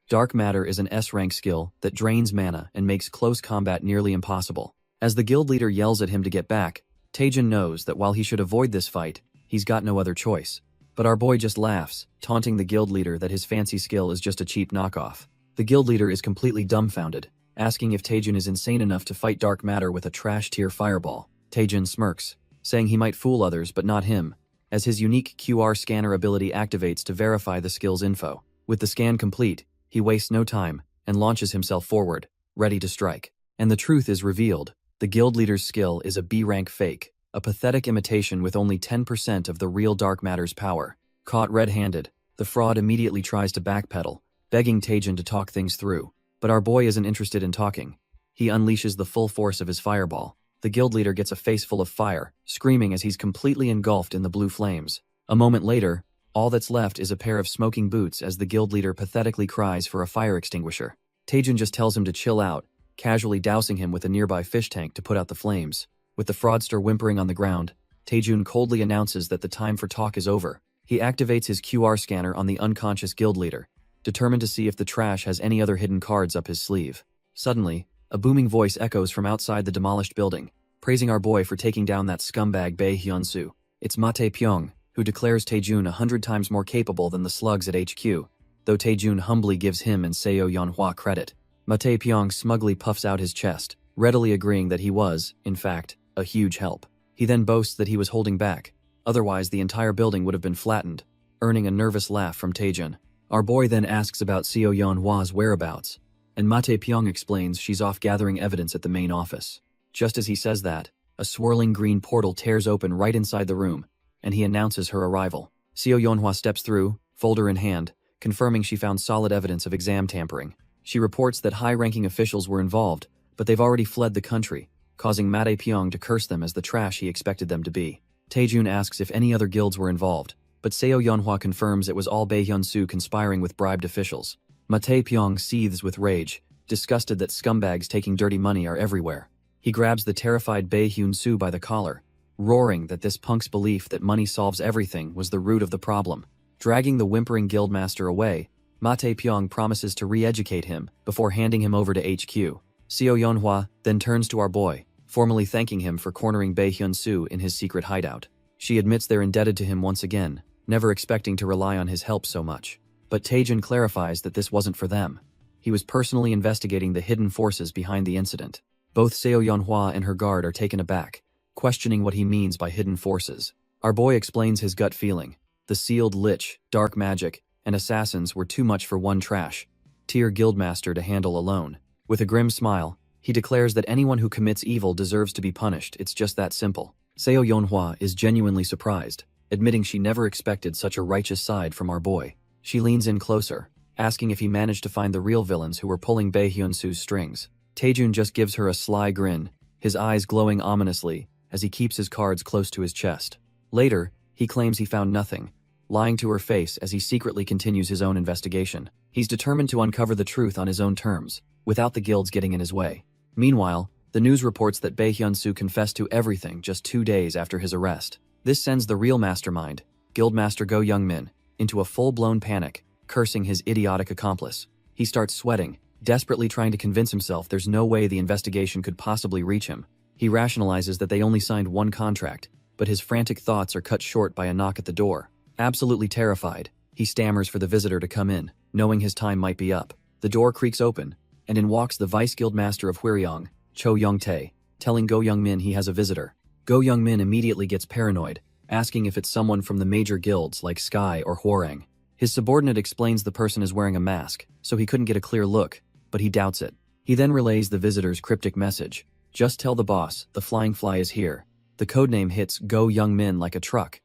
Dark matter is an S-rank skill that drains mana and makes close combat nearly impossible. As the guild leader yells at him to get back, Taejun knows that while he should avoid this fight, he's got no other choice. But our boy just laughs, taunting the guild leader that his fancy skill is just a cheap knockoff. The guild leader is completely dumbfounded, asking if Taejun is insane enough to fight dark matter with a trash-tier fireball. Taejun smirks, saying he might fool others but not him, as his unique QR scanner ability activates to verify the skill's info. With the scan complete, he wastes no time and launches himself forward, ready to strike. And the truth is revealed: the guild leader's skill is a B-rank fake, a pathetic imitation with only 10% of the real dark matter's power. Caught red-handed, the fraud immediately tries to backpedal, begging Taejun to talk things through. But our boy isn't interested in talking. He unleashes the full force of his fireball. The guild leader gets a face full of fire, screaming as he's completely engulfed in the blue flames. A moment later, all that's left is a pair of smoking boots as the guild leader pathetically cries for a fire extinguisher. Taejun just tells him to chill out, casually dousing him with a nearby fish tank to put out the flames. With the fraudster whimpering on the ground, Taejun coldly announces that the time for talk is over. He activates his QR scanner on the unconscious guild leader, determined to see if the trash has any other hidden cards up his sleeve. Suddenly, a booming voice echoes from outside the demolished building, praising our boy for taking down that scumbag Bae Hyun-soo. It's Ma Tae-pyong, who declares Taejun 100 times more capable than the slugs at HQ, though Taejun humbly gives him and Seo Yonhua credit. Ma Tae-pyong smugly puffs out his chest, readily agreeing that he was, in fact, a huge help. He then boasts that he was holding back, otherwise the entire building would have been flattened, earning a nervous laugh from Taejun. Our boy then asks about Seo Yonhua's whereabouts, and Ma Tae-pyong explains she's off gathering evidence at the main office. Just as he says that, a swirling green portal tears open right inside the room, and he announces her arrival. Seo Yonhua steps through, folder in hand, confirming she found solid evidence of exam tampering. She reports that high-ranking officials were involved, but they've already fled the country, causing Ma Tae-pyong to curse them as the trash he expected them to be. Taejun asks if any other guilds were involved, but Seo Yonhua confirms it was all Bae Hyun-soo conspiring with bribed officials. Ma Tae-pyong seethes with rage, disgusted that scumbags taking dirty money are everywhere. He grabs the terrified Bae Hyun-soo by the collar, roaring that this punk's belief that money solves everything was the root of the problem. Dragging the whimpering guildmaster away, Mate Pyong promises to re-educate him before handing him over to HQ. Seo Yeonhwa then turns to our boy, formally thanking him for cornering Bae Hyun-soo in his secret hideout. She admits they're indebted to him once again, never expecting to rely on his help so much. But Taejin clarifies that this wasn't for them. He was personally investigating the hidden forces behind the incident. Both Seo Yeonhwa and her guard are taken aback, questioning what he means by hidden forces. Our boy explains his gut feeling. The sealed lich, dark magic, and assassins were too much for one trash-tier guildmaster to handle alone. With a grim smile, he declares that anyone who commits evil deserves to be punished. It's just that simple. Seo Yeonhwa is genuinely surprised, admitting she never expected such a righteous side from our boy. She leans in closer, asking if he managed to find the real villains who were pulling Bae Hyun-soo's strings. Taejun just gives her a sly grin, his eyes glowing ominously as he keeps his cards close to his chest. Later, he claims he found nothing, lying to her face as he secretly continues his own investigation. He's determined to uncover the truth on his own terms, without the guilds getting in his way. Meanwhile, the news reports that Bae Hyun-soo confessed to everything just 2 days after his arrest. This sends the real mastermind, Guildmaster Go Young-min, into a full-blown panic, cursing his idiotic accomplice. He starts sweating, desperately trying to convince himself there's no way the investigation could possibly reach him. He rationalizes that they only signed one contract, but his frantic thoughts are cut short by a knock at the door. Absolutely terrified, he stammers for the visitor to come in, knowing his time might be up. The door creaks open, and in walks the Vice Guildmaster of Hwiryeong, Cho Young-tae, telling Go Young-min he has a visitor. Go Young-min immediately gets paranoid, asking if it's someone from the major guilds like Sky or Hwoarang. His subordinate explains the person is wearing a mask, so he couldn't get a clear look, but he doubts it. He then relays the visitor's cryptic message. Just tell the boss, the flying fly is here. The codename hits Go Young-min like a truck.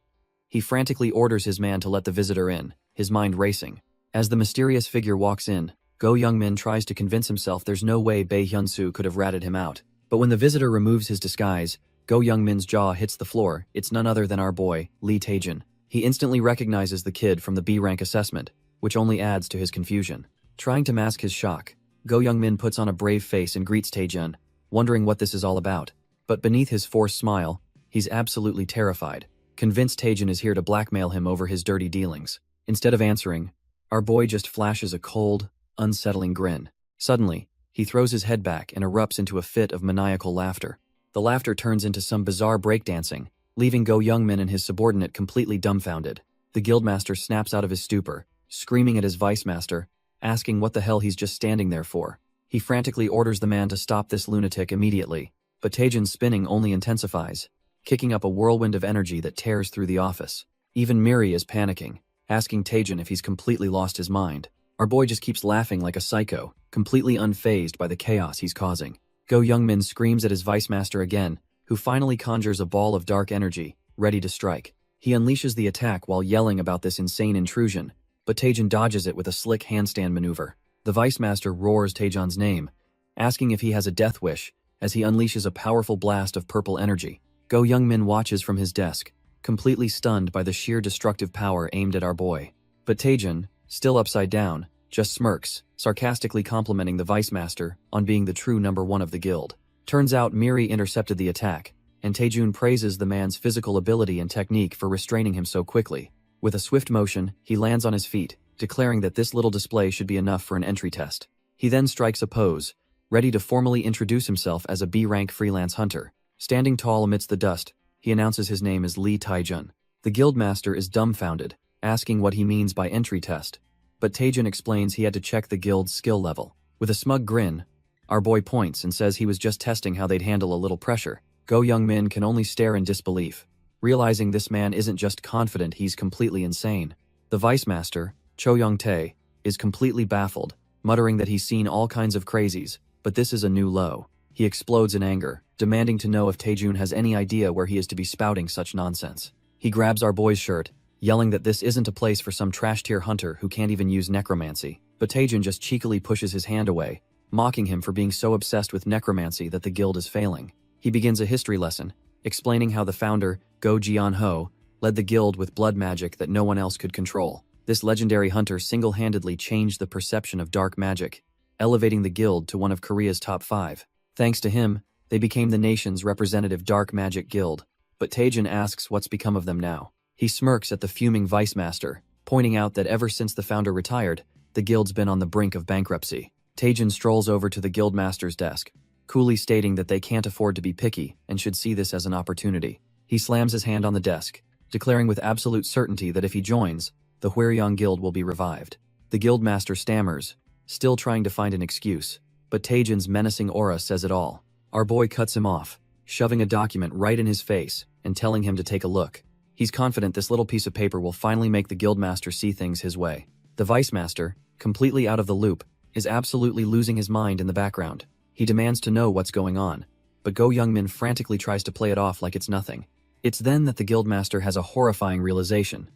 He frantically orders his man to let the visitor in, his mind racing. As the mysterious figure walks in, Go Young-min tries to convince himself there's no way Bae Hyun-soo could have ratted him out. But when the visitor removes his disguise, Go Young-min's jaw hits the floor. It's none other than our boy, Lee Taejin. He instantly recognizes the kid from the B-rank assessment, which only adds to his confusion. Trying to mask his shock, Go Young-min puts on a brave face and greets Taejin, wondering what this is all about. But beneath his forced smile, he's absolutely terrified, convinced Taejin is here to blackmail him over his dirty dealings. Instead of answering, our boy just flashes a cold, unsettling grin. Suddenly, he throws his head back and erupts into a fit of maniacal laughter. The laughter turns into some bizarre breakdancing, leaving Go Young-min and his subordinate completely dumbfounded. The guildmaster snaps out of his stupor, screaming at his vice-master, asking what the hell he's just standing there for. He frantically orders the man to stop this lunatic immediately, but Taejin's spinning only intensifies, kicking up a whirlwind of energy that tears through the office. Even Miri is panicking, asking Taejin if he's completely lost his mind. Our boy just keeps laughing like a psycho, completely unfazed by the chaos he's causing. Go Young-min screams at his vice-master again, who finally conjures a ball of dark energy, ready to strike. He unleashes the attack while yelling about this insane intrusion, but Taejin dodges it with a slick handstand maneuver. The vice-master roars Taejin's name, asking if he has a death wish, as he unleashes a powerful blast of purple energy. Go Young-min watches from his desk, completely stunned by the sheer destructive power aimed at our boy. But Taejin, still upside down, just smirks, sarcastically complimenting the vice-master on being the true number one of the guild. Turns out Miri intercepted the attack, and Taejin praises the man's physical ability and technique for restraining him so quickly. With a swift motion, he lands on his feet, declaring that this little display should be enough for an entry test. He then strikes a pose, ready to formally introduce himself as a B-rank freelance hunter. Standing tall amidst the dust, he announces his name as Lee Taejin. The guildmaster is dumbfounded, asking what he means by entry test, but Taejin explains he had to check the guild's skill level. With a smug grin, our boy points and says he was just testing how they'd handle a little pressure. Go Young-min can only stare in disbelief, realizing this man isn't just confident, he's completely insane. The vice-master, Cho Young-tae, is completely baffled, muttering that he's seen all kinds of crazies, but this is a new low. He explodes in anger, demanding to know if Taejin has any idea where he is to be spouting such nonsense. He grabs our boy's shirt, yelling that this isn't a place for some trash-tier hunter who can't even use necromancy. But Taejin just cheekily pushes his hand away, mocking him for being so obsessed with necromancy that the guild is failing. He begins a history lesson, explaining how the founder, Go Jian-ho, led the guild with blood magic that no one else could control. This legendary hunter single-handedly changed the perception of dark magic, elevating the guild to one of Korea's top 5. Thanks to him, they became the nation's representative dark magic guild. but Taejin asks what's become of them now. He smirks at the fuming vice master, pointing out that ever since the founder retired, the guild's been on the brink of bankruptcy. Taejin strolls over to the guild master's desk, coolly stating that they can't afford to be picky and should see this as an opportunity. He slams his hand on the desk, declaring with absolute certainty that if he joins, the Hwaryeong Guild will be revived. The guild master stammers, still trying to find an excuse, but Taejin's menacing aura says it all. Our boy cuts him off, shoving a document right in his face and telling him to take a look. He's confident this little piece of paper will finally make the guildmaster see things his way. The vice master, completely out of the loop, is absolutely losing his mind in the background. He demands to know what's going on, but Go Youngmin frantically tries to play it off like it's nothing. It's then that the guildmaster has a horrifying realization.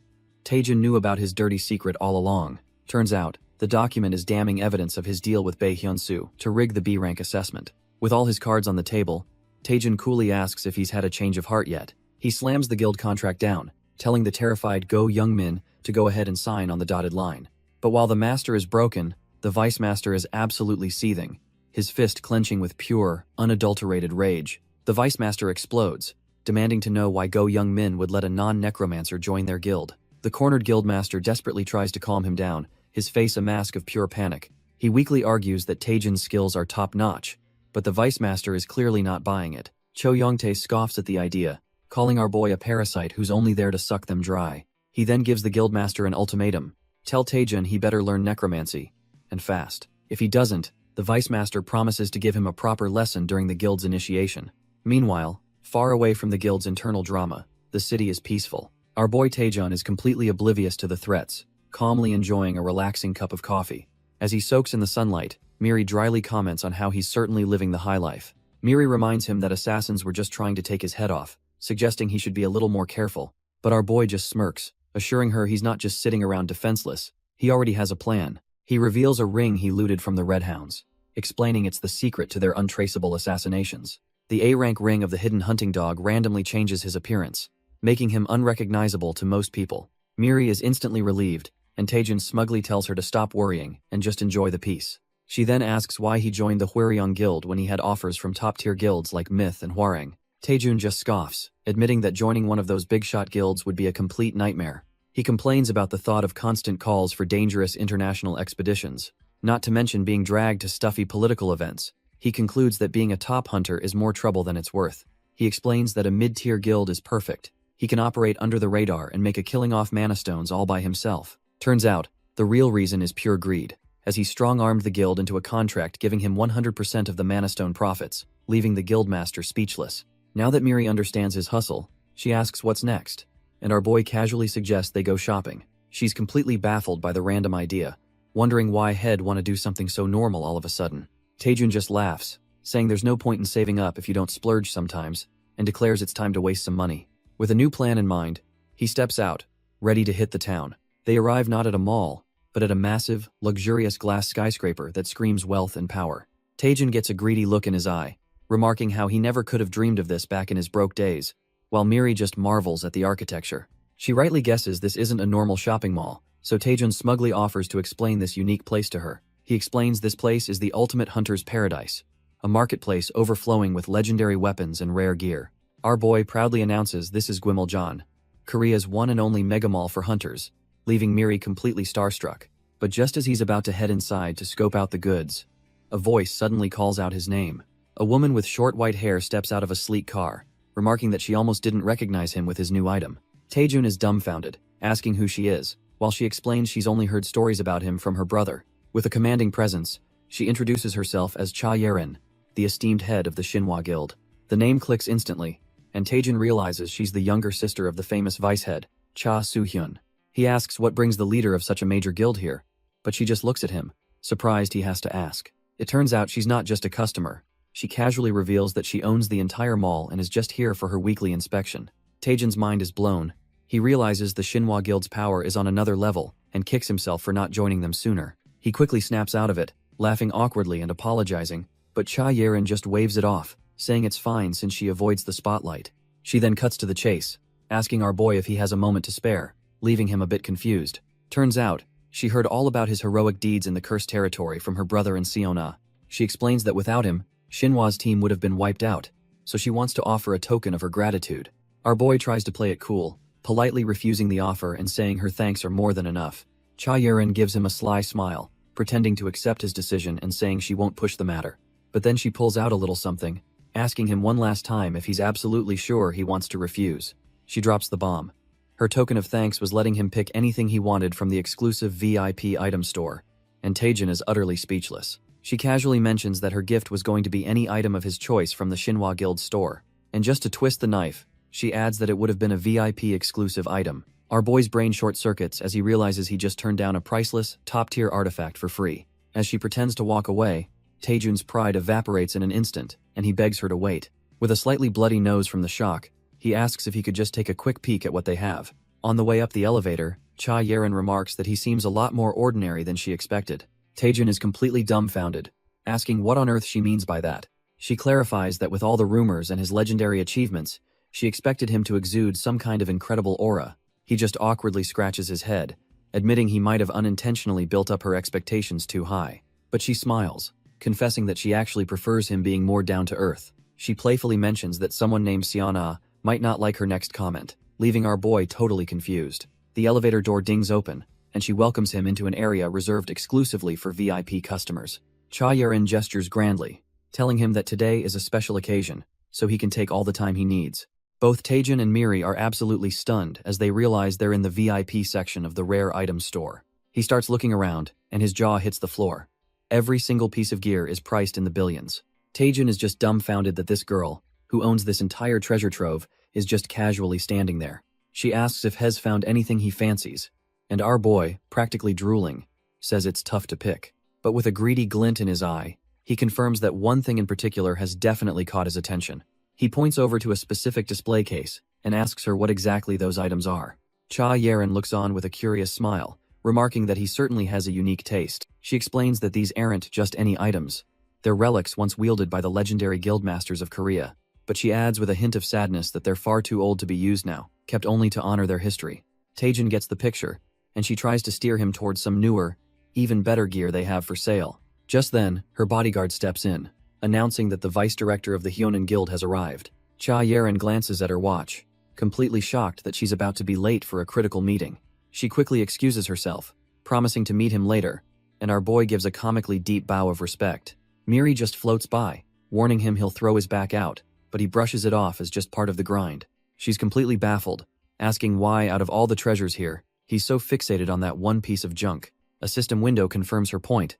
Taejin knew about his dirty secret all along. Turns out, the document is damning evidence of his deal with Bae Hyun-soo to rig the B-rank assessment. With all his cards on the table, Taejin coolly asks if he's had a change of heart yet. He slams the guild contract down, telling the terrified Go Youngmin to go ahead and sign on the dotted line. But while the master is broken, the vice master is absolutely seething, his fist clenching with pure, unadulterated rage. The vice master explodes, demanding to know why Go Youngmin would let a non-necromancer join their guild. The cornered guildmaster desperately tries to calm him down, his face a mask of pure panic. He weakly argues that Taejin's skills are top-notch, but the vice master is clearly not buying it. Cho Youngtae scoffs at the idea, calling our boy a parasite who's only there to suck them dry. He then gives the guildmaster an ultimatum. Tell Taejin he better learn necromancy, and fast. If he doesn't, the vice master promises to give him a proper lesson during the guild's initiation. Meanwhile, far away from the guild's internal drama, the city is peaceful. Our boy Taejin is completely oblivious to the threats, calmly enjoying a relaxing cup of coffee. As he soaks in the sunlight, Miri dryly comments on how he's certainly living the high life. Miri reminds him that assassins were just trying to take his head off, suggesting he should be a little more careful. But our boy just smirks, assuring her he's not just sitting around defenseless, he already has a plan. He reveals a ring he looted from the Red Hounds, explaining it's the secret to their untraceable assassinations. The A-rank ring of the hidden hunting dog randomly changes his appearance, making him unrecognizable to most people. Miri is instantly relieved, and Taejin smugly tells her to stop worrying and just enjoy the peace. She then asks why he joined the Hwaryeong Guild when he had offers from top-tier guilds like Myth and Hwarang. Taejin just scoffs, admitting that joining one of those big-shot guilds would be a complete nightmare. He complains about the thought of constant calls for dangerous international expeditions, not to mention being dragged to stuffy political events. He concludes that being a top hunter is more trouble than it's worth. He explains that a mid-tier guild is perfect. He can operate under the radar and make a killing off mana stones all by himself. Turns out, the real reason is pure greed, as he strong-armed the guild into a contract giving him 100% of the mana stone profits, leaving the guildmaster speechless. Now that Miri understands his hustle, she asks what's next, and our boy casually suggests they go shopping. She's completely baffled by the random idea, wondering why Head want to do something so normal all of a sudden. Taejin just laughs, saying there's no point in saving up if you don't splurge sometimes, and declares it's time to waste some money. With a new plan in mind, he steps out, ready to hit the town. They arrive not at a mall, but at a massive, luxurious glass skyscraper that screams wealth and power. Taejin gets a greedy look in his eye, remarking how he never could have dreamed of this back in his broke days, while Miri just marvels at the architecture. She rightly guesses this isn't a normal shopping mall, so Taejin smugly offers to explain this unique place to her. He explains this place is the ultimate hunter's paradise, a marketplace overflowing with legendary weapons and rare gear. Our boy proudly announces this is Gwimeljan, Korea's one and only mega mall for hunters, leaving Miri completely starstruck. But just as he's about to head inside to scope out the goods, a voice suddenly calls out his name. A woman with short white hair steps out of a sleek car, remarking that she almost didn't recognize him with his new item. Taejin is dumbfounded, asking who she is, while she explains she's only heard stories about him from her brother. With a commanding presence, she introduces herself as Cha Yerin, the esteemed head of the Shinhwa Guild. The name clicks instantly, and Taejin realizes she's the younger sister of the famous vice head, Cha Soo-hyun. He asks what brings the leader of such a major guild here, but she just looks at him, surprised he has to ask. It turns out she's not just a customer. She casually reveals that she owns the entire mall and is just here for her weekly inspection. Taejin's mind is blown. He realizes the Shinhwa Guild's power is on another level and kicks himself for not joining them sooner. He quickly snaps out of it, laughing awkwardly and apologizing, but Cha Yerin just waves it off, saying it's fine since she avoids the spotlight. She then cuts to the chase, asking our boy if he has a moment to spare, leaving him a bit confused. Turns out, she heard all about his heroic deeds in the cursed territory from her brother and Siona. She explains that without him, Shinhwa's team would have been wiped out, so she wants to offer a token of her gratitude. Our boy tries to play it cool, politely refusing the offer and saying her thanks are more than enough. Cha Yerin gives him a sly smile, pretending to accept his decision and saying she won't push the matter. But then she pulls out a little something, asking him one last time if he's absolutely sure he wants to refuse. She drops the bomb. Her token of thanks was letting him pick anything he wanted from the exclusive VIP item store, and Taejin is utterly speechless. She casually mentions that her gift was going to be any item of his choice from the Shinhwa Guild store, and just to twist the knife, she adds that it would have been a VIP exclusive item. Our boy's brain short-circuits as he realizes he just turned down a priceless, top-tier artifact for free. As she pretends to walk away, Taejun's pride evaporates in an instant, and he begs her to wait. With a slightly bloody nose from the shock, he asks if he could just take a quick peek at what they have. On the way up the elevator, Cha Yerin remarks that he seems a lot more ordinary than she expected. Taejun is completely dumbfounded, asking what on earth she means by that. She clarifies that with all the rumors and his legendary achievements, she expected him to exude some kind of incredible aura. He just awkwardly scratches his head, admitting he might have unintentionally built up her expectations too high. But she smiles, confessing that she actually prefers him being more down-to-earth. She playfully mentions that someone named Siana might not like her next comment, leaving our boy totally confused. The elevator door dings open, and she welcomes him into an area reserved exclusively for VIP customers. Cha Yerin gestures grandly, telling him that today is a special occasion, so he can take all the time he needs. Both Taejin and Miri are absolutely stunned as they realize they're in the VIP section of the rare items store. He starts looking around, and his jaw hits the floor. Every single piece of gear is priced in the billions. Taejin is just dumbfounded that this girl, who owns this entire treasure trove, is just casually standing there. She asks if Hez found anything he fancies, and our boy, practically drooling, says it's tough to pick. But with a greedy glint in his eye, he confirms that one thing in particular has definitely caught his attention. He points over to a specific display case and asks her what exactly those items are. Cha Yerin looks on with a curious smile, remarking that he certainly has a unique taste. She explains that these aren't just any items. They're relics once wielded by the legendary guildmasters of Korea. But she adds with a hint of sadness that they're far too old to be used now, kept only to honor their history. Taejin gets the picture, and she tries to steer him towards some newer, even better gear they have for sale. Just then, her bodyguard steps in, announcing that the vice director of the Hyonin Guild has arrived. Cha Yerin glances at her watch, completely shocked that she's about to be late for a critical meeting. She quickly excuses herself, promising to meet him later, and our boy gives a comically deep bow of respect. Miri just floats by, warning him he'll throw his back out, but he brushes it off as just part of the grind. She's completely baffled, asking why out of all the treasures here, he's so fixated on that one piece of junk. A system window confirms her point.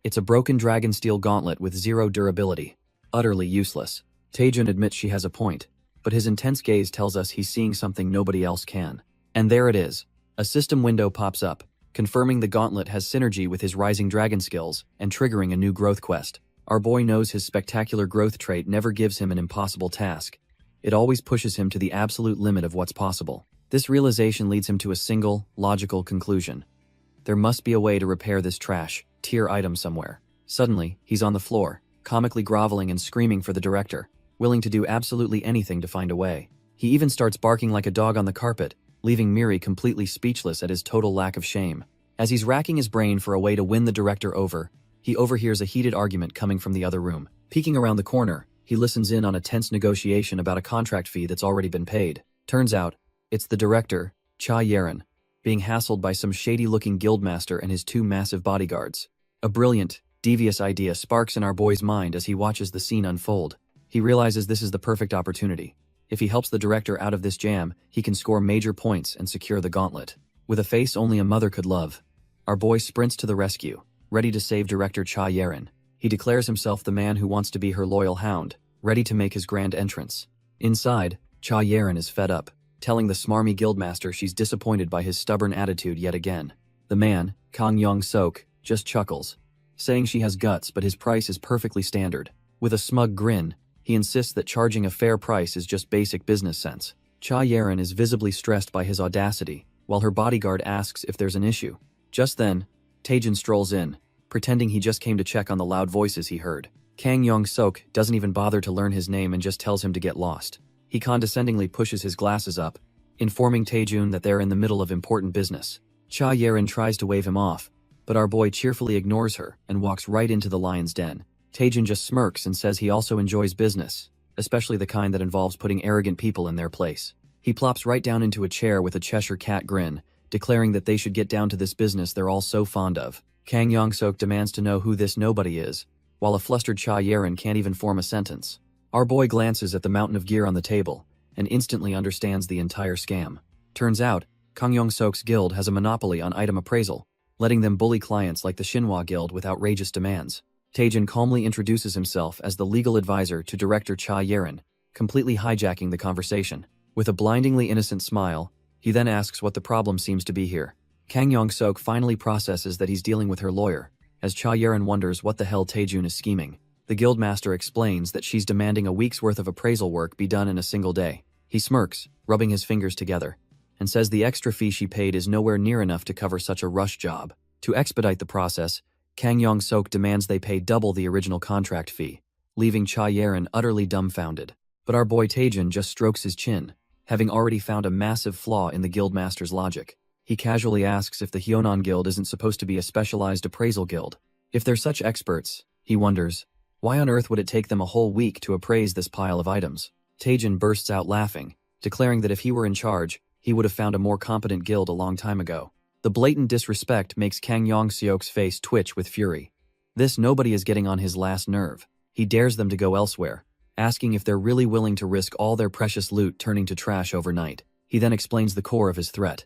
It's a broken dragon steel gauntlet with zero durability. Utterly useless. Taejin admits she has a point, but his intense gaze tells us he's seeing something nobody else can. And there it is. A system window pops up, confirming the gauntlet has synergy with his rising dragon skills and triggering a new growth quest. Our boy knows his spectacular growth trait never gives him an impossible task. It always pushes him to the absolute limit of what's possible. This realization leads him to a single, logical conclusion. There must be a way to repair this tier item somewhere. Suddenly, he's on the floor, comically groveling and screaming for the director, willing to do absolutely anything to find a way. He even starts barking like a dog on the carpet, leaving Miri completely speechless at his total lack of shame. As he's racking his brain for a way to win the director over, he overhears a heated argument coming from the other room. Peeking around the corner, he listens in on a tense negotiation about a contract fee that's already been paid. Turns out, it's the director, Cha Yerin, being hassled by some shady-looking guildmaster and his two massive bodyguards. A brilliant, devious idea sparks in our boy's mind as he watches the scene unfold. He realizes this is the perfect opportunity. If he helps the director out of this jam, he can score major points and secure the gauntlet. With a face only a mother could love, our boy sprints to the rescue, ready to save director Cha Yerin. He declares himself the man who wants to be her loyal hound, ready to make his grand entrance. Inside, Cha Yerin is fed up, telling the smarmy guildmaster she's disappointed by his stubborn attitude yet again. The man, Kang Yong-sok, just chuckles, saying she has guts but his price is perfectly standard. With a smug grin, he insists that charging a fair price is just basic business sense. Cha Yerin is visibly stressed by his audacity, while her bodyguard asks if there's an issue. Just then, Taejin strolls in, pretending he just came to check on the loud voices he heard. Kang Yong-sok doesn't even bother to learn his name and just tells him to get lost. He condescendingly pushes his glasses up, informing Taejun that they're in the middle of important business. Cha Yerin tries to wave him off, but our boy cheerfully ignores her and walks right into the lion's den. Taejun just smirks and says he also enjoys business, especially the kind that involves putting arrogant people in their place. He plops right down into a chair with a Cheshire cat grin, declaring that they should get down to this business they're all so fond of. Kang Yong-sok demands to know who this nobody is, while a flustered Cha Yeren can't even form a sentence. Our boy glances at the mountain of gear on the table, and instantly understands the entire scam. Turns out, Kang Yong-sok's guild has a monopoly on item appraisal, letting them bully clients like the Shinhwa Guild with outrageous demands. Taejin calmly introduces himself as the legal advisor to Director Cha Yeren, completely hijacking the conversation. With a blindingly innocent smile, he then asks what the problem seems to be here. Kang Yong-sok finally processes that he's dealing with her lawyer, as Cha Yeren wonders what the hell Taejun is scheming. The guildmaster explains that she's demanding a week's worth of appraisal work be done in a single day. He smirks, rubbing his fingers together, and says the extra fee she paid is nowhere near enough to cover such a rush job. To expedite the process, Kang Yong-sok demands they pay double the original contract fee, leaving Cha Yeren utterly dumbfounded. But our boy Taejun just strokes his chin, having already found a massive flaw in the guildmaster's logic. He casually asks if the Hyonan Guild isn't supposed to be a specialized appraisal guild. If they're such experts, he wonders, why on earth would it take them a whole week to appraise this pile of items? Taejun bursts out laughing, declaring that if he were in charge, he would have found a more competent guild a long time ago. The blatant disrespect makes Kang Yong-seok's face twitch with fury. This nobody is getting on his last nerve. He dares them to go elsewhere, asking if they're really willing to risk all their precious loot turning to trash overnight. He then explains the core of his threat.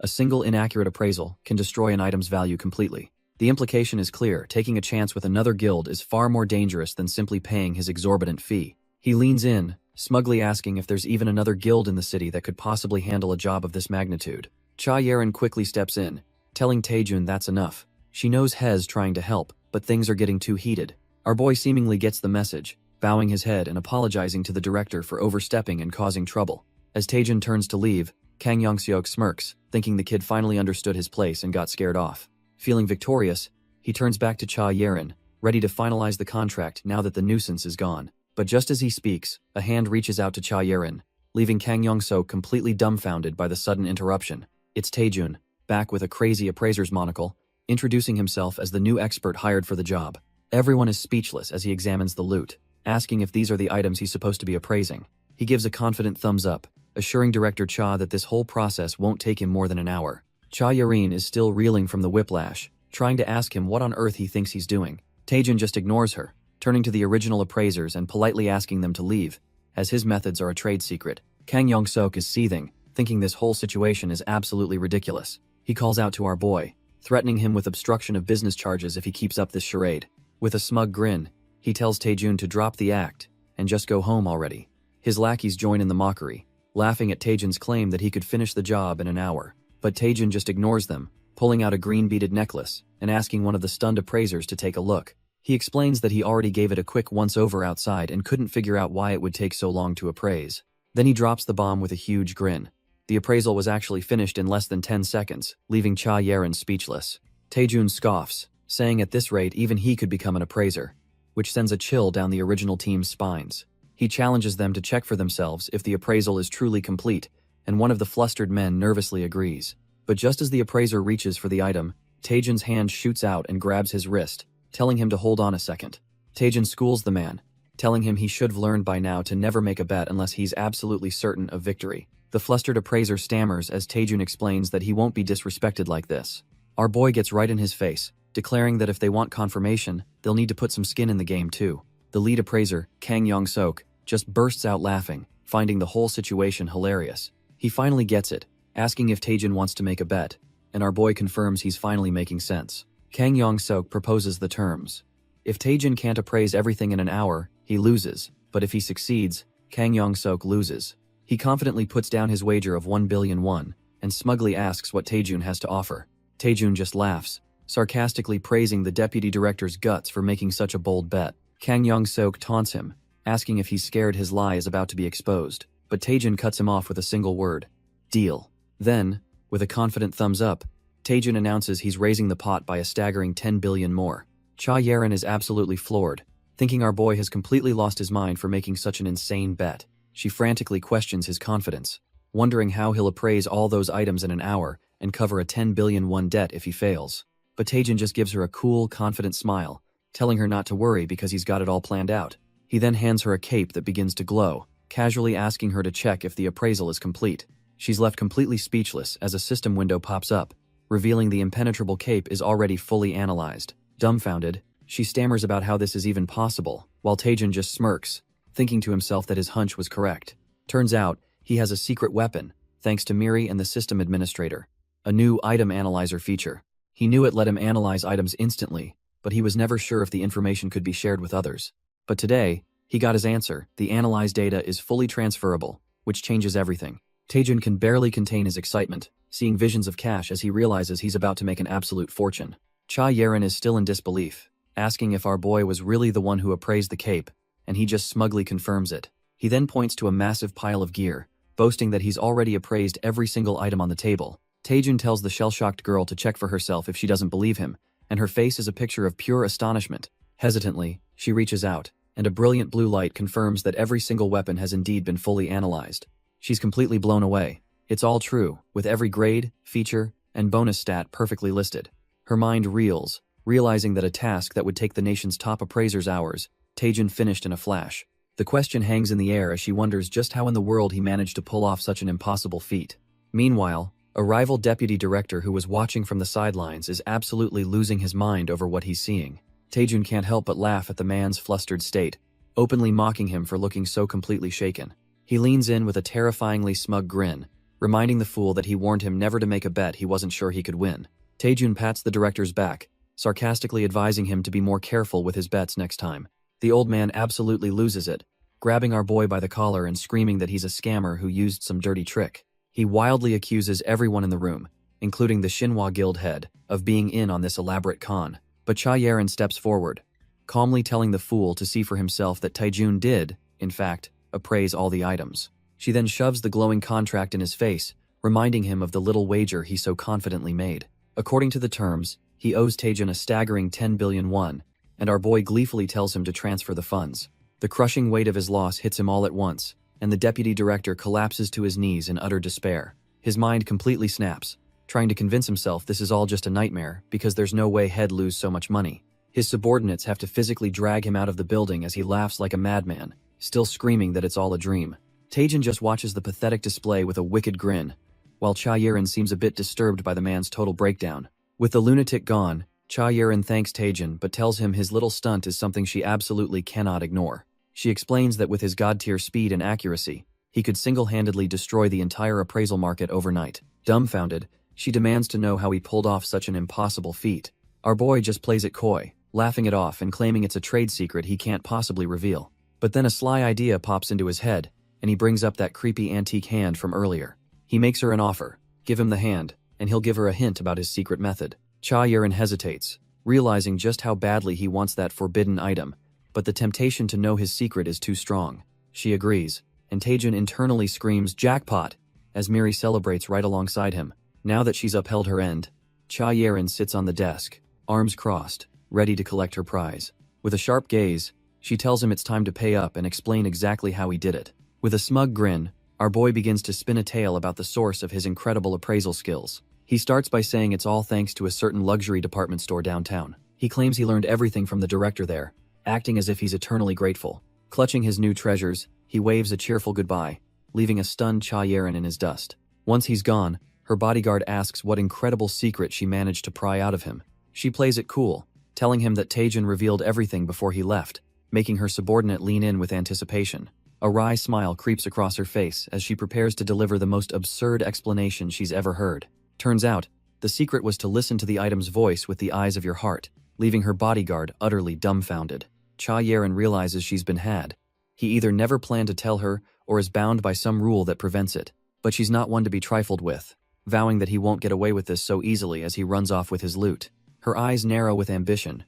A single inaccurate appraisal can destroy an item's value completely. The implication is clear: taking a chance with another guild is far more dangerous than simply paying his exorbitant fee. He leans in, smugly asking if there's even another guild in the city that could possibly handle a job of this magnitude. Cha Yeren quickly steps in, telling Taejun that's enough. She knows He's trying to help, but things are getting too heated. Our boy seemingly gets the message, bowing his head and apologizing to the director for overstepping and causing trouble. As Taejun turns to leave, Kang Yong-seok smirks, thinking the kid finally understood his place and got scared off. Feeling victorious, he turns back to Cha Yeren, ready to finalize the contract now that the nuisance is gone. But just as he speaks, a hand reaches out to Cha Yeren, leaving Kang Yong-sok completely dumbfounded by the sudden interruption. It's Taejun, back with a crazy appraiser's monocle, introducing himself as the new expert hired for the job. Everyone is speechless as he examines the loot, asking if these are the items he's supposed to be appraising. He gives a confident thumbs up, assuring Director Cha that this whole process won't take him more than an hour. Cha Yeren is still reeling from the whiplash, trying to ask him what on earth he thinks he's doing. Taejun just ignores her, turning to the original appraisers and politely asking them to leave, as his methods are a trade secret. Kang Yong-sok is seething, thinking this whole situation is absolutely ridiculous. He calls out to our boy, threatening him with obstruction of business charges if he keeps up this charade. With a smug grin, he tells Taejun to drop the act and just go home already. His lackeys join in the mockery, laughing at Taejun's claim that he could finish the job in an hour. But Taejun just ignores them, pulling out a green beaded necklace and asking one of the stunned appraisers to take a look. He explains that he already gave it a quick once-over outside and couldn't figure out why it would take so long to appraise. Then he drops the bomb with a huge grin. The appraisal was actually finished in less than 10 seconds, leaving Cha Yeren speechless. Taejun scoffs, saying at this rate even he could become an appraiser, which sends a chill down the original team's spines. He challenges them to check for themselves if the appraisal is truly complete, and one of the flustered men nervously agrees. But just as the appraiser reaches for the item, Taejun's hand shoots out and grabs his wrist, telling him to hold on a second. Taejun schools the man, telling him he should have learned by now to never make a bet unless he's absolutely certain of victory. The flustered appraiser stammers as Taejun explains that he won't be disrespected like this. Our boy gets right in his face, declaring that if they want confirmation, they'll need to put some skin in the game too. The lead appraiser, Kang Yong-sok, just bursts out laughing, finding the whole situation hilarious. He finally gets it, asking if Taejun wants to make a bet, and our boy confirms he's finally making sense. Kang Yong-sok proposes the terms. If Taejun can't appraise everything in an hour, he loses, but if he succeeds, Kang Yong-sok loses. He confidently puts down his wager of 1 billion won, and smugly asks what Taejun has to offer. Taejun just laughs, sarcastically praising the deputy director's guts for making such a bold bet. Kang Yong-sok taunts him, asking if he's scared his lie is about to be exposed, but Taejun cuts him off with a single word: deal. Then, with a confident thumbs up, Taejun announces he's raising the pot by a staggering 10 billion more. Cha Yeren is absolutely floored, thinking our boy has completely lost his mind for making such an insane bet. She frantically questions his confidence, wondering how he'll appraise all those items in an hour and cover a 10 billion won debt if he fails. But Taejun just gives her a cool, confident smile, telling her not to worry because he's got it all planned out. He then hands her a cape that begins to glow, casually asking her to check if the appraisal is complete. She's left completely speechless as a system window pops up, revealing the impenetrable cape is already fully analyzed. Dumbfounded, she stammers about how this is even possible, while Taejin just smirks, thinking to himself that his hunch was correct. Turns out, he has a secret weapon, thanks to Miri and the system administrator. A new item analyzer feature. He knew it let him analyze items instantly, but he was never sure if the information could be shared with others. But today, he got his answer. The analyzed data is fully transferable, which changes everything. Taejin can barely contain his excitement, seeing visions of cash as he realizes he's about to make an absolute fortune. Cha Yeren is still in disbelief, asking if our boy was really the one who appraised the cape, and he just smugly confirms it. He then points to a massive pile of gear, boasting that he's already appraised every single item on the table. Taejin tells the shell-shocked girl to check for herself if she doesn't believe him, and her face is a picture of pure astonishment. Hesitantly, she reaches out, and a brilliant blue light confirms that every single weapon has indeed been fully analyzed. She's completely blown away. It's all true, with every grade, feature, and bonus stat perfectly listed. Her mind reels, realizing that a task that would take the nation's top appraisers hours, Taejin finished in a flash. The question hangs in the air as she wonders just how in the world he managed to pull off such an impossible feat. Meanwhile, a rival deputy director who was watching from the sidelines is absolutely losing his mind over what he's seeing. Taejin can't help but laugh at the man's flustered state, openly mocking him for looking so completely shaken. He leans in with a terrifyingly smug grin, reminding the fool that he warned him never to make a bet he wasn't sure he could win. Taejin pats the director's back, sarcastically advising him to be more careful with his bets next time. The old man absolutely loses it, grabbing our boy by the collar and screaming that he's a scammer who used some dirty trick. He wildly accuses everyone in the room, including the Shinhwa guild head, of being in on this elaborate con. But Cha Yeren steps forward, calmly telling the fool to see for himself that Taejin did, in fact, appraise all the items. She then shoves the glowing contract in his face, reminding him of the little wager he so confidently made. According to the terms, he owes Taejin a staggering 10 billion won, and our boy gleefully tells him to transfer the funds. The crushing weight of his loss hits him all at once, and the deputy director collapses to his knees in utter despair. His mind completely snaps, trying to convince himself this is all just a nightmare because there's no way he'd lose so much money. His subordinates have to physically drag him out of the building as he laughs like a madman, still screaming that it's all a dream. Taejin just watches the pathetic display with a wicked grin, while Cha Yeren seems a bit disturbed by the man's total breakdown. With the lunatic gone, Cha Yeren thanks Taejin but tells him his little stunt is something she absolutely cannot ignore. She explains that with his god-tier speed and accuracy, he could single-handedly destroy the entire appraisal market overnight. Dumbfounded, she demands to know how he pulled off such an impossible feat. Our boy just plays it coy, laughing it off and claiming it's a trade secret he can't possibly reveal. But then a sly idea pops into his head, and he brings up that creepy antique hand from earlier. He makes her an offer, give him the hand, and he'll give her a hint about his secret method. Cha Yeren hesitates, realizing just how badly he wants that forbidden item, but the temptation to know his secret is too strong. She agrees, and Taejin internally screams jackpot as Miri celebrates right alongside him. Now that she's upheld her end, Cha Yeren sits on the desk, arms crossed, ready to collect her prize. With a sharp gaze, she tells him it's time to pay up and explain exactly how he did it. With a smug grin, our boy begins to spin a tale about the source of his incredible appraisal skills. He starts by saying it's all thanks to a certain luxury department store downtown. He claims he learned everything from the director there, acting as if he's eternally grateful. Clutching his new treasures, he waves a cheerful goodbye, leaving a stunned Cha Yeren in his dust. Once he's gone, her bodyguard asks what incredible secret she managed to pry out of him. She plays it cool, telling him that Taejin revealed everything before he left, making her subordinate lean in with anticipation. A wry smile creeps across her face as she prepares to deliver the most absurd explanation she's ever heard. Turns out, the secret was to listen to the item's voice with the eyes of your heart, leaving her bodyguard utterly dumbfounded. Cha Yeren realizes she's been had. He either never planned to tell her or is bound by some rule that prevents it. But she's not one to be trifled with, vowing that he won't get away with this so easily as he runs off with his loot. Her eyes narrow with ambition.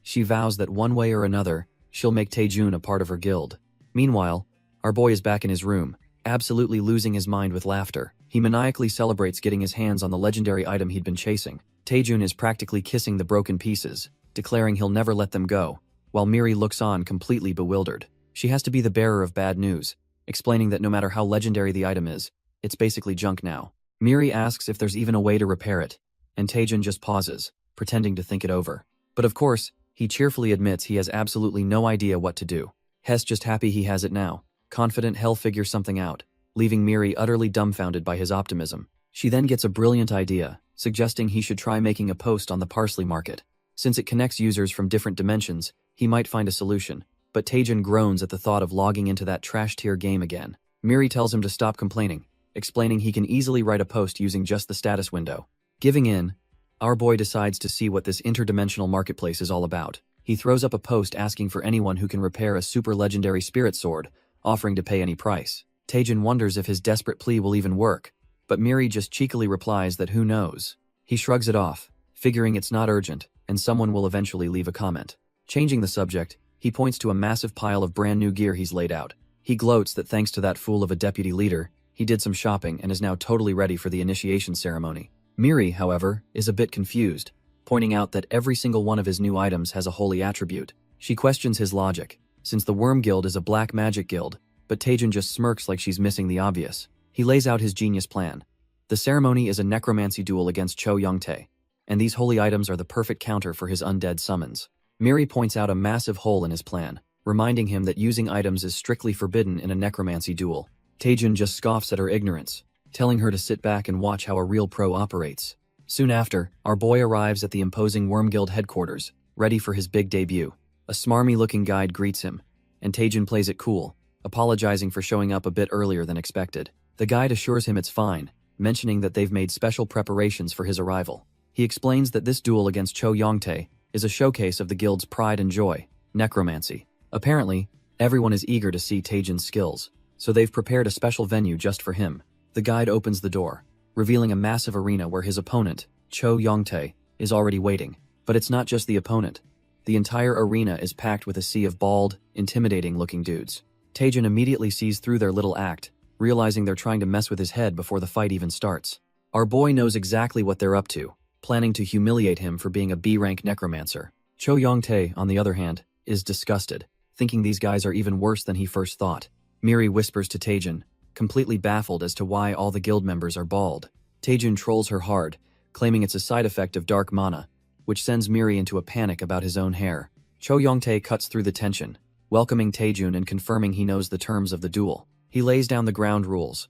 She vows that one way or another, she'll make Taejin a part of her guild. Meanwhile, our boy is back in his room, absolutely losing his mind with laughter. He maniacally celebrates getting his hands on the legendary item he'd been chasing. Taejin is practically kissing the broken pieces, declaring he'll never let them go, while Miri looks on completely bewildered. She has to be the bearer of bad news, explaining that no matter how legendary the item is, it's basically junk now. Miri asks if there's even a way to repair it, and Taejin just pauses, pretending to think it over. But of course, he cheerfully admits he has absolutely no idea what to do. Hess just happy he has it now. confident he'll figure something out, leaving Miri utterly dumbfounded by his optimism. She then gets a brilliant idea, suggesting he should try making a post on the parsley market. Since it connects users from different dimensions, he might find a solution. But Taejin groans at the thought of logging into that trash-tier game again. Miri tells him to stop complaining, explaining he can easily write a post using just the status window. Giving in, our boy decides to see what this interdimensional marketplace is all about. He throws up a post asking for anyone who can repair a super legendary spirit sword, offering to pay any price. Taejin wonders if his desperate plea will even work, but Miri just cheekily replies that who knows. He shrugs it off, figuring it's not urgent, and someone will eventually leave a comment. Changing the subject, he points to a massive pile of brand new gear he's laid out. He gloats that thanks to that fool of a deputy leader, he did some shopping and is now totally ready for the initiation ceremony. Miri, however, is a bit confused, pointing out that every single one of his new items has a holy attribute. She questions his logic, since the Worm Guild is a black magic guild, but Taejin just smirks like she's missing the obvious. He lays out his genius plan. The ceremony is a necromancy duel against Cho Youngtae, and these holy items are the perfect counter for his undead summons. Miri points out a massive hole in his plan, reminding him that using items is strictly forbidden in a necromancy duel. Taejin just scoffs at her ignorance, telling her to sit back and watch how a real pro operates. Soon after, our boy arrives at the imposing Worm Guild headquarters, ready for his big debut. A smarmy-looking guide greets him, and Taejin plays it cool, apologizing for showing up a bit earlier than expected. The guide assures him it's fine, mentioning that they've made special preparations for his arrival. He explains that this duel against Cho Youngtae is a showcase of the guild's pride and joy, necromancy. Apparently, everyone is eager to see Taejin's skills, so they've prepared a special venue just for him. The guide opens the door, revealing a massive arena where his opponent, Cho Youngtae, is already waiting. But it's not just the opponent. The entire arena is packed with a sea of bald, intimidating-looking dudes. Taejin immediately sees through their little act, realizing they're trying to mess with his head before the fight even starts. Our boy knows exactly what they're up to, planning to humiliate him for being a B-rank necromancer. Cho Youngtae, on the other hand, is disgusted, thinking these guys are even worse than he first thought. Miri whispers to Taejin, completely baffled as to why all the guild members are bald. Taejin trolls her hard, claiming it's a side effect of dark mana, which sends Miri into a panic about his own hair. Cho Youngtae cuts through the tension, welcoming Taejin and confirming he knows the terms of the duel. He lays down the ground rules.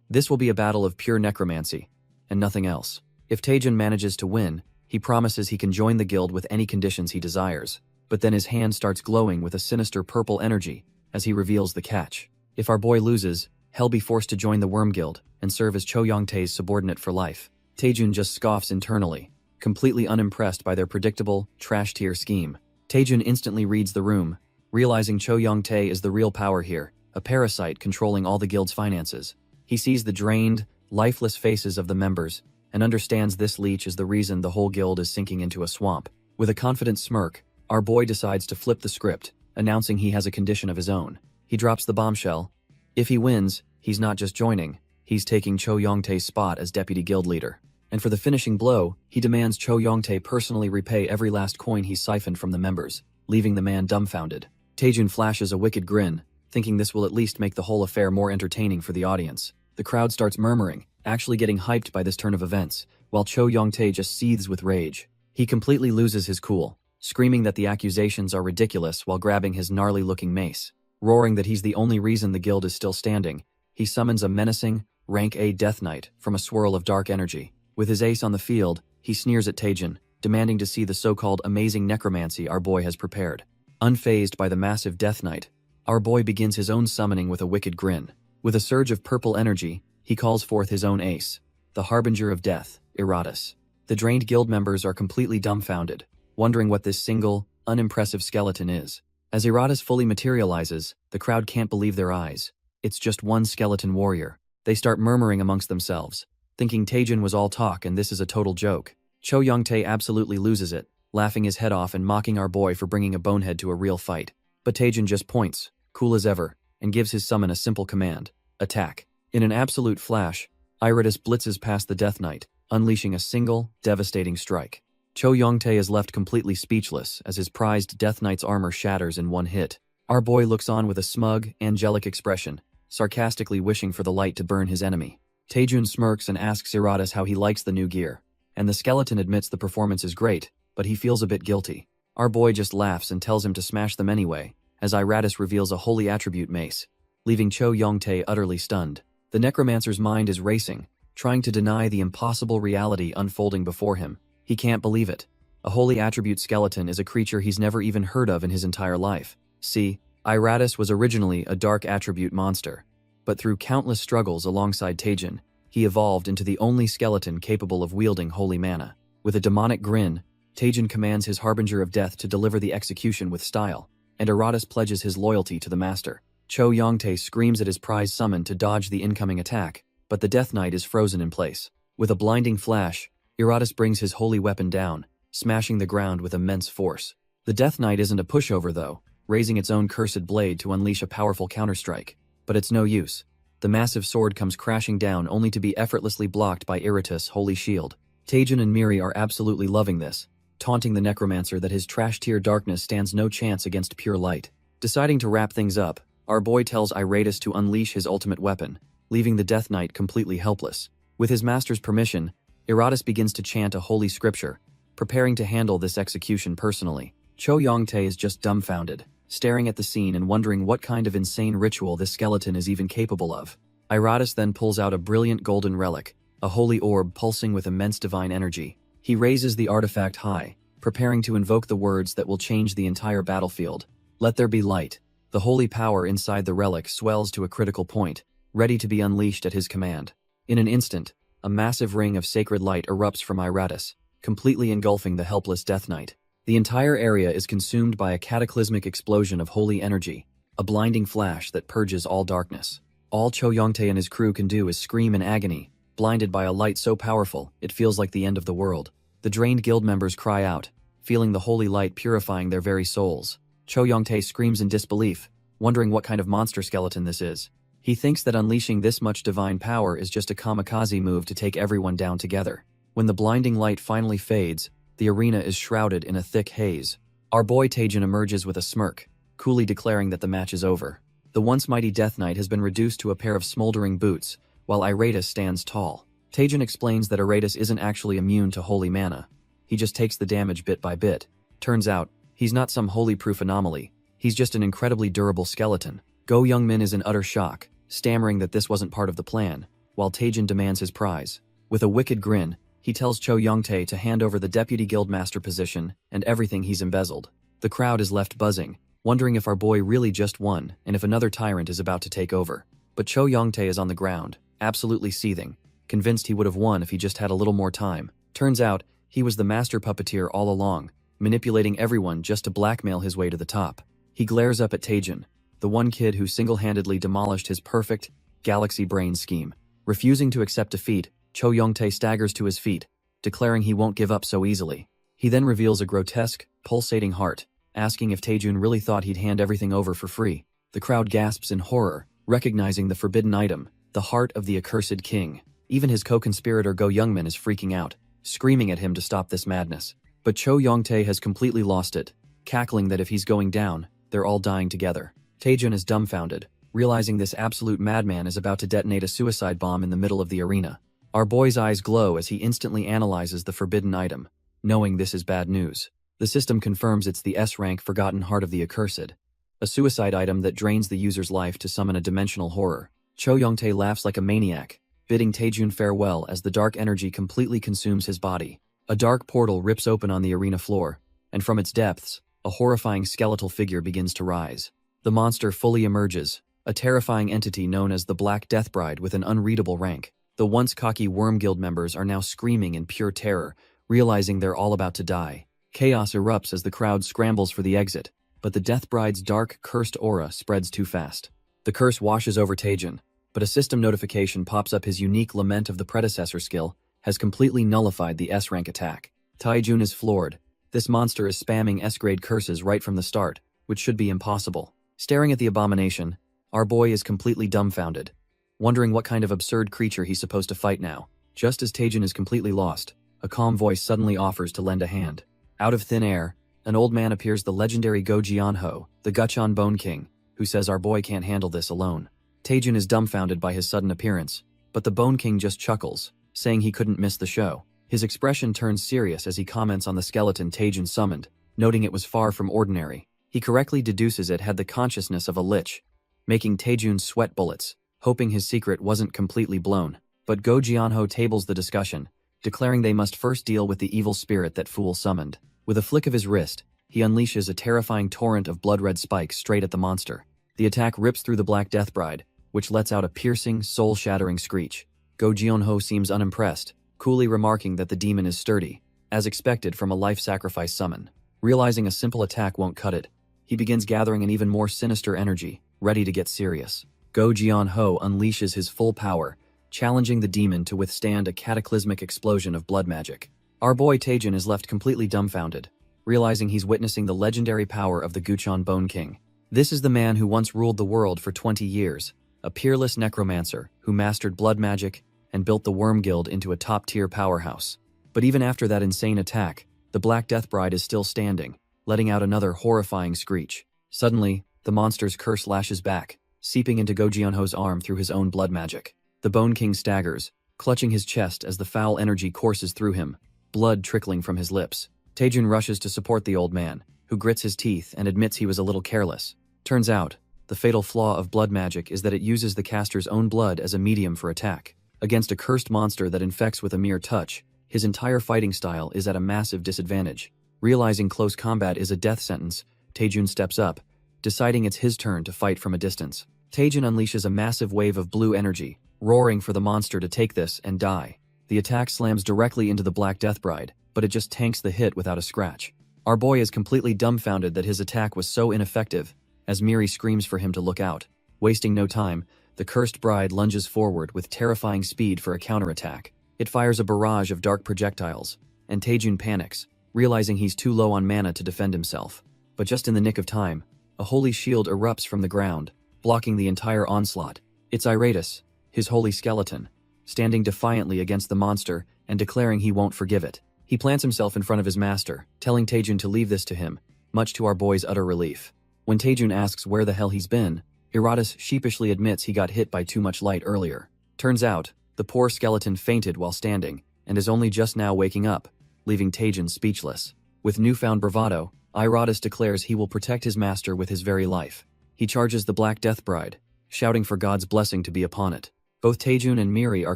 This will be a battle of pure necromancy, and nothing else. If Taejin manages to win, he promises he can join the guild with any conditions he desires. But then his hand starts glowing with a sinister purple energy as he reveals the catch. If our boy loses, he'll be forced to join the Worm Guild and serve as Cho Youngtae's subordinate for life. Taejin just scoffs internally, completely unimpressed by their predictable, trash-tier scheme. Taejin instantly reads the room, realizing Cho Youngtae is the real power here, a parasite controlling all the guild's finances. He sees the drained, lifeless faces of the members and understands this leech is the reason the whole guild is sinking into a swamp. With a confident smirk, our boy decides to flip the script, announcing he has a condition of his own. He drops the bombshell. If he wins, he's not just joining, he's taking Cho Youngtae's spot as deputy guild leader. And for the finishing blow, he demands Cho Youngtae personally repay every last coin he siphoned from the members, leaving the man dumbfounded. Taejin flashes a wicked grin, thinking this will at least make the whole affair more entertaining for the audience. The crowd starts murmuring, actually getting hyped by this turn of events, while Cho Youngtae just seethes with rage. He completely loses his cool, screaming that the accusations are ridiculous while grabbing his gnarly-looking mace. Roaring that he's the only reason the guild is still standing, he summons a menacing, rank A Death Knight from a swirl of dark energy. With his ace on the field, he sneers at Taejin, demanding to see the so-called amazing necromancy our boy has prepared. Unfazed by the massive Death Knight, our boy begins his own summoning with a wicked grin. With a surge of purple energy, he calls forth his own ace, the harbinger of death, Iratus. The drained guild members are completely dumbfounded, wondering what this single, unimpressive skeleton is. As Iratus fully materializes, the crowd can't believe their eyes. It's just one skeleton warrior. They start murmuring amongst themselves, thinking Taejin was all talk and this is a total joke. Cho Youngtae absolutely loses it, laughing his head off and mocking our boy for bringing a bonehead to a real fight. But Taejin just points, cool as ever, and gives his summon a simple command: attack. In an absolute flash, Iratus blitzes past the Death Knight, unleashing a single, devastating strike. Cho Youngtae is left completely speechless as his prized Death Knight's armor shatters in one hit. Our boy looks on with a smug, angelic expression, sarcastically wishing for the light to burn his enemy. Taejin smirks and asks Iratus how he likes the new gear, and the skeleton admits the performance is great, but he feels a bit guilty. Our boy just laughs and tells him to smash them anyway, as Iratus reveals a holy attribute mace. leaving Cho Yongtae utterly stunned. The necromancer's mind is racing, trying to deny the impossible reality unfolding before him. He can't believe it. A holy attribute skeleton is a creature he's never even heard of in his entire life. See, Iratus was originally a dark attribute monster, but through countless struggles alongside Taejin, he evolved into the only skeleton capable of wielding holy mana. With a demonic grin, Taejin commands his harbinger of death to deliver the execution with style, and Iratus pledges his loyalty to the master. Cho Yongtae screams at his prize summon to dodge the incoming attack, but the Death Knight is frozen in place. With a blinding flash, Iratus brings his holy weapon down, smashing the ground with immense force. The Death Knight isn't a pushover though, raising its own cursed blade to unleash a powerful counterstrike. But it's no use. The massive sword comes crashing down only to be effortlessly blocked by Iratus' holy shield. Taejin and Miri are absolutely loving this, taunting the necromancer that his trash-tier darkness stands no chance against pure light. Deciding to wrap things up, our boy tells Iratus to unleash his ultimate weapon, leaving the Death Knight completely helpless. With his master's permission, Iratus begins to chant a holy scripture, preparing to handle this execution personally. Cho Yongtae is just dumbfounded, staring at the scene and wondering what kind of insane ritual this skeleton is even capable of. Iratus then pulls out a brilliant golden relic, a holy orb pulsing with immense divine energy. He raises the artifact high, preparing to invoke the words that will change the entire battlefield. Let there be light. The holy power inside the relic swells to a critical point, ready to be unleashed at his command. In an instant, a massive ring of sacred light erupts from Iratus, completely engulfing the helpless Death Knight. The entire area is consumed by a cataclysmic explosion of holy energy, a blinding flash that purges all darkness. All Cho Yongtae and his crew can do is scream in agony, blinded by a light so powerful it feels like the end of the world. The drained guild members cry out, feeling the holy light purifying their very souls. Cho Yongtae screams in disbelief, wondering what kind of monster skeleton this is. He thinks that unleashing this much divine power is just a kamikaze move to take everyone down together. When the blinding light finally fades, the arena is shrouded in a thick haze. Our boy Taejin emerges with a smirk, coolly declaring that the match is over. The once mighty Death Knight has been reduced to a pair of smoldering boots, while Iratus stands tall. Taejin explains that Iratus isn't actually immune to holy mana. He just takes the damage bit by bit. Turns out, he's not some holy-proof anomaly. He's just an incredibly durable skeleton. Go Youngmin is in utter shock, stammering that this wasn't part of the plan, while Taejin demands his prize. With a wicked grin, he tells Cho Yongtae to hand over the deputy guildmaster position and everything he's embezzled. The crowd is left buzzing, wondering if our boy really just won and if another tyrant is about to take over. But Cho Yongtae is on the ground, absolutely seething, convinced he would have won if he just had a little more time. Turns out, he was the master puppeteer all along, manipulating everyone just to blackmail his way to the top. He glares up at Taejin, the one kid who single-handedly demolished his perfect, galaxy brain scheme. Refusing to accept defeat, Cho Yongtae staggers to his feet, declaring he won't give up so easily. He then reveals a grotesque, pulsating heart, asking if Taejin really thought he'd hand everything over for free. The crowd gasps in horror, recognizing the forbidden item, the heart of the accursed king. Even his co-conspirator Go Youngmin is freaking out, screaming at him to stop this madness. But Cho Yongtae has completely lost it, cackling that if he's going down, they're all dying together. Taejin is dumbfounded, realizing this absolute madman is about to detonate a suicide bomb in the middle of the arena. Our boy's eyes glow as he instantly analyzes the forbidden item, knowing this is bad news. The system confirms it's the S-rank Forgotten Heart of the Accursed, a suicide item that drains the user's life to summon a dimensional horror. Cho Yongtae laughs like a maniac, bidding Taejin farewell as the dark energy completely consumes his body. A dark portal rips open on the arena floor, and from its depths, a horrifying skeletal figure begins to rise. The monster fully emerges, a terrifying entity known as the Black Death Bride with an unreadable rank. The once cocky Worm Guild members are now screaming in pure terror, realizing they're all about to die. Chaos erupts as the crowd scrambles for the exit, but the Death Bride's dark, cursed aura spreads too fast. The curse washes over Taejin, but a system notification pops up. His unique Lament of the Predecessor skill has completely nullified the S-rank attack. Taejin is floored. This monster is spamming S-grade curses right from the start, which should be impossible. Staring at the abomination, our boy is completely dumbfounded, wondering what kind of absurd creature he's supposed to fight now. Just as Taejin is completely lost, a calm voice suddenly offers to lend a hand. Out of thin air, an old man appears, the legendary Go Jianho, the Guchon Bone King, who says our boy can't handle this alone. Taejin is dumbfounded by his sudden appearance, but the Bone King just chuckles, saying he couldn't miss the show. His expression turns serious as he comments on the skeleton Taejin summoned, noting it was far from ordinary. He correctly deduces it had the consciousness of a lich, making Taejun sweat bullets, hoping his secret wasn't completely blown. But Go Jianho tables the discussion, declaring they must first deal with the evil spirit that Fool summoned. With a flick of his wrist, he unleashes a terrifying torrent of blood-red spikes straight at the monster. The attack rips through the Black Death Bride, which lets out a piercing, soul-shattering screech. Go Jianho seems unimpressed, coolly remarking that the demon is sturdy, as expected from a life-sacrifice summon. Realizing a simple attack won't cut it, he begins gathering an even more sinister energy, ready to get serious. Go Jianho unleashes his full power, challenging the demon to withstand a cataclysmic explosion of blood magic. Our boy Taejun is left completely dumbfounded, realizing he's witnessing the legendary power of the Guchon Bone King. This is the man who once ruled the world for 20 years, a peerless necromancer who mastered blood magic and built the Worm Guild into a top-tier powerhouse. But even after that insane attack, the Black Death Bride is still standing, letting out another horrifying screech. Suddenly, the monster's curse lashes back, seeping into Go Jianho's arm through his own blood magic. The Bone King staggers, clutching his chest as the foul energy courses through him, blood trickling from his lips. Taejun rushes to support the old man, who grits his teeth and admits he was a little careless. Turns out, the fatal flaw of blood magic is that it uses the caster's own blood as a medium for attack. Against a cursed monster that infects with a mere touch, his entire fighting style is at a massive disadvantage. Realizing close combat is a death sentence, Taejun steps up, deciding it's his turn to fight from a distance. Taejun unleashes a massive wave of blue energy, roaring for the monster to take this and die. The attack slams directly into the Black Death Bride, but it just tanks the hit without a scratch. Our boy is completely dumbfounded that his attack was so ineffective, as Miri screams for him to look out. Wasting no time, the cursed bride lunges forward with terrifying speed for a counterattack. It fires a barrage of dark projectiles, and Taejun panics, realizing he's too low on mana to defend himself. But just in the nick of time, a holy shield erupts from the ground, blocking the entire onslaught. It's Iratus, his holy skeleton, standing defiantly against the monster and declaring he won't forgive it. He plants himself in front of his master, telling Taejun to leave this to him, much to our boy's utter relief. When Taejun asks where the hell he's been, Iratus sheepishly admits he got hit by too much light earlier. Turns out, the poor skeleton fainted while standing, and is only just now waking up, leaving Taejun speechless. With newfound bravado, Iratus declares he will protect his master with his very life. He charges the Black Death Bride, shouting for God's blessing to be upon it. Both Taejun and Miri are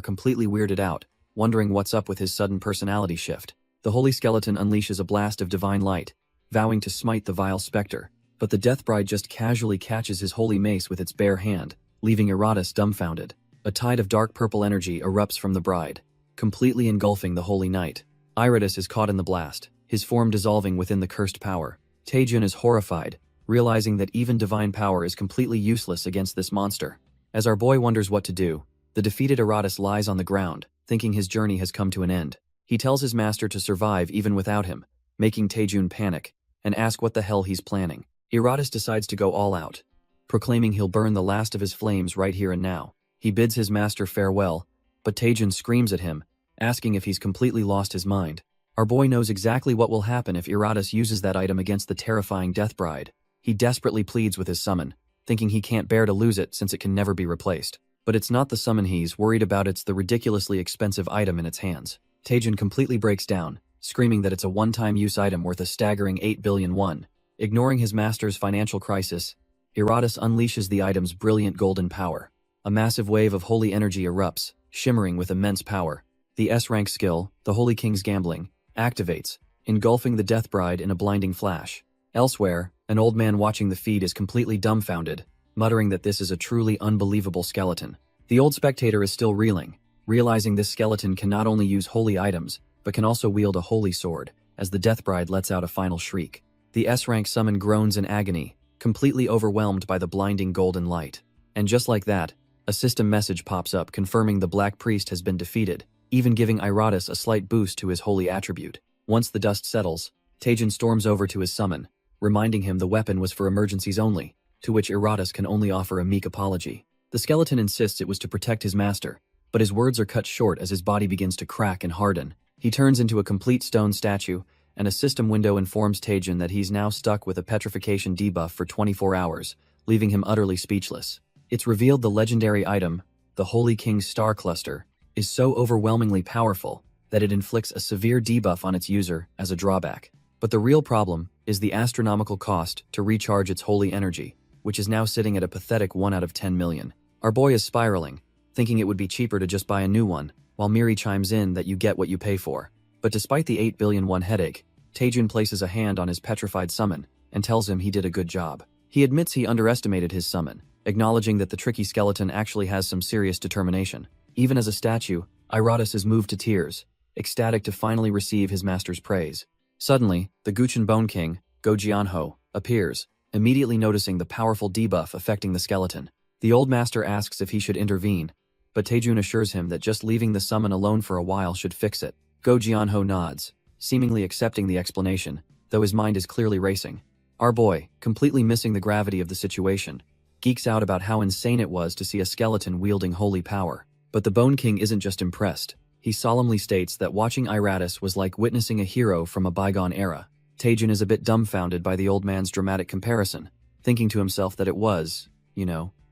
completely weirded out, wondering what's up with his sudden personality shift. The holy skeleton unleashes a blast of divine light, vowing to smite the vile specter, but the Death Bride just casually catches his holy mace with its bare hand, leaving Iratus dumbfounded. A tide of dark purple energy erupts from the bride, completely engulfing the holy knight. Iratus is caught in the blast, his form dissolving within the cursed power. Taejun is horrified, realizing that even divine power is completely useless against this monster. As our boy wonders what to do, the defeated Iratus lies on the ground, thinking his journey has come to an end. He tells his master to survive even without him, making Taejun panic, and ask what the hell he's planning. Iratus decides to go all out, proclaiming he'll burn the last of his flames right here and now. He bids his master farewell, but Taejun screams at him, asking if he's completely lost his mind. Our boy knows exactly what will happen if Iratus uses that item against the terrifying Death Bride. He desperately pleads with his summon, thinking he can't bear to lose it since it can never be replaced. But it's not the summon he's worried about, it's the ridiculously expensive item in its hands. Taejun completely breaks down, screaming that it's a one-time use item worth a staggering 8 billion won. Ignoring his master's financial crisis, Iratus unleashes the item's brilliant golden power. A massive wave of holy energy erupts, shimmering with immense power. The S-rank skill, the Holy King's Gambling, activates, engulfing the Death Bride in a blinding flash. Elsewhere, an old man watching the feed is completely dumbfounded, muttering that this is a truly unbelievable skeleton. The old spectator is still reeling, realizing this skeleton can not only use holy items, but can also wield a holy sword, as the Death Bride lets out a final shriek. The S-rank summon groans in agony, completely overwhelmed by the blinding golden light. And just like that, a system message pops up confirming the Black Priest has been defeated, even giving Iratus a slight boost to his holy attribute. Once the dust settles, Taejun storms over to his summon, reminding him the weapon was for emergencies only, to which Iratus can only offer a meek apology. The skeleton insists it was to protect his master, but his words are cut short as his body begins to crack and harden. He turns into a complete stone statue, and a system window informs Taejun that he's now stuck with a petrification debuff for 24 hours, leaving him utterly speechless. It's revealed the legendary item, the Holy King's Star Cluster, is so overwhelmingly powerful that it inflicts a severe debuff on its user as a drawback. But the real problem is the astronomical cost to recharge its holy energy, which is now sitting at a pathetic 1 out of 10 million. Our boy is spiraling, thinking it would be cheaper to just buy a new one, while Miri chimes in that you get what you pay for. But despite the 8 billion won headache, Taejun places a hand on his petrified summon and tells him he did a good job. He admits he underestimated his summon, acknowledging that the tricky skeleton actually has some serious determination. Even as a statue, Iratus is moved to tears, ecstatic to finally receive his master's praise. Suddenly, the Guchin Bone King, Go Jianho, appears, immediately noticing the powerful debuff affecting the skeleton. The old master asks if he should intervene, but Taejun assures him that just leaving the summon alone for a while should fix it. Go Jianho nods, seemingly accepting the explanation, though his mind is clearly racing. Our boy, completely missing the gravity of the situation, geeks out about how insane it was to see a skeleton wielding holy power. But the Bone King isn't just impressed. He solemnly states that watching Iratus was like witnessing a hero from a bygone era. Taejun is a bit dumbfounded by the old man's dramatic comparison, thinking to himself that it was,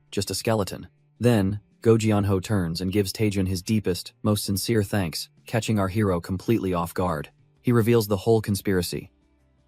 just a skeleton. Then, Go Jianho turns and gives Taejun his deepest, most sincere thanks, catching our hero completely off guard. He reveals the whole conspiracy.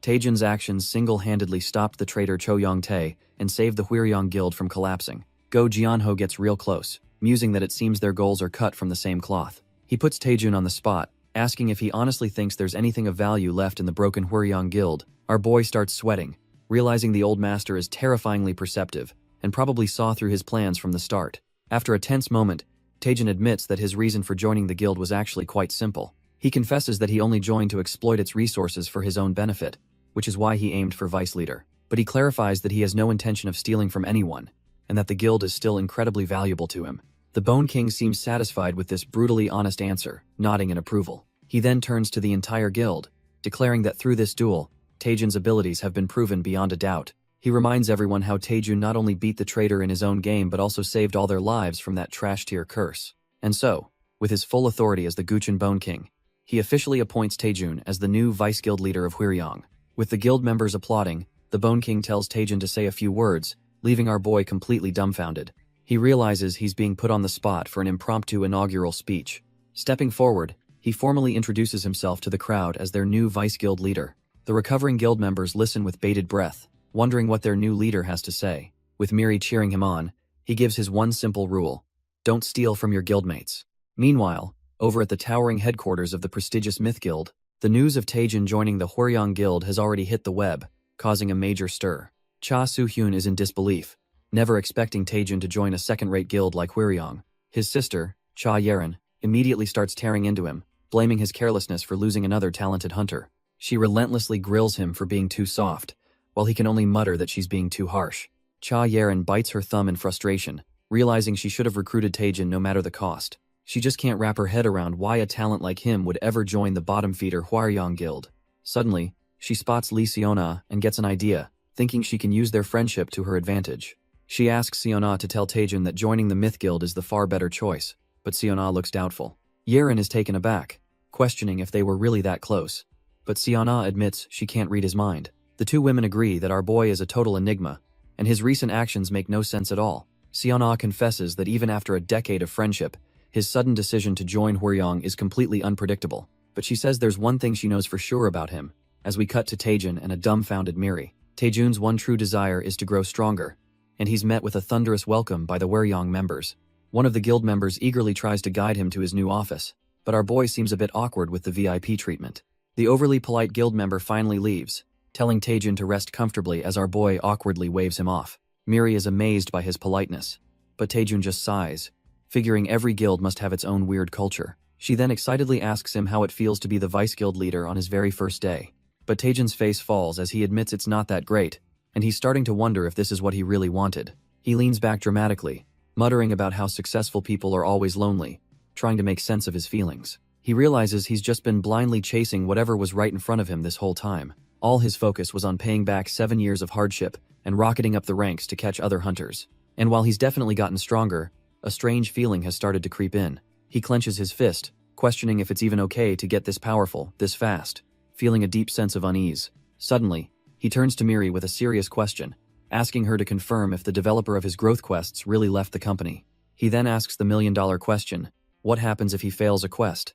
Taejun's actions single-handedly stopped the traitor Cho Yong-tae and saved the Hwiryeong Guild from collapsing. Go Jianho gets real close, musing that it seems their goals are cut from the same cloth. He puts Taejun on the spot, asking if he honestly thinks there's anything of value left in the broken Hwiryeong Guild. Our boy starts sweating, realizing the old master is terrifyingly perceptive and probably saw through his plans from the start. After a tense moment, Taejun admits that his reason for joining the guild was actually quite simple. He confesses that he only joined to exploit its resources for his own benefit, which is why he aimed for vice leader. But he clarifies that he has no intention of stealing from anyone, and that the guild is still incredibly valuable to him. The Bone King seems satisfied with this brutally honest answer, nodding in approval. He then turns to the entire guild, declaring that through this duel, Taejun's abilities have been proven beyond a doubt. He reminds everyone how Taejun not only beat the traitor in his own game but also saved all their lives from that trash-tier curse. And so, with his full authority as the Guchin Bone King, he officially appoints Taejun as the new vice guild leader of Hwiryeong. With the guild members applauding, the Bone King tells Taejun to say a few words, leaving our boy completely dumbfounded. He realizes he's being put on the spot for an impromptu inaugural speech. Stepping forward, he formally introduces himself to the crowd as their new vice guild leader. The recovering guild members listen with bated breath, wondering what their new leader has to say. With Miri cheering him on, he gives his one simple rule: don't steal from your guildmates. Meanwhile, over at the towering headquarters of the prestigious Myth Guild, the news of Taejun joining the Hwiryeong Guild has already hit the web, causing a major stir. Cha Soo-hyun is in disbelief, never expecting Taejun to join a second-rate guild like Hwiryeong. His sister, Cha Yerin, immediately starts tearing into him, blaming his carelessness for losing another talented hunter. She relentlessly grills him for being too soft, while he can only mutter that she's being too harsh. Cha Yerin bites her thumb in frustration, realizing she should have recruited Taejun no matter the cost. She just can't wrap her head around why a talent like him would ever join the bottom-feeder Hwiryeong Guild. Suddenly, she spots Lee Seona and gets an idea, thinking she can use their friendship to her advantage. She asks Seona to tell Taejun that joining the Myth Guild is the far better choice, but Seona looks doubtful. Yerin is taken aback, questioning if they were really that close. But Seona admits she can't read his mind. The two women agree that our boy is a total enigma, and his recent actions make no sense at all. Seona confesses that even after a decade of friendship, his sudden decision to join Hwiryeong is completely unpredictable. But she says there's one thing she knows for sure about him, as we cut to Taejun and a dumbfounded Miri. Taejun's one true desire is to grow stronger, and he's met with a thunderous welcome by the Hwiryeong members. One of the guild members eagerly tries to guide him to his new office, but our boy seems a bit awkward with the VIP treatment. The overly polite guild member finally leaves, telling Taejun to rest comfortably as our boy awkwardly waves him off. Miri is amazed by his politeness, but Taejun just sighs, figuring every guild must have its own weird culture. She then excitedly asks him how it feels to be the vice guild leader on his very first day. But Taejun's face falls as he admits it's not that great, and he's starting to wonder if this is what he really wanted. He leans back dramatically, muttering about how successful people are always lonely, trying to make sense of his feelings. He realizes he's just been blindly chasing whatever was right in front of him this whole time. All his focus was on paying back 7 years of hardship and rocketing up the ranks to catch other hunters. And while he's definitely gotten stronger, a strange feeling has started to creep in. He clenches his fist, questioning if it's even okay to get this powerful, this fast, feeling a deep sense of unease. Suddenly, he turns to Miri with a serious question, asking her to confirm if the developer of his growth quests really left the company. He then asks the million-dollar question: what happens if he fails a quest?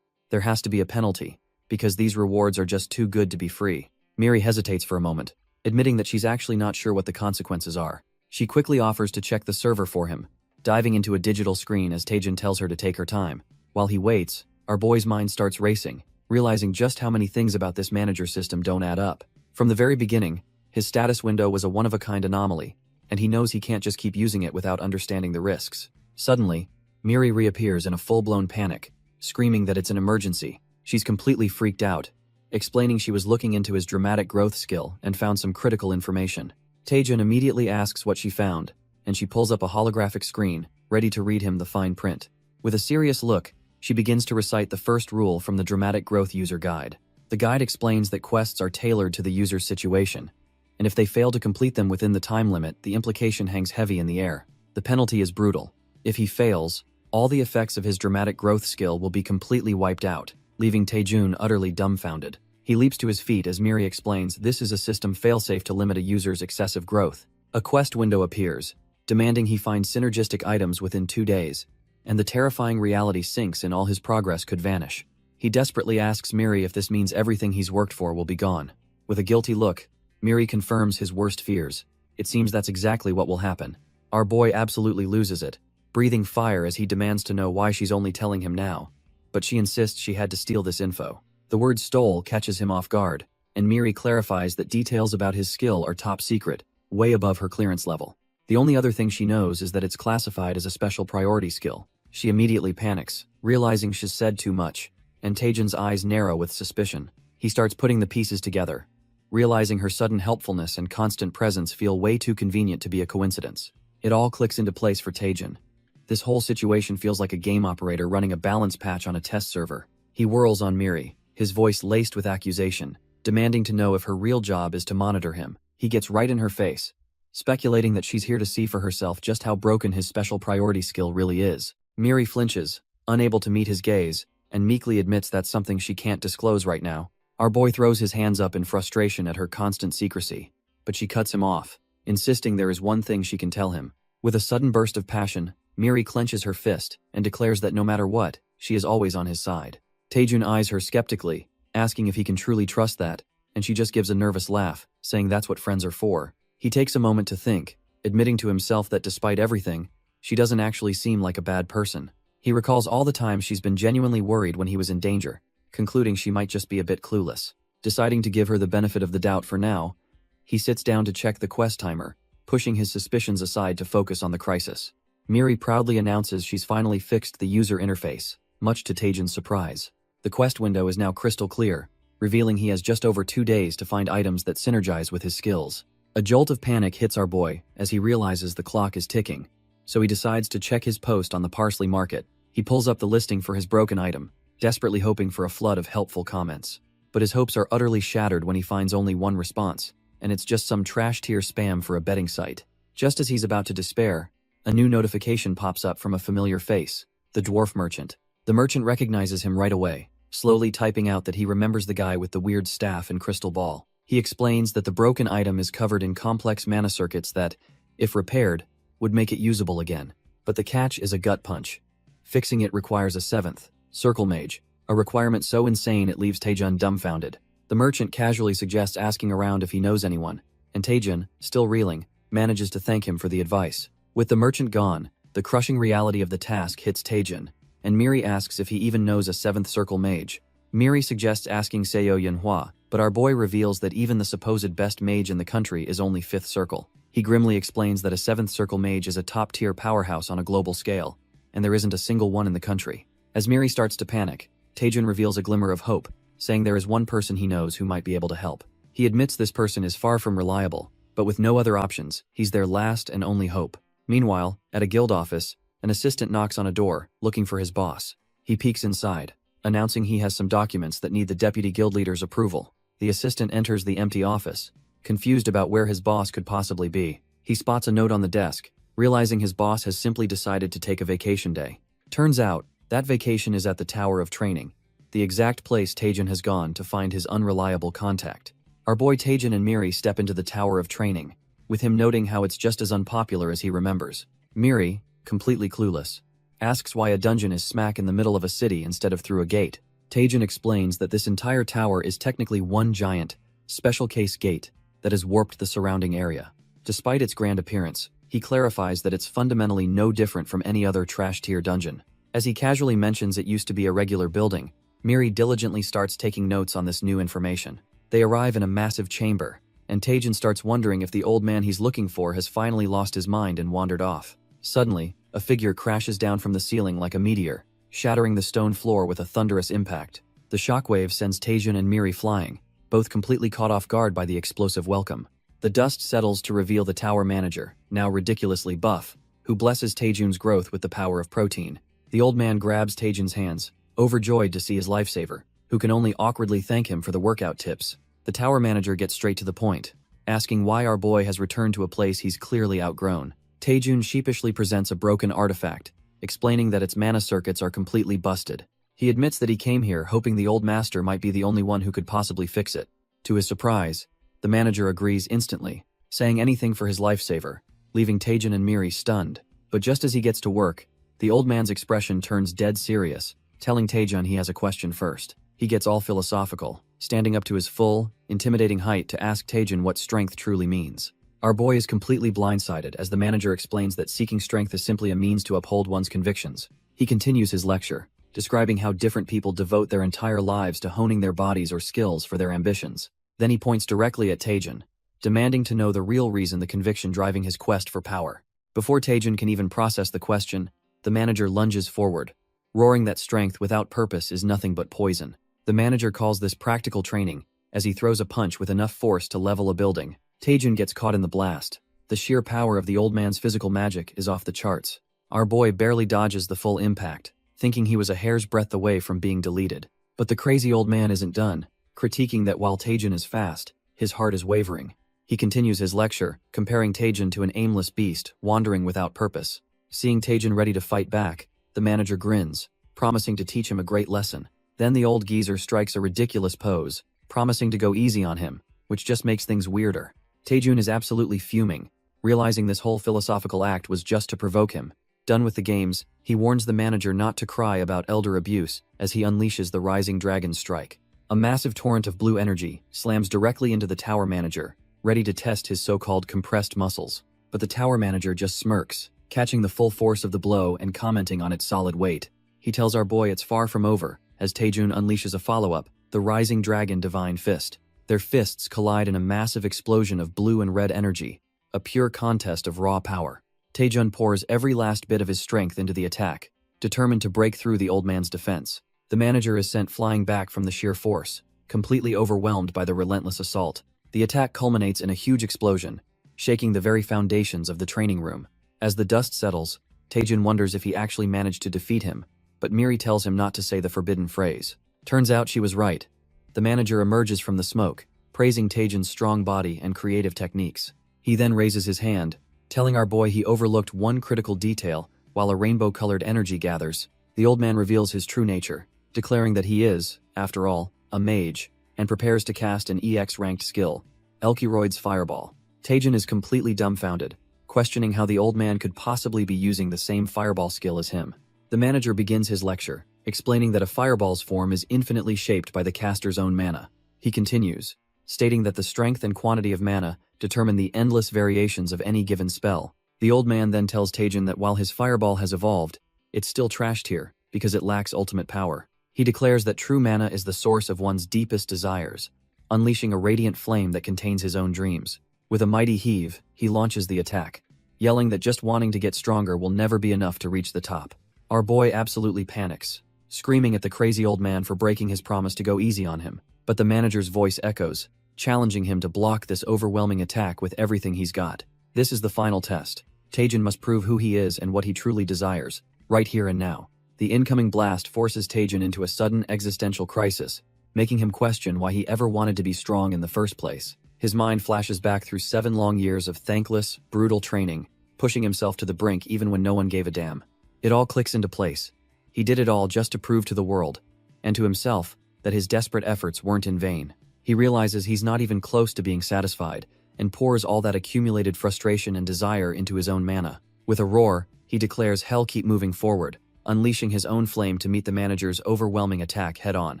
There has to be a penalty, because these rewards are just too good to be free. Miri hesitates for a moment, admitting that she's actually not sure what the consequences are. She quickly offers to check the server for him, diving into a digital screen as Taejun tells her to take her time. While he waits, our boy's mind starts racing, realizing just how many things about this manager system don't add up. From the very beginning, his status window was a one-of-a-kind anomaly, and he knows he can't just keep using it without understanding the risks. Suddenly, Miri reappears in a full-blown panic, screaming that it's an emergency. She's completely freaked out, explaining she was looking into his dramatic growth skill and found some critical information. Taejun immediately asks what she found, and she pulls up a holographic screen, ready to read him the fine print. With a serious look, she begins to recite the first rule from the Dramatic Growth User Guide. The guide explains that quests are tailored to the user's situation, and if they fail to complete them within the time limit, the implication hangs heavy in the air. The penalty is brutal. If he fails, all the effects of his dramatic growth skill will be completely wiped out, leaving Taejun utterly dumbfounded. He leaps to his feet as Miri explains this is a system failsafe to limit a user's excessive growth. A quest window appears, demanding he find synergistic items within 2 days, and the terrifying reality sinks in all his progress could vanish. He desperately asks Miri if this means everything he's worked for will be gone. With a guilty look, Miri confirms his worst fears. It seems that's exactly what will happen. Our boy absolutely loses it, breathing fire as he demands to know why she's only telling him now. But she insists she had to steal this info. The word stole catches him off guard, and Miri clarifies that details about his skill are top secret, way above her clearance level. The only other thing she knows is that it's classified as a special priority skill. She immediately panics, realizing she's said too much, and Taejun's eyes narrow with suspicion. He starts putting the pieces together, realizing her sudden helpfulness and constant presence feel way too convenient to be a coincidence. It all clicks into place for Taejun. This whole situation feels like a game operator running a balance patch on a test server. He whirls on Miri, his voice laced with accusation, demanding to know if her real job is to monitor him. He gets right in her face, speculating that she's here to see for herself just how broken his special priority skill really is. Miri flinches, unable to meet his gaze, and meekly admits that's something she can't disclose right now. Our boy throws his hands up in frustration at her constant secrecy, but she cuts him off, insisting there is one thing she can tell him. With a sudden burst of passion, Miri clenches her fist and declares that no matter what, she is always on his side. Taejun eyes her skeptically, asking if he can truly trust that, and she just gives a nervous laugh, saying that's what friends are for. He takes a moment to think, admitting to himself that despite everything, she doesn't actually seem like a bad person. He recalls all the times she's been genuinely worried when he was in danger, concluding she might just be a bit clueless. Deciding to give her the benefit of the doubt for now, he sits down to check the quest timer, pushing his suspicions aside to focus on the crisis. Miri proudly announces she's finally fixed the user interface, much to Taejun's surprise. The quest window is now crystal clear, revealing he has just over 2 days to find items that synergize with his skills. A jolt of panic hits our boy as he realizes the clock is ticking, so he decides to check his post on the parsley market. He pulls up the listing for his broken item, desperately hoping for a flood of helpful comments. But his hopes are utterly shattered when he finds only one response, and it's just some trash-tier spam for a betting site. Just as he's about to despair, a new notification pops up from a familiar face, the dwarf merchant. The merchant recognizes him right away, slowly typing out that he remembers the guy with the weird staff and crystal ball. He explains that the broken item is covered in complex mana circuits that, if repaired, would make it usable again. But the catch is a gut punch. Fixing it requires a 7th circle mage, a requirement so insane it leaves Taejun dumbfounded. The merchant casually suggests asking around if he knows anyone, and Taejun, still reeling, manages to thank him for the advice. With the merchant gone, the crushing reality of the task hits Taejun, and Miri asks if he even knows a 7th circle mage. Miri suggests asking Seo Yanhua, but our boy reveals that even the supposed best mage in the country is only 5th circle. He grimly explains that a 7th circle mage is a top-tier powerhouse on a global scale, and there isn't a single one in the country. As Miri starts to panic, Taejun reveals a glimmer of hope, saying there is one person he knows who might be able to help. He admits this person is far from reliable, but with no other options, he's their last and only hope. Meanwhile, at a guild office, an assistant knocks on a door, looking for his boss. He peeks inside, announcing he has some documents that need the deputy guild leader's approval. The assistant enters the empty office, confused about where his boss could possibly be. He spots a note on the desk, realizing his boss has simply decided to take a vacation day. Turns out, that vacation is at the Tower of Training, the exact place Taejun has gone to find his unreliable contact. Our boy Taejun and Miri step into the Tower of Training, with him noting how it's just as unpopular as he remembers. Miri, completely clueless, asks why a dungeon is smack in the middle of a city instead of through a gate. Taejun explains that this entire tower is technically one giant, special case gate that has warped the surrounding area. Despite its grand appearance, He clarifies that it's fundamentally no different from any other trash-tier dungeon. As he casually mentions it used to be a regular building, Miri diligently starts taking notes on this new information. They arrive in a massive chamber, and Taejin starts wondering if the old man he's looking for has finally lost his mind and wandered off. Suddenly, a figure crashes down from the ceiling like a meteor, shattering the stone floor with a thunderous impact. The shockwave sends Taejin and Miri flying, both completely caught off guard by the explosive welcome. The dust settles to reveal the tower manager, now ridiculously buff, who blesses Taejin's growth with the power of protein. The old man grabs Taejin's hands, overjoyed to see his lifesaver, who can only awkwardly thank him for the workout tips. The tower manager gets straight to the point, asking why our boy has returned to a place he's clearly outgrown. Taejin sheepishly presents a broken artifact, explaining that its mana circuits are completely busted. He admits that he came here hoping the old master might be the only one who could possibly fix it. To his surprise, the manager agrees instantly, saying anything for his lifesaver, leaving Taejin and Miri stunned. But just as he gets to work, the old man's expression turns dead serious, telling Taejin he has a question first. He gets all philosophical, standing up to his full, intimidating height to ask Taejin what strength truly means. Our boy is completely blindsided as the manager explains that seeking strength is simply a means to uphold one's convictions. He continues his lecture, describing how different people devote their entire lives to honing their bodies or skills for their ambitions. Then he points directly at Taejin, demanding to know the real reason the conviction driving his quest for power. Before Taejin can even process the question, the manager lunges forward, roaring that strength without purpose is nothing but poison. The manager calls this practical training, as he throws a punch with enough force to level a building. Taejin gets caught in the blast. The sheer power of the old man's physical magic is off the charts. Our boy barely dodges the full impact, thinking he was a hair's breadth away from being deleted. But the crazy old man isn't done, critiquing that while Taejin is fast, his heart is wavering. He continues his lecture, comparing Taejin to an aimless beast, wandering without purpose. Seeing Taejin ready to fight back, the manager grins, promising to teach him a great lesson. Then the old geezer strikes a ridiculous pose, promising to go easy on him, which just makes things weirder. Taejin is absolutely fuming, realizing this whole philosophical act was just to provoke him. Done with the games, he warns the manager not to cry about elder abuse as he unleashes the Rising Dragon Strike. A massive torrent of blue energy slams directly into the tower manager, ready to test his so-called compressed muscles. But the tower manager just smirks, catching the full force of the blow and commenting on its solid weight. He tells our boy it's far from over, as Taejin unleashes a follow-up, the Rising Dragon Divine Fist. Their fists collide in a massive explosion of blue and red energy, a pure contest of raw power. Taejin pours every last bit of his strength into the attack, determined to break through the old man's defense. The manager is sent flying back from the sheer force, completely overwhelmed by the relentless assault. The attack culminates in a huge explosion, shaking the very foundations of the training room. As the dust settles, Taejin wonders if he actually managed to defeat him, but Miri tells him not to say the forbidden phrase. Turns out she was right. The manager emerges from the smoke, praising Taejin's strong body and creative techniques. He then raises his hand, telling our boy he overlooked one critical detail while a rainbow-colored energy gathers. The old man reveals his true nature, declaring that he is, after all, a mage, and prepares to cast an EX-ranked skill, Elkiroid's Fireball. Taejin is completely dumbfounded, questioning how the old man could possibly be using the same fireball skill as him. The manager begins his lecture, explaining that a fireball's form is infinitely shaped by the caster's own mana. He continues, stating that the strength and quantity of mana determine the endless variations of any given spell. The old man then tells Taejin that while his fireball has evolved, it's still trashed here because it lacks ultimate power. He declares that true mana is the source of one's deepest desires, unleashing a radiant flame that contains his own dreams. With a mighty heave, he launches the attack, yelling that just wanting to get stronger will never be enough to reach the top. Our boy absolutely panics, screaming at the crazy old man for breaking his promise to go easy on him. But the manager's voice echoes, challenging him to block this overwhelming attack with everything he's got. This is the final test. Taejin must prove who he is and what he truly desires, right here and now. The incoming blast forces Taejin into a sudden existential crisis, making him question why he ever wanted to be strong in the first place. His mind flashes back through 7 long years of thankless, brutal training, pushing himself to the brink even when no one gave a damn. It all clicks into place. He did it all just to prove to the world, and to himself, that his desperate efforts weren't in vain. He realizes he's not even close to being satisfied, and pours all that accumulated frustration and desire into his own mana. With a roar, he declares hell keep moving forward, unleashing his own flame to meet the manager's overwhelming attack head-on.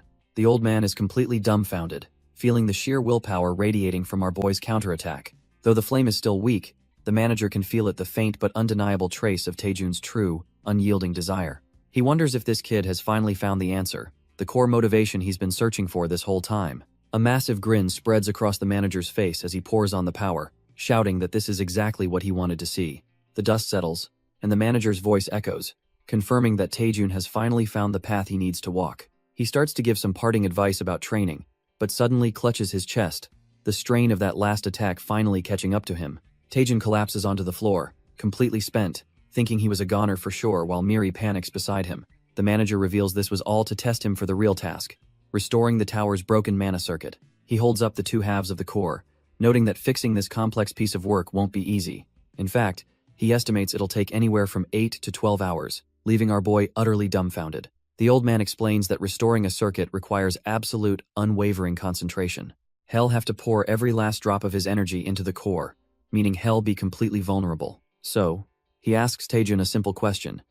The old man is completely dumbfounded, feeling the sheer willpower radiating from our boy's counterattack. Though the flame is still weak, The manager can feel it, the faint but undeniable trace of Taejun's true, unyielding desire. He wonders if this kid has finally found the answer, the core motivation he's been searching for this whole time. A massive grin spreads across the manager's face as he pours on the power, shouting that this is exactly what he wanted to see. The dust settles, and the manager's voice echoes, confirming that Taejun has finally found the path he needs to walk. He starts to give some parting advice about training, but suddenly clutches his chest, the strain of that last attack finally catching up to him. Taejun collapses onto the floor, completely spent, thinking he was a goner for sure while Miri panics beside him. The manager reveals this was all to test him for the real task, restoring the tower's broken mana circuit. He holds up the two halves of the core, noting that fixing this complex piece of work won't be easy. In fact, he estimates it'll take anywhere from 8 to 12 hours, leaving our boy utterly dumbfounded. The old man explains that restoring a circuit requires absolute, unwavering concentration. Hell have to pour every last drop of his energy into the core, meaning Hell be completely vulnerable. So, he asks Taejun a simple question.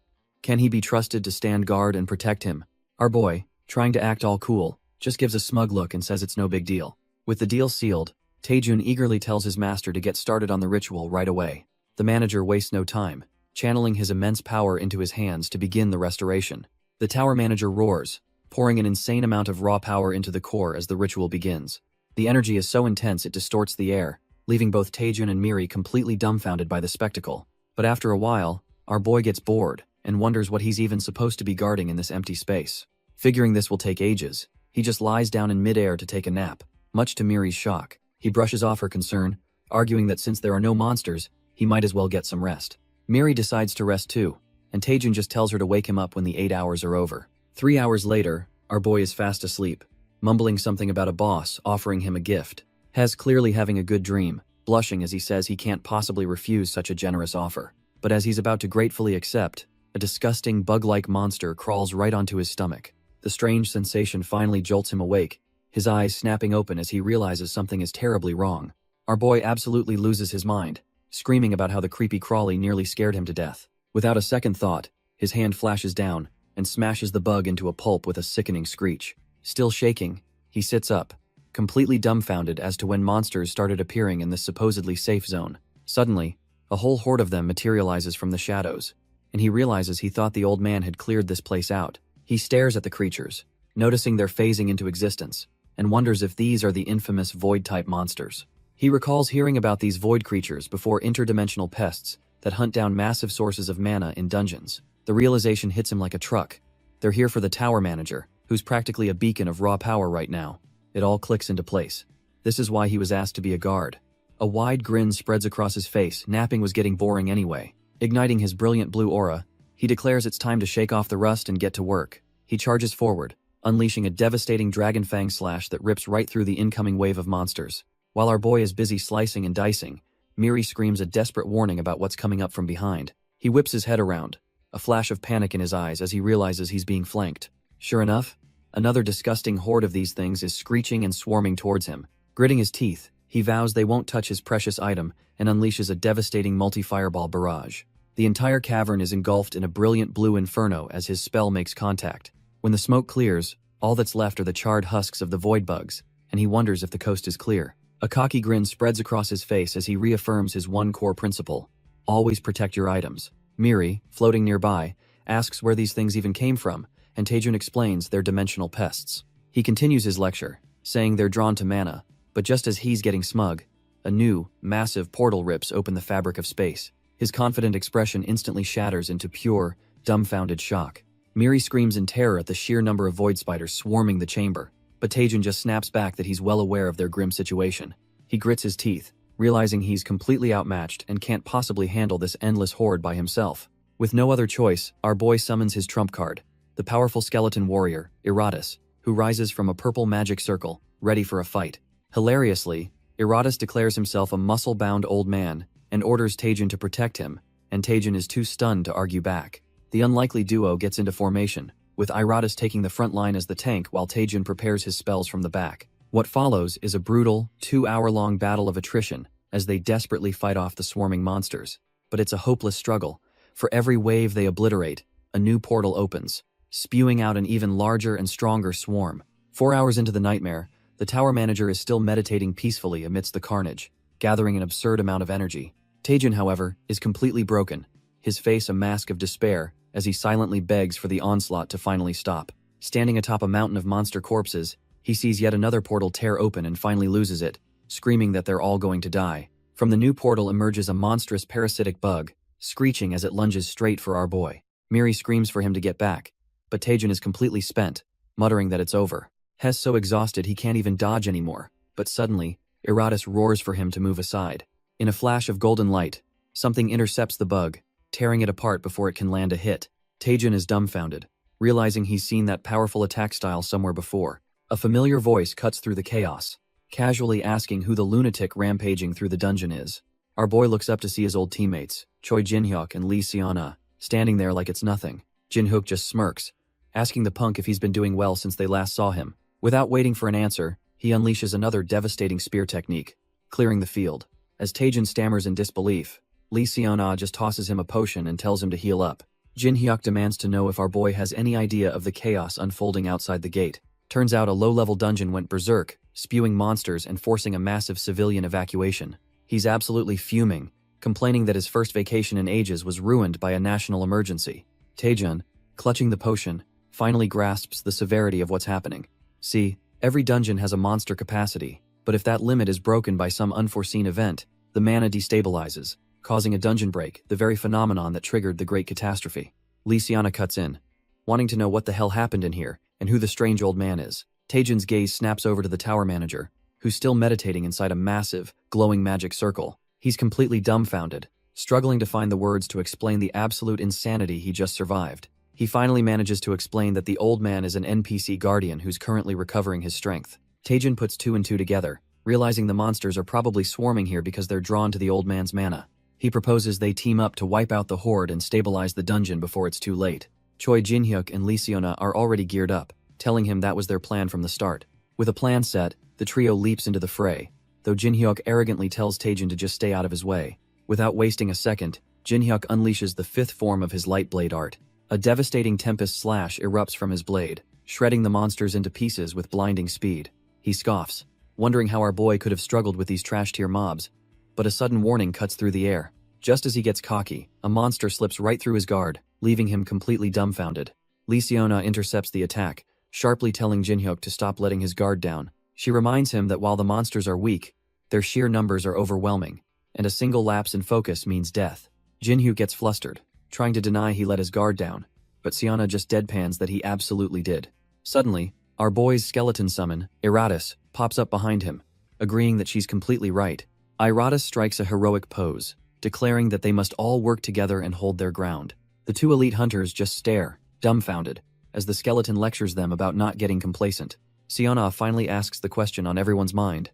Can he be trusted to stand guard and protect him? Our boy, trying to act all cool, just gives a smug look and says it's no big deal. With the deal sealed, Taejun eagerly tells his master to get started on the ritual right away. The manager wastes no time, channeling his immense power into his hands to begin the restoration. The tower manager roars, pouring an insane amount of raw power into the core as the ritual begins. The energy is so intense it distorts the air, leaving both Taejun and Miri completely dumbfounded by the spectacle. But after a while, our boy gets bored and wonders what he's even supposed to be guarding in this empty space. Figuring this will take ages, he just lies down in midair to take a nap. Much to Miri's shock, he brushes off her concern, arguing that since there are no monsters, he might as well get some rest. Miri decides to rest too, and Taejun just tells her to wake him up when the 8 hours are over. 3 hours later, our boy is fast asleep, mumbling something about a boss offering him a gift. Hez clearly having a good dream, blushing as he says he can't possibly refuse such a generous offer. But as he's about to gratefully accept, a disgusting bug-like monster crawls right onto his stomach. The strange sensation finally jolts him awake, his eyes snapping open as he realizes something is terribly wrong. Our boy absolutely loses his mind, screaming about how the creepy crawly nearly scared him to death. Without a second thought, his hand flashes down and smashes the bug into a pulp with a sickening screech. Still shaking, he sits up, completely dumbfounded as to when monsters started appearing in this supposedly safe zone. Suddenly, a whole horde of them materializes from the shadows, and he realizes he thought the old man had cleared this place out. He stares at the creatures, noticing their phasing into existence, and wonders if these are the infamous void-type monsters. He recalls hearing about these void creatures before interdimensional pests that hunt down massive sources of mana in dungeons. The realization hits him like a truck. They're here for the tower manager, who's practically a beacon of raw power right now. It all clicks into place. This is why he was asked to be a guard. A wide grin spreads across his face. Napping was getting boring anyway. Igniting his brilliant blue aura, he declares it's time to shake off the rust and get to work. He charges forward, unleashing a devastating dragon fang slash that rips right through the incoming wave of monsters. While our boy is busy slicing and dicing, Miri screams a desperate warning about what's coming up from behind. He whips his head around, a flash of panic in his eyes as he realizes he's being flanked. Sure enough, another disgusting horde of these things is screeching and swarming towards him. Gritting his teeth, he vows they won't touch his precious item and unleashes a devastating multi-fireball barrage. The entire cavern is engulfed in a brilliant blue inferno as his spell makes contact. When the smoke clears, all that's left are the charred husks of the void bugs, and he wonders if the coast is clear. A cocky grin spreads across his face as he reaffirms his one core principle: always protect your items. Miri, floating nearby, asks where these things even came from, and Taejun explains they're dimensional pests. He continues his lecture, saying they're drawn to mana, but just as he's getting smug, a new, massive portal rips open the fabric of space. His confident expression instantly shatters into pure, dumbfounded shock. Miri screams in terror at the sheer number of void spiders swarming the chamber, but Taejun just snaps back that he's well aware of their grim situation. He grits his teeth, realizing he's completely outmatched and can't possibly handle this endless horde by himself. With no other choice, our boy summons his trump card, the powerful skeleton warrior, Iratus, who rises from a purple magic circle, ready for a fight. Hilariously, Iratus declares himself a muscle-bound old man and orders Taejun to protect him, and Taejun is too stunned to argue back. The unlikely duo gets into formation, with Iratus taking the front line as the tank while Taejun prepares his spells from the back. What follows is a brutal, 2-hour-long battle of attrition as they desperately fight off the swarming monsters. But it's a hopeless struggle. For every wave they obliterate, a new portal opens, spewing out an even larger and stronger swarm. 4 hours into the nightmare, the tower manager is still meditating peacefully amidst the carnage, gathering an absurd amount of energy. Taejun, however, is completely broken, his face a mask of despair as he silently begs for the onslaught to finally stop. Standing atop a mountain of monster corpses, he sees yet another portal tear open and finally loses it, screaming that they're all going to die. From the new portal emerges a monstrous parasitic bug, screeching as it lunges straight for our boy. Miri screams for him to get back, but Taejun is completely spent, muttering that it's over. Hess so exhausted he can't even dodge anymore, but suddenly, Iratus roars for him to move aside. In a flash of golden light, something intercepts the bug, tearing it apart before it can land a hit. Taejun is dumbfounded, realizing he's seen that powerful attack style somewhere before. A familiar voice cuts through the chaos, casually asking who the lunatic rampaging through the dungeon is. Our boy looks up to see his old teammates, Choi Jin-hyuk and Lee Seon-ah, standing there like it's nothing. Jin-hyuk just smirks, asking the punk if he's been doing well since they last saw him. Without waiting for an answer, he unleashes another devastating spear technique, clearing the field. As Taejun stammers in disbelief, Lee Seon-ah just tosses him a potion and tells him to heal up. Jin-hyuk demands to know if our boy has any idea of the chaos unfolding outside the gate. Turns out a low-level dungeon went berserk, spewing monsters and forcing a massive civilian evacuation. He's absolutely fuming, complaining that his first vacation in ages was ruined by a national emergency. Taejun, clutching the potion, finally grasps the severity of what's happening. See, every dungeon has a monster capacity, but if that limit is broken by some unforeseen event, the mana destabilizes, causing a dungeon break, the very phenomenon that triggered the Great Catastrophe. Lee Seon-ah cuts in, wanting to know what the hell happened in here and who the strange old man is. Taejun's gaze snaps over to the tower manager, who's still meditating inside a massive, glowing magic circle. He's completely dumbfounded, struggling to find the words to explain the absolute insanity he just survived. He finally manages to explain that the old man is an NPC guardian who's currently recovering his strength. Taejun puts two and two together, realizing the monsters are probably swarming here because they're drawn to the old man's mana. He proposes they team up to wipe out the horde and stabilize the dungeon before it's too late. Choi Jin-hyuk and Lee Seon-ah are already geared up, telling him that was their plan from the start. With a plan set, the trio leaps into the fray, though Jin-hyuk arrogantly tells Taejun to just stay out of his way. Without wasting a second, Jin-hyuk unleashes the fifth form of his light blade art. A devastating tempest slash erupts from his blade, shredding the monsters into pieces with blinding speed. He scoffs, wondering how our boy could have struggled with these trash-tier mobs, but a sudden warning cuts through the air. Just as he gets cocky, a monster slips right through his guard, leaving him completely dumbfounded. Lee Seon-ah intercepts the attack, sharply telling Jin-hyuk to stop letting his guard down. She reminds him that while the monsters are weak, their sheer numbers are overwhelming, and a single lapse in focus means death. Jin-hyuk gets flustered, trying to deny he let his guard down, but Seon-ah just deadpans that he absolutely did. Suddenly, our boy's skeleton summon, Iratus, pops up behind him, agreeing that she's completely right. Iratus strikes a heroic pose, declaring that they must all work together and hold their ground. The two elite hunters just stare, dumbfounded, as the skeleton lectures them about not getting complacent. Seon-ah finally asks the question on everyone's mind.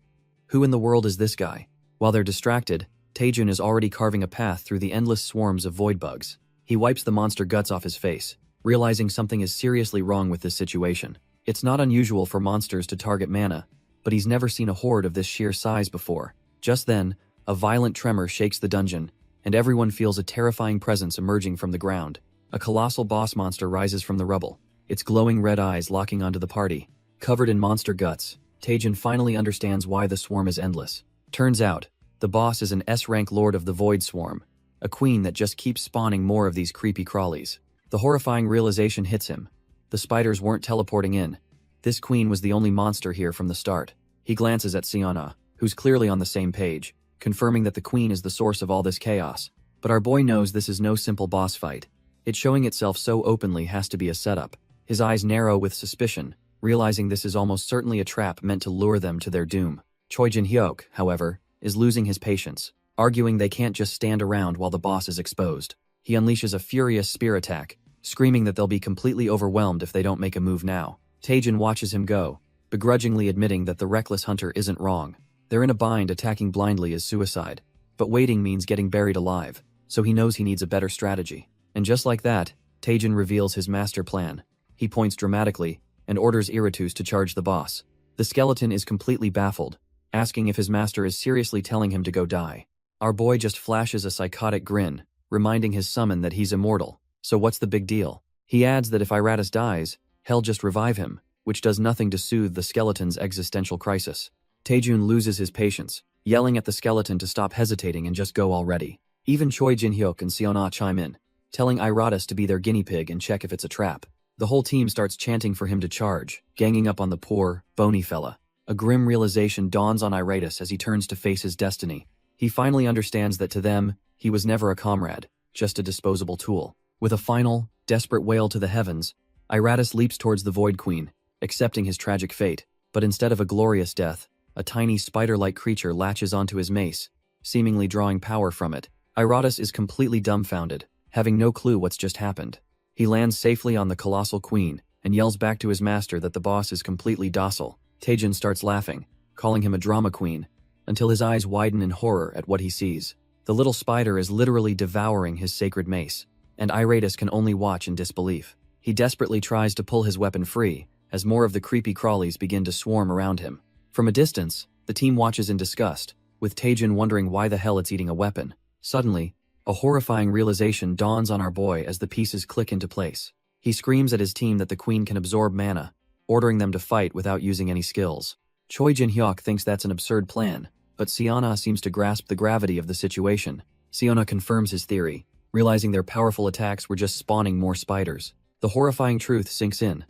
Who in the world is this guy? While they're distracted, Taejun is already carving a path through the endless swarms of void bugs. He wipes the monster guts off his face, realizing something is seriously wrong with this situation. It's not unusual for monsters to target mana, but he's never seen a horde of this sheer size before. Just then, a violent tremor shakes the dungeon, and everyone feels a terrifying presence emerging from the ground. A colossal boss monster rises from the rubble, its glowing red eyes locking onto the party. Covered in monster guts, Taejun finally understands why the swarm is endless. Turns out, the boss is an S-rank lord of the Void Swarm, a queen that just keeps spawning more of these creepy crawlies. The horrifying realization hits him. The spiders weren't teleporting in. This queen was the only monster here from the start. He glances at Seon-ah, who's clearly on the same page, confirming that the queen is the source of all this chaos. But our boy knows this is no simple boss fight. It showing itself so openly has to be a setup. His eyes narrow with suspicion, realizing this is almost certainly a trap meant to lure them to their doom. Choi Jin-hyuk, however, is losing his patience, arguing they can't just stand around while the boss is exposed. He unleashes a furious spear attack, screaming that they'll be completely overwhelmed if they don't make a move now. Taejun watches him go, begrudgingly admitting that the reckless hunter isn't wrong. They're in a bind. Attacking blindly is suicide, but waiting means getting buried alive, so he knows he needs a better strategy. And just like that, Taejun reveals his master plan. He points dramatically and orders Iratus to charge the boss. The skeleton is completely baffled, asking if his master is seriously telling him to go die. Our boy just flashes a psychotic grin, reminding his summon that he's immortal. So what's the big deal? He adds that if Iratus dies, hell just revive him, which does nothing to soothe the skeleton's existential crisis. Taejun loses his patience, yelling at the skeleton to stop hesitating and just go already. Even Choi Jin-hyuk and Seona chime in, telling Iratus to be their guinea pig and check if it's a trap. The whole team starts chanting for him to charge, ganging up on the poor, bony fella. A grim realization dawns on Iratus as he turns to face his destiny. He finally understands that to them, he was never a comrade, just a disposable tool. With a final, desperate wail to the heavens, Iratus leaps towards the Void Queen, accepting his tragic fate. But instead of a glorious death, a tiny spider-like creature latches onto his mace, seemingly drawing power from it. Iratus is completely dumbfounded, having no clue what's just happened. He lands safely on the colossal queen and yells back to his master that the boss is completely docile. Taejin starts laughing, calling him a drama queen, until his eyes widen in horror at what he sees. The little spider is literally devouring his sacred mace, and Iratus can only watch in disbelief. He desperately tries to pull his weapon free, as more of the creepy crawlies begin to swarm around him. From a distance, the team watches in disgust, with Taejin wondering why the hell it's eating a weapon. Suddenly, a horrifying realization dawns on our boy as the pieces click into place. He screams at his team that the queen can absorb mana, ordering them to fight without using any skills. Choi Jin-hyuk thinks that's an absurd plan, but Seona seems to grasp the gravity of the situation. Seona confirms his theory, realizing their powerful attacks were just spawning more spiders. The horrifying truth sinks in.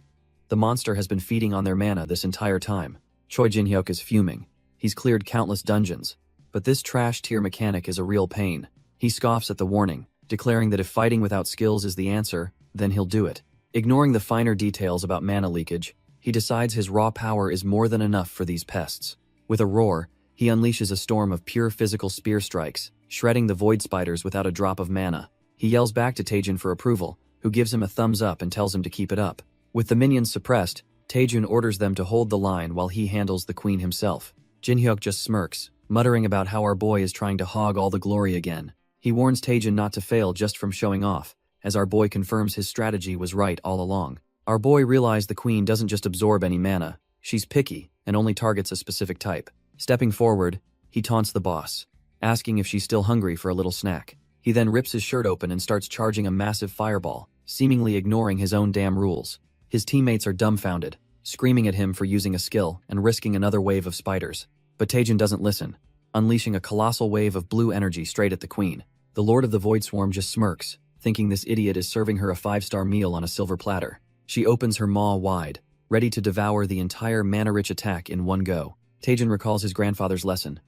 The monster has been feeding on their mana this entire time. Choi Jin-hyuk is fuming. He's cleared countless dungeons, but this trash tier mechanic is a real pain. He scoffs at the warning, declaring that if fighting without skills is the answer, then he'll do it. Ignoring the finer details about mana leakage, he decides his raw power is more than enough for these pests. With a roar, he unleashes a storm of pure physical spear strikes, shredding the void spiders without a drop of mana. He yells back to Taejin for approval, who gives him a thumbs up and tells him to keep it up. With the minions suppressed, Taejin orders them to hold the line while he handles the queen himself. Jin-hyuk just smirks, muttering about how our boy is trying to hog all the glory again. He warns Taejin not to fail just from showing off, as our boy confirms his strategy was right all along. Our boy realized the queen doesn't just absorb any mana, she's picky and only targets a specific type. Stepping forward, he taunts the boss, asking if she's still hungry for a little snack. He then rips his shirt open and starts charging a massive fireball, seemingly ignoring his own damn rules. His teammates are dumbfounded, screaming at him for using a skill and risking another wave of spiders. But Taejin doesn't listen, unleashing a colossal wave of blue energy straight at the queen. The Lord of the Void Swarm just smirks, thinking this idiot is serving her a 5-star meal on a silver platter. She opens her maw wide, ready to devour the entire mana-rich attack in one go. Taejin recalls his grandfather's lesson.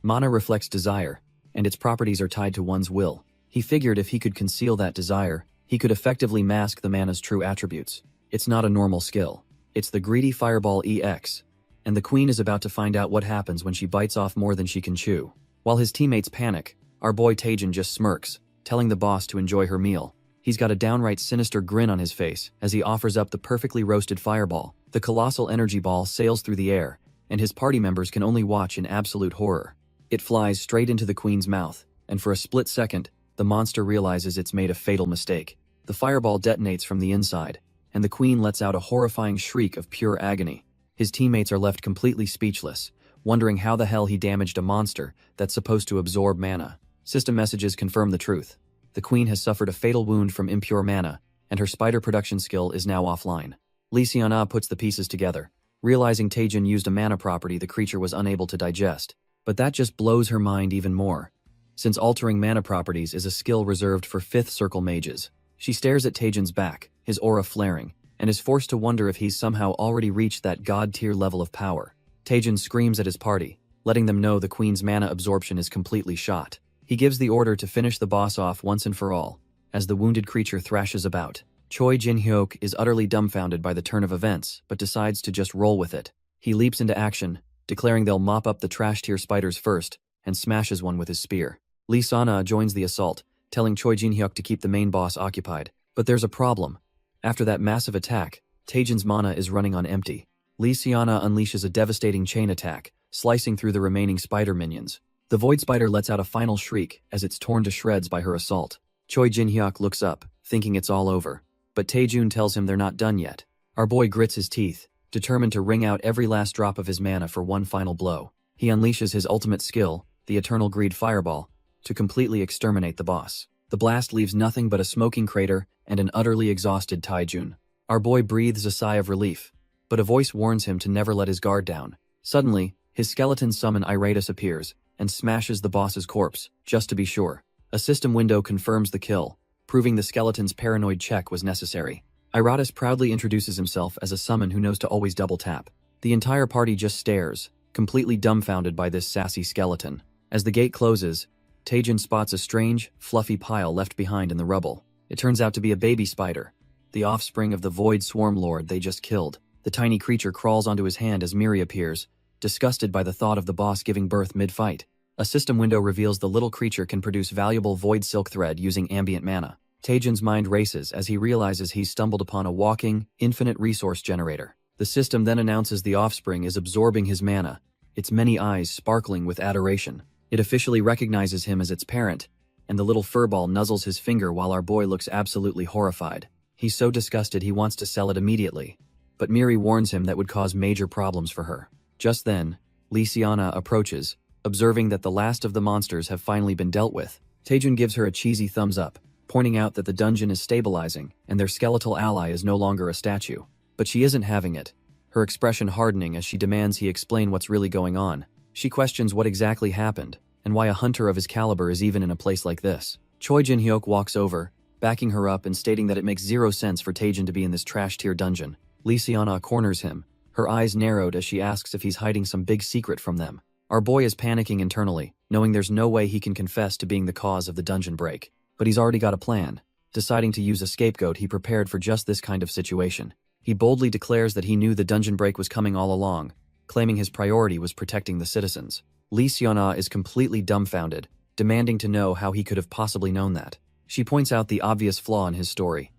Mana reflects desire, and its properties are tied to one's will. He figured if he could conceal that desire, he could effectively mask the mana's true attributes. It's not a normal skill. It's the greedy fireball EX, and the queen is about to find out what happens when she bites off more than she can chew. While his teammates panic, our boy Taejin just smirks, telling the boss to enjoy her meal. He's got a downright sinister grin on his face as he offers up the perfectly roasted fireball. The colossal energy ball sails through the air, and his party members can only watch in absolute horror. It flies straight into the queen's mouth, and for a split second, the monster realizes it's made a fatal mistake. The fireball detonates from the inside, and the queen lets out a horrifying shriek of pure agony. His teammates are left completely speechless, wondering how the hell he damaged a monster that's supposed to absorb mana. System messages confirm the truth. The queen has suffered a fatal wound from impure mana, and her spider production skill is now offline. Lee Seona puts the pieces together, realizing Taejin used a mana property the creature was unable to digest. But that just blows her mind even more, since altering mana properties is a skill reserved for 5th circle mages. She stares at Taejin's back, his aura flaring, and is forced to wonder if he's somehow already reached that god-tier level of power. Taejin screams at his party, letting them know the queen's mana absorption is completely shot. He gives the order to finish the boss off once and for all, as the wounded creature thrashes about. Choi Jin-hyuk is utterly dumbfounded by the turn of events, but decides to just roll with it. He leaps into action, declaring they'll mop up the trash-tier spiders first, and smashes one with his spear. Lee Sana joins the assault, telling Choi Jin-hyuk to keep the main boss occupied. But there's a problem. After that massive attack, Taejin's mana is running on empty. Lee Seona unleashes a devastating chain attack, slicing through the remaining spider minions. The void spider lets out a final shriek as it's torn to shreds by her assault. Choi Jin-hyuk looks up, thinking it's all over. But Taejun tells him they're not done yet. Our boy grits his teeth, determined to wring out every last drop of his mana for one final blow. He unleashes his ultimate skill, the Eternal Greed Fireball, to completely exterminate the boss. The blast leaves nothing but a smoking crater and an utterly exhausted Taejun. Our boy breathes a sigh of relief, but a voice warns him to never let his guard down. Suddenly, his skeleton summon Iratus appears, and smashes the boss's corpse, just to be sure. A system window confirms the kill, proving the skeleton's paranoid check was necessary. Iratus proudly introduces himself as a summon who knows to always double tap. The entire party just stares, completely dumbfounded by this sassy skeleton. As the gate closes, Taejin spots a strange, fluffy pile left behind in the rubble. It turns out to be a baby spider, the offspring of the Void Swarm Lord they just killed. The tiny creature crawls onto his hand as Miri appears, disgusted by the thought of the boss giving birth mid-fight. A system window reveals the little creature can produce valuable void silk thread using ambient mana. Taejin's mind races as he realizes he's stumbled upon a walking, infinite resource generator. The system then announces the offspring is absorbing his mana, its many eyes sparkling with adoration. It officially recognizes him as its parent, and the little furball nuzzles his finger while our boy looks absolutely horrified. He's so disgusted he wants to sell it immediately, but Miri warns him that would cause major problems for her. Just then, Lysiana approaches, observing that the last of the monsters have finally been dealt with. Taejin gives her a cheesy thumbs up, pointing out that the dungeon is stabilizing and their skeletal ally is no longer a statue. But she isn't having it, her expression hardening as she demands he explain what's really going on. She questions what exactly happened, and why a hunter of his caliber is even in a place like this. Choi Jin-hyuk walks over, backing her up and stating that it makes zero sense for Taejin to be in this trash-tier dungeon. Lysiana corners him, her eyes narrowed as she asks if he's hiding some big secret from them. Our boy is panicking internally, knowing there's no way he can confess to being the cause of the dungeon break. But he's already got a plan. Deciding to use a scapegoat he prepared for just this kind of situation. He boldly declares that he knew the dungeon break was coming all along, claiming his priority was protecting the citizens. Lysiana is completely dumbfounded, demanding to know how he could have possibly known that. She points out the obvious flaw in his story.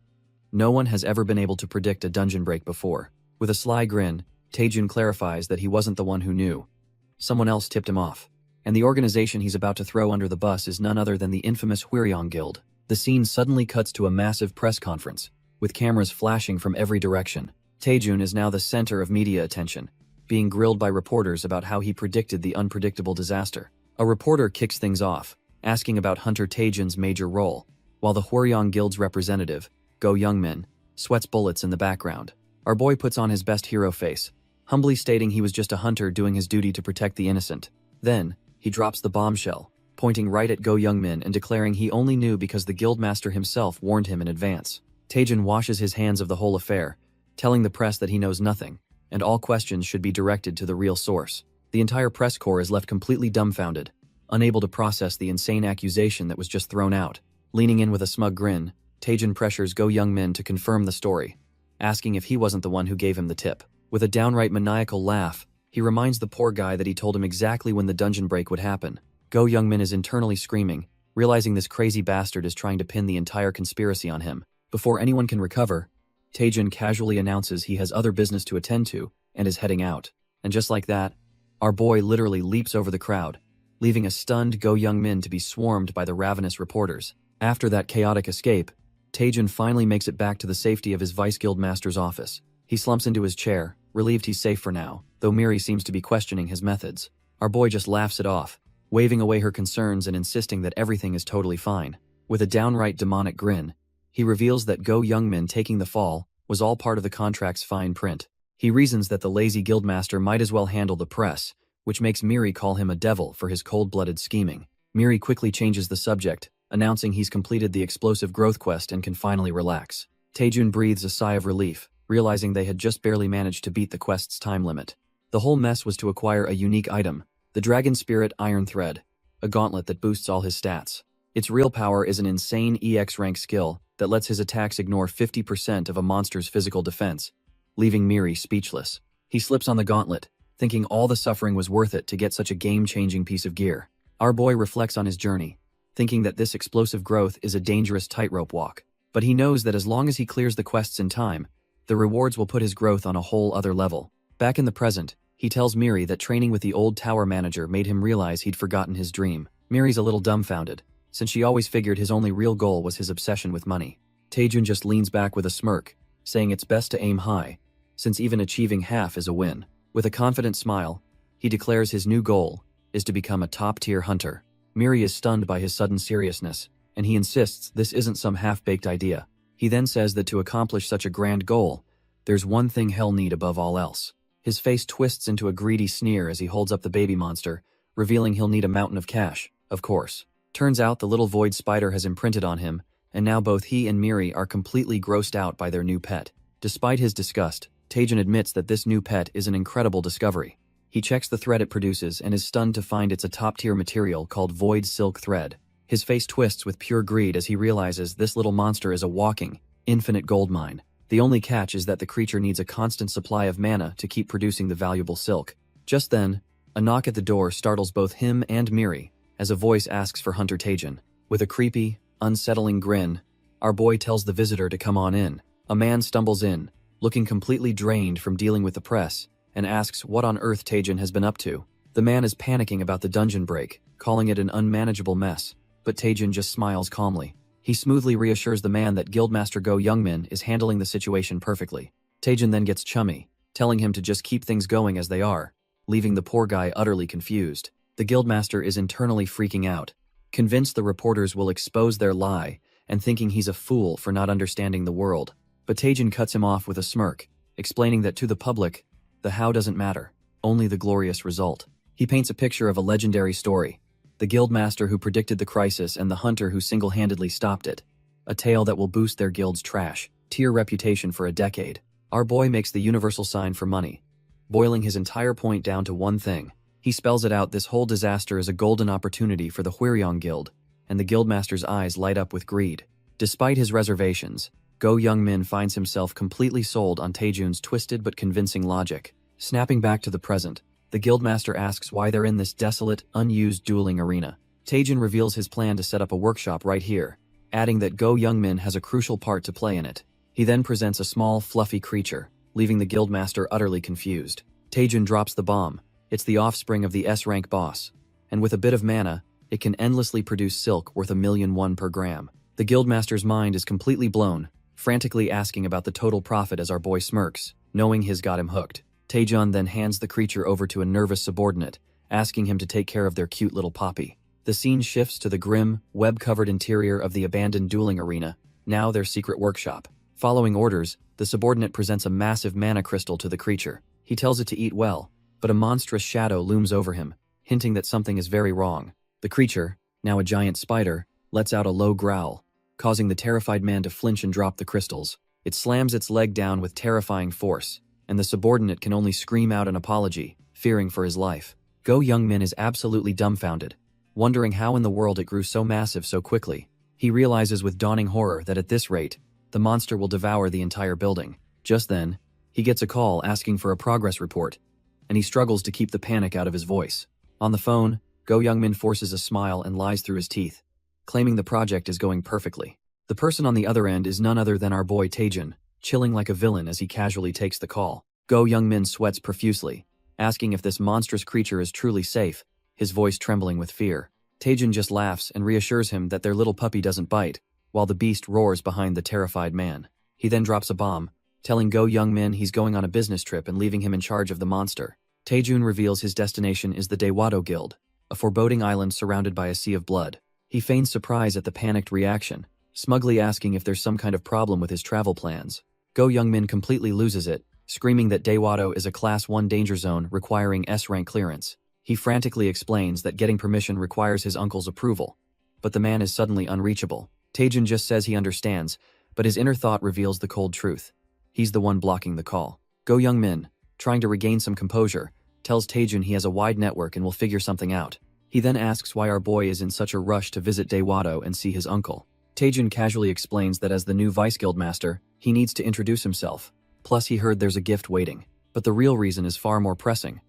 No one has ever been able to predict a dungeon break before. With a sly grin, Taejin clarifies that he wasn't the one who knew. Someone else tipped him off. And the organization he's about to throw under the bus is none other than the infamous Hwiryeong Guild. The scene suddenly cuts to a massive press conference, with cameras flashing from every direction. Taejin is now the center of media attention, being grilled by reporters about how he predicted the unpredictable disaster. A reporter kicks things off, asking about Hunter Taejin's major role, while the Hwiryeong Guild's representative, Go Youngmin, sweats bullets in the background. Our boy puts on his best hero face, humbly stating he was just a hunter doing his duty to protect the innocent. Then, he drops the bombshell, pointing right at Go Youngmin and declaring he only knew because the guildmaster himself warned him in advance. Taejin washes his hands of the whole affair, telling the press that he knows nothing, and all questions should be directed to the real source. The entire press corps is left completely dumbfounded, unable to process the insane accusation that was just thrown out. Leaning in with a smug grin, Taejin pressures Go Youngmin to confirm the story, asking if he wasn't the one who gave him the tip. With a downright maniacal laugh, he reminds the poor guy that he told him exactly when the dungeon break would happen. Go Youngmin is internally screaming, realizing this crazy bastard is trying to pin the entire conspiracy on him. Before anyone can recover, Taejin casually announces he has other business to attend to and is heading out. And just like that, our boy literally leaps over the crowd, leaving a stunned Go Youngmin to be swarmed by the ravenous reporters. After that chaotic escape, Taejin finally makes it back to the safety of his Vice Guild Master's office. He slumps into his chair, relieved he's safe for now, though Miri seems to be questioning his methods. Our boy just laughs it off, waving away her concerns and insisting that everything is totally fine. With a downright demonic grin, he reveals that Go Youngmin taking the fall was all part of the contract's fine print. He reasons that the lazy guildmaster might as well handle the press, which makes Miri call him a devil for his cold-blooded scheming. Miri quickly changes the subject, announcing he's completed the explosive growth quest and can finally relax. Taejin breathes a sigh of relief, realizing they had just barely managed to beat the quest's time limit. The whole mess was to acquire a unique item, the Dragon Spirit Iron Thread, a gauntlet that boosts all his stats. Its real power is an insane EX rank skill that lets his attacks ignore 50% of a monster's physical defense, leaving Miri speechless. He slips on the gauntlet, thinking all the suffering was worth it to get such a game-changing piece of gear. Our boy reflects on his journey, thinking that this explosive growth is a dangerous tightrope walk. But he knows that as long as he clears the quests in time, the rewards will put his growth on a whole other level. Back in the present, he tells Miri that training with the old tower manager made him realize he'd forgotten his dream. Miri's a little dumbfounded, since she always figured his only real goal was his obsession with money. Taejin just leans back with a smirk, saying it's best to aim high, since even achieving half is a win. With a confident smile, he declares his new goal is to become a top-tier hunter. Miri is stunned by his sudden seriousness, and he insists this isn't some half-baked idea. He then says that to accomplish such a grand goal, there's one thing he'll need above all else. His face twists into a greedy sneer as he holds up the baby monster, revealing he'll need a mountain of cash, of course. Turns out the little void spider has imprinted on him, and now both he and Miri are completely grossed out by their new pet. Despite his disgust, Taejin admits that this new pet is an incredible discovery. He checks the thread it produces and is stunned to find it's a top-tier material called void silk thread. His face twists with pure greed as he realizes this little monster is a walking, infinite gold mine. The only catch is that the creature needs a constant supply of mana to keep producing the valuable silk. Just then, a knock at the door startles both him and Miri, as a voice asks for Hunter Taejin. With a creepy, unsettling grin, our boy tells the visitor to come on in. A man stumbles in, looking completely drained from dealing with the press, and asks what on earth Taejin has been up to. The man is panicking about the dungeon break, calling it an unmanageable mess, but Taejin just smiles calmly. He smoothly reassures the man that Guildmaster Go Youngmin is handling the situation perfectly. Taejin then gets chummy, telling him to just keep things going as they are, leaving the poor guy utterly confused. The Guildmaster is internally freaking out, convinced the reporters will expose their lie, and thinking he's a fool for not understanding the world. But Taejin cuts him off with a smirk, explaining that to the public, the how doesn't matter, only the glorious result. He paints a picture of a legendary story, the Guildmaster who predicted the crisis and the hunter who single-handedly stopped it. A tale that will boost their guild's tier reputation for a decade. Our boy makes the universal sign for money, boiling his entire point down to one thing. He spells it out: this whole disaster is a golden opportunity for the Hwiryeong Guild, and the Guildmaster's eyes light up with greed. Despite his reservations, Go Youngmin finds himself completely sold on Taejun's twisted but convincing logic. Snapping back to the present, the Guildmaster asks why they're in this desolate, unused dueling arena. Taejun reveals his plan to set up a workshop right here, adding that Go Youngmin has a crucial part to play in it. He then presents a small, fluffy creature, leaving the Guildmaster utterly confused. Taejun drops the bomb. It's the offspring of the S-rank boss, and with a bit of mana, it can endlessly produce silk worth 1,000,001 per gram. The Guildmaster's mind is completely blown, frantically asking about the total profit as our boy smirks, knowing he's got him hooked. Taejun then hands the creature over to a nervous subordinate, asking him to take care of their cute little poppy. The scene shifts to the grim, web-covered interior of the abandoned dueling arena, now their secret workshop. Following orders, the subordinate presents a massive mana crystal to the creature. He tells it to eat well, but a monstrous shadow looms over him, hinting that something is very wrong. The creature, now a giant spider, lets out a low growl, causing the terrified man to flinch and drop the crystals. It slams its leg down with terrifying force, and the subordinate can only scream out an apology, fearing for his life. Go Youngmin is absolutely dumbfounded, wondering how in the world it grew so massive so quickly. He realizes with dawning horror that at this rate, the monster will devour the entire building. Just then, he gets a call asking for a progress report, and he struggles to keep the panic out of his voice. On the phone, Go Youngmin forces a smile and lies through his teeth, claiming the project is going perfectly. The person on the other end is none other than our boy Taejun, chilling like a villain as he casually takes the call. Go Youngmin sweats profusely, asking if this monstrous creature is truly safe, his voice trembling with fear. Taejun just laughs and reassures him that their little puppy doesn't bite, while the beast roars behind the terrified man. He then drops a bomb, telling Go Youngmin he's going on a business trip and leaving him in charge of the monster. Taejun reveals his destination is the Daewado Guild, a foreboding island surrounded by a sea of blood. He feigns surprise at the panicked reaction, smugly asking if there's some kind of problem with his travel plans. Go Youngmin completely loses it, screaming that Daewado is a Class 1 danger zone requiring S-rank clearance. He frantically explains that getting permission requires his uncle's approval, but the man is suddenly unreachable. Taejun just says he understands, but his inner thought reveals the cold truth. He's the one blocking the call. Go Youngmin, trying to regain some composure, tells Taejun he has a wide network and will figure something out. He then asks why our boy is in such a rush to visit Daewado and see his uncle. Taejun casually explains that as the new Vice Guild Master, he needs to introduce himself. Plus he heard there's a gift waiting. But the real reason is far more pressing.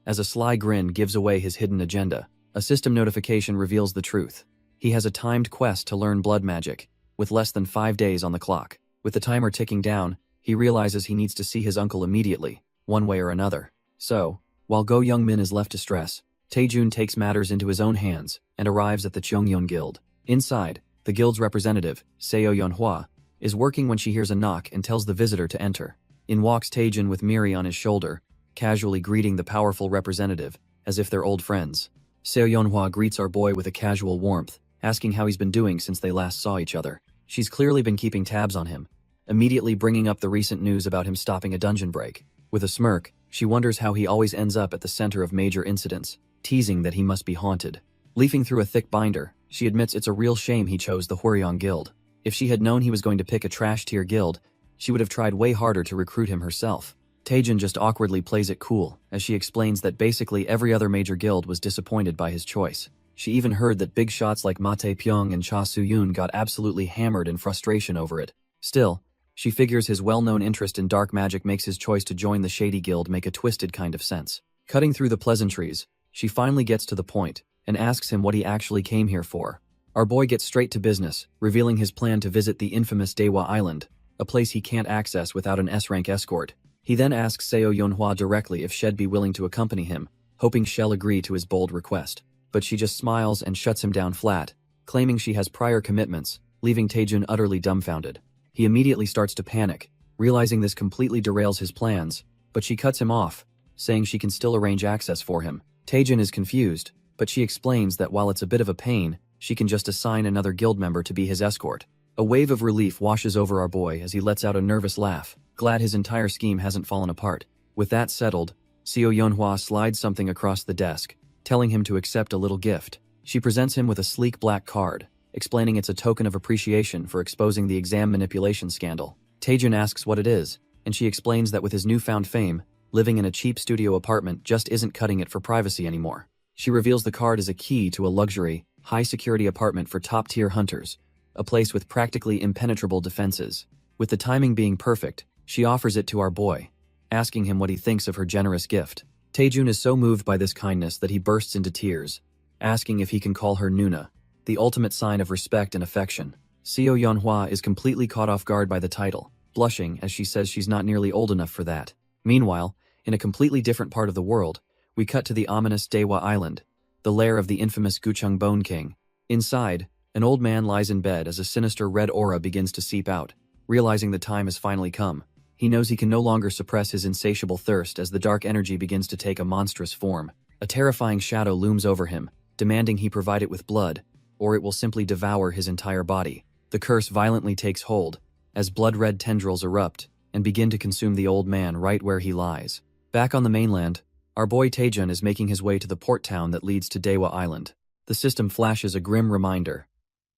As a sly grin gives away his hidden agenda, a system notification reveals the truth. He has a timed quest to learn blood magic, with less than 5 days on the clock. With the timer ticking down, he realizes he needs to see his uncle immediately, one way or another. So, while Go Youngmin is left to stress, Taejun takes matters into his own hands and arrives at the Cheongyeon Guild. Inside, the guild's representative, Seo Yeonhwa, is working when she hears a knock and tells the visitor to enter. In walks Taejun with Miri on his shoulder, casually greeting the powerful representative, as if they're old friends. Seo Yeonhwa greets our boy with a casual warmth, asking how he's been doing since they last saw each other. She's clearly been keeping tabs on him, immediately bringing up the recent news about him stopping a dungeon break. With a smirk, she wonders how he always ends up at the center of major incidents. teasing that he must be haunted. Leafing through a thick binder, she admits it's a real shame he chose the Hwaryeong Guild. If she had known he was going to pick a trash-tier guild, she would have tried way harder to recruit him herself. Taejin just awkwardly plays it cool, as she explains that basically every other major guild was disappointed by his choice. She even heard that big shots like Ma Tae-pyong and Cha Soo-yoon got absolutely hammered in frustration over it. Still, she figures his well-known interest in dark magic makes his choice to join the shady guild make a twisted kind of sense. Cutting through the pleasantries, she finally gets to the point, and asks him what he actually came here for. Our boy gets straight to business, revealing his plan to visit the infamous Daewha Island, a place he can't access without an S-rank escort. He then asks Seo Yeonhwa directly if she'd be willing to accompany him, hoping she'll agree to his bold request. But she just smiles and shuts him down flat, claiming she has prior commitments, leaving Taejin utterly dumbfounded. He immediately starts to panic, realizing this completely derails his plans, but she cuts him off, saying she can still arrange access for him. Taejin is confused, but she explains that while it's a bit of a pain, she can just assign another guild member to be his escort. A wave of relief washes over our boy as he lets out a nervous laugh, glad his entire scheme hasn't fallen apart. With that settled, Seo Yeonhwa slides something across the desk, telling him to accept a little gift. She presents him with a sleek black card, explaining it's a token of appreciation for exposing the exam manipulation scandal. Taejin asks what it is, and she explains that with his newfound fame, living in a cheap studio apartment just isn't cutting it for privacy anymore. She reveals the card as a key to a luxury, high-security apartment for top-tier hunters, a place with practically impenetrable defenses. With the timing being perfect, she offers it to our boy, asking him what he thinks of her generous gift. Taejun is so moved by this kindness that he bursts into tears, asking if he can call her Nuna, the ultimate sign of respect and affection. Seo Yeonhwa is completely caught off guard by the title, blushing as she says she's not nearly old enough for that. Meanwhile, in a completely different part of the world, we cut to the ominous Daewha Island, the lair of the infamous Gucheng Bone King. Inside, an old man lies in bed as a sinister red aura begins to seep out. Realizing the time has finally come, he knows he can no longer suppress his insatiable thirst as the dark energy begins to take a monstrous form. A terrifying shadow looms over him, demanding he provide it with blood, or it will simply devour his entire body. The curse violently takes hold, as blood-red tendrils erupt and begin to consume the old man right where he lies. Back on the mainland, our boy Taejun is making his way to the port town that leads to Daewha Island. The system flashes a grim reminder.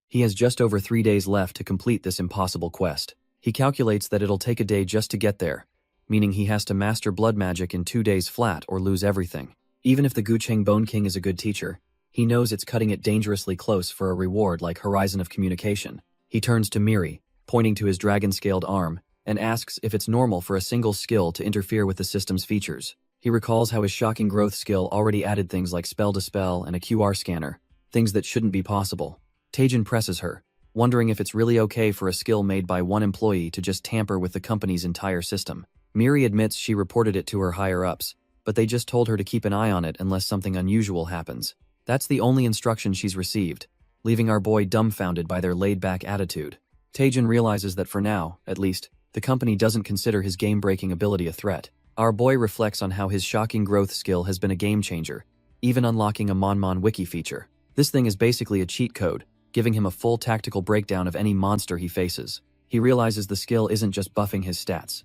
He has just over 3 days left to complete this impossible quest. He calculates that it'll take a day just to get there, meaning he has to master blood magic in 2 days flat or lose everything. Even if the Gucheng Bone King is a good teacher, he knows it's cutting it dangerously close for a reward like Horizon of Communication. He turns to Miri, pointing to his dragon-scaled arm, and asks if it's normal for a single skill to interfere with the system's features. He recalls how his shocking growth skill already added things like spell-to-spell and a QR scanner, things that shouldn't be possible. Taejin presses her, wondering if it's really okay for a skill made by one employee to just tamper with the company's entire system. Miri admits she reported it to her higher-ups, but they just told her to keep an eye on it unless something unusual happens. That's the only instruction she's received, leaving our boy dumbfounded by their laid-back attitude. Taejin realizes that for now, at least, the company doesn't consider his game-breaking ability a threat. Our boy reflects on how his shocking growth skill has been a game-changer, even unlocking a Manhwa wiki feature. This thing is basically a cheat code, giving him a full tactical breakdown of any monster he faces. He realizes the skill isn't just buffing his stats.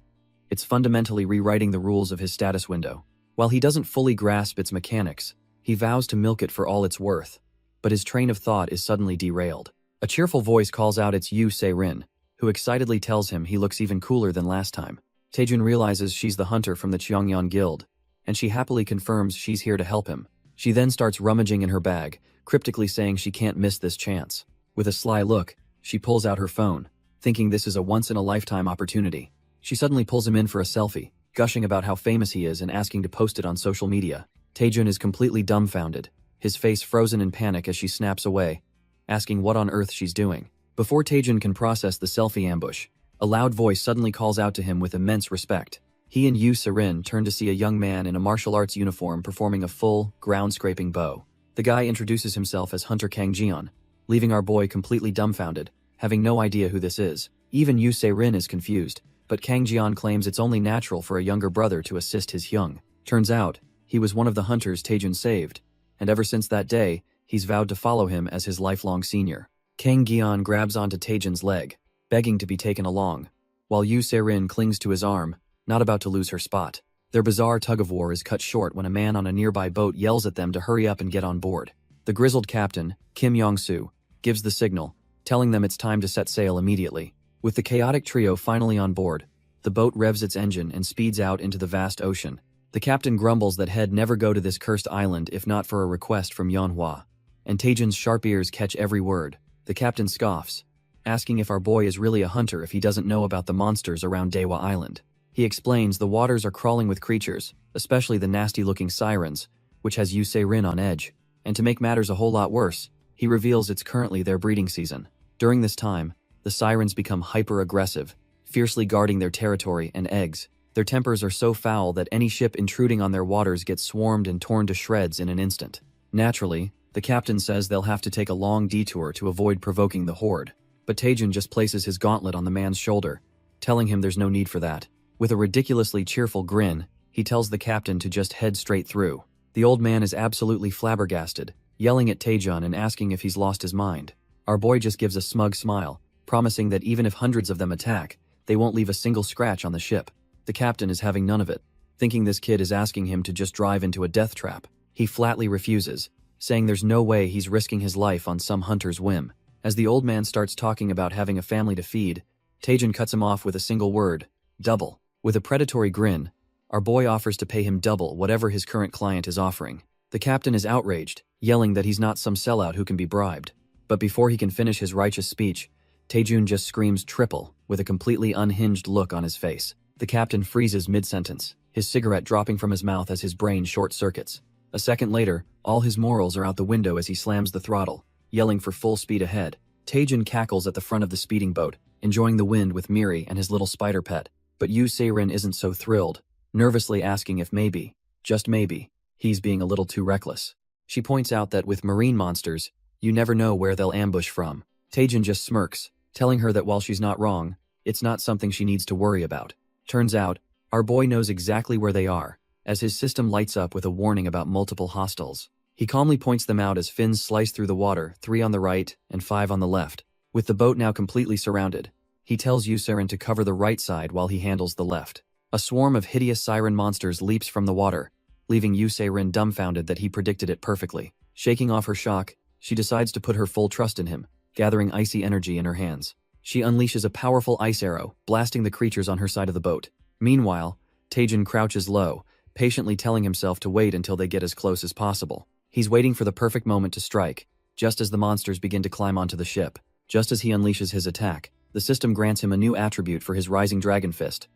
It's fundamentally rewriting the rules of his status window. While he doesn't fully grasp its mechanics, he vows to milk it for all it's worth. But his train of thought is suddenly derailed. A cheerful voice calls out it's Yu Se-rin, who excitedly tells him he looks even cooler than last time. Taejun realizes she's the hunter from the Cheongyeon Guild, and she happily confirms she's here to help him. She then starts rummaging in her bag, cryptically saying she can't miss this chance. With a sly look, she pulls out her phone, thinking this is a once-in-a-lifetime opportunity. She suddenly pulls him in for a selfie, gushing about how famous he is and asking to post it on social media. Taejun is completely dumbfounded, his face frozen in panic as she snaps away, asking what on earth she's doing. Before Taejun can process the selfie ambush, a loud voice suddenly calls out to him with immense respect. He and Yu Se-rin turn to see a young man in a martial arts uniform performing a full, ground-scraping bow. The guy introduces himself as Hunter Kang Jian, leaving our boy completely dumbfounded, having no idea who this is. Even Yu Se-rin is confused, but Kang Jian claims it's only natural for a younger brother to assist his young. Turns out, he was one of the hunters Taejun saved, and ever since that day, he's vowed to follow him as his lifelong senior. Kang Jian grabs onto Taejun's leg, begging to be taken along, while Yu Se-rin clings to his arm, not about to lose her spot. Their bizarre tug-of-war is cut short when a man on a nearby boat yells at them to hurry up and get on board. The grizzled captain, Kim Yong-soo, gives the signal, telling them it's time to set sail immediately. With the chaotic trio finally on board, the boat revs its engine and speeds out into the vast ocean. The captain grumbles that he'd never go to this cursed island if not for a request from Manhwa. And Taejun's sharp ears catch every word. The captain scoffs, asking if our boy is really a hunter if he doesn't know about the monsters around Daewa Island. He explains the waters are crawling with creatures, especially the nasty-looking sirens, which has Rin on edge. And to make matters a whole lot worse, he reveals it's currently their breeding season. During this time, the sirens become hyper-aggressive, fiercely guarding their territory and eggs. Their tempers are so foul that any ship intruding on their waters gets swarmed and torn to shreds in an instant. Naturally, the captain says they'll have to take a long detour to avoid provoking the horde. But Taejun just places his gauntlet on the man's shoulder, telling him there's no need for that. With a ridiculously cheerful grin, he tells the captain to just head straight through. The old man is absolutely flabbergasted, yelling at Taejun and asking if he's lost his mind. Our boy just gives a smug smile, promising that even if hundreds of them attack, they won't leave a single scratch on the ship. The captain is having none of it, thinking this kid is asking him to just drive into a death trap. He flatly refuses, saying there's no way he's risking his life on some hunter's whim. As the old man starts talking about having a family to feed, Taejun cuts him off with a single word: double. With a predatory grin, our boy offers to pay him double whatever his current client is offering. The captain is outraged, yelling that he's not some sellout who can be bribed. But before he can finish his righteous speech, Taejun just screams triple, with a completely unhinged look on his face. The captain freezes mid-sentence, his cigarette dropping from his mouth as his brain short-circuits. A second later, all his morals are out the window as he slams the throttle, yelling for full speed ahead. Taejun cackles at the front of the speeding boat, enjoying the wind with Miri and his little spider pet. But Rin isn't so thrilled, nervously asking if maybe, just maybe, he's being a little too reckless. She points out that with marine monsters, you never know where they'll ambush from. Taejun just smirks, telling her that while she's not wrong, it's not something she needs to worry about. Turns out, our boy knows exactly where they are, as his system lights up with a warning about multiple hostiles. He calmly points them out as fins slice through the water, 3 on the right and 5 on the left. With the boat now completely surrounded, he tells Rin to cover the right side while he handles the left. A swarm of hideous siren monsters leaps from the water, leaving Rin dumbfounded that he predicted it perfectly. Shaking off her shock, she decides to put her full trust in him, gathering icy energy in her hands. She unleashes a powerful ice arrow, blasting the creatures on her side of the boat. Meanwhile, Taejun crouches low, patiently telling himself to wait until they get as close as possible. He's waiting for the perfect moment to strike, just as the monsters begin to climb onto the ship. Just as he unleashes his attack, the system grants him a new attribute for his Rising Dragon Fist: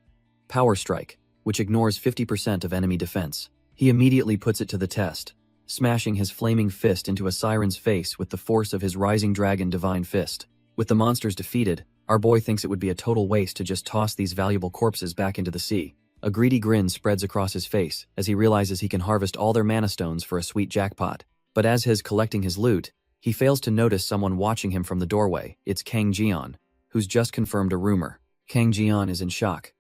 Power Strike, which ignores 50% of enemy defense. He immediately puts it to the test, smashing his flaming fist into a siren's face with the force of his Rising Dragon Divine Fist. With the monsters defeated, our boy thinks it would be a total waste to just toss these valuable corpses back into the sea. A greedy grin spreads across his face as he realizes he can harvest all their mana stones for a sweet jackpot. But as he's collecting his loot, he fails to notice someone watching him from the doorway. It's Kang Jian, who's just confirmed a rumor. Kang Jian is in shock.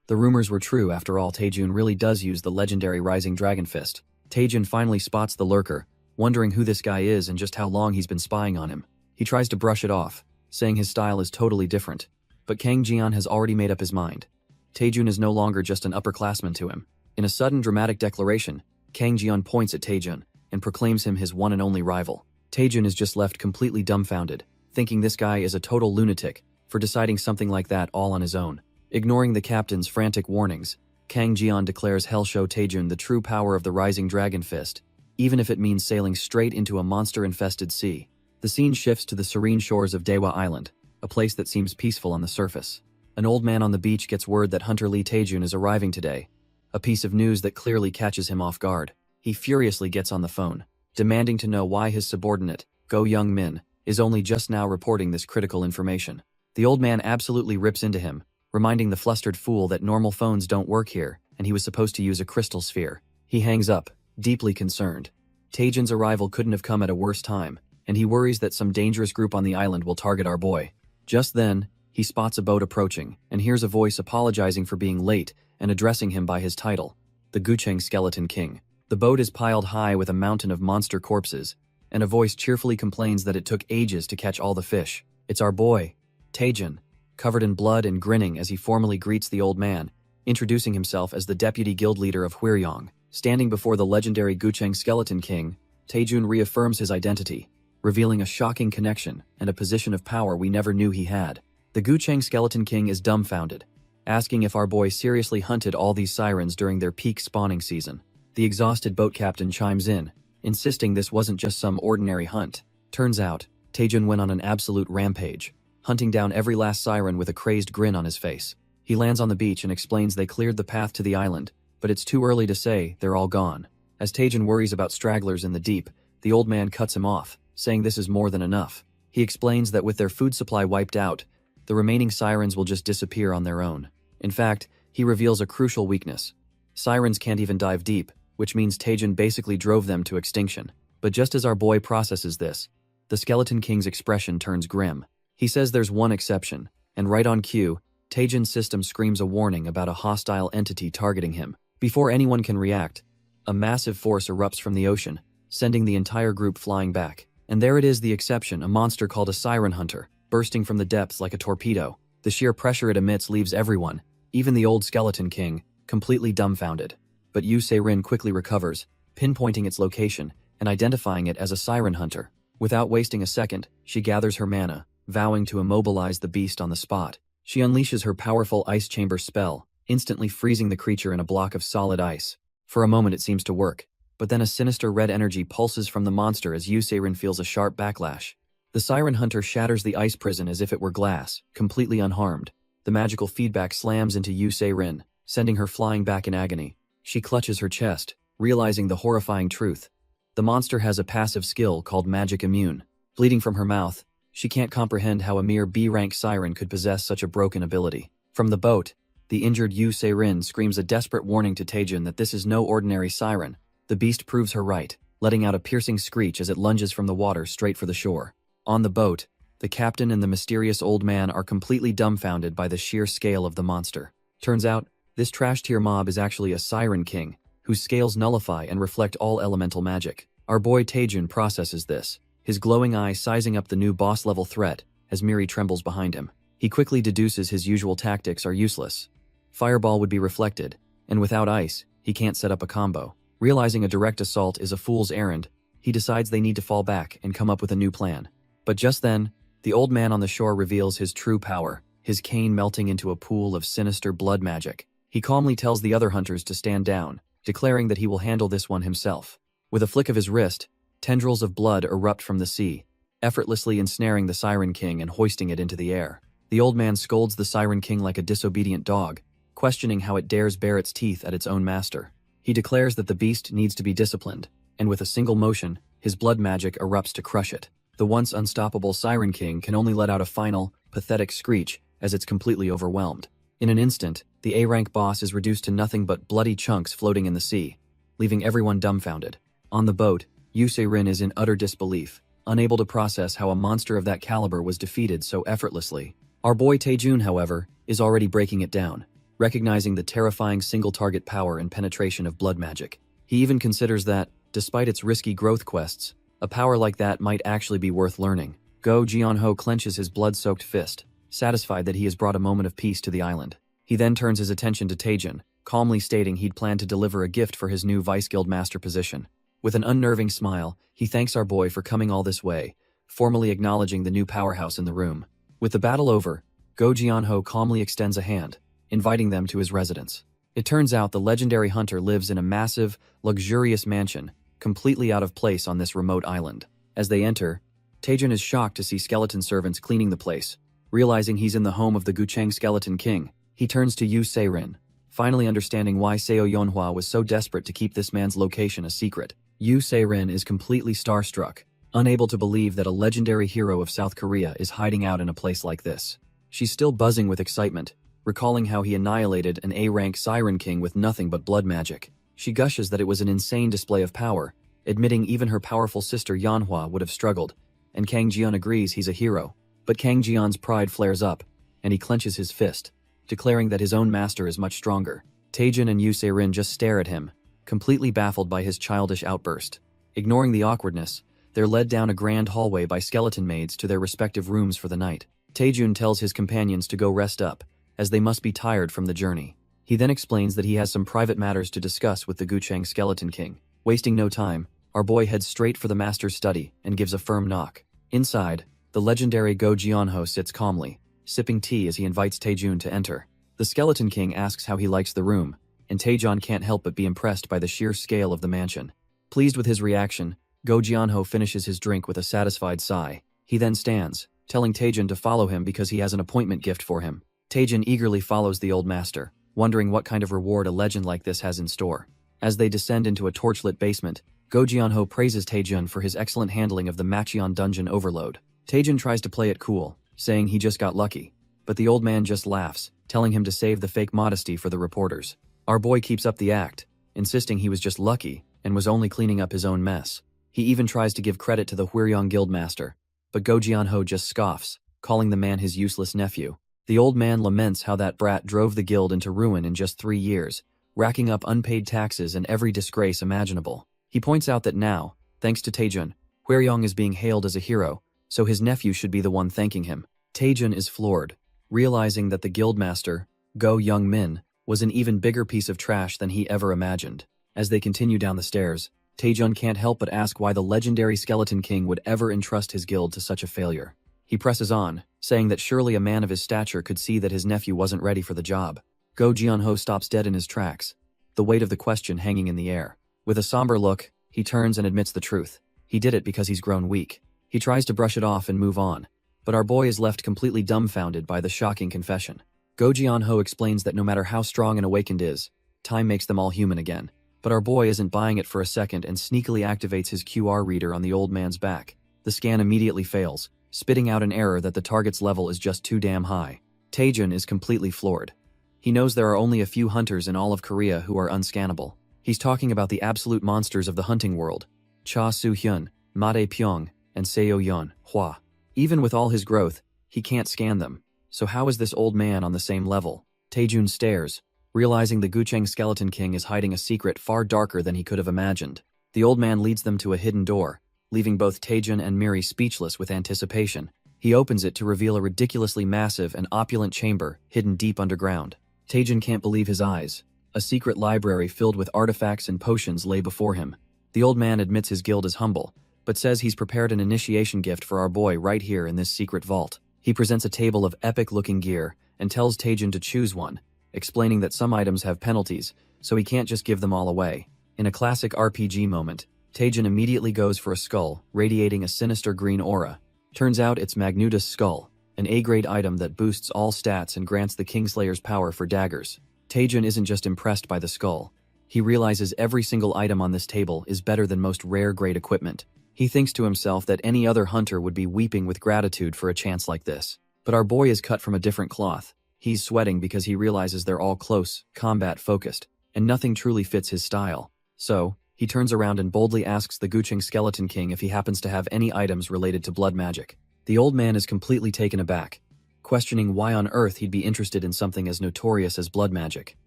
The rumors were true after all. Taejun really does use the legendary Rising Dragon Fist. Taejun finally spots the lurker, wondering who this guy is and just how long he's been spying on him. He tries to brush it off, saying his style is totally different. But Kang Jian has already made up his mind. Taejun is no longer just an upperclassman to him. In a sudden dramatic declaration, Kang Jian points at Taejun and proclaims him his one and only rival. Taejun is just left completely dumbfounded, thinking this guy is a total lunatic for deciding something like that all on his own. Ignoring the captain's frantic warnings, Kang Jian declares he'll show Taejun the true power of the Rising Dragon Fist, even if it means sailing straight into a monster-infested sea. The scene shifts to the serene shores of Daewa Island, a place that seems peaceful on the surface. An old man on the beach gets word that Hunter Lee Taejun is arriving today, a piece of news that clearly catches him off guard. He furiously gets on the phone, demanding to know why his subordinate, Go Young Min, is only just now reporting this critical information. The old man absolutely rips into him, reminding the flustered fool that normal phones don't work here and he was supposed to use a crystal sphere. He hangs up, deeply concerned. Taejun's arrival couldn't have come at a worse time, and he worries that some dangerous group on the island will target our boy. Just then, he spots a boat approaching and hears a voice apologizing for being late and addressing him by his title, the Gucheng Skeleton King. The boat is piled high with a mountain of monster corpses, and a voice cheerfully complains that it took ages to catch all the fish. It's our boy, Taejun, covered in blood and grinning as he formally greets the old man, introducing himself as the deputy guild leader of Huiryong. Standing before the legendary Gucheng Skeleton King, Taejun reaffirms his identity, revealing a shocking connection and a position of power we never knew he had. The Gucheng Skeleton King is dumbfounded, asking if our boy seriously hunted all these sirens during their peak spawning season. The exhausted boat captain chimes in, insisting this wasn't just some ordinary hunt. Turns out, Taejun went on an absolute rampage, hunting down every last siren with a crazed grin on his face. He lands on the beach and explains they cleared the path to the island, but it's too early to say they're all gone. As Taejun worries about stragglers in the deep, the old man cuts him off, saying this is more than enough. He explains that with their food supply wiped out, the remaining sirens will just disappear on their own. In fact, he reveals a crucial weakness. Sirens can't even dive deep, which means Taejun basically drove them to extinction. But just as our boy processes this, the Skeleton King's expression turns grim. He says there's one exception, and right on cue, Taejun's system screams a warning about a hostile entity targeting him. Before anyone can react, a massive force erupts from the ocean, sending the entire group flying back. And there it is, the exception, a monster called a Siren Hunter, bursting from the depths like a torpedo. The sheer pressure it emits leaves everyone, even the old Skeleton King, completely dumbfounded. But Yu Se-rin quickly recovers, pinpointing its location and identifying it as a Siren Hunter. Without wasting a second, she gathers her mana, vowing to immobilize the beast on the spot. She unleashes her powerful Ice Chamber spell, instantly freezing the creature in a block of solid ice. For a moment it seems to work, but then a sinister red energy pulses from the monster as Yu Se-rin feels a sharp backlash. The Siren Hunter shatters the ice prison as if it were glass, completely unharmed. The magical feedback slams into Yu Se-rin, sending her flying back in agony. She clutches her chest, realizing the horrifying truth. The monster has a passive skill called Magic Immune. Bleeding from her mouth, she can't comprehend how a mere B-rank siren could possess such a broken ability. From the boat, the injured Yu Se-rin screams a desperate warning to Taejun that this is no ordinary siren. The beast proves her right, letting out a piercing screech as it lunges from the water straight for the shore. On the boat, the captain and the mysterious old man are completely dumbfounded by the sheer scale of the monster. Turns out, this trash-tier mob is actually a Siren King, whose scales nullify and reflect all elemental magic. Our boy Taejun processes this, his glowing eye sizing up the new boss-level threat as Miri trembles behind him. He quickly deduces his usual tactics are useless. Fireball would be reflected, and without ice, he can't set up a combo. Realizing a direct assault is a fool's errand, he decides they need to fall back and come up with a new plan. But just then, the old man on the shore reveals his true power, his cane melting into a pool of sinister blood magic. He calmly tells the other hunters to stand down, declaring that he will handle this one himself. With a flick of his wrist, tendrils of blood erupt from the sea, effortlessly ensnaring the Siren King and hoisting it into the air. The old man scolds the Siren King like a disobedient dog, questioning how it dares bare its teeth at its own master. He declares that the beast needs to be disciplined, and with a single motion, his blood magic erupts to crush it. The once unstoppable Siren King can only let out a final, pathetic screech as it's completely overwhelmed. In an instant, the A-rank boss is reduced to nothing but bloody chunks floating in the sea, leaving everyone dumbfounded. On the boat, Yu Se-rin is in utter disbelief, unable to process how a monster of that caliber was defeated so effortlessly. Our boy Taejun, however, is already breaking it down, recognizing the terrifying single-target power and penetration of blood magic. He even considers that, despite its risky growth quests, a power like that might actually be worth learning. Go Jianho clenches his blood-soaked fist, satisfied that he has brought a moment of peace to the island. He then turns his attention to Taejun, calmly stating he'd planned to deliver a gift for his new Vice Guild Master position. With an unnerving smile, he thanks our boy for coming all this way, formally acknowledging the new powerhouse in the room. With the battle over, Go Jianho calmly extends a hand, inviting them to his residence. It turns out the legendary hunter lives in a massive, luxurious mansion, completely out of place on this remote island. As they enter, Taejun is shocked to see skeleton servants cleaning the place. Realizing he's in the home of the Gucheng Skeleton King, he turns to Yu Se-rin, finally understanding why Seo Yonhua was so desperate to keep this man's location a secret. Yu Se-rin is completely starstruck, unable to believe that a legendary hero of South Korea is hiding out in a place like this. She's still buzzing with excitement, recalling how he annihilated an A-rank Siren King with nothing but blood magic. She gushes that it was an insane display of power, admitting even her powerful sister Yanhua would have struggled, and Kang Jian agrees he's a hero. But Kang Jian's pride flares up, and he clenches his fist, declaring that his own master is much stronger. Taejun and Yu Se-rin just stare at him, completely baffled by his childish outburst. Ignoring the awkwardness, they're led down a grand hallway by skeleton maids to their respective rooms for the night. Taejun tells his companions to go rest up, as they must be tired from the journey. He then explains that he has some private matters to discuss with the Gucheng Skeleton King. Wasting no time, our boy heads straight for the master's study and gives a firm knock. Inside, the legendary Go Jianho sits calmly, sipping tea as he invites Taejun to enter. The Skeleton King asks how he likes the room, and Taejun can't help but be impressed by the sheer scale of the mansion. Pleased with his reaction, Go Jianho finishes his drink with a satisfied sigh. He then stands, telling Taejun to follow him because he has an appointment gift for him. Taejun eagerly follows the old master, wondering what kind of reward a legend like this has in store. As they descend into a torchlit basement, Go Jianho praises Taejun for his excellent handling of the Machion dungeon overload. Taejun tries to play it cool, saying he just got lucky, but the old man just laughs, telling him to save the fake modesty for the reporters. Our boy keeps up the act, insisting he was just lucky and was only cleaning up his own mess. He even tries to give credit to the Hwiryong Guildmaster, but Go Jianho just scoffs, calling the man his useless nephew. The old man laments how that brat drove the guild into ruin in just 3 years, racking up unpaid taxes and every disgrace imaginable. He points out that now, thanks to Taejun, Hwiryong is being hailed as a hero, so his nephew should be the one thanking him. Taejun is floored, realizing that the guildmaster, Go Young Min, was an even bigger piece of trash than he ever imagined. As they continue down the stairs, Taejun can't help but ask why the legendary Skeleton King would ever entrust his guild to such a failure. He presses on, saying that surely a man of his stature could see that his nephew wasn't ready for the job. Go Jianho stops dead in his tracks, the weight of the question hanging in the air. With a somber look, he turns and admits the truth. He did it because he's grown weak. He tries to brush it off and move on, but our boy is left completely dumbfounded by the shocking confession. Go Jianho explains that no matter how strong an awakened is, time makes them all human again. But our boy isn't buying it for a second and sneakily activates his QR reader on the old man's back. The scan immediately fails, spitting out an error that the target's level is just too damn high. Taejun is completely floored. He knows there are only a few hunters in all of Korea who are unscannable. He's talking about the absolute monsters of the hunting world: Cha Soo-hyun, Ma Dae-pyong, and Seo-yeon, Hwa. Even with all his growth, he can't scan them. So how is this old man on the same level? Taejun stares, realizing the Gucheng Skeleton King is hiding a secret far darker than he could have imagined. The old man leads them to a hidden door, leaving both Taejun and Miri speechless with anticipation. He opens it to reveal a ridiculously massive and opulent chamber hidden deep underground. Taejun can't believe his eyes. A secret library filled with artifacts and potions lay before him. The old man admits his guild is humble, but says he's prepared an initiation gift for our boy right here in this secret vault. He presents a table of epic-looking gear and tells Taejun to choose one, explaining that some items have penalties, so he can't just give them all away. In a classic RPG moment, Taejun immediately goes for a skull, radiating a sinister green aura. Turns out it's Magnuda's skull, an A-grade item that boosts all stats and grants the Kingslayer's power for daggers. Taejun isn't just impressed by the skull. He realizes every single item on this table is better than most rare-grade equipment. He thinks to himself that any other hunter would be weeping with gratitude for a chance like this. But our boy is cut from a different cloth. He's sweating because he realizes they're all close, combat-focused, and nothing truly fits his style. So, he turns around and boldly asks the Gucheng Skeleton King if he happens to have any items related to blood magic. The old man is completely taken aback, questioning why on earth he'd be interested in something as notorious as blood magic.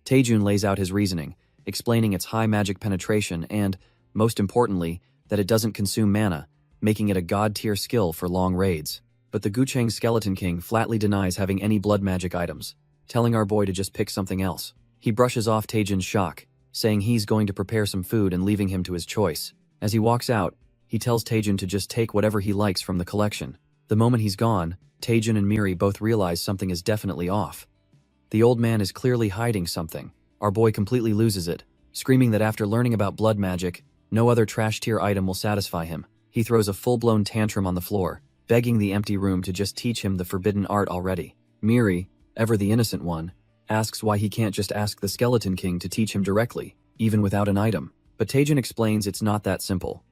Taejun lays out his reasoning, explaining its high magic penetration and, most importantly, that it doesn't consume mana, making it a god-tier skill for long raids. But the Gucheng Skeleton King flatly denies having any blood magic items, telling our boy to just pick something else. He brushes off Taejun's shock, saying he's going to prepare some food and leaving him to his choice. As he walks out, he tells Taejun to just take whatever he likes from the collection. The moment he's gone, Taejun and Miri both realize something is definitely off. The old man is clearly hiding something. Our boy completely loses it, screaming that after learning about blood magic, no other trash-tier item will satisfy him. He throws a full-blown tantrum on the floor, begging the empty room to just teach him the forbidden art already. Miri, ever the innocent one, asks why he can't just ask the Skeleton King to teach him directly, even without an item. But Taejun explains it's not that simple.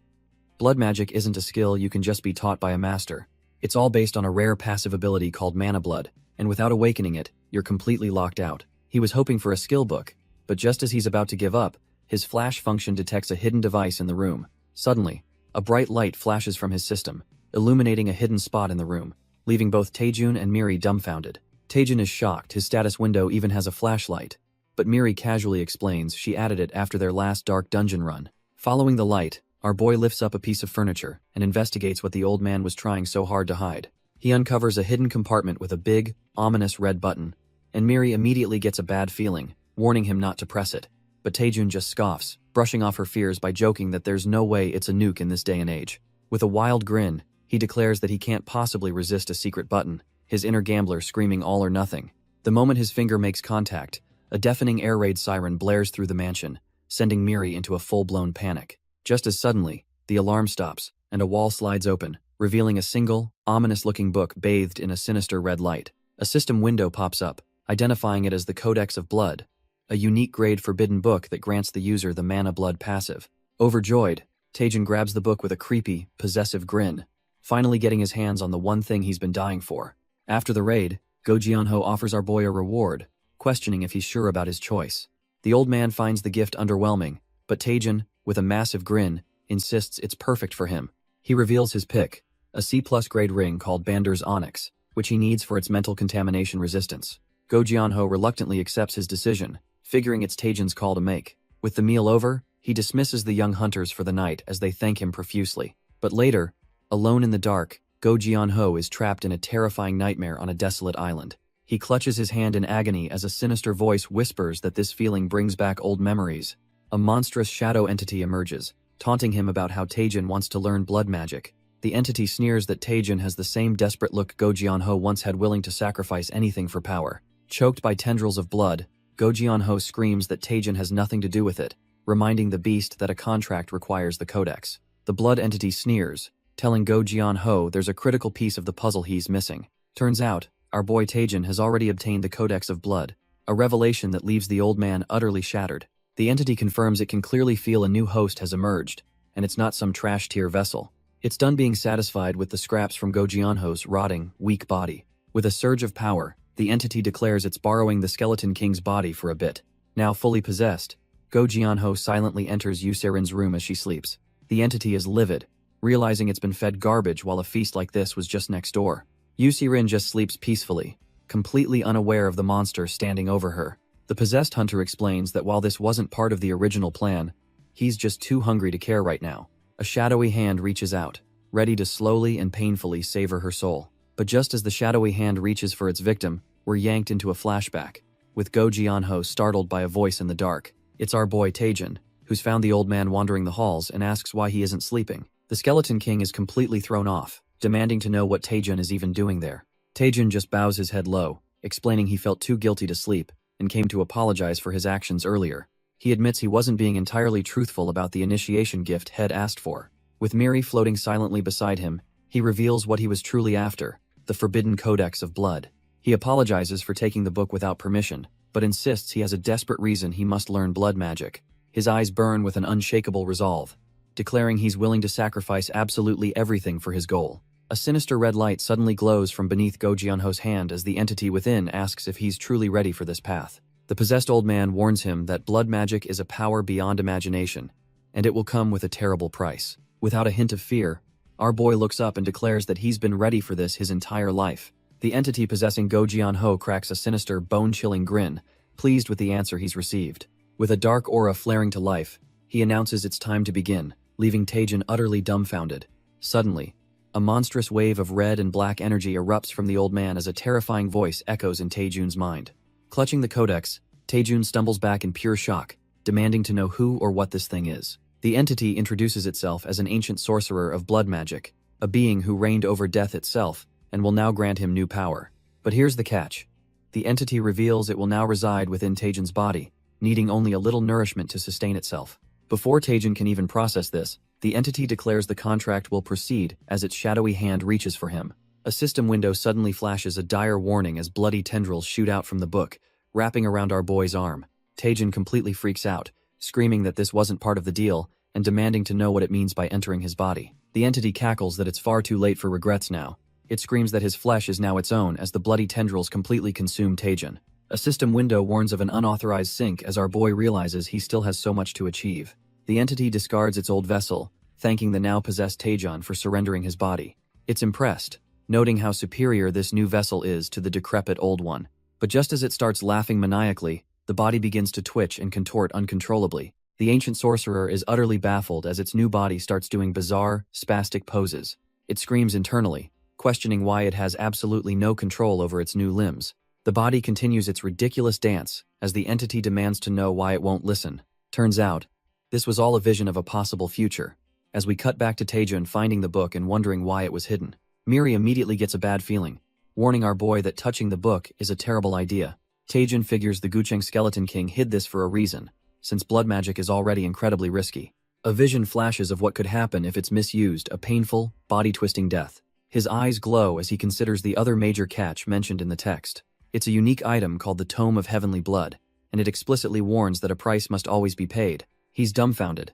Blood magic isn't a skill you can just be taught by a master. It's all based on a rare passive ability called mana blood, and without awakening it, you're completely locked out. He was hoping for a skill book, but just as he's about to give up, his flash function detects a hidden device in the room. Suddenly, a bright light flashes from his system, illuminating a hidden spot in the room, leaving both Taejun and Miri dumbfounded. Taejun is shocked his status window even has a flashlight, but Miri casually explains she added it after their last dark dungeon run. Following the light, our boy lifts up a piece of furniture and investigates what the old man was trying so hard to hide. He uncovers a hidden compartment with a big, ominous red button, and Miri immediately gets a bad feeling, warning him not to press it. But Taejun just scoffs, brushing off her fears by joking that there's no way it's a nuke in this day and age. With a wild grin, he declares that he can't possibly resist a secret button, his inner gambler screaming all or nothing. The moment his finger makes contact, a deafening air raid siren blares through the mansion, sending Miri into a full-blown panic. Just as suddenly, the alarm stops, and a wall slides open, revealing a single, ominous-looking book bathed in a sinister red light. A system window pops up, identifying it as the Codex of Blood, a unique grade forbidden book that grants the user the Mana Blood passive. Overjoyed, Taejun grabs the book with a creepy, possessive grin, finally getting his hands on the one thing he's been dying for. After the raid, Go Jianho offers our boy a reward, questioning if he's sure about his choice. The old man finds the gift underwhelming, but Taejun, with a massive grin, insists it's perfect for him. He reveals his pick, a C+ grade ring called Bander's Onyx, which he needs for its mental contamination resistance. Go Jianho reluctantly accepts his decision, figuring it's Taejun's call to make. With the meal over, he dismisses the young hunters for the night as they thank him profusely. But later, alone in the dark, Go Jianho is trapped in a terrifying nightmare on a desolate island. He clutches his hand in agony as a sinister voice whispers that this feeling brings back old memories. A monstrous shadow entity emerges, taunting him about how Taejun wants to learn blood magic. The entity sneers that Taejun has the same desperate look Go Jianho once had, willing to sacrifice anything for power. Choked by tendrils of blood, Go Jianho screams that Taejun has nothing to do with it, reminding the beast that a contract requires the codex. The blood entity sneers, telling Go Jianho there's a critical piece of the puzzle he's missing. Turns out, our boy Taejun has already obtained the Codex of Blood, a revelation that leaves the old man utterly shattered. The entity confirms it can clearly feel a new host has emerged, and it's not some trash-tier vessel. It's done being satisfied with the scraps from Go Jianho's rotting, weak body. With a surge of power, the entity declares it's borrowing the Skeleton King's body for a bit. Now fully possessed, Go Jianho silently enters Yuserin's room as she sleeps. The entity is livid, realizing it's been fed garbage while a feast like this was just next door. Yusirin just sleeps peacefully, completely unaware of the monster standing over her. The possessed hunter explains that while this wasn't part of the original plan, he's just too hungry to care right now. A shadowy hand reaches out, ready to slowly and painfully savor her soul. But just as the shadowy hand reaches for its victim, we're yanked into a flashback, with Go Jianho startled by a voice in the dark. It's our boy Taejun, who's found the old man wandering the halls and asks why he isn't sleeping. The Skeleton King is completely thrown off, demanding to know what Taejun is even doing there. Taejun just bows his head low, explaining he felt too guilty to sleep, and came to apologize for his actions earlier. He admits he wasn't being entirely truthful about the initiation gift Head asked for. With Miri floating silently beside him, he reveals what he was truly after, the Forbidden Codex of Blood. He apologizes for taking the book without permission, but insists he has a desperate reason he must learn blood magic. His eyes burn with an unshakable resolve, declaring he's willing to sacrifice absolutely everything for his goal. A sinister red light suddenly glows from beneath Go Jianho's hand as the entity within asks if he's truly ready for this path. The possessed old man warns him that blood magic is a power beyond imagination, and it will come with a terrible price. Without a hint of fear, our boy looks up and declares that he's been ready for this his entire life. The entity possessing Go Jianho cracks a sinister, bone-chilling grin, pleased with the answer he's received. With a dark aura flaring to life, he announces it's time to begin, leaving Taejun utterly dumbfounded. Suddenly, a monstrous wave of red and black energy erupts from the old man as a terrifying voice echoes in Taejun's mind. Clutching the codex, Taejun stumbles back in pure shock, demanding to know who or what this thing is. The entity introduces itself as an ancient sorcerer of blood magic, a being who reigned over death itself and will now grant him new power. But here's the catch. The entity reveals it will now reside within Taejun's body, needing only a little nourishment to sustain itself. Before Taejun can even process this, the entity declares the contract will proceed as its shadowy hand reaches for him. A system window suddenly flashes a dire warning as bloody tendrils shoot out from the book, wrapping around our boy's arm. Taejun completely freaks out, screaming that this wasn't part of the deal and demanding to know what it means by entering his body. The entity cackles that it's far too late for regrets now. It screams that his flesh is now its own as the bloody tendrils completely consume Taejun. A system window warns of an unauthorized sync as our boy realizes he still has so much to achieve. The entity discards its old vessel, thanking the now possessed Taejun for surrendering his body. It's impressed, noting how superior this new vessel is to the decrepit old one. But just as it starts laughing maniacally, the body begins to twitch and contort uncontrollably. The ancient sorcerer is utterly baffled as its new body starts doing bizarre, spastic poses. It screams internally, questioning why it has absolutely no control over its new limbs. The body continues its ridiculous dance as the entity demands to know why it won't listen. Turns out, this was all a vision of a possible future. As we cut back to Taejun finding the book and wondering why it was hidden, Miri immediately gets a bad feeling, warning our boy that touching the book is a terrible idea. Taejun figures the Gucheng Skeleton King hid this for a reason, since blood magic is already incredibly risky. A vision flashes of what could happen if it's misused, a painful, body-twisting death. His eyes glow as he considers the other major catch mentioned in the text. It's a unique item called the Tome of Heavenly Blood, and it explicitly warns that a price must always be paid. He's dumbfounded.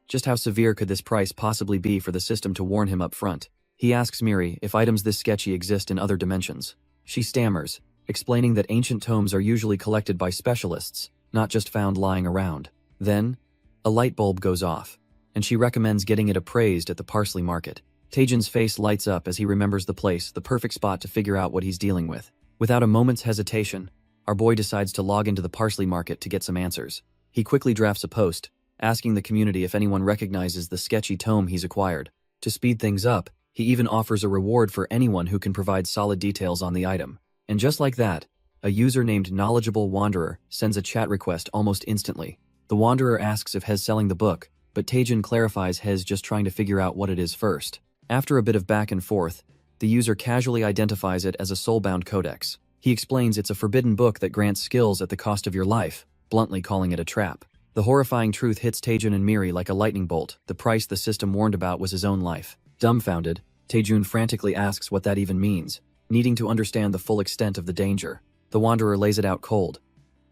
Just how severe could this price possibly be for the system to warn him up front? He asks Miri if items this sketchy exist in other dimensions. She stammers, explaining that ancient tomes are usually collected by specialists, not just found lying around. Then, a light bulb goes off, and she recommends getting it appraised at the parsley market. Taejun's face lights up as he remembers the place, the perfect spot to figure out what he's dealing with. Without a moment's hesitation, our boy decides to log into the parsley market to get some answers. He quickly drafts a post, asking the community if anyone recognizes the sketchy tome he's acquired. To speed things up, he even offers a reward for anyone who can provide solid details on the item. And just like that, a user named Knowledgeable Wanderer sends a chat request almost instantly. The Wanderer asks if Hez selling the book, but Taejun clarifies Hez just trying to figure out what it is first. After a bit of back and forth, the user casually identifies it as a soulbound codex. He explains it's a forbidden book that grants skills at the cost of your life, bluntly calling it a trap. The horrifying truth hits Taejun and Miri like a lightning bolt. The price the system warned about was his own life. Dumbfounded, Taejun frantically asks what that even means, needing to understand the full extent of the danger. The Wanderer lays it out cold.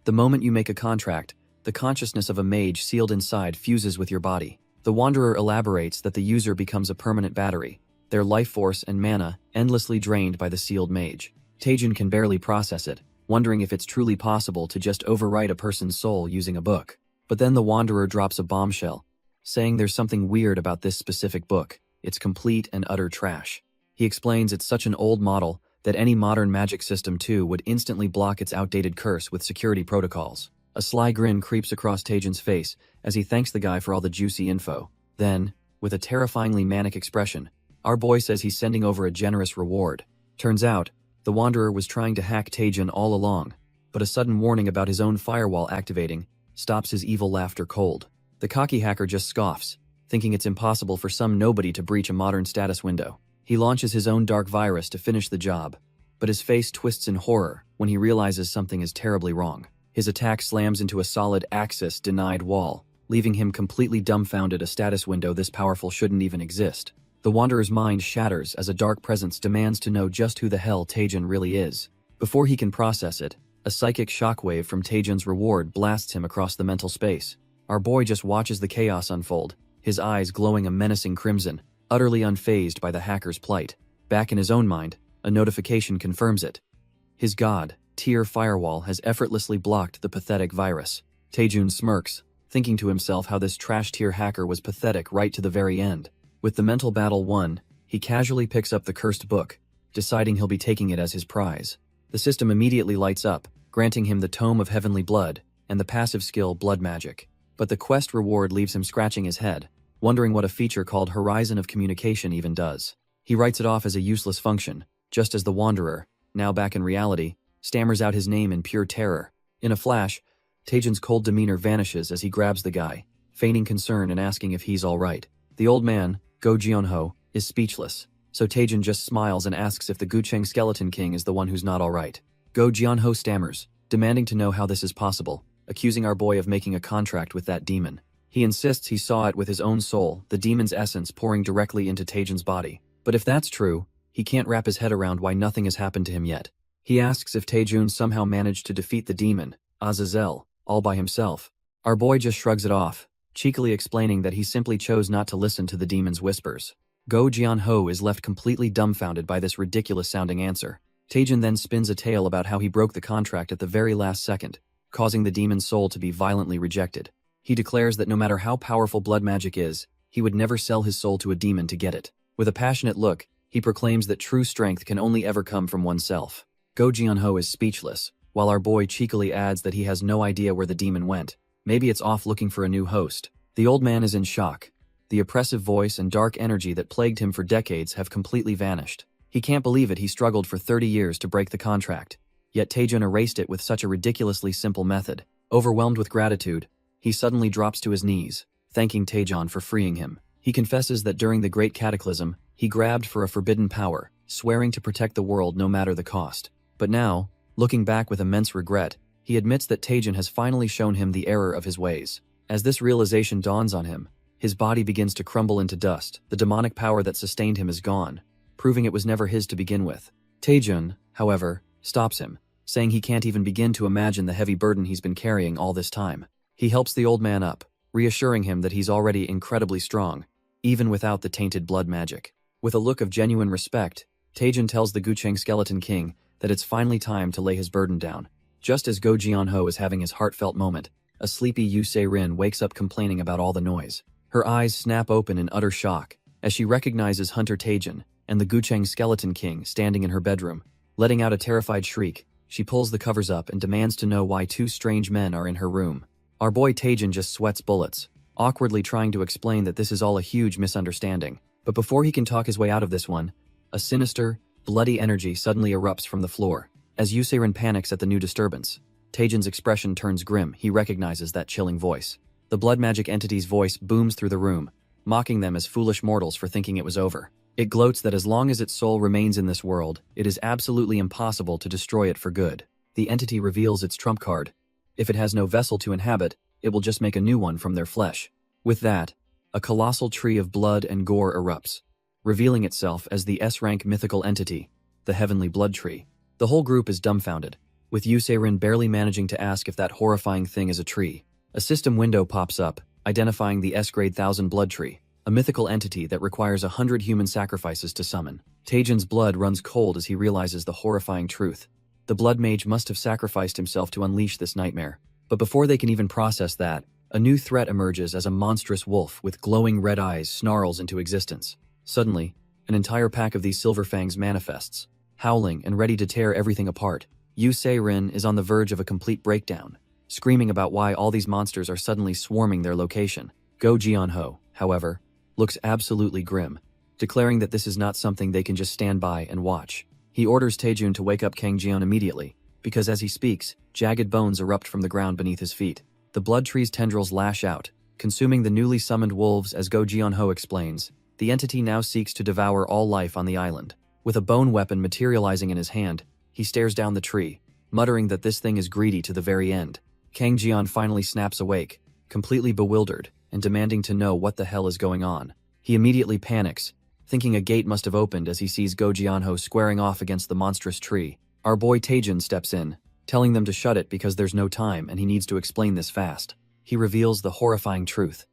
The moment you make a contract, the consciousness of a mage sealed inside fuses with your body. The Wanderer elaborates that the user becomes a permanent battery, their life force and mana endlessly drained by the sealed mage. Taejun can barely process it, wondering if it's truly possible to just overwrite a person's soul using a book. But then the Wanderer drops a bombshell, saying there's something weird about this specific book. It's complete and utter trash. He explains it's such an old model that any modern magic system too would instantly block its outdated curse with security protocols. A sly grin creeps across Taejun's face as he thanks the guy for all the juicy info. Then, with a terrifyingly manic expression, our boy says he's sending over a generous reward. Turns out, the Wanderer was trying to hack Taejun all along, but a sudden warning about his own firewall activating stops his evil laughter cold. The cocky hacker just scoffs, thinking it's impossible for some nobody to breach a modern status window. He launches his own dark virus to finish the job, but his face twists in horror when he realizes something is terribly wrong. His attack slams into a solid access-denied wall, leaving him completely dumbfounded. A status window this powerful shouldn't even exist. The Wanderer's mind shatters as a dark presence demands to know just who the hell Taejun really is. Before he can process it, a psychic shockwave from Taejun's reward blasts him across the mental space. Our boy just watches the chaos unfold, his eyes glowing a menacing crimson, utterly unfazed by the hacker's plight. Back in his own mind, a notification confirms it. His god-tier firewall has effortlessly blocked the pathetic virus. Taejun smirks, thinking to himself how this trash-tier hacker was pathetic right to the very end. With the mental battle won, he casually picks up the cursed book, deciding he'll be taking it as his prize. The system immediately lights up, granting him the Tome of Heavenly Blood and the passive skill Blood Magic. But the quest reward leaves him scratching his head, wondering what a feature called Horizon of Communication even does. He writes it off as a useless function, just as the Wanderer, now back in reality, stammers out his name in pure terror. In a flash, Taejun's cold demeanor vanishes as he grabs the guy, feigning concern and asking if he's all right. The old man, Go Jeonho, is speechless, so Taejun just smiles and asks if the Gucheng Skeleton King is the one who's not all right. Go Jeonho stammers, demanding to know how this is possible, accusing our boy of making a contract with that demon. He insists he saw it with his own soul, the demon's essence pouring directly into Taejun's body. But if that's true, he can't wrap his head around why nothing has happened to him yet. He asks if Taejun somehow managed to defeat the demon, Azazel, all by himself. Our boy just shrugs it off, cheekily explaining that he simply chose not to listen to the demon's whispers. Go Jeonho is left completely dumbfounded by this ridiculous-sounding answer. Taejun then spins a tale about how he broke the contract at the very last second, causing the demon's soul to be violently rejected. He declares that no matter how powerful blood magic is, he would never sell his soul to a demon to get it. With a passionate look, he proclaims that true strength can only ever come from oneself. Go Jeonho is speechless, while our boy cheekily adds that he has no idea where the demon went. Maybe it's off looking for a new host. The old man is in shock. The oppressive voice and dark energy that plagued him for decades have completely vanished. He can't believe it. He struggled for 30 years to break the contract, yet Taejun erased it with such a ridiculously simple method. Overwhelmed with gratitude, he suddenly drops to his knees, thanking Taejun for freeing him. He confesses that during the Great Cataclysm, he grabbed for a forbidden power, swearing to protect the world no matter the cost. But now, looking back with immense regret, he admits that Taejun has finally shown him the error of his ways. As this realization dawns on him, his body begins to crumble into dust. The demonic power that sustained him is gone, proving it was never his to begin with. Taejun, however, stops him, saying he can't even begin to imagine the heavy burden he's been carrying all this time. He helps the old man up, reassuring him that he's already incredibly strong, even without the tainted blood magic. With a look of genuine respect, Taejun tells the Gucheng Skeleton King that it's finally time to lay his burden down. Just as Go Jianho is having his heartfelt moment, a sleepy Yu Se-rin wakes up complaining about all the noise. Her eyes snap open in utter shock as she recognizes Hunter Taejun and the Gucheng Skeleton King standing in her bedroom. Letting out a terrified shriek, she pulls the covers up and demands to know why two strange men are in her room. Our boy Taejun just sweats bullets, awkwardly trying to explain that this is all a huge misunderstanding. But before he can talk his way out of this one, a sinister, bloody energy suddenly erupts from the floor. As Yu Se-rin panics at the new disturbance, Taejun's expression turns grim. He recognizes that chilling voice. The blood magic entity's voice booms through the room, mocking them as foolish mortals for thinking it was over. It gloats that as long as its soul remains in this world, it is absolutely impossible to destroy it for good. The entity reveals its trump card. If it has no vessel to inhabit, it will just make a new one from their flesh. With that, a colossal tree of blood and gore erupts, revealing itself as the S-rank mythical entity, the Heavenly Blood Tree. The whole group is dumbfounded, with Yu Se-rin barely managing to ask if that horrifying thing is a tree. A system window pops up, identifying the S-grade 1000 Blood Tree, a mythical entity that requires 100 human sacrifices to summon. Taejun's blood runs cold as he realizes the horrifying truth. The blood mage must have sacrificed himself to unleash this nightmare. But before they can even process that, a new threat emerges as a monstrous wolf with glowing red eyes snarls into existence. Suddenly, an entire pack of these silver fangs manifests, howling and ready to tear everything apart. Yu Se-rin is on the verge of a complete breakdown, screaming about why all these monsters are suddenly swarming their location. Go Jianho, however, looks absolutely grim, declaring that this is not something they can just stand by and watch. He orders Taejun to wake up Kang Jian immediately, because as he speaks, jagged bones erupt from the ground beneath his feet. The blood tree's tendrils lash out, consuming the newly summoned wolves. As Go Jianho explains, the entity now seeks to devour all life on the island. With a bone weapon materializing in his hand, he stares down the tree, muttering that this thing is greedy to the very end. Kang Jian finally snaps awake, completely bewildered, and demanding to know what the hell is going on. He immediately panics, thinking a gate must have opened as he sees Go Jianho squaring off against the monstrous tree. Our boy Taejun steps in, telling them to shut it because there's no time and he needs to explain this fast. He reveals the horrifying truth.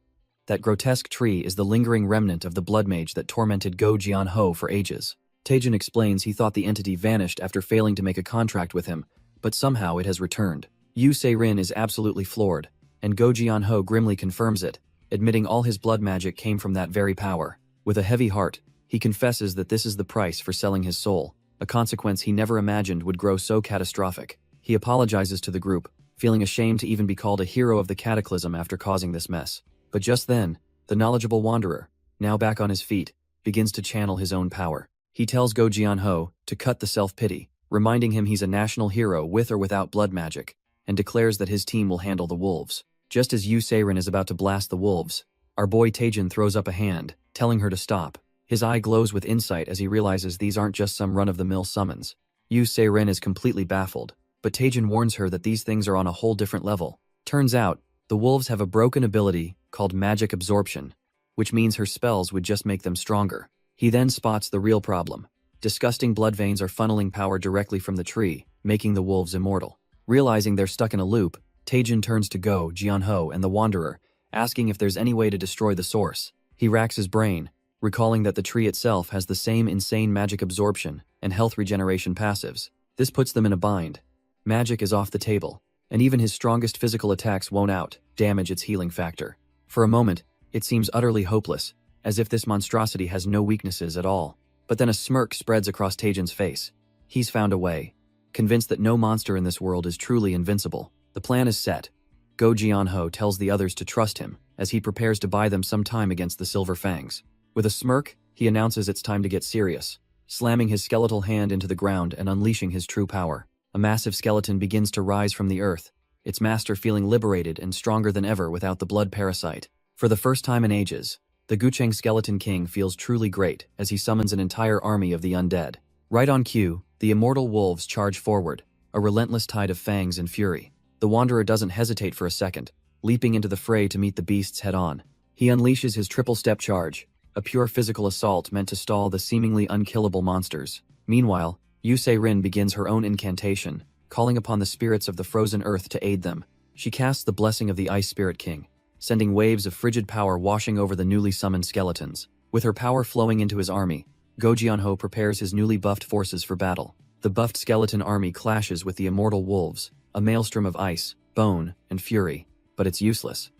That grotesque tree is the lingering remnant of the blood mage that tormented Go Jianho for ages. Taejun explains he thought the entity vanished after failing to make a contract with him, but somehow it has returned. Yu Se-rin is absolutely floored, and Go Jianho grimly confirms it, admitting all his blood magic came from that very power. With a heavy heart, he confesses that this is the price for selling his soul, a consequence he never imagined would grow so catastrophic. He apologizes to the group, feeling ashamed to even be called a hero of the cataclysm after causing this mess. But just then, the knowledgeable wanderer, now back on his feet, begins to channel his own power. He tells Go Jianho to cut the self-pity, reminding him he's a national hero with or without blood magic, and declares that his team will handle the wolves. Just as Yu Se-rin is about to blast the wolves, our boy Taejun throws up a hand, telling her to stop. His eye glows with insight as he realizes these aren't just some run-of-the-mill summons. Yu Se-rin is completely baffled, but Taejun warns her that these things are on a whole different level. Turns out, the wolves have a broken ability called magic absorption, which means her spells would just make them stronger. He then spots the real problem. Disgusting blood veins are funneling power directly from the tree, making the wolves immortal. Realizing they're stuck in a loop, Taejun turns to Go Jianho and the Wanderer, asking if there's any way to destroy the source. He racks his brain, recalling that the tree itself has the same insane magic absorption and health regeneration passives. This puts them in a bind. Magic is off the table, and even his strongest physical attacks won't damage its healing factor. For a moment, it seems utterly hopeless, as if this monstrosity has no weaknesses at all. But then a smirk spreads across Taejun's face. He's found a way. Convinced that no monster in this world is truly invincible, the plan is set. Go Jianho tells the others to trust him, as he prepares to buy them some time against the Silver Fangs. With a smirk, he announces it's time to get serious, slamming his skeletal hand into the ground and unleashing his true power. a massive skeleton begins to rise from the earth, its master feeling liberated and stronger than ever without the blood parasite. For the first time in ages, the Gucheng Skeleton King feels truly great as he summons an entire army of the undead. Right on cue, the immortal wolves charge forward, a relentless tide of fangs and fury. The Wanderer doesn't hesitate for a second, leaping into the fray to meet the beasts head-on. He unleashes his triple-step charge, a pure physical assault meant to stall the seemingly unkillable monsters. Meanwhile, Yusei Rin begins her own incantation, calling upon the spirits of the frozen earth to aid them. She casts the blessing of the Ice Spirit King, sending waves of frigid power washing over the newly summoned skeletons. With her power flowing into his army, Go Jianho prepares his newly buffed forces for battle. The buffed skeleton army clashes with the immortal wolves, a maelstrom of ice, bone, and fury, but it's useless.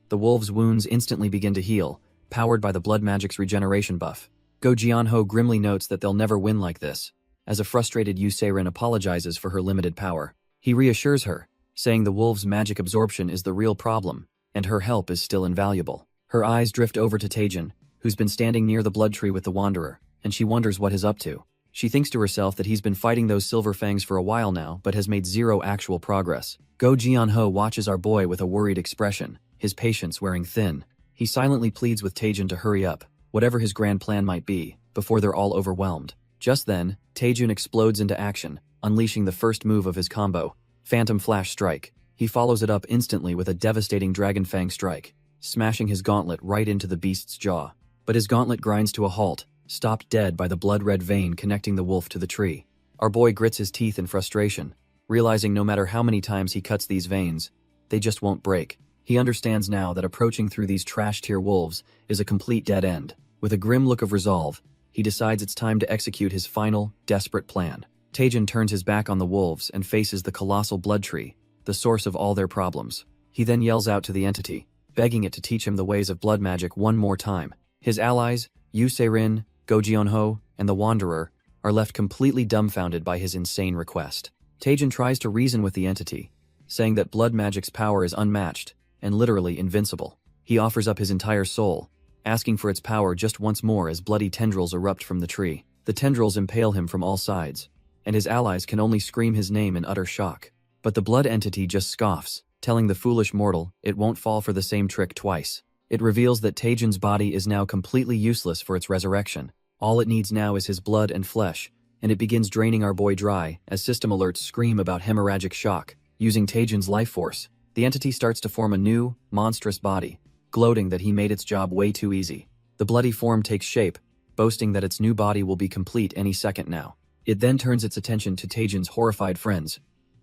The wolves' wounds instantly begin to heal, powered by the blood magic's regeneration buff. Go Jianho grimly notes that they'll never win like this. As a frustrated Yu Seirin apologizes for her limited power, he reassures her, saying the wolves' magic absorption is the real problem, and her help is still invaluable. Her eyes drift over to Taejin, who's been standing near the blood tree with the Wanderer, and she wonders what he's up to. She thinks to herself that he's been fighting those silver fangs for a while now but has made zero actual progress. Go Jianho watches our boy with a worried expression, his patience wearing thin. He silently pleads with Taejin to hurry up, whatever his grand plan might be, before they're all overwhelmed. Just then, Taejin explodes into action, unleashing the first move of his combo, Phantom Flash Strike. He follows it up instantly with a devastating Dragon Fang Strike, smashing his gauntlet right into the beast's jaw. But his gauntlet grinds to a halt, stopped dead by the blood-red vein connecting the wolf to the tree. Our boy grits his teeth in frustration, realizing no matter how many times he cuts these veins, they just won't break. He understands now that approaching through these trash-tier wolves is a complete dead end. With a grim look of resolve, he decides it's time to execute his final, desperate plan. Taejin turns his back on the wolves and faces the colossal blood tree, the source of all their problems. He then yells out to the entity, begging it to teach him the ways of blood magic one more time. His allies, Yu Seirin, Go Jianho, and the Wanderer, are left completely dumbfounded by his insane request. Taejin tries to reason with the entity, saying that blood magic's power is unmatched and literally invincible. He offers up his entire soul, asking for its power just once more as bloody tendrils erupt from the tree. The tendrils impale him from all sides, and his allies can only scream his name in utter shock. But the blood entity just scoffs, telling the foolish mortal it won't fall for the same trick twice. It reveals that Taejin's body is now completely useless for its resurrection. All it needs now is his blood and flesh, and it begins draining our boy dry as system alerts scream about hemorrhagic shock. Using Taejin's life force, the entity starts to form a new, monstrous body, gloating that he made its job way too easy. The bloody form takes shape, boasting that its new body will be complete any second now. It then turns its attention to Taejin's horrified friends,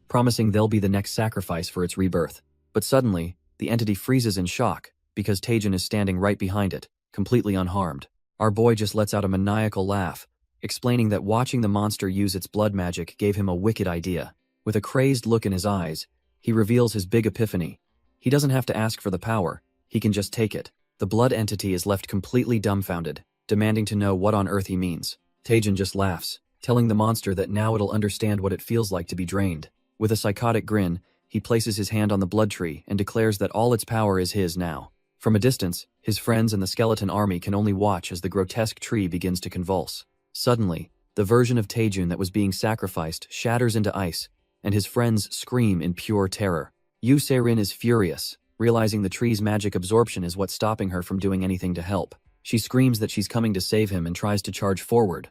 promising they'll be the next sacrifice for its rebirth. But suddenly, the entity freezes in shock, because Taejin is standing right behind it, completely unharmed. Our boy just lets out a maniacal laugh, explaining that watching the monster use its blood magic gave him a wicked idea. With a crazed look in his eyes, he reveals his big epiphany. He doesn't have to ask for the power, he can just take it. The blood entity is left completely dumbfounded, demanding to know what on earth he means. Taejin just laughs, telling the monster that now it'll understand what it feels like to be drained. With a psychotic grin, he places his hand on the blood tree and declares that all its power is his now. From a distance, his friends and the skeleton army can only watch as the grotesque tree begins to convulse. Suddenly, the version of Taejin that was being sacrificed shatters into ice, and his friends scream in pure terror. Yu Seirin is furious, realizing the tree's magic absorption is what's stopping her from doing anything to help. She screams that she's coming to save him and tries to charge forward.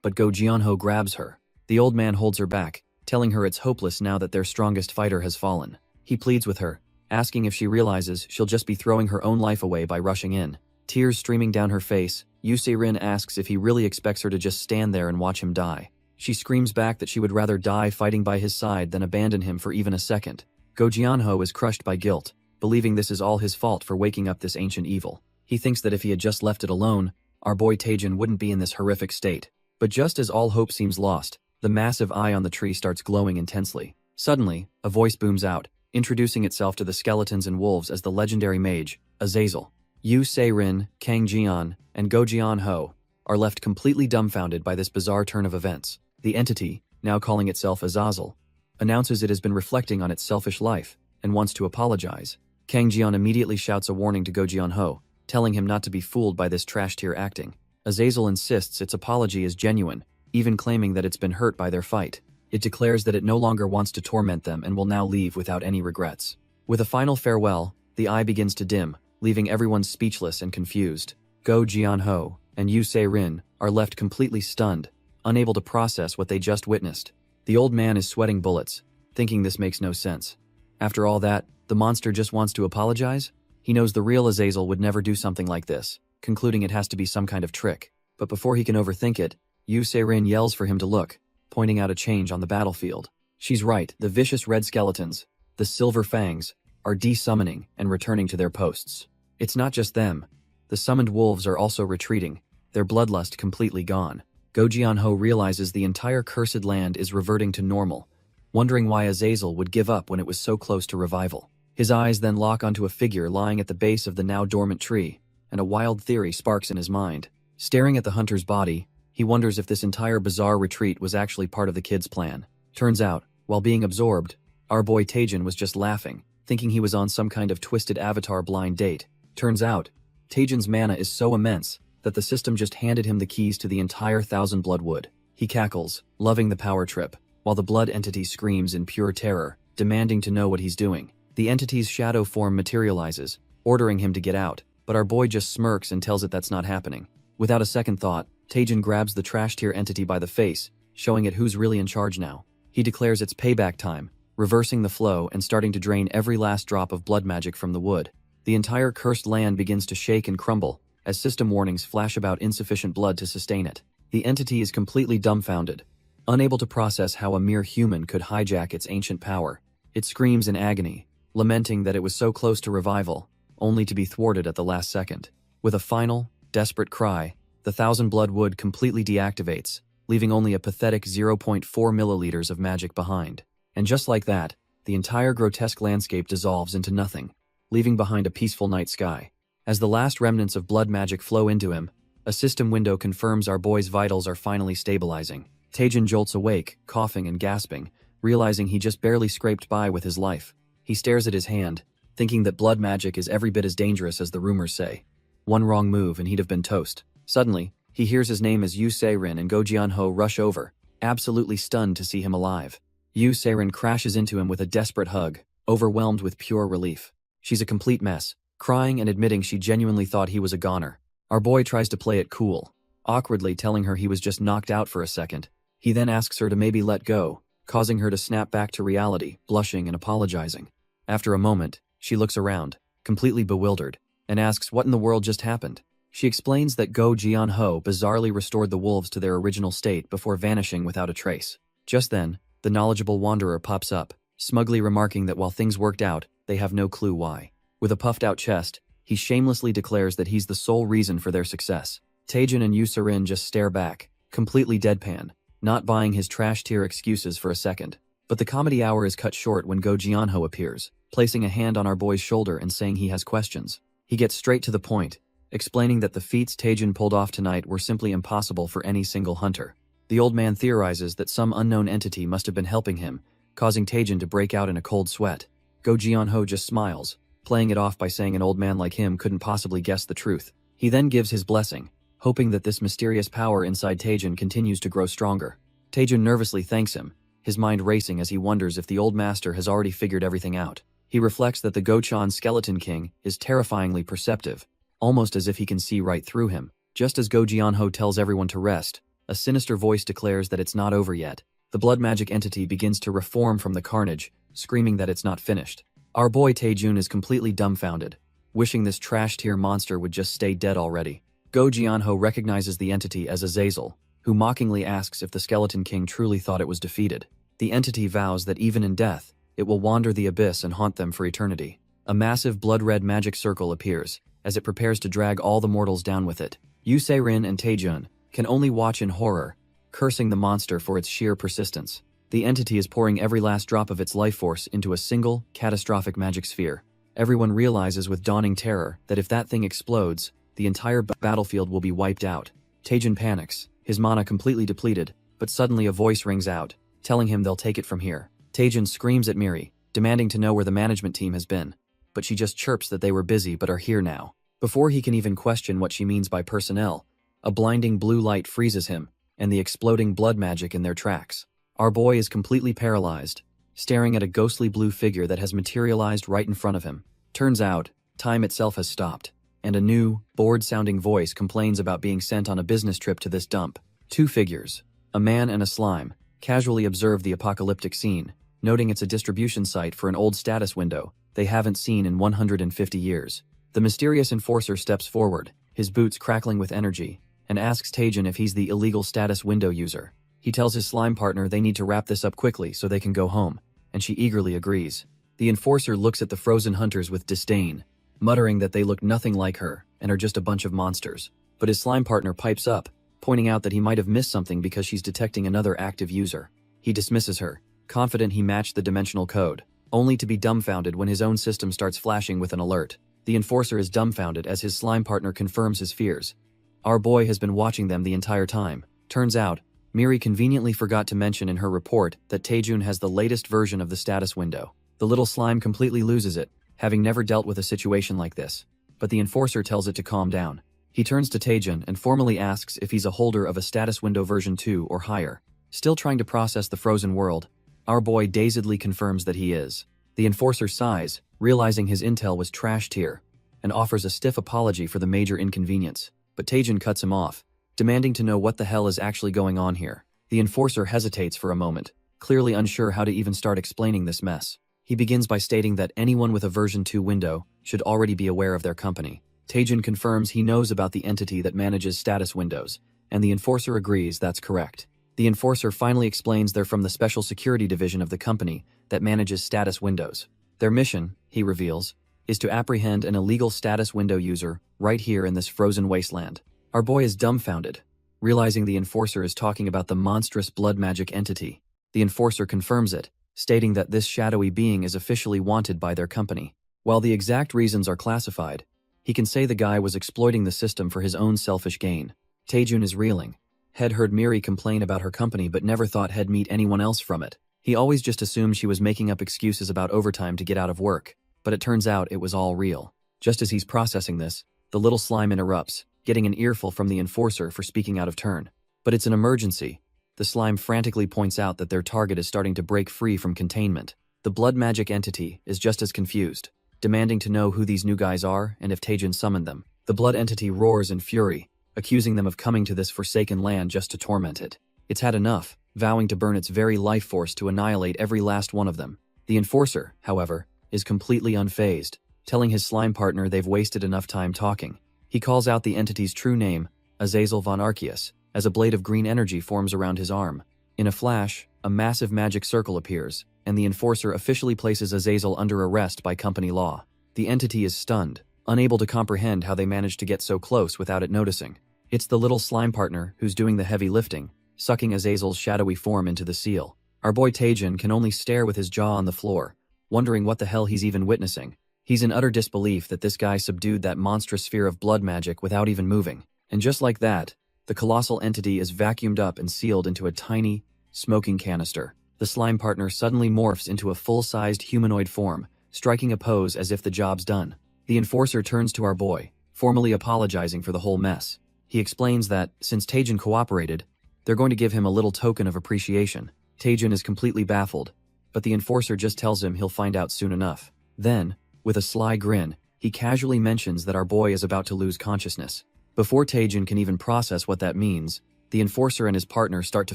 But Go Jianho grabs her. The old man holds her back, telling her it's hopeless now that their strongest fighter has fallen. He pleads with her, asking if she realizes she'll just be throwing her own life away by rushing in. Tears streaming down her face, Yu Seirin asks if he really expects her to just stand there and watch him die. She screams back that she would rather die fighting by his side than abandon him for even a second. Go Jianho is crushed by guilt, believing this is all his fault for waking up this ancient evil. He thinks that if he had just left it alone, our boy Taejin wouldn't be in this horrific state. But just as all hope seems lost, the massive eye on the tree starts glowing intensely. Suddenly, a voice booms out, introducing itself to the skeletons and wolves as the legendary mage, Azazel. Yu Seirin, Kang Jian, and Go Jianho are left completely dumbfounded by this bizarre turn of events. The entity, now calling itself Azazel, announces it has been reflecting on its selfish life and wants to apologize. Kang Jian immediately shouts a warning to Go Jianho, telling him not to be fooled by this trash-tier acting. Azazel insists its apology is genuine, even claiming that it's been hurt by their fight. It declares that it no longer wants to torment them and will now leave without any regrets. With a final farewell, the eye begins to dim, leaving everyone speechless and confused. Go Jianho and Yu Se-rin are left completely stunned, unable to process what they just witnessed. The old man is sweating bullets, thinking this makes no sense. After all that, the monster just wants to apologize? He knows the real Azazel would never do something like this, concluding it has to be some kind of trick. But before he can overthink it, Yu Se-rin yells for him to look, pointing out a change on the battlefield. She's right, the vicious red skeletons, the silver fangs, are de-summoning and returning to their posts. It's not just them. The summoned wolves are also retreating, their bloodlust completely gone. Go Jianho realizes the entire cursed land is reverting to normal, wondering why Azazel would give up when it was so close to revival. His eyes then lock onto a figure lying at the base of the now dormant tree, and a wild theory sparks in his mind. Staring at the hunter's body, he wonders if this entire bizarre retreat was actually part of the kid's plan. Turns out, while being absorbed, our boy Taejin was just laughing, thinking he was on some kind of twisted avatar blind date. Turns out, Taejin's mana is so immense that the system just handed him the keys to the entire Thousand Blood Wood. He cackles, loving the power trip, while the blood entity screams in pure terror, demanding to know what he's doing. The entity's shadow form materializes, ordering him to get out, but our boy just smirks and tells it that's not happening. Without a second thought, Taejin grabs the trash tier entity by the face, showing it who's really in charge now. He declares it's payback time, reversing the flow and starting to drain every last drop of blood magic from the wood. The entire cursed land begins to shake and crumble, as system warnings flash about insufficient blood to sustain it. The entity is completely dumbfounded, unable to process how a mere human could hijack its ancient power. It screams in agony, lamenting that it was so close to revival, only to be thwarted at the last second. With a final, desperate cry, the Thousand Blood Wood completely deactivates, leaving only a pathetic 0.4 milliliters of magic behind. And just like that, the entire grotesque landscape dissolves into nothing, leaving behind a peaceful night sky. As the last remnants of blood magic flow into him, a system window confirms our boy's vitals are finally stabilizing. Taejin jolts awake, coughing and gasping, realizing he just barely scraped by with his life. He stares at his hand, thinking that blood magic is every bit as dangerous as the rumors say. One wrong move and he'd have been toast. Suddenly, he hears his name as Yu Se-rin and Go Jianho rush over, absolutely stunned to see him alive. Yu Se-rin crashes into him with a desperate hug, overwhelmed with pure relief. She's a complete mess, crying and admitting she genuinely thought he was a goner. Our boy tries to play it cool, awkwardly telling her he was just knocked out for a second. He then asks her to maybe let go, causing her to snap back to reality, blushing and apologizing. After a moment, she looks around, completely bewildered, and asks what in the world just happened. She explains that Go Jianho bizarrely restored the wolves to their original state before vanishing without a trace. Just then, the knowledgeable wanderer pops up, smugly remarking that while things worked out, they have no clue why. With a puffed-out chest, he shamelessly declares that he's the sole reason for their success. Taejin and Yu Se-rin just stare back, completely deadpan, not buying his trash-tier excuses for a second. But the comedy hour is cut short when Go Jianho appears, placing a hand on our boy's shoulder and saying he has questions. He gets straight to the point, explaining that the feats Taejin pulled off tonight were simply impossible for any single hunter. The old man theorizes that some unknown entity must have been helping him, causing Taejin to break out in a cold sweat. Go Jianho just smiles, playing it off by saying an old man like him couldn't possibly guess the truth. He then gives his blessing, hoping that this mysterious power inside Taejin continues to grow stronger. Taejin nervously thanks him, his mind racing as he wonders if the old master has already figured everything out. He reflects that the Gochan Skeleton King is terrifyingly perceptive, almost as if he can see right through him. Just as Go Jianho tells everyone to rest, a sinister voice declares that it's not over yet. The blood magic entity begins to reform from the carnage, screaming that it's not finished. Our boy Taejun is completely dumbfounded, wishing this trash-tier monster would just stay dead already. Go Jianho recognizes the entity as Azazel, who mockingly asks if the Skeleton King truly thought it was defeated. The entity vows that even in death, it will wander the abyss and haunt them for eternity. A massive blood-red magic circle appears, as it prepares to drag all the mortals down with it. Yu Se-rin and Taejun can only watch in horror, cursing the monster for its sheer persistence. The entity is pouring every last drop of its life force into a single, catastrophic magic sphere. Everyone realizes with dawning terror that if that thing explodes, the entire battlefield will be wiped out. Taejun panics, his mana completely depleted, but suddenly a voice rings out, telling him they'll take it from here. Taejun screams at Miri, demanding to know where the management team has been, but she just chirps that they were busy but are here now. Before he can even question what she means by personnel, a blinding blue light freezes him, and the exploding blood magic in their tracks. Our boy is completely paralyzed, staring at a ghostly blue figure that has materialized right in front of him. Turns out, time itself has stopped, and a new, bored-sounding voice complains about being sent on a business trip to this dump. Two figures, a man and a slime, casually observe the apocalyptic scene, noting it's a distribution site for an old status window they haven't seen in 150 years. The mysterious enforcer steps forward, his boots crackling with energy, and asks Taejin if he's the illegal status window user. He tells his slime partner they need to wrap this up quickly so they can go home, and she eagerly agrees. The enforcer looks at the frozen hunters with disdain, muttering that they look nothing like her and are just a bunch of monsters. But his slime partner pipes up, pointing out that he might have missed something because she's detecting another active user. He dismisses her, confident he matched the dimensional code, only to be dumbfounded when his own system starts flashing with an alert. The enforcer is dumbfounded as his slime partner confirms his fears. Our boy has been watching them the entire time. Turns out, Miri conveniently forgot to mention in her report that Taejun has the latest version of the status window. The little slime completely loses it, having never dealt with a situation like this. But the enforcer tells it to calm down. He turns to Taejun and formally asks if he's a holder of a status window version 2 or higher. Still trying to process the frozen world, our boy dazedly confirms that he is. The enforcer sighs, realizing his intel was trashed here, and offers a stiff apology for the major inconvenience. But Taejun cuts him off, demanding to know what the hell is actually going on here. The enforcer hesitates for a moment, clearly unsure how to even start explaining this mess. He begins by stating that anyone with a version 2 window should already be aware of their company. Taejun confirms he knows about the entity that manages status windows, and the enforcer agrees that's correct. The enforcer finally explains they're from the special security division of the company that manages status windows. Their mission, he reveals, is to apprehend an illegal status window user right here in this frozen wasteland. Our boy is dumbfounded, realizing the enforcer is talking about the monstrous blood magic entity. The enforcer confirms it, stating that this shadowy being is officially wanted by their company. While the exact reasons are classified, he can say the guy was exploiting the system for his own selfish gain. Taejun is reeling. Head heard Miri complain about her company but never thought he'd meet anyone else from it. He always just assumed she was making up excuses about overtime to get out of work, but it turns out it was all real. Just as he's processing this, the little slime interrupts, getting an earful from the enforcer for speaking out of turn. But it's an emergency. The slime frantically points out that their target is starting to break free from containment. The blood magic entity is just as confused, demanding to know who these new guys are and if Taejun summoned them. The blood entity roars in fury, accusing them of coming to this forsaken land just to torment it. It's had enough, vowing to burn its very life force to annihilate every last one of them. The enforcer, however, is completely unfazed, telling his slime partner they've wasted enough time talking. He calls out the entity's true name, Azazel von Arceus, as a blade of green energy forms around his arm. In a flash, a massive magic circle appears, and the enforcer officially places Azazel under arrest by company law. The entity is stunned, unable to comprehend how they managed to get so close without it noticing. It's the little slime partner who's doing the heavy lifting, sucking Azazel's shadowy form into the seal. Our boy Taejun can only stare with his jaw on the floor, wondering what the hell he's even witnessing. He's in utter disbelief that this guy subdued that monstrous sphere of blood magic without even moving. And just like that, the colossal entity is vacuumed up and sealed into a tiny, smoking canister. The slime partner suddenly morphs into a full-sized humanoid form, striking a pose as if the job's done. The enforcer turns to our boy, formally apologizing for the whole mess. He explains that, since Taejun cooperated, they're going to give him a little token of appreciation. Taejun is completely baffled, but the enforcer just tells him he'll find out soon enough. Then, with a sly grin, he casually mentions that our boy is about to lose consciousness. Before Taejun can even process what that means, the enforcer and his partner start to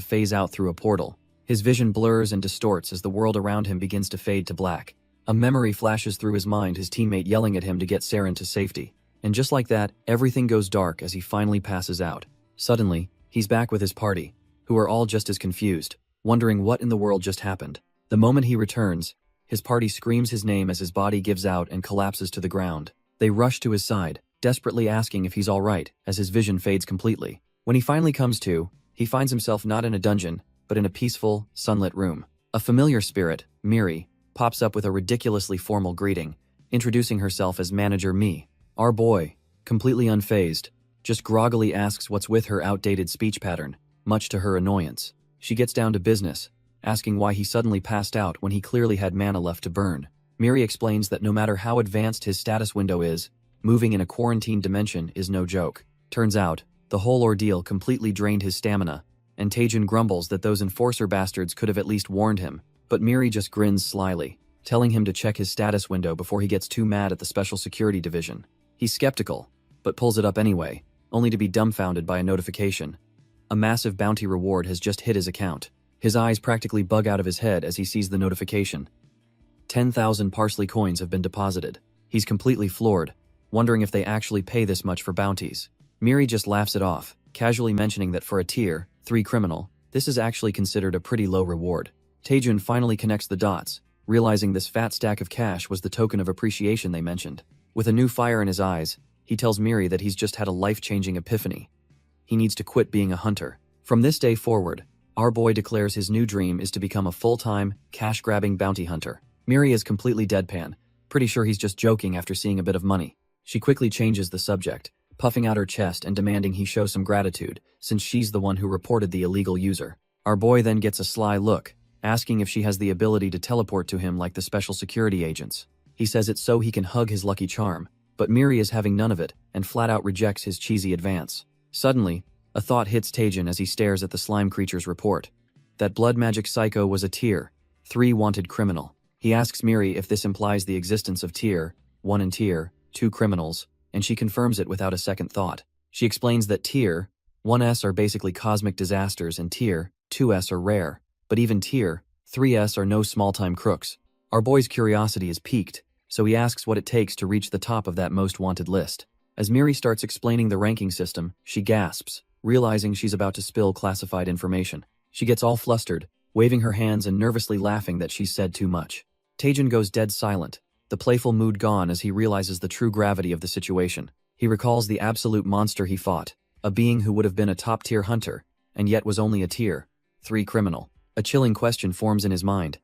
phase out through a portal. His vision blurs and distorts as the world around him begins to fade to black. A memory flashes through his mind, his teammate yelling at him to get Saren to safety. And just like that, everything goes dark as he finally passes out. Suddenly, he's back with his party, who are all just as confused, wondering what in the world just happened. The moment he returns, his party screams his name as his body gives out and collapses to the ground. They rush to his side, desperately asking if he's all right, as his vision fades completely. When he finally comes to, he finds himself not in a dungeon, but in a peaceful, sunlit room. A familiar spirit, Miri, pops up with a ridiculously formal greeting, introducing herself as Manager Me. Our boy, completely unfazed, just groggily asks what's with her outdated speech pattern, much to her annoyance. She gets down to business, asking why he suddenly passed out when he clearly had mana left to burn. Miri explains that no matter how advanced his status window is, moving in a quarantined dimension is no joke. Turns out, the whole ordeal completely drained his stamina, and Taejin grumbles that those enforcer bastards could have at least warned him, but Miri just grins slyly, telling him to check his status window before he gets too mad at the Special Security Division. He's skeptical, but pulls it up anyway, only to be dumbfounded by a notification. A massive bounty reward has just hit his account. His eyes practically bug out of his head as he sees the notification. 10,000 parsley coins have been deposited. He's completely floored, wondering if they actually pay this much for bounties. Miri just laughs it off, casually mentioning that for a tier 3 criminal, this is actually considered a pretty low reward. Taejin finally connects the dots, realizing this fat stack of cash was the token of appreciation they mentioned. With a new fire in his eyes, he tells Miri that he's just had a life-changing epiphany. He needs to quit being a hunter. From this day forward, our boy declares his new dream is to become a full-time, cash-grabbing bounty hunter. Miri is completely deadpan, pretty sure he's just joking after seeing a bit of money. She quickly changes the subject, puffing out her chest and demanding he show some gratitude, since she's the one who reported the illegal user. Our boy then gets a sly look, asking if she has the ability to teleport to him like the special security agents. He says it's so he can hug his lucky charm, but Miri is having none of it and flat out rejects his cheesy advance. Suddenly, a thought hits Taejin as he stares at the slime creature's report. That blood magic psycho was a tier 3 wanted criminal. He asks Miri if this implies the existence of tier 1 and tier 2 criminals, and she confirms it without a second thought. She explains that tier 1s are basically cosmic disasters and tier 2s are rare, but even tier 3s are no small-time crooks. Our boy's curiosity is piqued, so he asks what it takes to reach the top of that most wanted list. As Miri starts explaining the ranking system, she gasps, realizing she's about to spill classified information. She gets all flustered, waving her hands and nervously laughing that she's said too much. Taejin goes dead silent, the playful mood gone as he realizes the true gravity of the situation. He recalls the absolute monster he fought, a being who would have been a top-tier hunter, and yet was only a tier 3 criminal. A chilling question forms in his mind.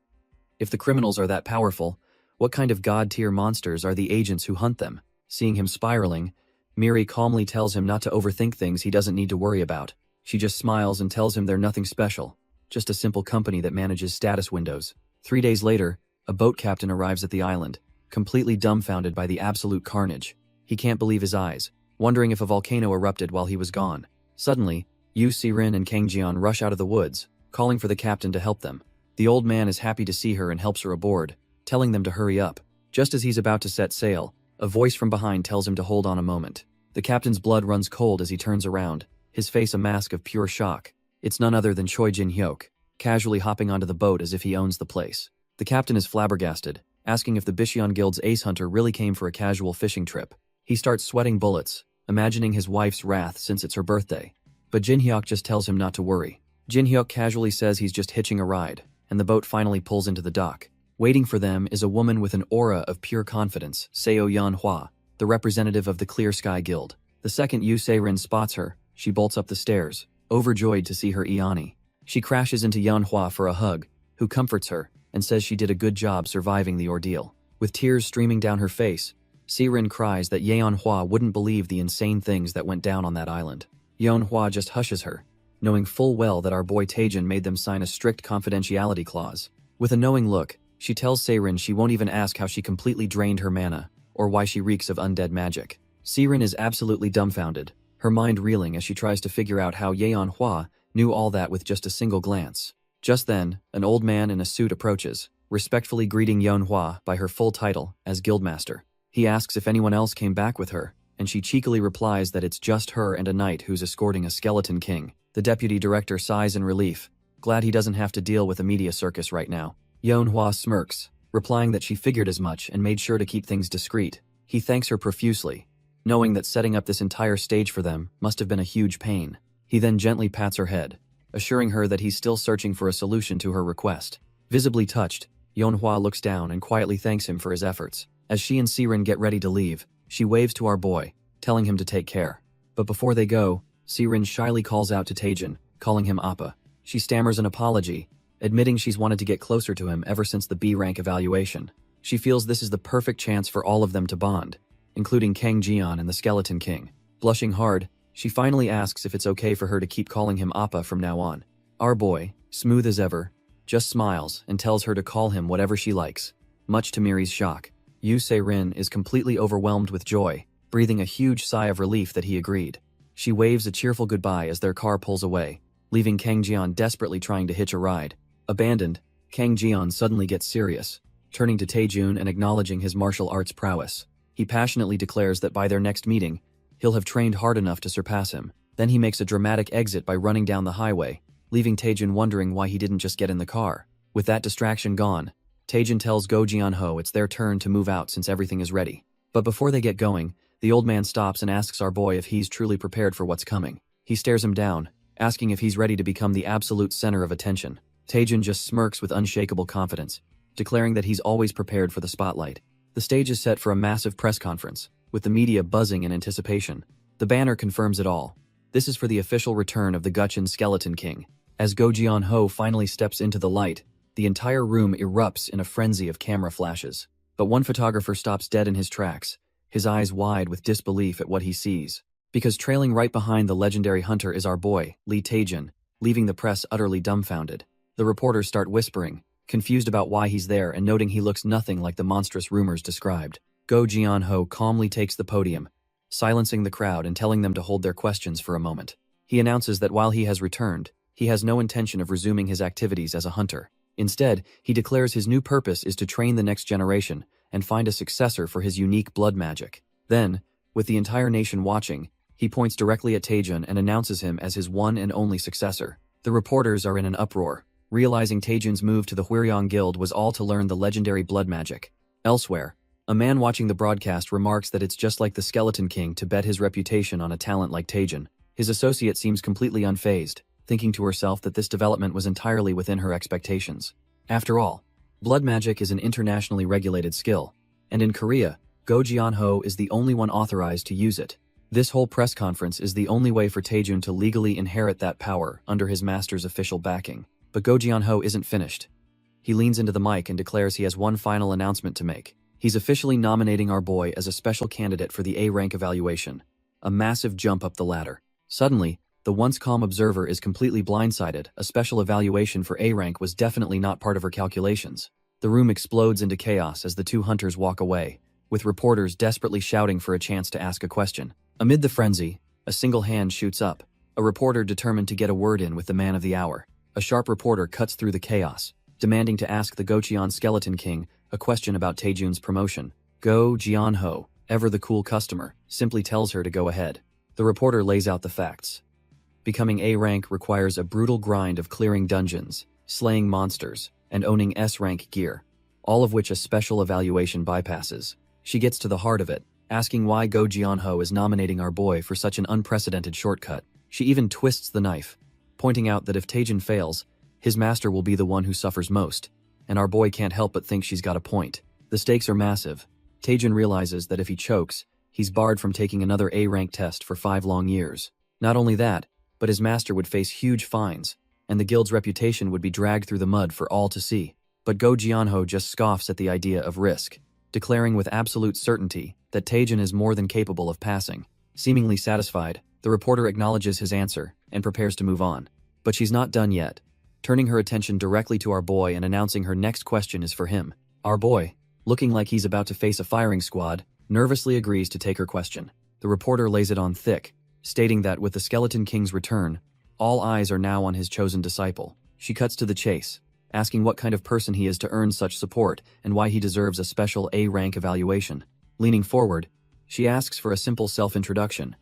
If the criminals are that powerful, what kind of god-tier monsters are the agents who hunt them? Seeing him spiraling, Miri calmly tells him not to overthink things he doesn't need to worry about. She just smiles and tells him they're nothing special, just a simple company that manages status windows. 3 days later, a boat captain arrives at the island, completely dumbfounded by the absolute carnage. He can't believe his eyes, wondering if a volcano erupted while he was gone. Suddenly, Yu Si-rin and Kang Jian rush out of the woods, calling for the captain to help them. The old man is happy to see her and helps her aboard, telling them to hurry up. Just as he's about to set sail, a voice from behind tells him to hold on a moment. The captain's blood runs cold as he turns around, his face a mask of pure shock. It's none other than Choi Jin-hyuk, casually hopping onto the boat as if he owns the place. The captain is flabbergasted, asking if the Bishion Guild's ace hunter really came for a casual fishing trip. He starts sweating bullets, imagining his wife's wrath since it's her birthday. But Jin-hyuk just tells him not to worry. Jin-hyuk casually says he's just hitching a ride, and the boat finally pulls into the dock. Waiting for them is a woman with an aura of pure confidence, Seo Yanhua, the representative of the Clear Sky Guild. The second Yu Se-rin spots her, she bolts up the stairs, overjoyed to see her Iani. She crashes into Yanhua for a hug, who comforts her, and says she did a good job surviving the ordeal. With tears streaming down her face, Se-rin cries that Yanhua wouldn't believe the insane things that went down on that island. Yanhua just hushes her, knowing full well that our boy Taejin made them sign a strict confidentiality clause. With a knowing look, she tells Se-rin she won't even ask how she completely drained her mana, or why she reeks of undead magic. Se-rin is absolutely dumbfounded, her mind reeling as she tries to figure out how Yanhua knew all that with just a single glance. Just then, an old man in a suit approaches, respectfully greeting Yanhua by her full title as Guildmaster. He asks if anyone else came back with her, and she cheekily replies that it's just her and a knight who's escorting a skeleton king. The deputy director sighs in relief, glad he doesn't have to deal with a media circus right now. Yanhua smirks, replying that she figured as much and made sure to keep things discreet. He thanks her profusely, knowing that setting up this entire stage for them must have been a huge pain. He then gently pats her head, assuring her that he's still searching for a solution to her request. Visibly touched, Yanhua looks down and quietly thanks him for his efforts. As she and Se-rin get ready to leave, she waves to our boy, telling him to take care. But before they go, Se-rin shyly calls out to Taejin, calling him Appa. She stammers an apology, admitting she's wanted to get closer to him ever since the B-rank evaluation. She feels this is the perfect chance for all of them to bond, including Kang Jian and the Skeleton King. Blushing hard, she finally asks if it's okay for her to keep calling him Appa from now on. Our boy, smooth as ever, just smiles and tells her to call him whatever she likes. Much to Miri's shock, Yu Se-rin is completely overwhelmed with joy, breathing a huge sigh of relief that he agreed. She waves a cheerful goodbye as their car pulls away, leaving Kang Jian desperately trying to hitch a ride. Abandoned, Kang Jian suddenly gets serious, turning to Taejun and acknowledging his martial arts prowess. He passionately declares that by their next meeting, he'll have trained hard enough to surpass him. Then he makes a dramatic exit by running down the highway, leaving Taejun wondering why he didn't just get in the car. With that distraction gone, Taejun tells Go Jianho it's their turn to move out since everything is ready. But before they get going, the old man stops and asks our boy if he's truly prepared for what's coming. He stares him down, asking if he's ready to become the absolute center of attention. Taejun just smirks with unshakable confidence, declaring that he's always prepared for the spotlight. The stage is set for a massive press conference, with the media buzzing in anticipation. The banner confirms it all. This is for the official return of the Guchun Skeleton King. As Go Jianho finally steps into the light, the entire room erupts in a frenzy of camera flashes. But one photographer stops dead in his tracks, his eyes wide with disbelief at what he sees. Because trailing right behind the legendary hunter is our boy, Lee Taejun, leaving the press utterly dumbfounded. The reporters start whispering, confused about why he's there and noting he looks nothing like the monstrous rumors described. Go Jianho calmly takes the podium, silencing the crowd and telling them to hold their questions for a moment. He announces that while he has returned, he has no intention of resuming his activities as a hunter. Instead, he declares his new purpose is to train the next generation and find a successor for his unique blood magic. Then, with the entire nation watching, he points directly at Taejun and announces him as his one and only successor. The reporters are in an uproar, realizing Taejun's move to the Hwiryong Guild was all to learn the legendary blood magic. Elsewhere, a man watching the broadcast remarks that it's just like the Skeleton King to bet his reputation on a talent like Taejun. His associate seems completely unfazed, thinking to herself that this development was entirely within her expectations. After all, blood magic is an internationally regulated skill, and in Korea, Go Jianho is the only one authorized to use it. This whole press conference is the only way for Taejun to legally inherit that power under his master's official backing. But Go Jianho isn't finished. He leans into the mic and declares he has one final announcement to make. He's officially nominating our boy as a special candidate for the A rank evaluation, a massive jump up the ladder. Suddenly, the once calm observer is completely blindsided. A special evaluation for A rank was definitely not part of her calculations. The room explodes into chaos as the two hunters walk away, with reporters desperately shouting for a chance to ask a question. Amid the frenzy, a single hand shoots up, a reporter determined to get a word in with the man of the hour. A sharp reporter cuts through the chaos, demanding to ask the Gocheon Skeleton King a question about Taejun's promotion. Go Jianho, ever the cool customer, simply tells her to go ahead. The reporter lays out the facts. Becoming A rank requires a brutal grind of clearing dungeons, slaying monsters, and owning S rank gear, all of which a special evaluation bypasses. She gets to the heart of it, asking why Go Jianho is nominating our boy for such an unprecedented shortcut. She even twists the knife, pointing out that if Taejun fails, his master will be the one who suffers most, and our boy can't help but think she's got a point. The stakes are massive. Taejun realizes that if he chokes, he's barred from taking another A rank test for 5 long years. Not only that, but his master would face huge fines, and the guild's reputation would be dragged through the mud for all to see. But Go Jianho just scoffs at the idea of risk, declaring with absolute certainty that Taejun is more than capable of passing. Seemingly satisfied, the reporter acknowledges his answer and prepares to move on. But she's not done yet, turning her attention directly to our boy and announcing her next question is for him. Our boy, looking like he's about to face a firing squad, nervously agrees to take her question. The reporter lays it on thick, stating that with the Skeleton King's return, all eyes are now on his chosen disciple. She cuts to the chase, asking what kind of person he is to earn such support and why he deserves a special A rank evaluation. Leaning forward, she asks for a simple self-introduction,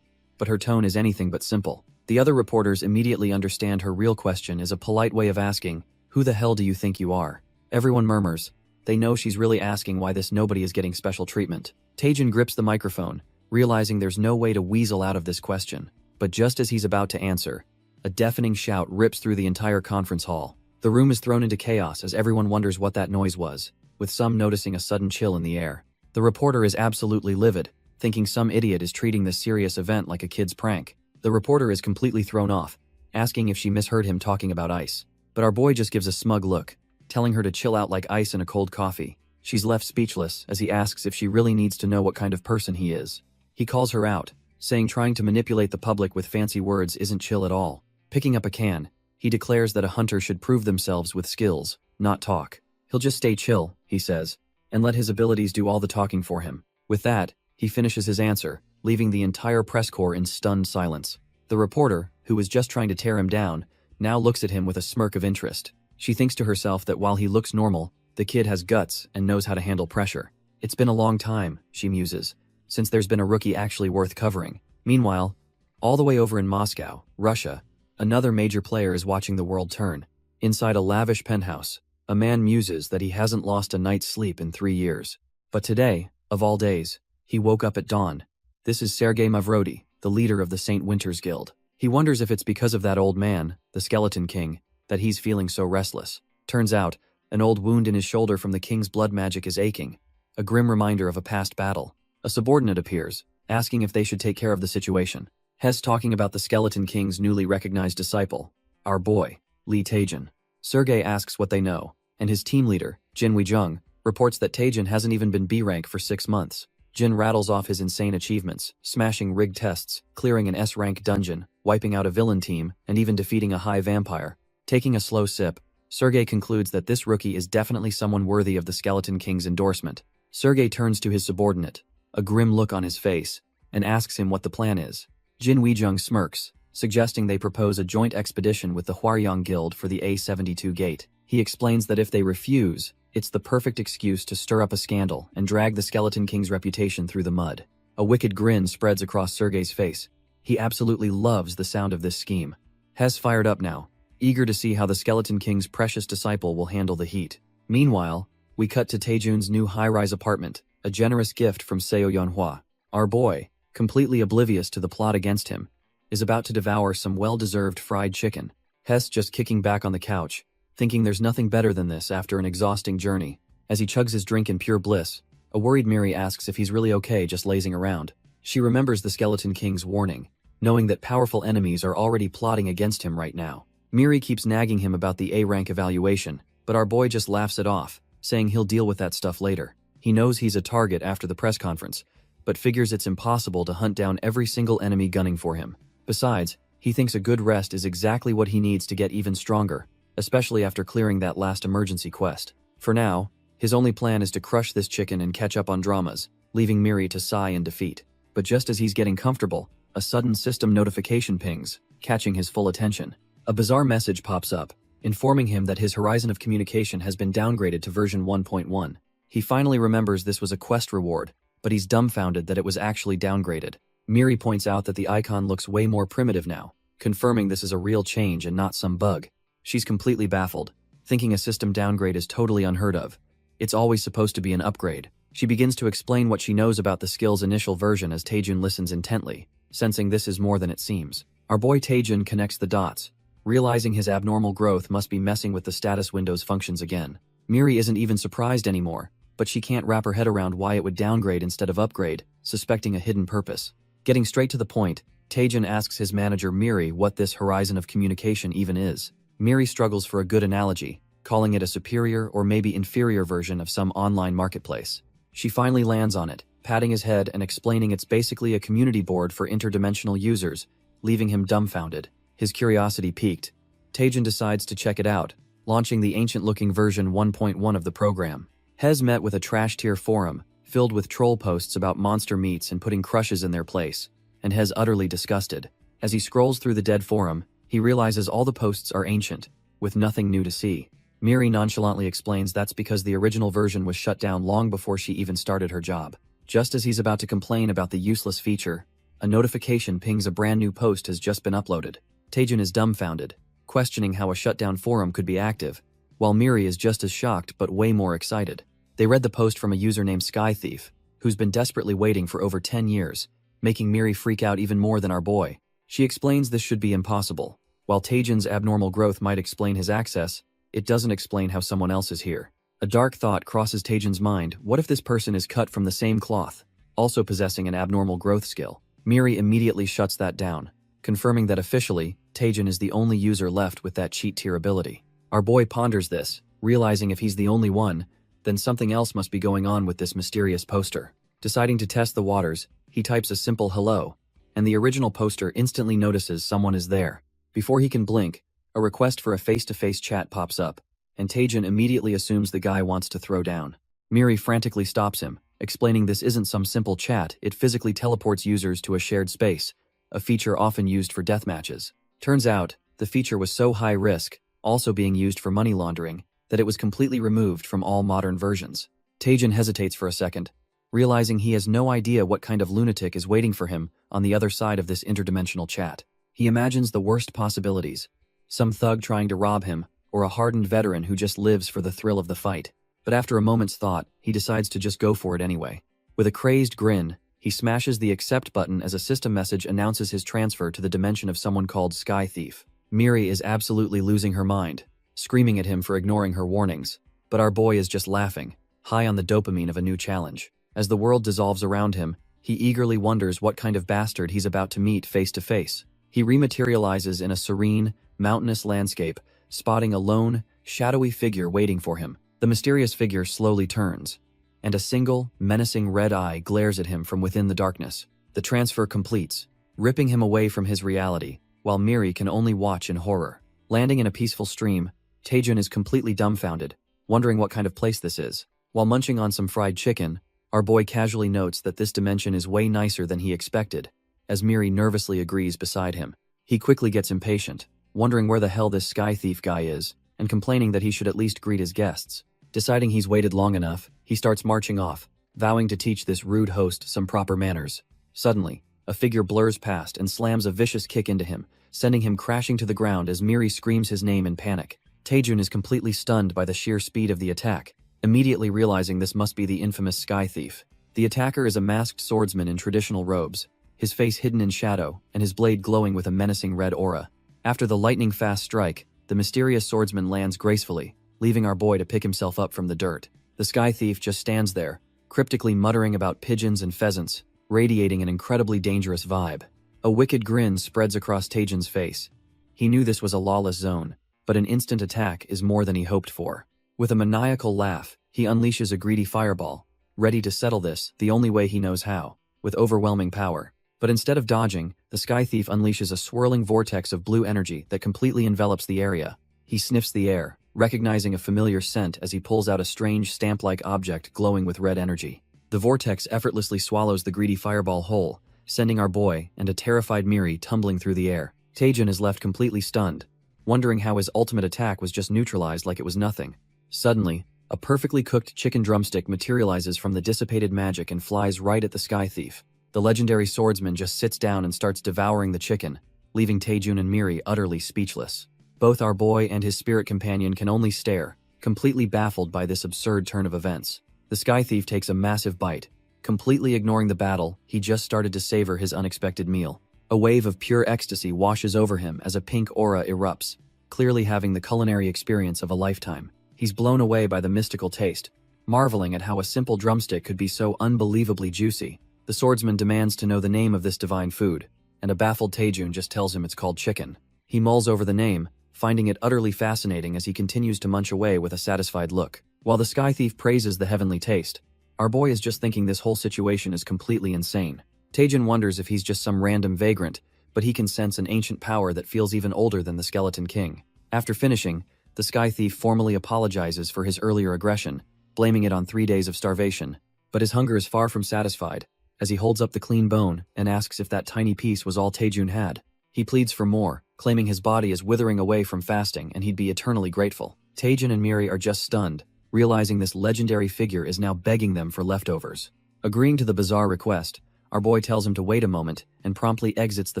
but her tone is anything but simple. The other reporters immediately understand her real question is a polite way of asking, "Who the hell do you think you are?" Everyone murmurs. They know she's really asking why this nobody is getting special treatment. Taejun grips the microphone, realizing there's no way to weasel out of this question. But just as he's about to answer, a deafening shout rips through the entire conference hall. The room is thrown into chaos as everyone wonders what that noise was, with some noticing a sudden chill in the air. The reporter is absolutely livid, thinking some idiot is treating this serious event like a kid's prank. The reporter is completely thrown off, asking if she misheard him talking about ice. But our boy just gives a smug look, telling her to chill out like ice in a cold coffee. She's left speechless as he asks if she really needs to know what kind of person he is. He calls her out, saying trying to manipulate the public with fancy words isn't chill at all. Picking up a can, he declares that a hunter should prove themselves with skills, not talk. He'll just stay chill, he says, and let his abilities do all the talking for him. With that, he finishes his answer, leaving the entire press corps in stunned silence. The reporter, who was just trying to tear him down, now looks at him with a smirk of interest. She thinks to herself that while he looks normal, the kid has guts and knows how to handle pressure. It's been a long time, she muses, since there's been a rookie actually worth covering. Meanwhile, all the way over in Moscow, Russia, another major player is watching the world turn. Inside a lavish penthouse, a man muses that he hasn't lost a night's sleep in 3 years. But today, of all days, he woke up at dawn. This is Sergei Mavrodi, the leader of the St. Winter's Guild. He wonders if it's because of that old man, the Skeleton King, that he's feeling so restless. Turns out, an old wound in his shoulder from the king's blood magic is aching, a grim reminder of a past battle. A subordinate appears, asking if they should take care of the situation. Hess talking about the Skeleton King's newly recognized disciple, our boy, Li Taejin. Sergei asks what they know, and his team leader, Jin Weijung, reports that Taejin hasn't even been B rank for 6 months. Jin rattles off his insane achievements, smashing rigged tests, clearing an S-rank dungeon, wiping out a villain team, and even defeating a high vampire. Taking a slow sip, Sergei concludes that this rookie is definitely someone worthy of the Skeleton King's endorsement. Sergei turns to his subordinate, a grim look on his face, and asks him what the plan is. Jin Weijung smirks, suggesting they propose a joint expedition with the Hwaryong Guild for the A72 gate. He explains that if they refuse, it's the perfect excuse to stir up a scandal and drag the Skeleton King's reputation through the mud. A wicked grin spreads across Sergei's face. He absolutely loves the sound of this scheme. Hess fired up now, eager to see how the Skeleton King's precious disciple will handle the heat. Meanwhile, we cut to Taejun's new high-rise apartment, a generous gift from Seo Yeonhwa. Our boy, completely oblivious to the plot against him, is about to devour some well-deserved fried chicken. Hess just kicking back on the couch, thinking there's nothing better than this after an exhausting journey. As he chugs his drink in pure bliss, a worried Miri asks if he's really okay just lazing around. She remembers the Skeleton King's warning, knowing that powerful enemies are already plotting against him right now. Miri keeps nagging him about the A-rank evaluation, but our boy just laughs it off, saying he'll deal with that stuff later. He knows he's a target after the press conference, but figures it's impossible to hunt down every single enemy gunning for him. Besides, he thinks a good rest is exactly what he needs to get even stronger, especially after clearing that last emergency quest. For now, his only plan is to crush this chicken and catch up on dramas, leaving Miri to sigh in defeat. But just as he's getting comfortable, a sudden system notification pings, catching his full attention. A bizarre message pops up, informing him that his horizon of communication has been downgraded to version 1.1. He finally remembers this was a quest reward, but he's dumbfounded that it was actually downgraded. Miri points out that the icon looks way more primitive now, confirming this is a real change and not some bug. She's completely baffled, thinking a system downgrade is totally unheard of. It's always supposed to be an upgrade. She begins to explain what she knows about the skill's initial version as Taejun listens intently, sensing this is more than it seems. Our boy Taejun connects the dots, realizing his abnormal growth must be messing with the status window's functions again. Miri isn't even surprised anymore, but she can't wrap her head around why it would downgrade instead of upgrade, suspecting a hidden purpose. Getting straight to the point, Taejun asks his manager Miri what this horizon of communication even is. Miri struggles for a good analogy, calling it a superior or maybe inferior version of some online marketplace. She finally lands on it, patting his head and explaining it's basically a community board for interdimensional users, leaving him dumbfounded. His curiosity piqued. Taejun decides to check it out, launching the ancient-looking version 1.1 of the program. Hez met with a trash-tier forum, filled with troll posts about monster meats and putting crushes in their place, and Hez utterly disgusted. As he scrolls through the dead forum, he realizes all the posts are ancient, with nothing new to see. Miri nonchalantly explains that's because the original version was shut down long before she even started her job. Just as he's about to complain about the useless feature, a notification pings a brand new post has just been uploaded. Taejun is dumbfounded, questioning how a shutdown forum could be active, while Miri is just as shocked but way more excited. They read the post from a user named Skythief, who's been desperately waiting for over 10 years, making Miri freak out even more than our boy. She explains this should be impossible. While Taejun's abnormal growth might explain his access, it doesn't explain how someone else is here. A dark thought crosses Taejun's mind. What if this person is cut from the same cloth, also possessing an abnormal growth skill? Miri immediately shuts that down, confirming that officially, Taejun is the only user left with that cheat tier ability. Our boy ponders this, realizing if he's the only one, then something else must be going on with this mysterious poster. Deciding to test the waters, he types a simple hello, and the original poster instantly notices someone is there. Before he can blink, a request for a face-to-face chat pops up, and Taejun immediately assumes the guy wants to throw down. Miri frantically stops him, explaining this isn't some simple chat, it physically teleports users to a shared space, a feature often used for deathmatches. Turns out, The feature was so high risk, also being used for money laundering, that it was completely removed from all modern versions. Taejin hesitates for a second, realizing he has no idea what kind of lunatic is waiting for him on the other side of this interdimensional chat. He imagines the worst possibilities. Some thug trying to rob him, or a hardened veteran who just lives for the thrill of the fight. But after a moment's thought, he decides to just go for it anyway. With a crazed grin, he smashes the accept button as a system message announces his transfer to the dimension of someone called Sky Thief. Miri is absolutely losing her mind, screaming at him for ignoring her warnings. But our boy is just laughing, high on the dopamine of a new challenge. As the world dissolves around him, he eagerly wonders what kind of bastard he's about to meet face to face. He rematerializes in a serene, mountainous landscape, spotting a lone, shadowy figure waiting for him. The mysterious figure slowly turns, and a single, menacing red eye glares at him from within the darkness. The transfer completes, ripping him away from his reality, while Miri can only watch in horror. Landing in a peaceful stream, Taejin is completely dumbfounded, wondering what kind of place this is. While munching on some fried chicken, our boy casually notes that this dimension is way nicer than he expected, as Miri nervously agrees beside him. He quickly gets impatient, wondering where the hell this Sky Thief guy is, and complaining that he should at least greet his guests. Deciding he's waited long enough, he starts marching off, vowing to teach this rude host some proper manners. Suddenly, a figure blurs past and slams a vicious kick into him, sending him crashing to the ground as Miri screams his name in panic. Taejun is completely stunned by the sheer speed of the attack, immediately realizing this must be the infamous Sky Thief. The attacker is a masked swordsman in traditional robes, his face hidden in shadow and his blade glowing with a menacing red aura. After the lightning-fast strike, the mysterious swordsman lands gracefully, leaving our boy to pick himself up from the dirt. The Sky Thief just stands there, cryptically muttering about pigeons and pheasants, radiating an incredibly dangerous vibe. A wicked grin spreads across Taejin's face. He knew this was a lawless zone, but an instant attack is more than he hoped for. With a maniacal laugh, he unleashes a greedy fireball, ready to settle this the only way he knows how, with overwhelming power. But instead of dodging, the Sky Thief unleashes a swirling vortex of blue energy that completely envelops the area. He sniffs the air, recognizing a familiar scent as he pulls out a strange stamp-like object glowing with red energy. The vortex effortlessly swallows the greedy fireball whole, sending our boy and a terrified Miri tumbling through the air. Taejin is left completely stunned, wondering how his ultimate attack was just neutralized like it was nothing. Suddenly, a perfectly cooked chicken drumstick materializes from the dissipated magic and flies right at the Sky Thief. The legendary swordsman just sits down and starts devouring the chicken, leaving Taejun and Miri utterly speechless. Both our boy and his spirit companion can only stare, completely baffled by this absurd turn of events. The Sky Thief takes a massive bite, completely ignoring the battle he just started to savor his unexpected meal. A wave of pure ecstasy washes over him as a pink aura erupts, clearly having the culinary experience of a lifetime. He's blown away by the mystical taste, marveling at how a simple drumstick could be so unbelievably juicy. The swordsman demands to know the name of this divine food, and a baffled Taejun just tells him it's called chicken. He mulls over the name, finding it utterly fascinating as he continues to munch away with a satisfied look. While the Sky Thief praises the heavenly taste, our boy is just thinking this whole situation is completely insane. Taejun wonders if he's just some random vagrant, but he can sense an ancient power that feels even older than the Skeleton King. After finishing, the Sky Thief formally apologizes for his earlier aggression, blaming it on 3 days of starvation. But his hunger is far from satisfied, as he holds up the clean bone and asks if that tiny piece was all Taejun had. He pleads for more, claiming his body is withering away from fasting and he'd be eternally grateful. Taejun and Miri are just stunned, realizing this legendary figure is now begging them for leftovers. Agreeing to the bizarre request, our boy tells him to wait a moment and promptly exits the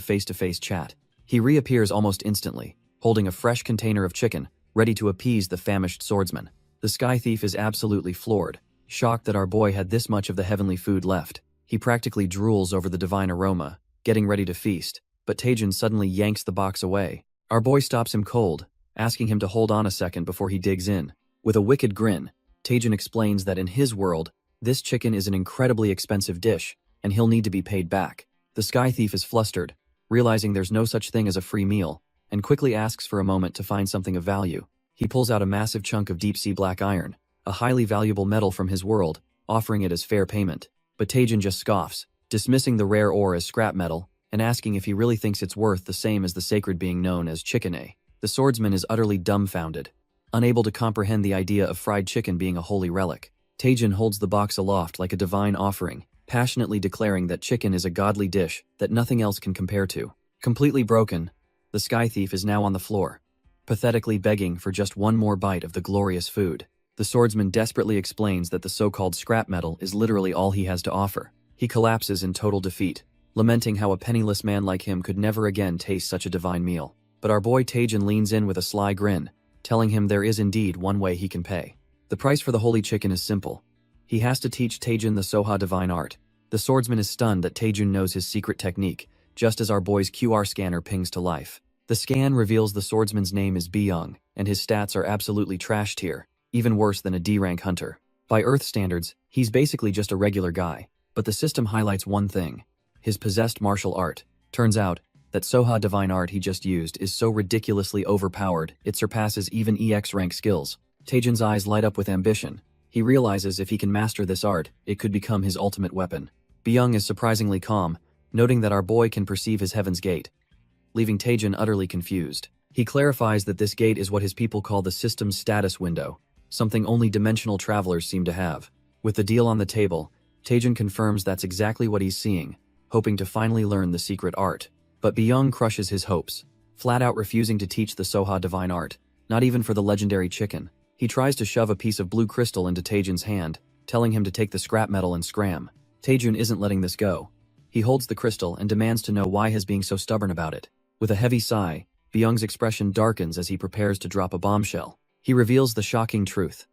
face-to-face chat. He reappears almost instantly, holding a fresh container of chicken, ready to appease the famished swordsman. The Sky Thief is absolutely floored, shocked that our boy had this much of the heavenly food left. He practically drools over the divine aroma, getting ready to feast, but Taejun suddenly yanks the box away. Our boy stops him cold, asking him to hold on a second before he digs in. With a wicked grin, Taejun explains that in his world, this chicken is an incredibly expensive dish, and he'll need to be paid back. The Sky Thief is flustered, realizing there's no such thing as a free meal, and quickly asks for a moment to find something of value. He pulls out a massive chunk of deep-sea black iron, a highly valuable metal from his world, offering it as fair payment. But Taejun just scoffs, dismissing the rare ore as scrap metal, and asking if he really thinks it's worth the same as the sacred being known as chicken. The swordsman is utterly dumbfounded, unable to comprehend the idea of fried chicken being a holy relic. Taejun holds the box aloft like a divine offering, passionately declaring that chicken is a godly dish that nothing else can compare to. Completely broken, The sky thief is now on the floor, pathetically begging for just one more bite of the glorious food. The swordsman desperately explains that the so-called scrap metal is literally all he has to offer. He collapses in total defeat, lamenting how a penniless man like him could never again taste such a divine meal. But our boy Taejin leans in with a sly grin, telling him there is indeed one way he can pay. The price for the holy chicken is simple. He has to teach Taejin the Soha divine art. The swordsman is stunned that Taejin knows his secret technique, just as our boy's QR scanner pings to life. The scan reveals the swordsman's name is Byung, and his stats are absolutely trash tier, even worse than a D-rank hunter. By Earth standards, he's basically just a regular guy, but the system highlights one thing: his possessed martial art. Turns out that Soha divine art he just used is so ridiculously overpowered it surpasses even EX rank skills. Taejin's eyes light up with ambition. He realizes if he can master this art, it could become his ultimate weapon. Byung is surprisingly calm, noting that our boy can perceive his heaven's gate, leaving Taejin utterly confused. He clarifies that this gate is what his people call the system's status window, something only dimensional travelers seem to have. With the deal on the table, Taejin confirms that's exactly what he's seeing, hoping to finally learn the secret art. But Byung crushes his hopes, flat out refusing to teach the Soha divine art, not even for the legendary chicken. He tries to shove a piece of blue crystal into Taejin's hand, telling him to take the scrap metal and scram. Taejin isn't letting this go. He holds the crystal and demands to know why he's being so stubborn about it. With a heavy sigh, Byung's expression darkens as he prepares to drop a bombshell. He reveals the shocking truth.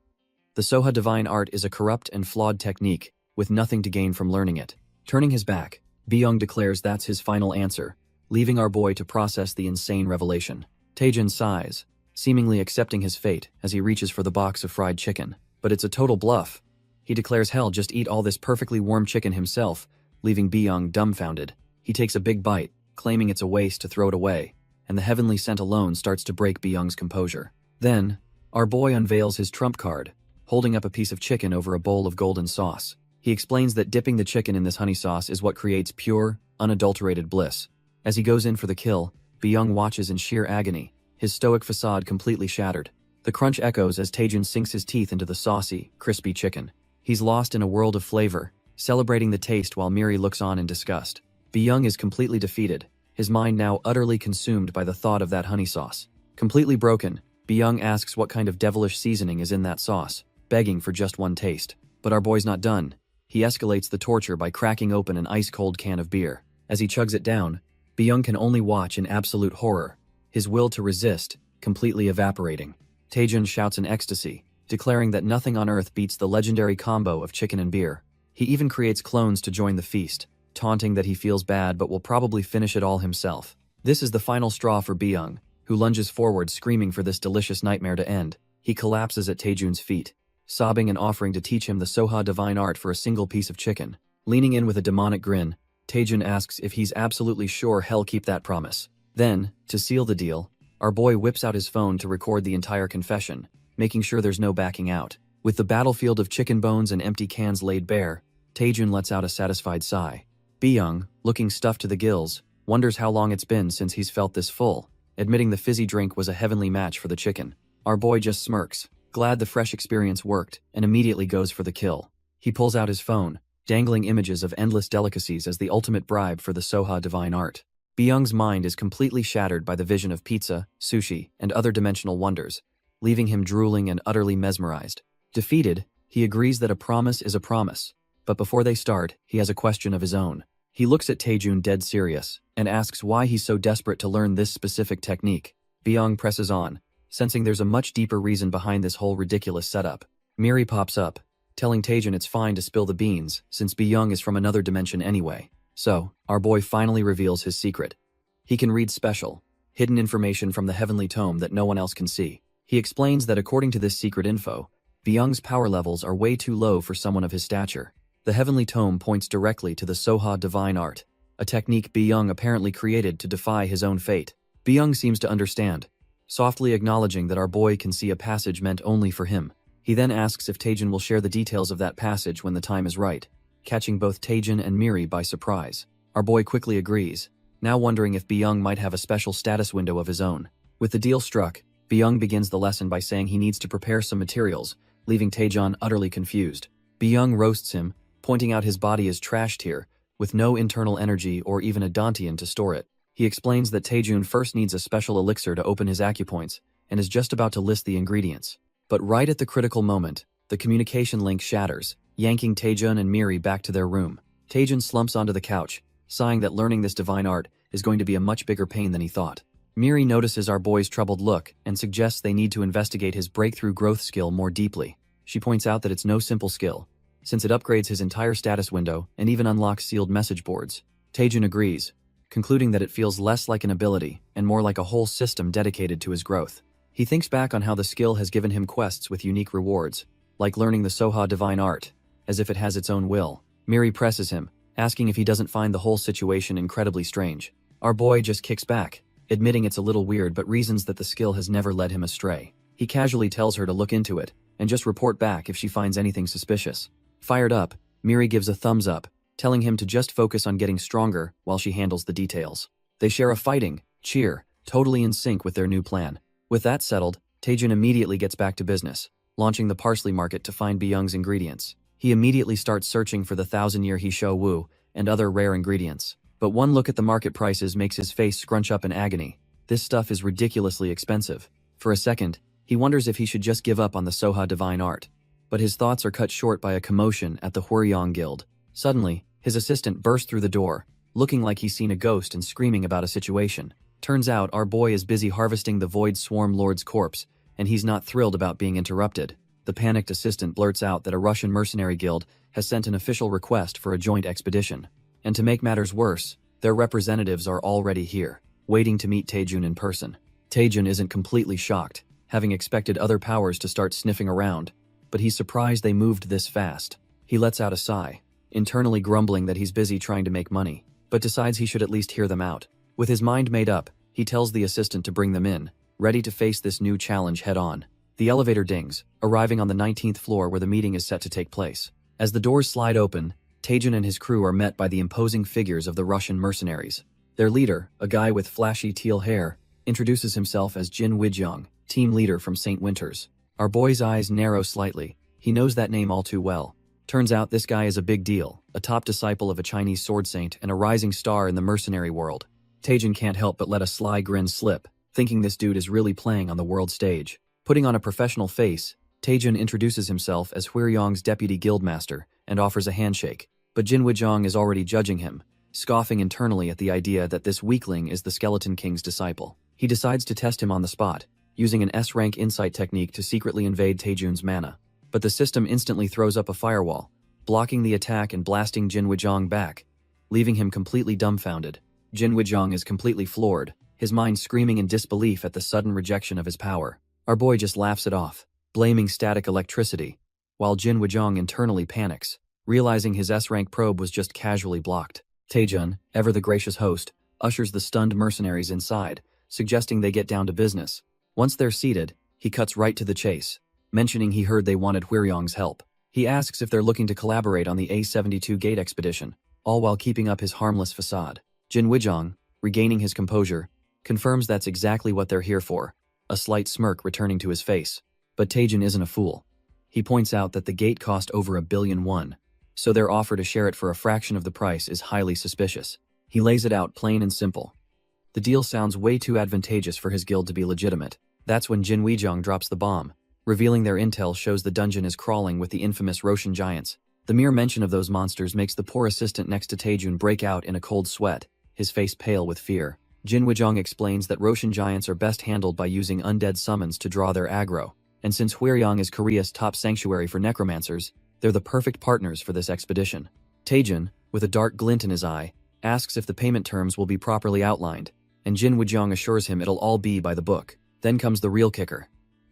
The Soha divine art is a corrupt and flawed technique, with nothing to gain from learning it. Turning his back, Byung declares that's his final answer, leaving our boy to process the insane revelation. Taejin sighs, seemingly accepting his fate as he reaches for the box of fried chicken. But it's a total bluff. He declares hell just eat all this perfectly warm chicken himself, leaving Byung dumbfounded. He takes a big bite, claiming it's a waste to throw it away, and the heavenly scent alone starts to break Byung's composure. Then, our boy unveils his trump card, holding up a piece of chicken over a bowl of golden sauce. He explains that dipping the chicken in this honey sauce is what creates pure, unadulterated bliss. As he goes in for the kill, Byung watches in sheer agony, his stoic facade completely shattered. The crunch echoes as Taejin sinks his teeth into the saucy, crispy chicken. He's lost in a world of flavor, celebrating the taste while Miri looks on in disgust. Byung is completely defeated, his mind now utterly consumed by the thought of that honey sauce. Completely broken, Byung asks what kind of devilish seasoning is in that sauce, begging for just one taste. But our boy's not done. He escalates the torture by cracking open an ice-cold can of beer. As he chugs it down, Byung can only watch in absolute horror, his will to resist completely evaporating. Taejin shouts in ecstasy, declaring that nothing on earth beats the legendary combo of chicken and beer. He even creates clones to join the feast, taunting that he feels bad but will probably finish it all himself. This is the final straw for Byung, who lunges forward screaming for this delicious nightmare to end. He collapses at Taejun's feet, sobbing and offering to teach him the Soha divine art for a single piece of chicken. Leaning in with a demonic grin, Taejun asks if he's absolutely sure he'll keep that promise. Then, to seal the deal, our boy whips out his phone to record the entire confession, making sure there's no backing out. With the battlefield of chicken bones and empty cans laid bare, Taejun lets out a satisfied sigh. Byung, looking stuffed to the gills, wonders how long it's been since he's felt this full, admitting the fizzy drink was a heavenly match for the chicken. Our boy just smirks, glad the fresh experience worked, and immediately goes for the kill. He pulls out his phone, dangling images of endless delicacies as the ultimate bribe for the Soha divine art. Byung's mind is completely shattered by the vision of pizza, sushi, and other dimensional wonders, leaving him drooling and utterly mesmerized. Defeated, he agrees that a promise is a promise, but before they start, he has a question of his own. He looks at Taejun dead serious, and asks why he's so desperate to learn this specific technique. Byung presses on, sensing there's a much deeper reason behind this whole ridiculous setup. Miri pops up, telling Taejun it's fine to spill the beans, since Byung is from another dimension anyway. So, our boy finally reveals his secret. He can read special, hidden information from the heavenly tome that no one else can see. He explains that according to this secret info, Byung's power levels are way too low for someone of his stature. The heavenly tome points directly to the Soha divine art, a technique Byung apparently created to defy his own fate. Byung seems to understand, softly acknowledging that our boy can see a passage meant only for him. He then asks if Taejun will share the details of that passage when the time is right, catching both Taejun and Miri by surprise. Our boy quickly agrees, now wondering if Byung might have a special status window of his own. With the deal struck, Byung begins the lesson by saying he needs to prepare some materials, leaving Taejun utterly confused. Byung roasts him, pointing out his body is trashed here, with no internal energy or even a dantian to store it. He He explains that Taejun first needs a special elixir to open his acupoints, and is just about to list the ingredients. But right at the critical moment, the communication link shatters, yanking Taejun and Miri back to their room. Taejun slumps onto the couch, sighing that learning this divine art is going to be a much bigger pain than he thought. Miri notices our boy's troubled look and suggests they need to investigate his breakthrough growth skill more deeply. She points out that it's no simple skill, since it upgrades his entire status window and even unlocks sealed message boards. Taejun agrees, concluding that it feels less like an ability and more like a whole system dedicated to his growth. He thinks back on how the skill has given him quests with unique rewards, like learning the Soha divine art, as if it has its own will. Miri presses him, asking if he doesn't find the whole situation incredibly strange. Our boy just kicks back, admitting it's a little weird but reasons that the skill has never led him astray. He casually tells her to look into it, and just report back if she finds anything suspicious. Fired up, Miri gives a thumbs up, telling him to just focus on getting stronger while she handles the details. They share a fighting cheer, totally in sync with their new plan. With that settled, Taejun immediately gets back to business, launching the parsley market to find Byung's ingredients. He immediately starts searching for the 1000-year Hisho Wu and other rare ingredients. But one look at the market prices makes his face scrunch up in agony. This stuff is ridiculously expensive. For a second, he wonders if he should just give up on the Soha divine art. But his thoughts are cut short by a commotion at the Hwaryong Guild. Suddenly, his assistant bursts through the door, looking like he's seen a ghost and screaming about a situation. Turns out our boy is busy harvesting the Void Swarm Lord's corpse, and he's not thrilled about being interrupted. The panicked assistant blurts out that a Russian mercenary guild has sent an official request for a joint expedition. And to make matters worse, their representatives are already here, waiting to meet Taejun in person. Taejun isn't completely shocked, having expected other powers to start sniffing around, but he's surprised they moved this fast. He lets out a sigh, internally grumbling that he's busy trying to make money, but decides he should at least hear them out. With his mind made up, he tells the assistant to bring them in, ready to face this new challenge head-on. The elevator dings, arriving on the 19th floor where the meeting is set to take place. As the doors slide open, Taejun and his crew are met by the imposing figures of the Russian mercenaries. Their leader, a guy with flashy teal hair, introduces himself as Jin Wijong, team leader from St. Winters. Our boy's eyes narrow slightly. He knows that name all too well. Turns out this guy is a big deal, a top disciple of a Chinese sword saint and a rising star in the mercenary world. Taejun can't help but let a sly grin slip, thinking this dude is really playing on the world stage. Putting on a professional face, Taejun introduces himself as Hwaryong's deputy guildmaster and offers a handshake. But Jin Wijong is already judging him, scoffing internally at the idea that this weakling is the Skeleton King's disciple. He decides to test him on the spot, using an S-rank insight technique to secretly invade Taejun's mana. But the system instantly throws up a firewall, blocking the attack and blasting Jin Wijong back, leaving him completely dumbfounded. Jin Wijong is completely floored, his mind screaming in disbelief at the sudden rejection of his power. Our boy just laughs it off, blaming static electricity, while Jin Wijong internally panics, realizing his S-rank probe was just casually blocked. Taejun, ever the gracious host, ushers the stunned mercenaries inside, suggesting they get down to business. Once they're seated, he cuts right to the chase, mentioning he heard they wanted Hwaryong's help. He asks if they're looking to collaborate on the A-72 Gate expedition, all while keeping up his harmless facade. Jin Wijong, regaining his composure, confirms that's exactly what they're here for, a slight smirk returning to his face. But Taejun isn't a fool. He points out that the gate cost over $1 billion, so their offer to share it for a fraction of the price is highly suspicious. He lays it out plain and simple. The deal sounds way too advantageous for his guild to be legitimate. That's when Jin Wijong drops the bomb, revealing their intel shows the dungeon is crawling with the infamous Roshan giants. The mere mention of those monsters makes the poor assistant next to Taejun break out in a cold sweat, his face pale with fear. Jin Wijong explains that Roshan giants are best handled by using undead summons to draw their aggro, and since Hwaryong is Korea's top sanctuary for necromancers, they're the perfect partners for this expedition. Taejun, with a dark glint in his eye, asks if the payment terms will be properly outlined, and Jin Wijong assures him it'll all be by the book. Then comes the real kicker.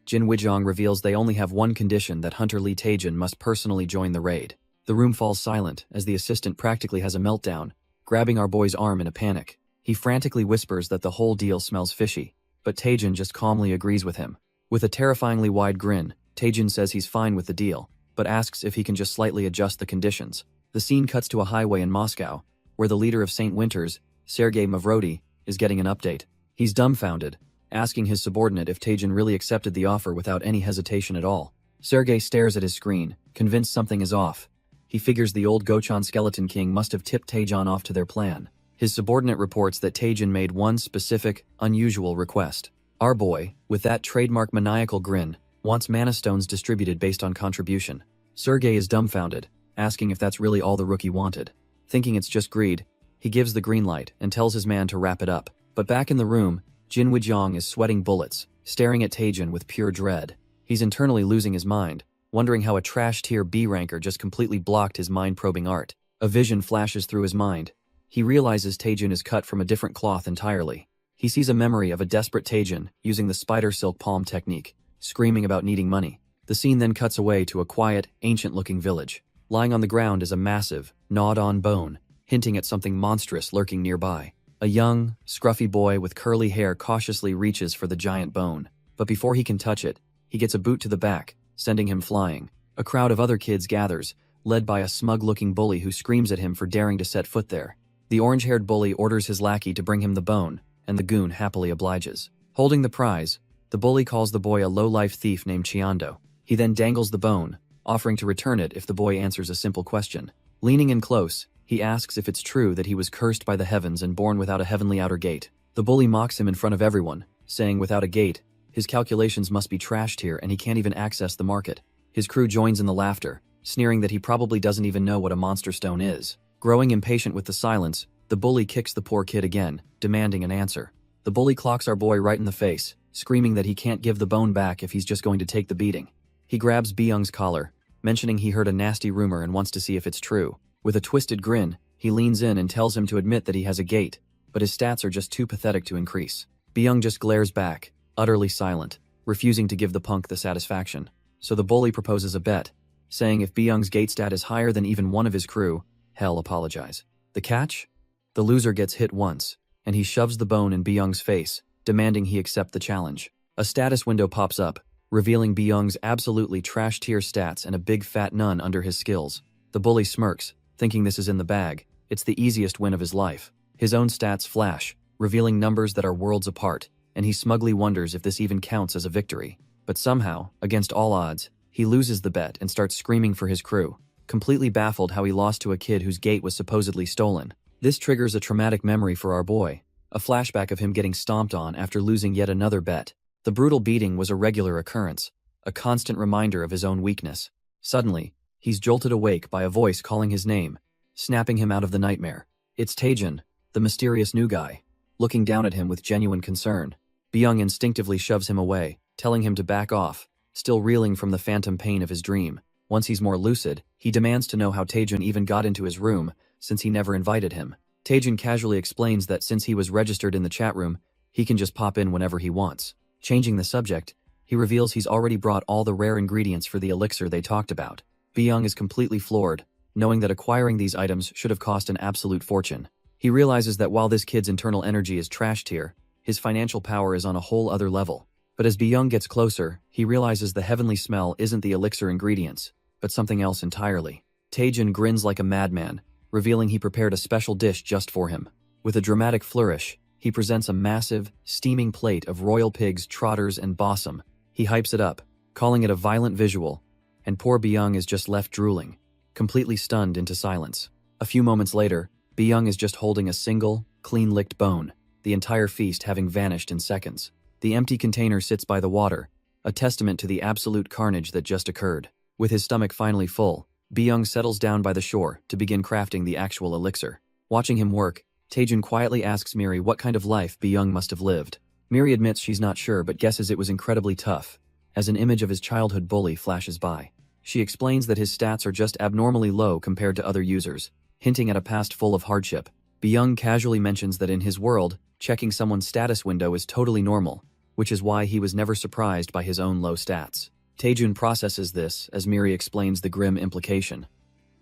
Jin Wijong reveals they only have one condition: that Hunter Lee Taejun must personally join the raid. The room falls silent as the assistant practically has a meltdown, grabbing our boy's arm in a panic. He frantically whispers that the whole deal smells fishy, but Taejun just calmly agrees with him. With a terrifyingly wide grin, Taejun says he's fine with the deal, but asks if he can just slightly adjust the conditions. The scene cuts to a highway in Moscow, where the leader of St. Winters, Sergei Mavrodi, is getting an update. He's dumbfounded, asking his subordinate if Taejun really accepted the offer without any hesitation at all. Sergei stares at his screen, convinced something is off. He figures the old Gochon Skeleton King must have tipped Taejun off to their plan. His subordinate reports that Taejin made one specific, unusual request. Our boy, with that trademark maniacal grin, wants mana stones distributed based on contribution. Sergei is dumbfounded, asking if that's really all the rookie wanted. Thinking it's just greed, he gives the green light and tells his man to wrap it up. But back in the room, Jin Woo-jong is sweating bullets, staring at Taejin with pure dread. He's internally losing his mind, wondering how a trash-tier B ranker just completely blocked his mind-probing art. A vision flashes through his mind. He realizes Taejin is cut from a different cloth entirely. He sees a memory of a desperate Taejin using the spider silk palm technique, screaming about needing money. The scene then cuts away to a quiet, ancient-looking village. Lying on the ground is a massive, gnawed-on bone, hinting at something monstrous lurking nearby. A young, scruffy boy with curly hair cautiously reaches for the giant bone. But before he can touch it, he gets a boot to the back, sending him flying. A crowd of other kids gathers, led by a smug-looking bully who screams at him for daring to set foot there. The orange-haired bully orders his lackey to bring him the bone, and the goon happily obliges. Holding the prize, the bully calls the boy a low-life thief named Chiando. He then dangles the bone, offering to return it if the boy answers a simple question. Leaning in close, he asks if it's true that he was cursed by the heavens and born without a heavenly outer gate. The bully mocks him in front of everyone, saying without a gate, his calculations must be trashed here and he can't even access the market. His crew joins in the laughter, sneering that he probably doesn't even know what a monster stone is. Growing impatient with the silence, the bully kicks the poor kid again, demanding an answer. The bully clocks our boy right in the face, screaming that he can't give the bone back if he's just going to take the beating. He grabs Byung's collar, mentioning he heard a nasty rumor and wants to see if it's true. With a twisted grin, he leans in and tells him to admit that he has a gate, but his stats are just too pathetic to increase. Byung just glares back, utterly silent, refusing to give the punk the satisfaction. So the bully proposes a bet, saying if Byung's gate stat is higher than even one of his crew, he'll apologize. The catch? The loser gets hit once, and he shoves the bone in Byung's face, demanding he accept the challenge. A status window pops up, revealing Byung's absolutely trash-tier stats and a big fat nun under his skills. The bully smirks, thinking this is in the bag. It's the easiest win of his life. His own stats flash, revealing numbers that are worlds apart, and he smugly wonders if this even counts as a victory. But somehow, against all odds, he loses the bet and starts screaming for his crew, completely baffled how he lost to a kid whose gate was supposedly stolen. This triggers a traumatic memory for our boy, a flashback of him getting stomped on after losing yet another bet. The brutal beating was a regular occurrence, a constant reminder of his own weakness. Suddenly, he's jolted awake by a voice calling his name, snapping him out of the nightmare. It's Taejin, the mysterious new guy, looking down at him with genuine concern. Byung instinctively shoves him away, telling him to back off, still reeling from the phantom pain of his dream. Once he's more lucid, he demands to know how Taejin even got into his room, since he never invited him. Taejin casually explains that since he was registered in the chat room, he can just pop in whenever he wants. Changing the subject, he reveals he's already brought all the rare ingredients for the elixir they talked about. Byung is completely floored, knowing that acquiring these items should have cost an absolute fortune. He realizes that while this kid's internal energy is trash tier, his financial power is on a whole other level. But as Byung gets closer, he realizes the heavenly smell isn't the elixir ingredients, but something else entirely. Taejin grins like a madman, revealing he prepared a special dish just for him. With a dramatic flourish, he presents a massive, steaming plate of royal pigs, trotters, and bossum. He hypes it up, calling it a violent visual, and poor Byung is just left drooling, completely stunned into silence. A few moments later, Byung is just holding a single, clean-licked bone, the entire feast having vanished in seconds. The empty container sits by the water, a testament to the absolute carnage that just occurred. With his stomach finally full, Byung settles down by the shore to begin crafting the actual elixir. Watching him work, Taejin quietly asks Miri what kind of life Byung must have lived. Miri admits she's not sure but guesses it was incredibly tough, as an image of his childhood bully flashes by. She explains that his stats are just abnormally low compared to other users, hinting at a past full of hardship. Byung casually mentions that in his world, checking someone's status window is totally normal, which is why he was never surprised by his own low stats. Taejin processes this as Miri explains the grim implication.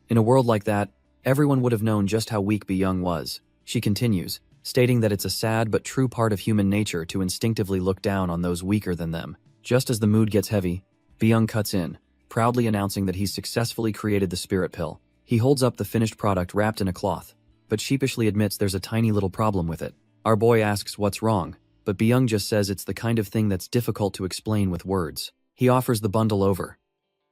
In a world like that, everyone would have known just how weak Byung was. She continues, stating that it's a sad but true part of human nature to instinctively look down on those weaker than them. Just as the mood gets heavy, Byung cuts in, proudly announcing that he's successfully created the spirit pill. He holds up the finished product wrapped in a cloth, but sheepishly admits there's a tiny little problem with it. Our boy asks what's wrong, but Byung just says it's the kind of thing that's difficult to explain with words. He offers the bundle over,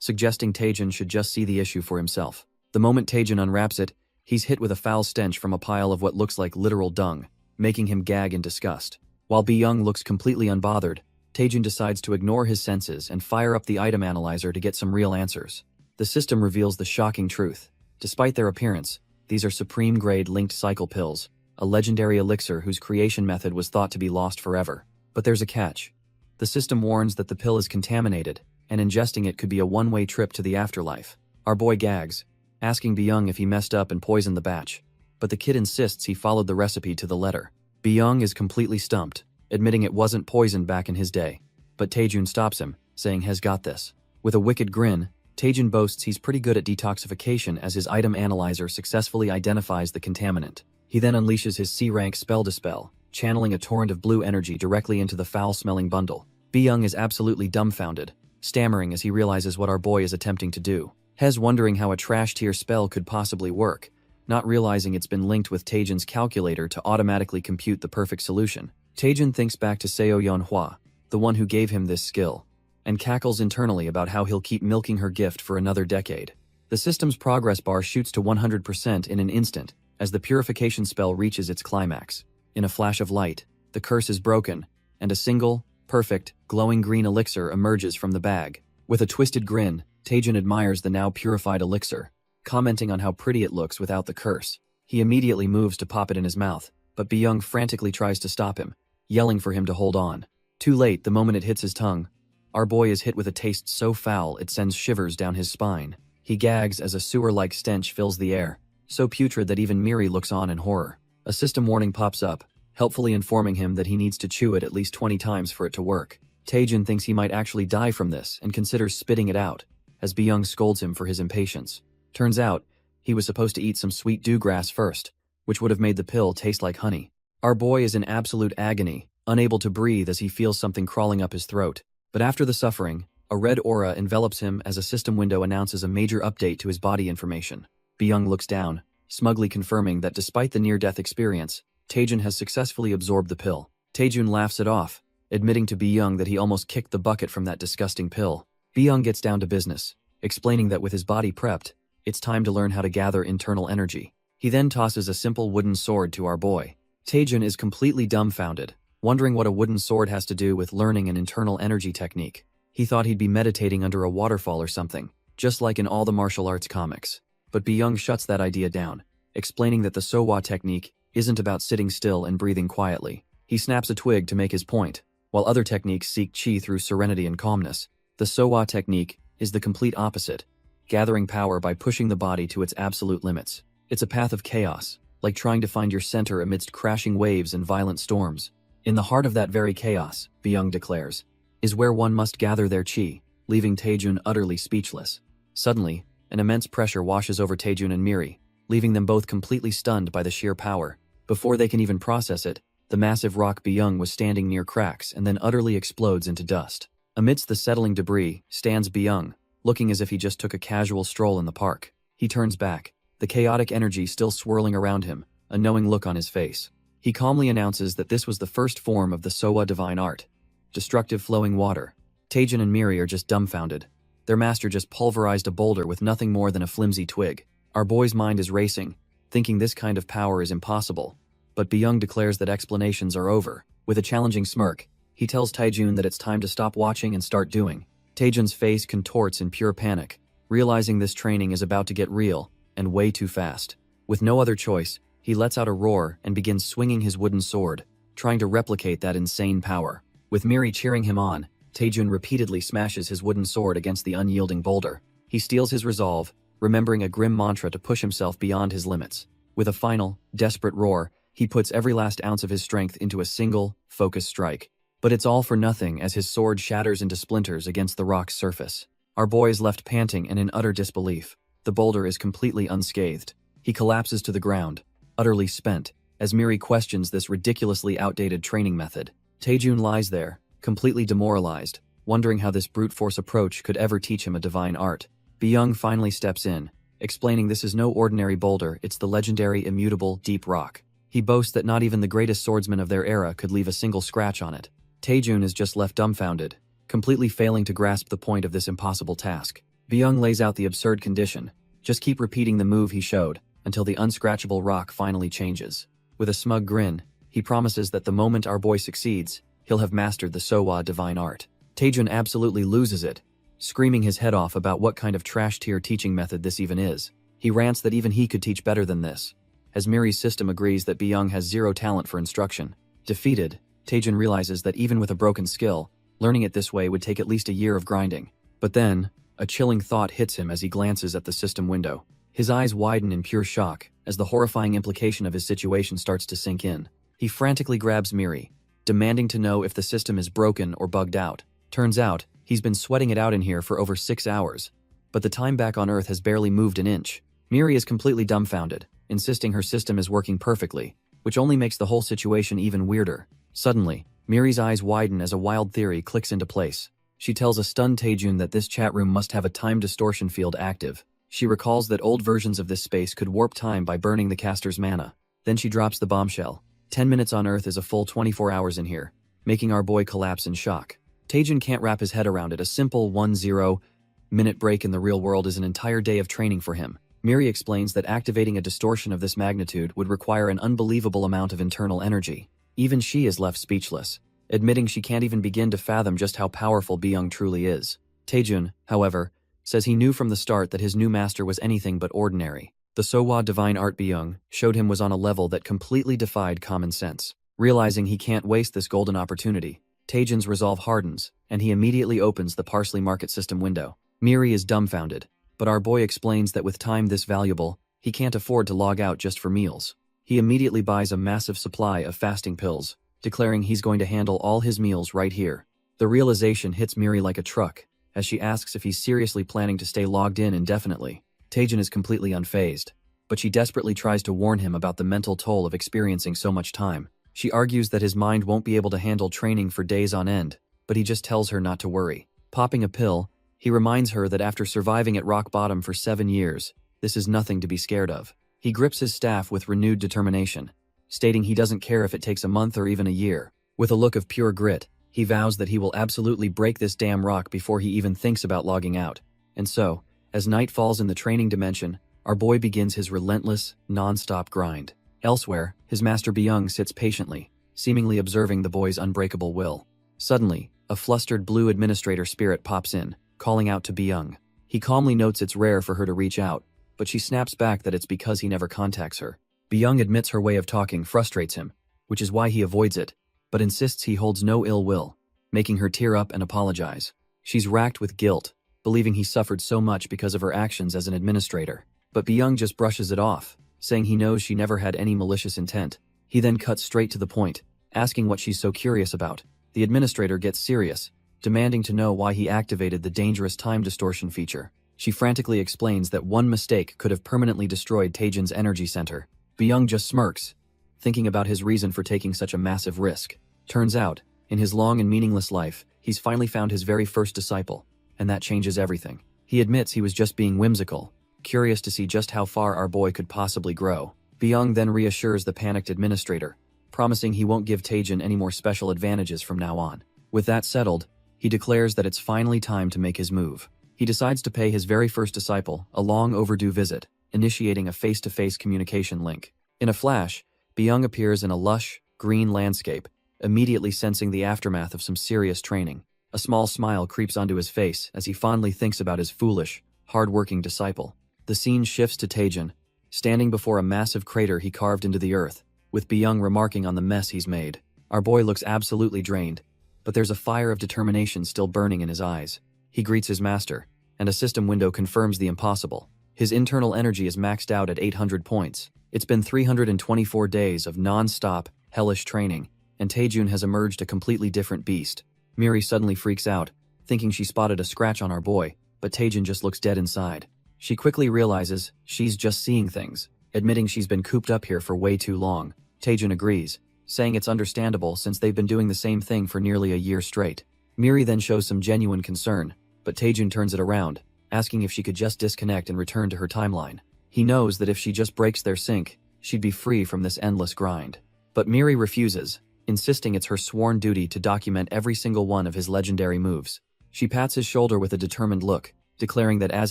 suggesting Taejin should just see the issue for himself. The moment Taejin unwraps it, He's hit with a foul stench from a pile of what looks like literal dung, making him gag in disgust. While Byung looks completely unbothered, Taejun decides to ignore his senses and fire up the item analyzer to get some real answers. The system reveals the shocking truth. Despite their appearance, these are supreme-grade linked cycle pills, a legendary elixir whose creation method was thought to be lost forever. But there's a catch. The system warns that the pill is contaminated, and ingesting it could be a one-way trip to the afterlife. Our boy gags, asking Byung if he messed up and poisoned the batch. But the kid insists he followed the recipe to the letter. Byung is completely stumped, admitting it wasn't poisoned back in his day. But Taejun stops him, saying he's got this. With a wicked grin, Taejun boasts he's pretty good at detoxification as his item analyzer successfully identifies the contaminant. He then unleashes his C-rank spell dispel, channeling a torrent of blue energy directly into the foul-smelling bundle. Byung is absolutely dumbfounded, stammering as he realizes what our boy is attempting to do. Hez wondering how a trash-tier spell could possibly work, not realizing it's been linked with Taejun's calculator to automatically compute the perfect solution. Taejun thinks back to Seo Yeonhwa, the one who gave him this skill, and cackles internally about how he'll keep milking her gift for another decade. The system's progress bar shoots to 100% in an instant as the purification spell reaches its climax. In a flash of light, the curse is broken, and a single, perfect, glowing green elixir emerges from the bag. With a twisted grin, Taejun admires the now purified elixir, commenting on how pretty it looks without the curse. He immediately moves to pop it in his mouth, but Byung frantically tries to stop him, yelling for him to hold on. Too late the moment it hits his tongue. Our boy is hit with a taste so foul it sends shivers down his spine. He gags as a sewer-like stench fills the air, so putrid that even Miri looks on in horror. A system warning pops up, helpfully informing him that he needs to chew it at least 20 times for it to work. Taejun thinks he might actually die from this and considers spitting it out, as Byung scolds him for his impatience. Turns out, he was supposed to eat some sweet dewgrass first, which would have made the pill taste like honey. Our boy is in absolute agony, unable to breathe as he feels something crawling up his throat. But after the suffering, a red aura envelops him as a system window announces a major update to his body information. Byung looks down, smugly confirming that despite the near-death experience, Taejun has successfully absorbed the pill. Taejun laughs it off, admitting to Byung that he almost kicked the bucket from that disgusting pill. Byung gets down to business, explaining that with his body prepped, it's time to learn how to gather internal energy. He then tosses a simple wooden sword to our boy. Taejun is completely dumbfounded, wondering what a wooden sword has to do with learning an internal energy technique. He thought he'd be meditating under a waterfall or something, just like in all the martial arts comics. But Byung shuts that idea down, explaining that the Sohwa technique isn't about sitting still and breathing quietly. He snaps a twig to make his point. While other techniques seek chi through serenity and calmness, the Sohwa technique is the complete opposite, gathering power by pushing the body to its absolute limits. It's a path of chaos, like trying to find your center amidst crashing waves and violent storms. In the heart of that very chaos, Byung declares, is where one must gather their chi, leaving Taejun utterly speechless. Suddenly, an immense pressure washes over Taejun and Miri, leaving them both completely stunned by the sheer power. Before they can even process it, the massive rock Byung was standing near cracks and then utterly explodes into dust. Amidst the settling debris stands Byung, looking as if he just took a casual stroll in the park. He turns back, the chaotic energy still swirling around him, a knowing look on his face. He calmly announces that this was the first form of the Sohwa divine art, destructive flowing water. Taejun and Miri are just dumbfounded. Their master just pulverized a boulder with nothing more than a flimsy twig. Our boy's mind is racing, thinking this kind of power is impossible. But Byung declares that explanations are over. With a challenging smirk, he tells Taejun that it's time to stop watching and start doing. Taejun's face contorts in pure panic, realizing this training is about to get real, and way too fast. With no other choice, he lets out a roar and begins swinging his wooden sword, trying to replicate that insane power. With Miri cheering him on, Taejun repeatedly smashes his wooden sword against the unyielding boulder. He steals his resolve, remembering a grim mantra to push himself beyond his limits. With a final, desperate roar, he puts every last ounce of his strength into a single, focused strike. But it's all for nothing as his sword shatters into splinters against the rock's surface. Our boy is left panting and in utter disbelief. The boulder is completely unscathed. He collapses to the ground, utterly spent, as Miri questions this ridiculously outdated training method. Taejun lies there, completely demoralized, wondering how this brute force approach could ever teach him a divine art. Byung finally steps in, explaining this is no ordinary boulder, it's the legendary immutable deep rock. He boasts that not even the greatest swordsman of their era could leave a single scratch on it. Taejun is just left dumbfounded, completely failing to grasp the point of this impossible task. Byung lays out the absurd condition. Just keep repeating the move he showed, until the unscratchable rock finally changes. With a smug grin, he promises that the moment our boy succeeds, he'll have mastered the Sowa divine art. Taejun absolutely loses it, screaming his head off about what kind of trash-tier teaching method this even is. He rants that even he could teach better than this, as Miri's system agrees that Byung has zero talent for instruction. Defeated, Taejun realizes that even with a broken skill, learning it this way would take at least a year of grinding. But then, a chilling thought hits him as he glances at the system window. His eyes widen in pure shock as the horrifying implication of his situation starts to sink in. He frantically grabs Miri, demanding to know if the system is broken or bugged out. Turns out, he's been sweating it out in here for over 6 hours, but the time back on Earth has barely moved an inch. Miri is completely dumbfounded, insisting her system is working perfectly, which only makes the whole situation even weirder. Suddenly, Miri's eyes widen as a wild theory clicks into place. She tells a stunned Taejun that this chat room must have a time distortion field active. She recalls that old versions of this space could warp time by burning the caster's mana. Then she drops the bombshell. 10 minutes on Earth is a full 24 hours in here, making our boy collapse in shock. Taejun can't wrap his head around it. A simple 10-minute break in the real world is an entire day of training for him. Miri explains that activating a distortion of this magnitude would require an unbelievable amount of internal energy. Even she is left speechless, admitting she can't even begin to fathom just how powerful Byung truly is. Taejun, however, says he knew from the start that his new master was anything but ordinary. The Sowa divine art Byung showed him was on a level that completely defied common sense. Realizing he can't waste this golden opportunity, Taejun's resolve hardens, and he immediately opens the Parsley Market System window. Miri is dumbfounded, but our boy explains that with time this valuable, he can't afford to log out just for meals. He immediately buys a massive supply of fasting pills, declaring he's going to handle all his meals right here. The realization hits Miri like a truck, as she asks if he's seriously planning to stay logged in indefinitely. Taejun is completely unfazed, but she desperately tries to warn him about the mental toll of experiencing so much time. She argues that his mind won't be able to handle training for days on end, but he just tells her not to worry. Popping a pill, he reminds her that after surviving at rock bottom for 7 years, this is nothing to be scared of. He grips his staff with renewed determination, stating he doesn't care if it takes a month or even a year. With a look of pure grit, he vows that he will absolutely break this damn rock before he even thinks about logging out. And so, as night falls in the training dimension, our boy begins his relentless, non-stop grind. Elsewhere, his master Byung sits patiently, seemingly observing the boy's unbreakable will. Suddenly, a flustered blue administrator spirit pops in, calling out to Byung. He calmly notes it's rare for her to reach out, but she snaps back that it's because he never contacts her. Byung admits her way of talking frustrates him, which is why he avoids it, but insists he holds no ill will, making her tear up and apologize. She's racked with guilt, believing he suffered so much because of her actions as an administrator. But Byung just brushes it off, saying he knows she never had any malicious intent. He then cuts straight to the point, asking what she's so curious about. The administrator gets serious, demanding to know why he activated the dangerous time distortion feature. She frantically explains that one mistake could have permanently destroyed Taejun's energy center. Byung just smirks, thinking about his reason for taking such a massive risk. Turns out, in his long and meaningless life, he's finally found his very first disciple, and that changes everything. He admits he was just being whimsical, curious to see just how far our boy could possibly grow. Byung then reassures the panicked administrator, promising he won't give Taejun any more special advantages from now on. With that settled, he declares that it's finally time to make his move. He decides to pay his very first disciple a long overdue visit, initiating a face-to-face communication link. In a flash, Byung appears in a lush, green landscape, immediately sensing the aftermath of some serious training. A small smile creeps onto his face as he fondly thinks about his foolish, hard-working disciple. The scene shifts to Taejun, standing before a massive crater he carved into the earth, with Byung remarking on the mess he's made. Our boy looks absolutely drained, but there's a fire of determination still burning in his eyes. He greets his master, and a system window confirms the impossible. His internal energy is maxed out at 800 points. It's been 324 days of non-stop, hellish training, and Taejun has emerged a completely different beast. Miri suddenly freaks out, thinking she spotted a scratch on our boy, but Taejun just looks dead inside. She quickly realizes she's just seeing things, admitting she's been cooped up here for way too long. Taejun agrees, saying it's understandable since they've been doing the same thing for nearly a year straight. Miri then shows some genuine concern, but Taejun turns it around, asking if she could just disconnect and return to her timeline. He knows that if she just breaks their sync, she'd be free from this endless grind. But Miri refuses, insisting it's her sworn duty to document every single one of his legendary moves. She pats his shoulder with a determined look, declaring that as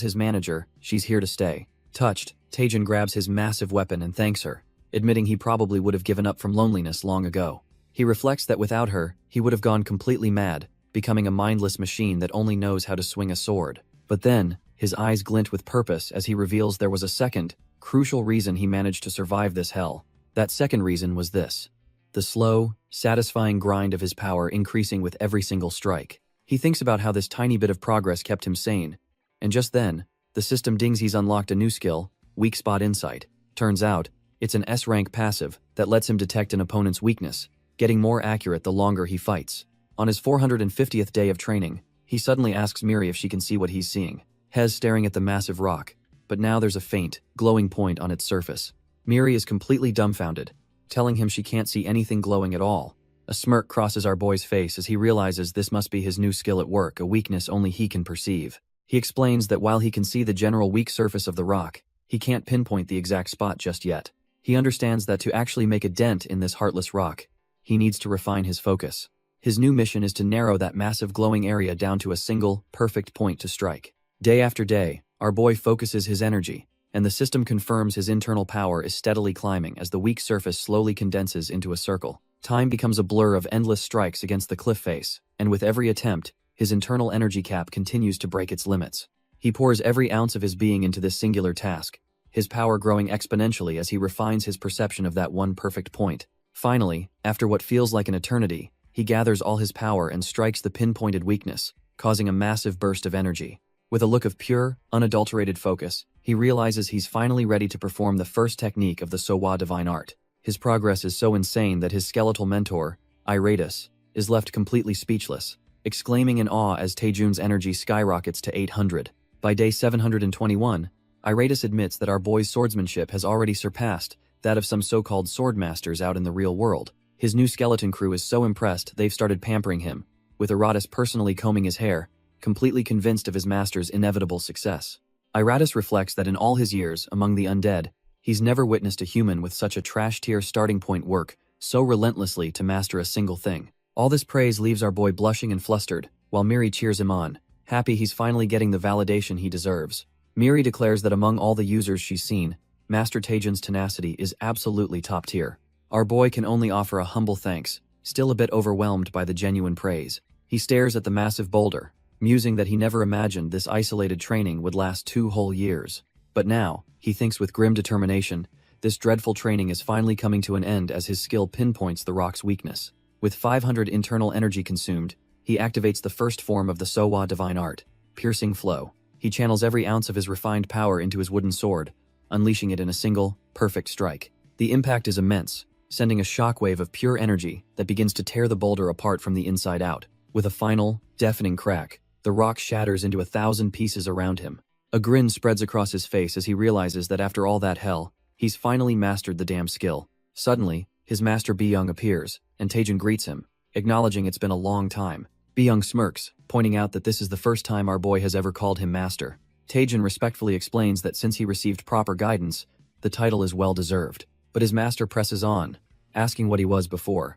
his manager, she's here to stay. Touched, Taejin grabs his massive weapon and thanks her, admitting he probably would have given up from loneliness long ago. He reflects that without her, he would have gone completely mad, becoming a mindless machine that only knows how to swing a sword. But then, his eyes glint with purpose as he reveals there was a second, crucial reason he managed to survive this hell. That second reason was this: the slow, satisfying grind of his power increasing with every single strike. He thinks about how this tiny bit of progress kept him sane. And just then, the system dings he's unlocked a new skill, Weak Spot Insight. Turns out, it's an S-rank passive that lets him detect an opponent's weakness, getting more accurate the longer he fights. On his 450th day of training, he suddenly asks Miri if she can see what he's seeing. Hez staring at the massive rock, but now there's a faint, glowing point on its surface. Miri is completely dumbfounded, telling him she can't see anything glowing at all. A smirk crosses our boy's face as he realizes this must be his new skill at work, a weakness only he can perceive. He explains that while he can see the general weak surface of the rock, he can't pinpoint the exact spot just yet. He understands that to actually make a dent in this heartless rock, he needs to refine his focus. His new mission is to narrow that massive glowing area down to a single, perfect point to strike. Day after day, our boy focuses his energy, and the system confirms his internal power is steadily climbing as the weak surface slowly condenses into a circle. Time becomes a blur of endless strikes against the cliff face, and with every attempt, his internal energy cap continues to break its limits. He pours every ounce of his being into this singular task, his power growing exponentially as he refines his perception of that one perfect point. Finally, after what feels like an eternity, he gathers all his power and strikes the pinpointed weakness, causing a massive burst of energy. With a look of pure, unadulterated focus, he realizes he's finally ready to perform the first technique of the Sowa divine art. His progress is so insane that his skeletal mentor, Iratus, is left completely speechless, exclaiming in awe as Taejun's energy skyrockets to 800. By day 721, Iratus admits that our boy's swordsmanship has already surpassed that of some so-called swordmasters out in the real world. His new skeleton crew is so impressed they've started pampering him, with Iratus personally combing his hair, completely convinced of his master's inevitable success. Iratus reflects that in all his years among the undead, he's never witnessed a human with such a trash-tier starting point work so relentlessly to master a single thing. All this praise leaves our boy blushing and flustered, while Miri cheers him on, happy he's finally getting the validation he deserves. Miri declares that among all the users she's seen, Master Taejun's tenacity is absolutely top tier. Our boy can only offer a humble thanks, still a bit overwhelmed by the genuine praise. He stares at the massive boulder, musing that he never imagined this isolated training would last 2 whole years. But now, he thinks with grim determination, this dreadful training is finally coming to an end as his skill pinpoints the rock's weakness. With 500 internal energy consumed, he activates the first form of the Sowa divine art, Piercing Flow. He channels every ounce of his refined power into his wooden sword, unleashing it in a single, perfect strike. The impact is immense, sending a shockwave of pure energy that begins to tear the boulder apart from the inside out. With a final, deafening crack, the rock shatters into 1,000 pieces around him. A grin spreads across his face as he realizes that after all that hell, he's finally mastered the damn skill. Suddenly, his master Byung appears, and Taejun greets him, acknowledging it's been a long time. Byung smirks, pointing out that this is the first time our boy has ever called him master. Taejun respectfully explains that since he received proper guidance, the title is well-deserved. But his master presses on, asking what he was before.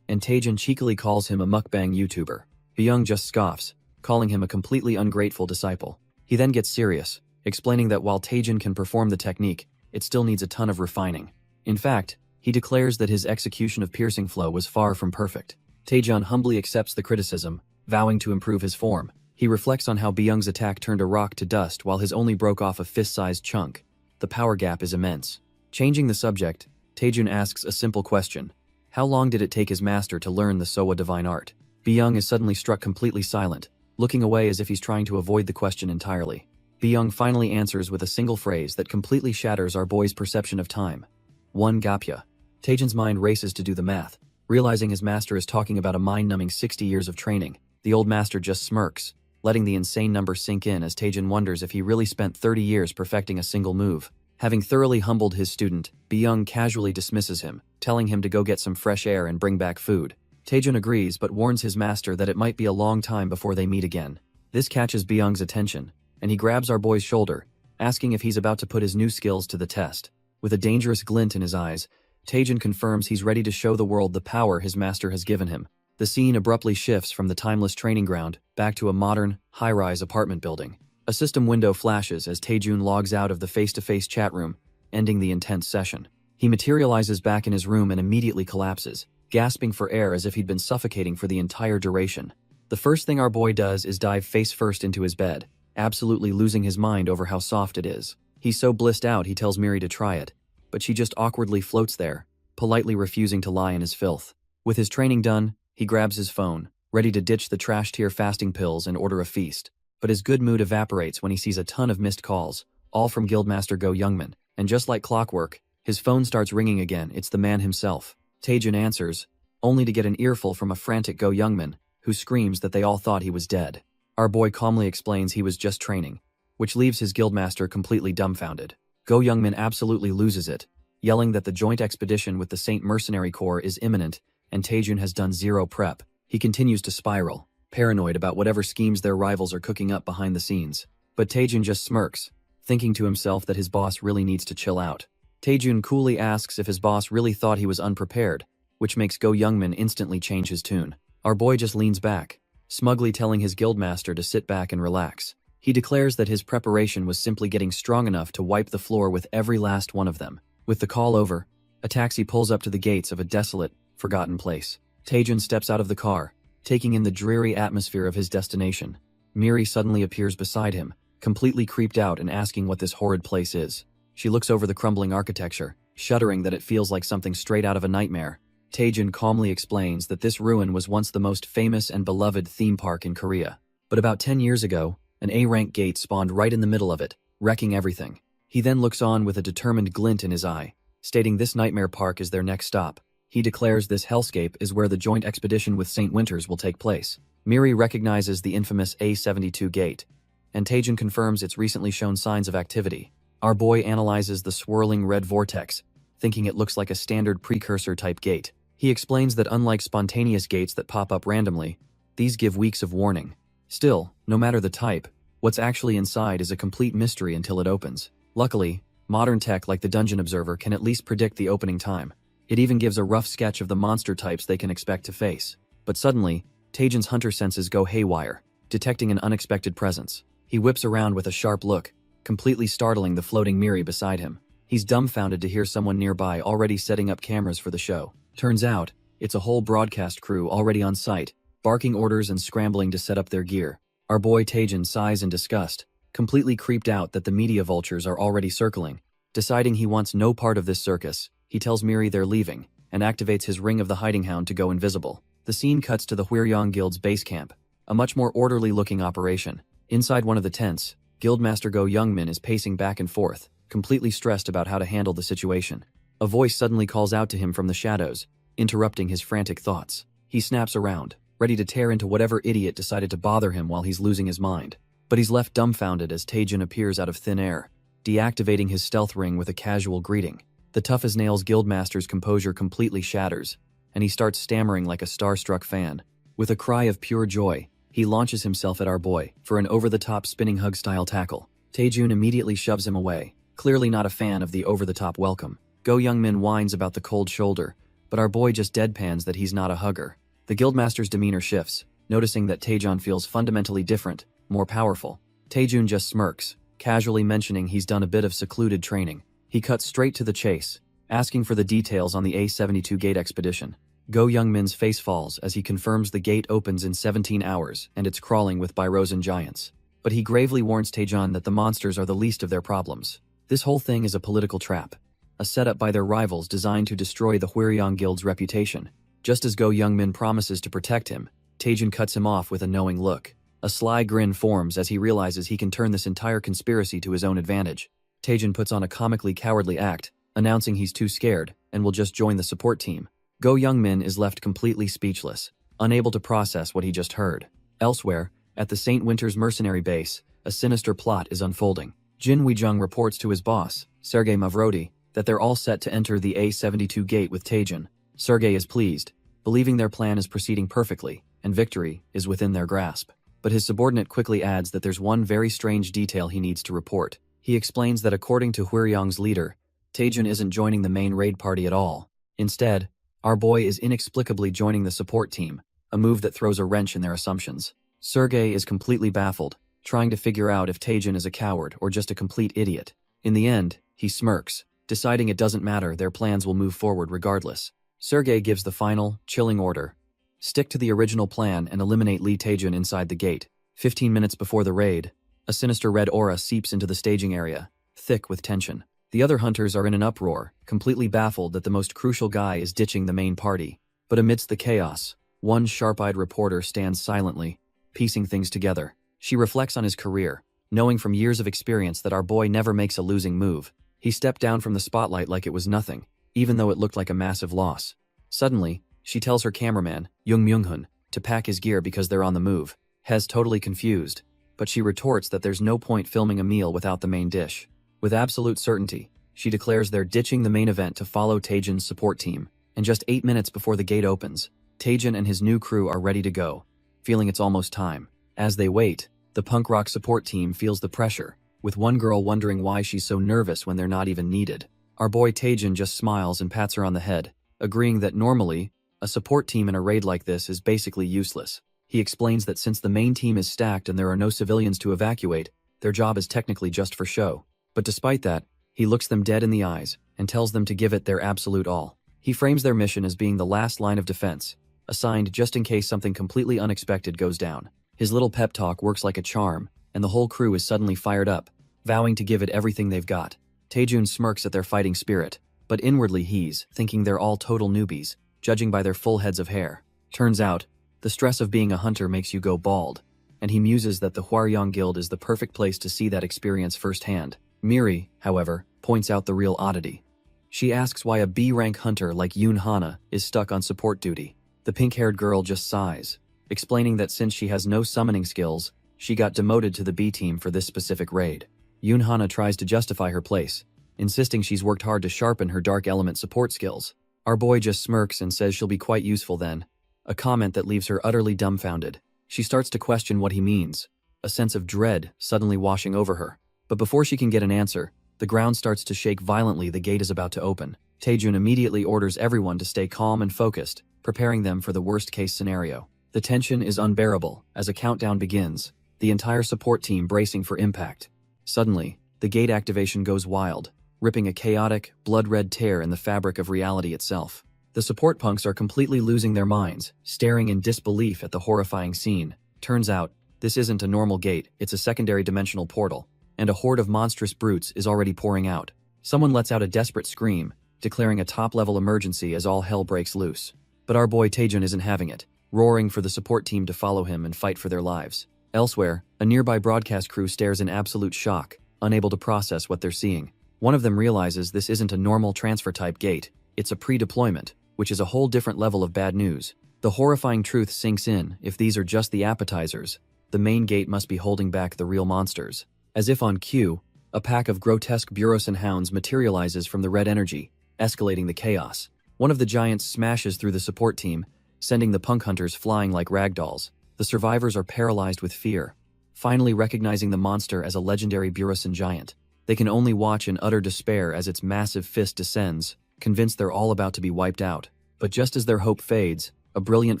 And Taejun cheekily calls him a mukbang YouTuber. Byung just scoffs, calling him a completely ungrateful disciple. He then gets serious, explaining that while Taejun can perform the technique, it still needs a ton of refining. In fact, he declares that his execution of Piercing Flow was far from perfect. Taejun humbly accepts the criticism, vowing to improve his form. He reflects on how Byung's attack turned a rock to dust while his only broke off a fist-sized chunk. The power gap is immense. Changing the subject, Taejun asks a simple question. How long did it take his master to learn the Sowa divine art? Byung is suddenly struck completely silent, looking away as if he's trying to avoid the question entirely. Byung finally answers with a single phrase that completely shatters our boy's perception of time. 1 gapya. Taejun's mind races to do the math, realizing his master is talking about a mind-numbing 60 years of training. The old master just smirks, letting the insane number sink in as Taejun wonders if he really spent 30 years perfecting a single move. Having thoroughly humbled his student, Byung casually dismisses him, telling him to go get some fresh air and bring back food. Taejun agrees but warns his master that it might be a long time before they meet again. This catches Byung's attention, and he grabs our boy's shoulder, asking if he's about to put his new skills to the test. With a dangerous glint in his eyes, Taejun confirms he's ready to show the world the power his master has given him. The scene abruptly shifts from the timeless training ground back to a modern, high-rise apartment building. A system window flashes as Taejun logs out of the face-to-face chat room, ending the intense session. He materializes back in his room and immediately collapses, gasping for air as if he'd been suffocating for the entire duration. The first thing our boy does is dive face-first into his bed, absolutely losing his mind over how soft it is. He's so blissed out he tells Miri to try it, but she just awkwardly floats there, politely refusing to lie in his filth. With his training done, he grabs his phone, ready to ditch the trash-tier fasting pills and order a feast. But his good mood evaporates when he sees a ton of missed calls, all from Guildmaster Go Youngman, and just like clockwork, his phone starts ringing again. It's the man himself. Taejun answers, only to get an earful from a frantic Go Youngman, who screams that they all thought he was dead. Our boy calmly explains he was just training, which leaves his guildmaster completely dumbfounded. Go Youngman absolutely loses it, yelling that the joint expedition with the Saint Mercenary Corps is imminent, and Taejun has done zero prep. He continues to spiral, paranoid about whatever schemes their rivals are cooking up behind the scenes. But Taejun just smirks, thinking to himself that his boss really needs to chill out. Taejun coolly asks if his boss really thought he was unprepared, which makes Go Youngman instantly change his tune. Our boy just leans back, smugly telling his guildmaster to sit back and relax. He declares that his preparation was simply getting strong enough to wipe the floor with every last one of them. With the call over, a taxi pulls up to the gates of a desolate, forgotten place. Taejun steps out of the car, taking in the dreary atmosphere of his destination. Miri suddenly appears beside him, completely creeped out and asking what this horrid place is. She looks over the crumbling architecture, shuddering that it feels like something straight out of a nightmare. Taejun calmly explains that this ruin was once the most famous and beloved theme park in Korea. But about 10 years ago, an A-rank gate spawned right in the middle of it, wrecking everything. He then looks on with a determined glint in his eye, stating this nightmare park is their next stop. He declares this hellscape is where the joint expedition with St. Winters will take place. Miri recognizes the infamous A72 gate, and Taejun confirms it's recently shown signs of activity. Our boy analyzes the swirling red vortex, thinking it looks like a standard precursor-type gate. He explains that unlike spontaneous gates that pop up randomly, these give weeks of warning. Still, no matter the type, what's actually inside is a complete mystery until it opens. Luckily, modern tech like the Dungeon Observer can at least predict the opening time. It even gives a rough sketch of the monster types they can expect to face. But suddenly, Taejun's hunter senses go haywire, detecting an unexpected presence. He whips around with a sharp look, completely startling the floating Miri beside him. He's dumbfounded to hear someone nearby already setting up cameras for the show. Turns out, it's a whole broadcast crew already on site, barking orders and scrambling to set up their gear. Our boy Taejun sighs in disgust, completely creeped out that the media vultures are already circling. Deciding he wants no part of this circus, he tells Miri they're leaving, and activates his Ring of the Hiding Hound to go invisible. The scene cuts to the Hwiryong Guild's base camp, a much more orderly-looking operation. Inside one of the tents, Guildmaster Go Youngmin is pacing back and forth, completely stressed about how to handle the situation. A voice suddenly calls out to him from the shadows, interrupting his frantic thoughts. He snaps around, ready to tear into whatever idiot decided to bother him while he's losing his mind. But he's left dumbfounded as Taejun appears out of thin air, deactivating his stealth ring with a casual greeting. The tough-as-nails guildmaster's composure completely shatters, and he starts stammering like a starstruck fan. With a cry of pure joy, he launches himself at our boy for an over-the-top spinning hug-style tackle. Taejun immediately shoves him away, clearly not a fan of the over-the-top welcome. Go Youngmin whines about the cold shoulder, but our boy just deadpans that he's not a hugger. The guildmaster's demeanor shifts, noticing that Taejun feels fundamentally different, more powerful. Taejun just smirks, casually mentioning he's done a bit of secluded training. He cuts straight to the chase, asking for the details on the A72 gate expedition. Go Youngmin's face falls as he confirms the gate opens in 17 hours and it's crawling with Byrosan giants. But he gravely warns Taejun that the monsters are the least of their problems. This whole thing is a political trap, a setup by their rivals designed to destroy the Hwiryong Guild's reputation. Just as Go Youngmin promises to protect him, Taejun cuts him off with a knowing look. A sly grin forms as he realizes he can turn this entire conspiracy to his own advantage. Taejun puts on a comically cowardly act, announcing he's too scared and will just join the support team. Go Youngmin is left completely speechless, unable to process what he just heard. Elsewhere, at the St. Winters mercenary base, a sinister plot is unfolding. Jin Weijung reports to his boss, Sergei Mavrodi, that they're all set to enter the A72 gate with Taejun. Sergei is pleased, believing their plan is proceeding perfectly, and victory is within their grasp. But his subordinate quickly adds that there's one very strange detail he needs to report. He explains that according to Hwiryong's leader, Taejun isn't joining the main raid party at all. Instead, our boy is inexplicably joining the support team, a move that throws a wrench in their assumptions. Sergei is completely baffled, trying to figure out if Taejin is a coward or just a complete idiot. In the end, he smirks, deciding it doesn't matter, their plans will move forward regardless. Sergei gives the final, chilling order. Stick to the original plan and eliminate Lee Taejin inside the gate. 15 minutes before the raid, a sinister red aura seeps into the staging area, thick with tension. The other hunters are in an uproar, completely baffled that the most crucial guy is ditching the main party. But amidst the chaos, one sharp-eyed reporter stands silently, piecing things together. She reflects on his career, knowing from years of experience that our boy never makes a losing move. He stepped down from the spotlight like it was nothing, even though it looked like a massive loss. Suddenly, she tells her cameraman, Jung Myung-hun, to pack his gear because they're on the move. Hez totally confused, but she retorts that there's no point filming a meal without the main dish. With absolute certainty, she declares they're ditching the main event to follow Taejin's support team, and just 8 minutes before the gate opens, Taejin and his new crew are ready to go, feeling it's almost time. As they wait, the punk rock support team feels the pressure, with one girl wondering why she's so nervous when they're not even needed. Our boy Taejin just smiles and pats her on the head, agreeing that normally, a support team in a raid like this is basically useless. He explains that since the main team is stacked and there are no civilians to evacuate, their job is technically just for show. But despite that, he looks them dead in the eyes and tells them to give it their absolute all. He frames their mission as being the last line of defense, assigned just in case something completely unexpected goes down. His little pep talk works like a charm, and the whole crew is suddenly fired up, vowing to give it everything they've got. Taejun smirks at their fighting spirit, but inwardly he's thinking they're all total newbies, judging by their full heads of hair. Turns out, the stress of being a hunter makes you go bald, and he muses that the Hwaryong Guild is the perfect place to see that experience firsthand. Miri, however, points out the real oddity. She asks why a B-rank hunter like Yoon Hana is stuck on support duty. The pink-haired girl just sighs, explaining that since she has no summoning skills, she got demoted to the B team for this specific raid. Yoon Hana tries to justify her place, insisting she's worked hard to sharpen her dark element support skills. Our boy just smirks and says she'll be quite useful then, a comment that leaves her utterly dumbfounded. She starts to question what he means, a sense of dread suddenly washing over her. But before she can get an answer, the ground starts to shake violently. The gate is about to open. Taejun immediately orders everyone to stay calm and focused, preparing them for the worst-case scenario. The tension is unbearable as a countdown begins, the entire support team bracing for impact. Suddenly, the gate activation goes wild, ripping a chaotic, blood-red tear in the fabric of reality itself. The support punks are completely losing their minds, staring in disbelief at the horrifying scene. Turns out, this isn't a normal gate, it's a secondary dimensional portal, and a horde of monstrous brutes is already pouring out. Someone lets out a desperate scream, declaring a top-level emergency as all hell breaks loose. But our boy Taejun isn't having it, roaring for the support team to follow him and fight for their lives. Elsewhere, a nearby broadcast crew stares in absolute shock, unable to process what they're seeing. One of them realizes this isn't a normal transfer-type gate, it's a pre-deployment, which is a whole different level of bad news. The horrifying truth sinks in: if these are just the appetizers, the main gate must be holding back the real monsters. As if on cue, a pack of grotesque Burosan hounds materializes from the red energy, escalating the chaos. One of the giants smashes through the support team, sending the punk hunters flying like ragdolls. The survivors are paralyzed with fear, finally recognizing the monster as a legendary Burosan giant. They can only watch in utter despair as its massive fist descends, convinced they're all about to be wiped out. But just as their hope fades, a brilliant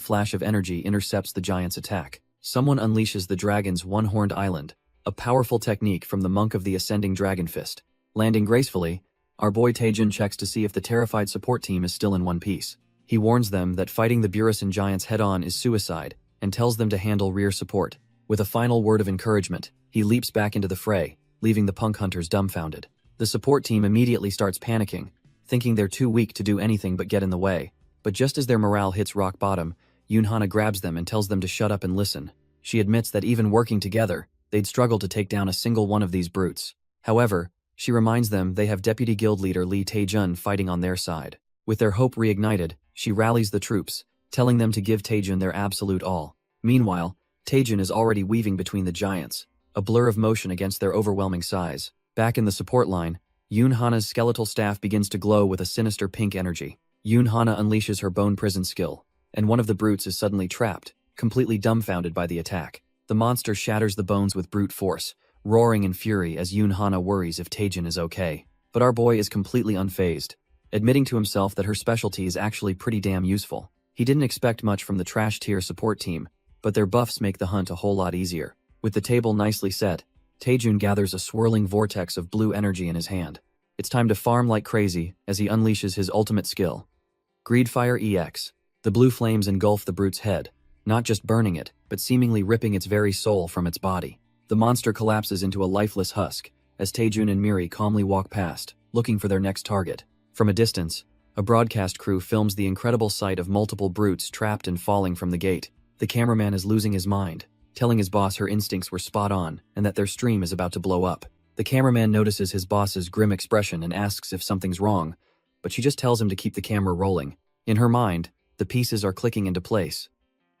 flash of energy intercepts the giant's attack. Someone unleashes the dragon's one-horned island, a powerful technique from the monk of the ascending dragon fist. Landing gracefully, our boy Taejun checks to see if the terrified support team is still in one piece. He warns them that fighting the Burosan giants head-on is suicide, and tells them to handle rear support. With a final word of encouragement, he leaps back into the fray, leaving the punk hunters dumbfounded. The support team immediately starts panicking, thinking they're too weak to do anything but get in the way. But just as their morale hits rock bottom, Yoon Hana grabs them and tells them to shut up and listen. She admits that even working together, they'd struggle to take down a single one of these brutes. However, she reminds them they have Deputy Guild Leader Lee Taejun fighting on their side. With their hope reignited, she rallies the troops, telling them to give Taejun their absolute all. Meanwhile, Taejun is already weaving between the giants, a blur of motion against their overwhelming size. Back in the support line, Yoon Hana's skeletal staff begins to glow with a sinister pink energy. Yoon Hana unleashes her bone prison skill, and one of the brutes is suddenly trapped, completely dumbfounded by the attack. The monster shatters the bones with brute force, roaring in fury as Yoon Hana worries if Taejun is okay. But our boy is completely unfazed, admitting to himself that her specialty is actually pretty damn useful. He didn't expect much from the trash tier support team, but their buffs make the hunt a whole lot easier. With the table nicely set, Taejun gathers a swirling vortex of blue energy in his hand. It's time to farm like crazy as he unleashes his ultimate skill. Greedfire EX. The blue flames engulf the brute's head, not just burning it, but seemingly ripping its very soul from its body. The monster collapses into a lifeless husk as Taejun and Miri calmly walk past, looking for their next target. From a distance, a broadcast crew films the incredible sight of multiple brutes trapped and falling from the gate. The cameraman is losing his mind, telling his boss her instincts were spot on and that their stream is about to blow up. The cameraman notices his boss's grim expression and asks if something's wrong, but she just tells him to keep the camera rolling. In her mind, the pieces are clicking into place.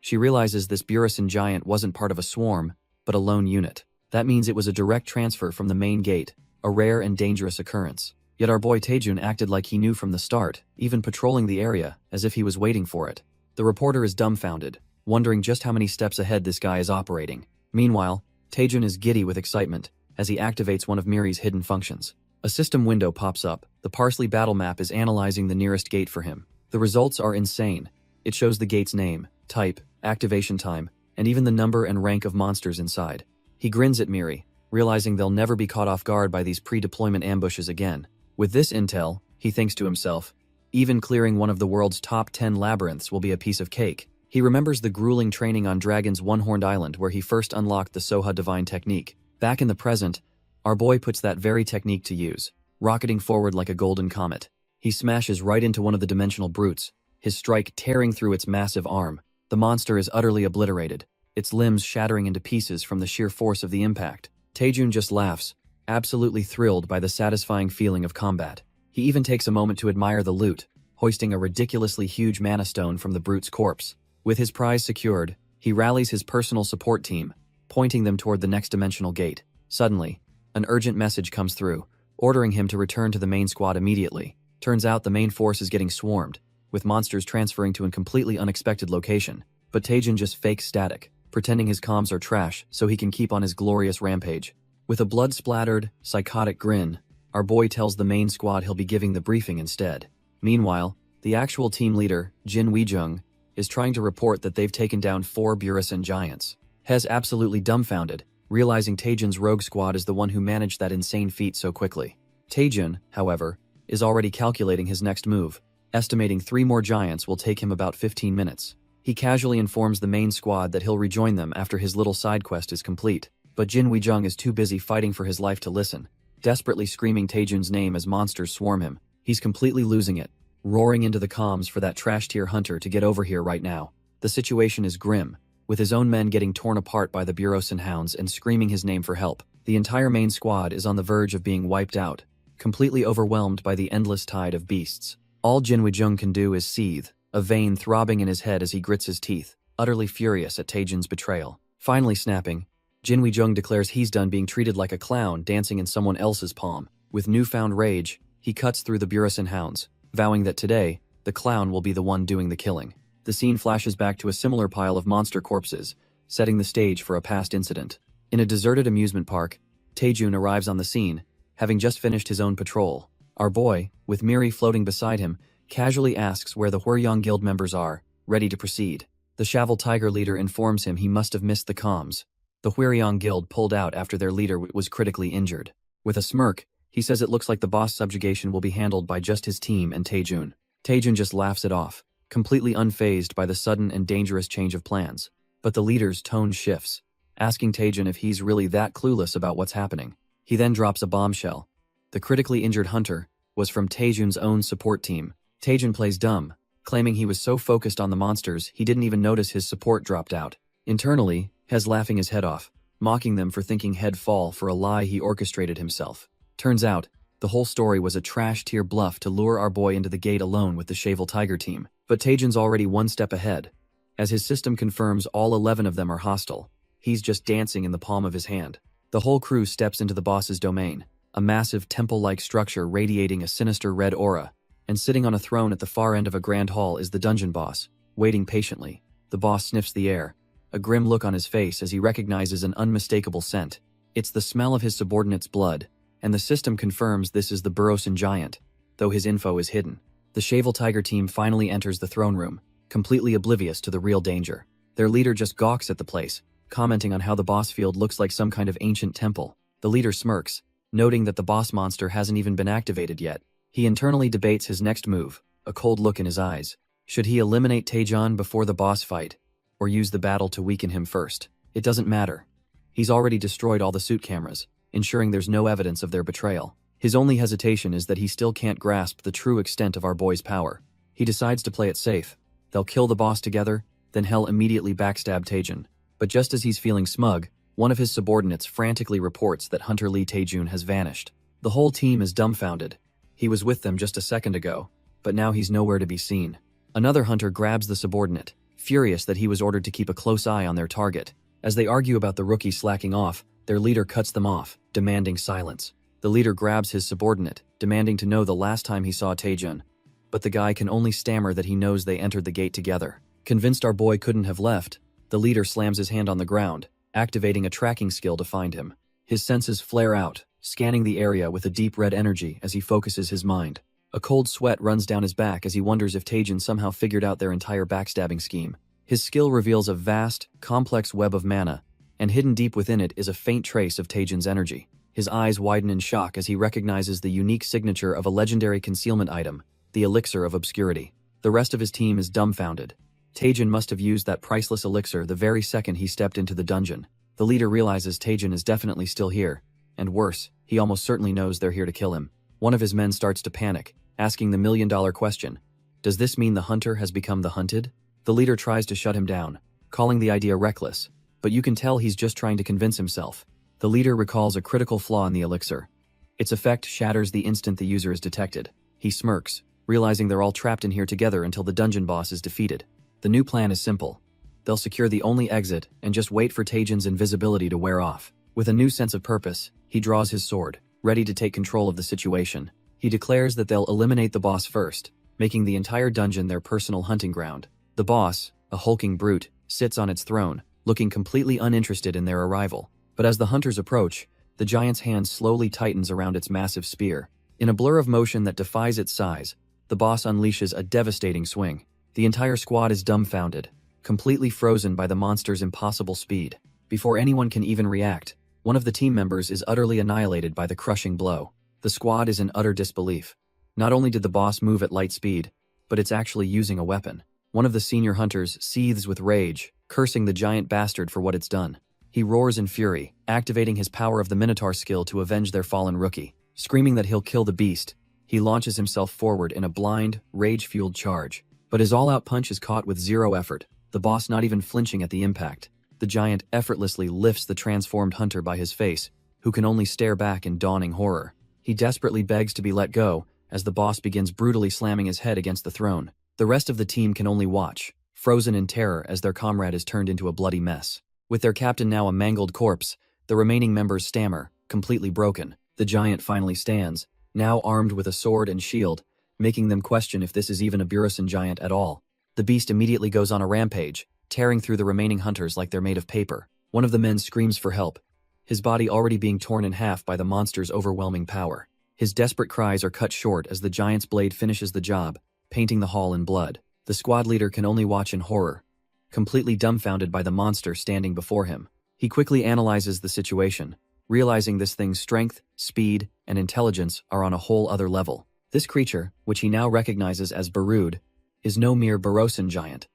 She realizes this Burison giant wasn't part of a swarm, but a lone unit. That means it was a direct transfer from the main gate, a rare and dangerous occurrence. Yet our boy Taejun acted like he knew from the start, even patrolling the area, as if he was waiting for it. The reporter is dumbfounded, wondering just how many steps ahead this guy is operating. Meanwhile, Taejun is giddy with excitement as he activates one of Miri's hidden functions. A system window pops up. The Parsley battle map is analyzing the nearest gate for him. The results are insane. It shows the gate's name, type, activation time, and even the number and rank of monsters inside. He grins at Miri, realizing they'll never be caught off guard by these pre-deployment ambushes again. With this intel, he thinks to himself, even clearing one of the world's top 10 labyrinths will be a piece of cake. He remembers the grueling training on Dragon's One-Horned Island where he first unlocked the Soha Divine technique. Back in the present, our boy puts that very technique to use, rocketing forward like a golden comet. He smashes right into one of the dimensional brutes, his strike tearing through its massive arm. The monster is utterly obliterated, its limbs shattering into pieces from the sheer force of the impact. Taejun just laughs, absolutely thrilled by the satisfying feeling of combat. He even takes a moment to admire the loot, hoisting a ridiculously huge mana stone from the brute's corpse. With his prize secured, he rallies his personal support team, pointing them toward the next dimensional gate. Suddenly, an urgent message comes through, ordering him to return to the main squad immediately. Turns out the main force is getting swarmed, with monsters transferring to a completely unexpected location. But Taejun just fakes static, pretending his comms are trash so he can keep on his glorious rampage. With a blood-splattered, psychotic grin, our boy tells the main squad he'll be giving the briefing instead. Meanwhile, the actual team leader, Jin Weijung, is trying to report that they've taken down 4 Burison giants. Hez absolutely dumbfounded, realizing Taejun's rogue squad is the one who managed that insane feat so quickly. Taejun, however, is already calculating his next move, estimating 3 more giants will take him about 15 minutes. He casually informs the main squad that he'll rejoin them after his little side quest is complete, but Jin Weijung is too busy fighting for his life to listen, desperately screaming Taejun's name as monsters swarm him. He's completely losing it, roaring into the comms for that trash-tier hunter to get over here right now. The situation is grim, with his own men getting torn apart by the Burison hounds and screaming his name for help. The entire main squad is on the verge of being wiped out, completely overwhelmed by the endless tide of beasts. All Jin Weijung can do is seethe, a vein throbbing in his head as he grits his teeth, utterly furious at Taejun's betrayal. Finally snapping, Jin Weijung declares he's done being treated like a clown dancing in someone else's palm. With newfound rage, he cuts through the Burison hounds, vowing that today, the clown will be the one doing the killing. The scene flashes back to a similar pile of monster corpses, setting the stage for a past incident. In a deserted amusement park, Taejun arrives on the scene, having just finished his own patrol. Our boy, with Miri floating beside him, casually asks where the Hwyryong Guild members are, ready to proceed. The Shavel Tiger leader informs him he must have missed the comms. The Hwyryong Guild pulled out after their leader was critically injured. With a smirk, he says it looks like the boss subjugation will be handled by just his team and Taejun. Taejun just laughs it off, completely unfazed by the sudden and dangerous change of plans. But the leader's tone shifts, asking Taejun if he's really that clueless about what's happening. He then drops a bombshell. The critically injured hunter was from Taejun's own support team. Taejun plays dumb, claiming he was so focused on the monsters he didn't even notice his support dropped out. Internally, Hez laughing his head off, mocking them for thinking he'd fall for a lie he orchestrated himself. Turns out, the whole story was a trash-tier bluff to lure our boy into the gate alone with the Shavel Tiger team. But Taejun's already one step ahead. As his system confirms all 11 of them are hostile, he's just dancing in the palm of his hand. The whole crew steps into the boss's domain, a massive temple-like structure radiating a sinister red aura, and sitting on a throne at the far end of a grand hall is the dungeon boss, waiting patiently. The boss sniffs the air, a grim look on his face as he recognizes an unmistakable scent. It's the smell of his subordinate's blood, and the system confirms this is the Burison giant, though his info is hidden. The Shavel Tiger team finally enters the throne room, completely oblivious to the real danger. Their leader just gawks at the place, commenting on how the boss field looks like some kind of ancient temple. The leader smirks, noting that the boss monster hasn't even been activated yet. He internally debates his next move, a cold look in his eyes. Should he eliminate Taejon before the boss fight, or use the battle to weaken him first? It doesn't matter. He's already destroyed all the suit cameras, ensuring there's no evidence of their betrayal. His only hesitation is that he still can't grasp the true extent of our boy's power. He decides to play it safe. They'll kill the boss together, then Hell immediately backstab Taejon. But just as he's feeling smug, one of his subordinates frantically reports that Hunter Lee Taejun has vanished. The whole team is dumbfounded. He was with them just a second ago, but now he's nowhere to be seen. Another hunter grabs the subordinate, furious that he was ordered to keep a close eye on their target. As they argue about the rookie slacking off, their leader cuts them off, demanding silence. The leader grabs his subordinate, demanding to know the last time he saw Taejun. But the guy can only stammer that he knows they entered the gate together. Convinced our boy couldn't have left, the leader slams his hand on the ground, activating a tracking skill to find him. His senses flare out, scanning the area with a deep red energy as he focuses his mind. A cold sweat runs down his back as he wonders if Taejun somehow figured out their entire backstabbing scheme. His skill reveals a vast, complex web of mana, and hidden deep within it is a faint trace of Taejun's energy. His eyes widen in shock as he recognizes the unique signature of a legendary concealment item, the Elixir of Obscurity. The rest of his team is dumbfounded. Taejun must have used that priceless elixir the very second he stepped into the dungeon. The leader realizes Taejun is definitely still here, and worse, he almost certainly knows they're here to kill him. One of his men starts to panic, asking the million-dollar question. Does this mean the hunter has become the hunted? The leader tries to shut him down, calling the idea reckless, but you can tell he's just trying to convince himself. The leader recalls a critical flaw in the elixir. Its effect shatters the instant the user is detected. He smirks, realizing they're all trapped in here together until the dungeon boss is defeated. The new plan is simple. They'll secure the only exit and just wait for Taejun's invisibility to wear off. With a new sense of purpose, he draws his sword, ready to take control of the situation. He declares that they'll eliminate the boss first, making the entire dungeon their personal hunting ground. The boss, a hulking brute, sits on its throne, looking completely uninterested in their arrival. But as the hunters approach, the giant's hand slowly tightens around its massive spear. In a blur of motion that defies its size, the boss unleashes a devastating swing. The entire squad is dumbfounded, completely frozen by the monster's impossible speed. Before anyone can even react, one of the team members is utterly annihilated by the crushing blow. The squad is in utter disbelief. Not only did the boss move at light speed, but it's actually using a weapon. One of the senior hunters seethes with rage, cursing the giant bastard for what it's done. He roars in fury, activating his Power of the Minotaur skill to avenge their fallen rookie. Screaming that he'll kill the beast, he launches himself forward in a blind, rage-fueled charge. But his all-out punch is caught with zero effort, the boss not even flinching at the impact. The giant effortlessly lifts the transformed hunter by his face, who can only stare back in dawning horror. He desperately begs to be let go, as the boss begins brutally slamming his head against the throne. The rest of the team can only watch, frozen in terror as their comrade is turned into a bloody mess. With their captain now a mangled corpse, the remaining members stammer, completely broken. The giant finally stands, now armed with a sword and shield, making them question if this is even a Burusan giant at all. The beast immediately goes on a rampage, tearing through the remaining hunters like they're made of paper. One of the men screams for help, his body already being torn in half by the monster's overwhelming power. His desperate cries are cut short as the giant's blade finishes the job, painting the hall in blood. The squad leader can only watch in horror, completely dumbfounded by the monster standing before him. He quickly analyzes the situation, realizing this thing's strength, speed, and intelligence are on a whole other level. This creature, which he now recognizes as Barud, is no mere Burusan giant.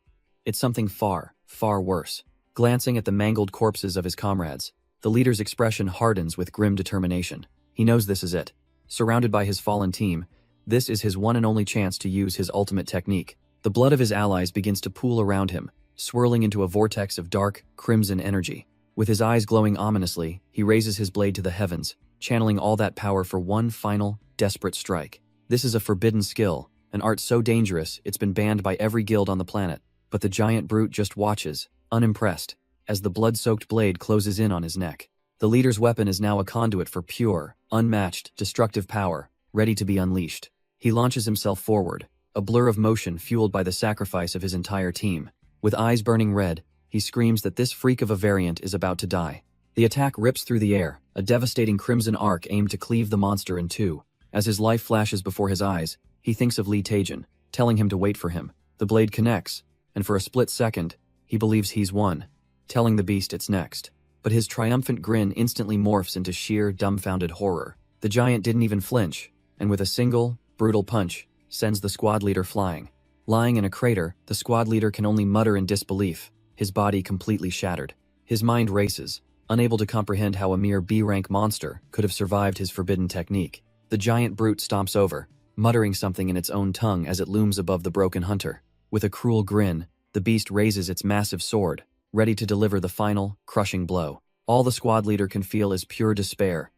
It's something far, far worse. Glancing at the mangled corpses of his comrades, the leader's expression hardens with grim determination. He knows this is it. Surrounded by his fallen team, this is his one and only chance to use his ultimate technique. The blood of his allies begins to pool around him, swirling into a vortex of dark, crimson energy. With his eyes glowing ominously, he raises his blade to the heavens, channeling all that power for one final, desperate strike. This is a forbidden skill, an art so dangerous it's been banned by every guild on the planet. But the giant brute just watches, unimpressed, as the blood-soaked blade closes in on his neck. The leader's weapon is now a conduit for pure, unmatched, destructive power, ready to be unleashed. He launches himself forward, a blur of motion fueled by the sacrifice of his entire team. With eyes burning red, he screams that this freak of a variant is about to die. The attack rips through the air, a devastating crimson arc aimed to cleave the monster in two. As his life flashes before his eyes, he thinks of Lee Taejun, telling him to wait for him. The blade connects, and for a split second, he believes he's won. telling the beast it's next. But his triumphant grin instantly morphs into sheer, dumbfounded horror. The giant didn't even flinch, and with a single, brutal punch, sends the squad leader flying. Lying in a crater, the squad leader can only mutter in disbelief, his body completely shattered. His mind races, unable to comprehend how a mere B-rank monster could have survived his forbidden technique. The giant brute stomps over, muttering something in its own tongue as it looms above the broken hunter. With a cruel grin, the beast raises its massive sword, ready to deliver the final, crushing blow. All the squad leader can feel is pure despair.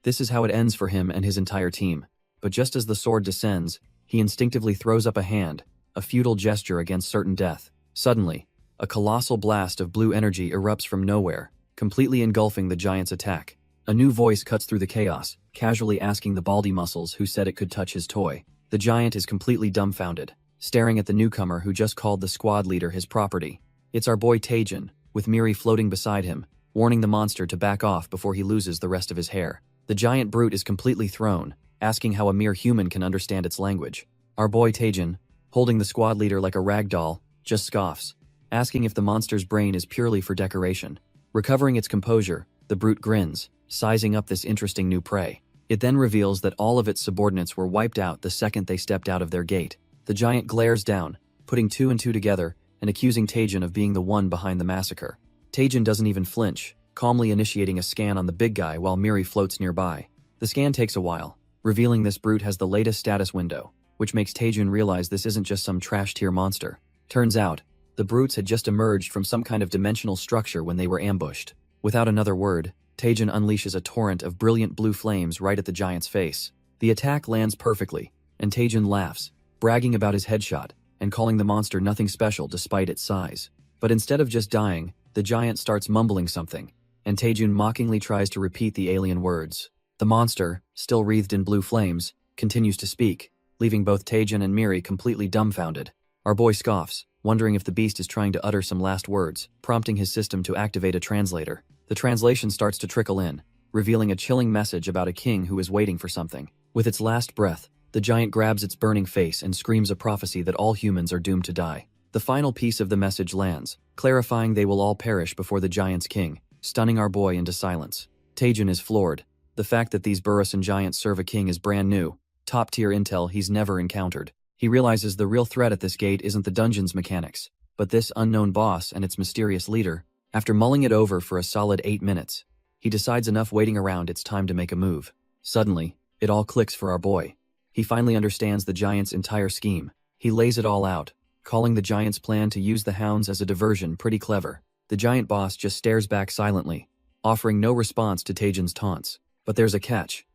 This is how it ends for him and his entire team. But just as the sword descends, he instinctively throws up a hand, a futile gesture against certain death. Suddenly, a colossal blast of blue energy erupts from nowhere, completely engulfing the giant's attack. A new voice cuts through the chaos, casually asking the baldy muscles who said it could touch his toy. The giant is completely dumbfounded, staring at the newcomer who just called the squad leader his property. It's our boy Taejin, with Miri floating beside him, warning the monster to back off before he loses the rest of his hair. The giant brute is completely thrown, asking how a mere human can understand its language. Our boy Taejin, holding the squad leader like a rag doll, just scoffs, asking if the monster's brain is purely for decoration. Recovering its composure, the brute grins, sizing up this interesting new prey. It then reveals that all of its subordinates were wiped out the second they stepped out of their gate. The giant glares down, putting two and two together and accusing Taejin of being the one behind the massacre. Taejin doesn't even flinch, calmly initiating a scan on the big guy while Miri floats nearby. The scan takes a while, revealing this brute has the latest status window, which makes Taejin realize this isn't just some trash-tier monster. Turns out, the brutes had just emerged from some kind of dimensional structure when they were ambushed. Without another word, Taejin unleashes a torrent of brilliant blue flames right at the giant's face. The attack lands perfectly, and Taejin laughs, bragging about his headshot, and calling the monster nothing special despite its size. But instead of just dying, the giant starts mumbling something, and Taejin mockingly tries to repeat the alien words. The monster, still wreathed in blue flames, continues to speak, leaving both Taejin and Miri completely dumbfounded. Our boy scoffs, wondering if the beast is trying to utter some last words, prompting his system to activate a translator. The translation starts to trickle in, revealing a chilling message about a king who is waiting for something. With its last breath, the giant grabs its burning face and screams a prophecy that all humans are doomed to die. The final piece of the message lands, clarifying they will all perish before the giant's king, stunning our boy into silence. Taejin is floored. The fact that these Burrison giants serve a king is brand new, top-tier intel he's never encountered. He realizes the real threat at this gate isn't the dungeon's mechanics, but this unknown boss and its mysterious leader. After mulling it over for a solid 8 minutes, he decides enough waiting around it's time to make a move. Suddenly, it all clicks for our boy. He finally understands the giant's entire scheme. He lays it all out, calling the giant's plan to use the hounds as a diversion pretty clever. The giant boss just stares back silently, offering no response to Taejin's taunts. But there's a catch.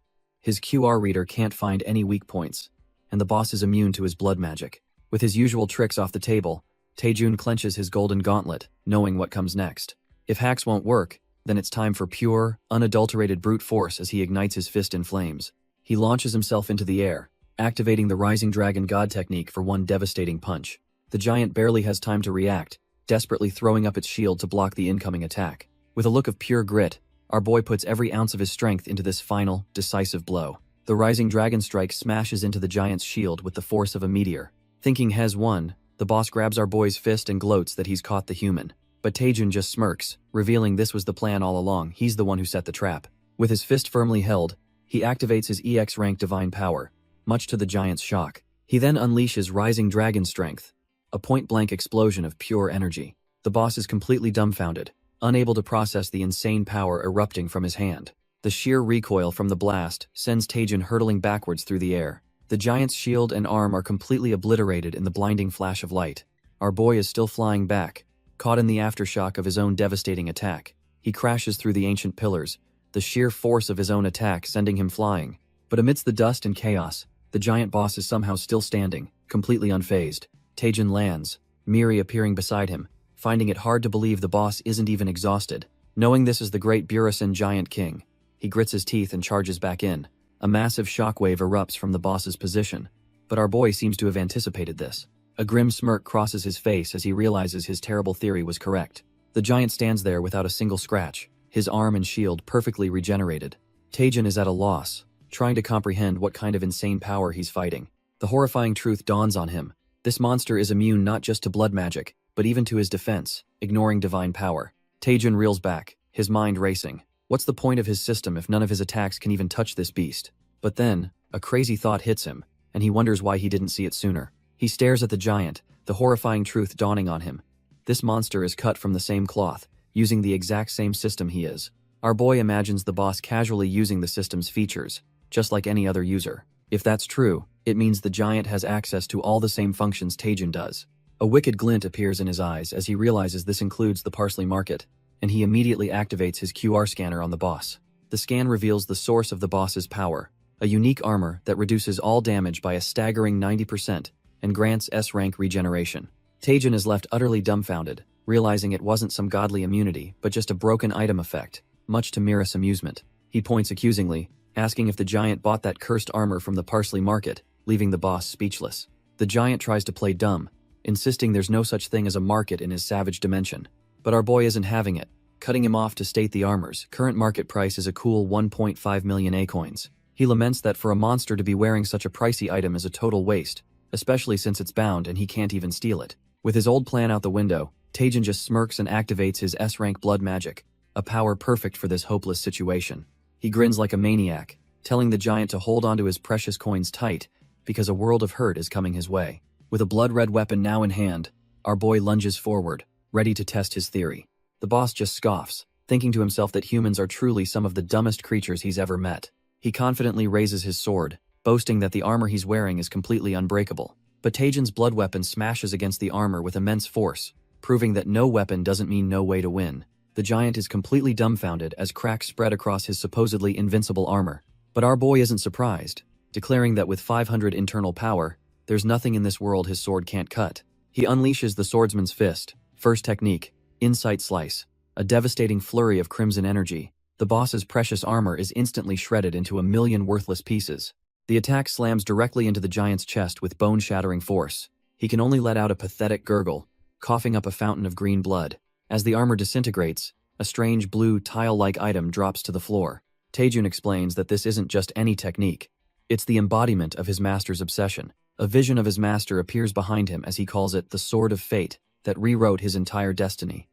His QR reader can't find any weak points, and the boss is immune to his blood magic. With his usual tricks off the table, Taejin clenches his golden gauntlet, knowing what comes next. If hacks won't work, then it's time for pure, unadulterated brute force as he ignites his fist in flames. He launches himself into the air, activating the Rising Dragon God technique for one devastating punch. The giant barely has time to react, desperately throwing up its shield to block the incoming attack. With a look of pure grit, our boy puts every ounce of his strength into this final, decisive blow. The Rising Dragon strike smashes into the giant's shield with the force of a meteor. Thinking Hez won, the boss grabs our boy's fist and gloats that he's caught the human. But Taejin just smirks, revealing this was the plan all along. He's the one who set the trap. With his fist firmly held, he activates his EX rank divine power, much to the giant's shock. He then unleashes Rising Dragon strength, a point-blank explosion of pure energy. The boss is completely dumbfounded, unable to process the insane power erupting from his hand. The sheer recoil from the blast sends Taejin hurtling backwards through the air. The giant's shield and arm are completely obliterated in the blinding flash of light. Our boy is still flying back, caught in the aftershock of his own devastating attack. He crashes through the ancient pillars, the sheer force of his own attack sending him flying. But amidst the dust and chaos, the giant boss is somehow still standing, completely unfazed. Taejin lands, Miri appearing beside him, finding it hard to believe the boss isn't even exhausted. Knowing this is the great Burrison giant king, he grits his teeth and charges back in. A massive shockwave erupts from the boss's position, but our boy seems to have anticipated this. A grim smirk crosses his face as he realizes his terrible theory was correct. The giant stands there without a single scratch, his arm and shield perfectly regenerated. Taejin is at a loss, trying to comprehend what kind of insane power he's fighting. The horrifying truth dawns on him. This monster is immune not just to blood magic, but even to his defense, ignoring divine power. Taejun reels back, his mind racing. What's the point of his system if none of his attacks can even touch this beast? But then, a crazy thought hits him, and he wonders why he didn't see it sooner. He stares at the giant, the horrifying truth dawning on him. This monster is cut from the same cloth, using the exact same system he is. Our boy imagines the boss casually using the system's features, just like any other user. If that's true, it means the giant has access to all the same functions Taejun does. A wicked glint appears in his eyes as he realizes this includes the parsley market, and he immediately activates his QR scanner on the boss. The scan reveals the source of the boss's power, a unique armor that reduces all damage by a staggering 90% and grants S-rank regeneration. Taejun is left utterly dumbfounded, realizing it wasn't some godly immunity, but just a broken item effect, much to Mira's amusement. He points accusingly, asking if the giant bought that cursed armor from the parsley market, leaving the boss speechless. The giant tries to play dumb, insisting there's no such thing as a market in his savage dimension. But our boy isn't having it, cutting him off to state the armor's current market price is a cool 1.5 million A-coins. He laments that for a monster to be wearing such a pricey item is a total waste, especially since it's bound and he can't even steal it. With his old plan out the window, Taejun just smirks and activates his S-rank blood magic, a power perfect for this hopeless situation. He grins like a maniac, telling the giant to hold onto his precious coins tight, because a world of hurt is coming his way. With a blood-red weapon now in hand, our boy lunges forward, ready to test his theory. The boss just scoffs, thinking to himself that humans are truly some of the dumbest creatures he's ever met. He confidently raises his sword, boasting that the armor he's wearing is completely unbreakable. But Taejun's blood weapon smashes against the armor with immense force, proving that no weapon doesn't mean no way to win. The giant is completely dumbfounded as cracks spread across his supposedly invincible armor. But our boy isn't surprised, declaring that with 500 internal power, there's nothing in this world his sword can't cut. He unleashes the swordsman's fist, first technique, Insight Slice, a devastating flurry of crimson energy. The boss's precious armor is instantly shredded into a million worthless pieces. The attack slams directly into the giant's chest with bone-shattering force. He can only let out a pathetic gurgle, coughing up a fountain of green blood. As the armor disintegrates, a strange blue tile-like item drops to the floor. Taejun explains that this isn't just any technique. It's the embodiment of his master's obsession. A vision of his master appears behind him as he calls it the Sword of Fate that rewrote his entire destiny.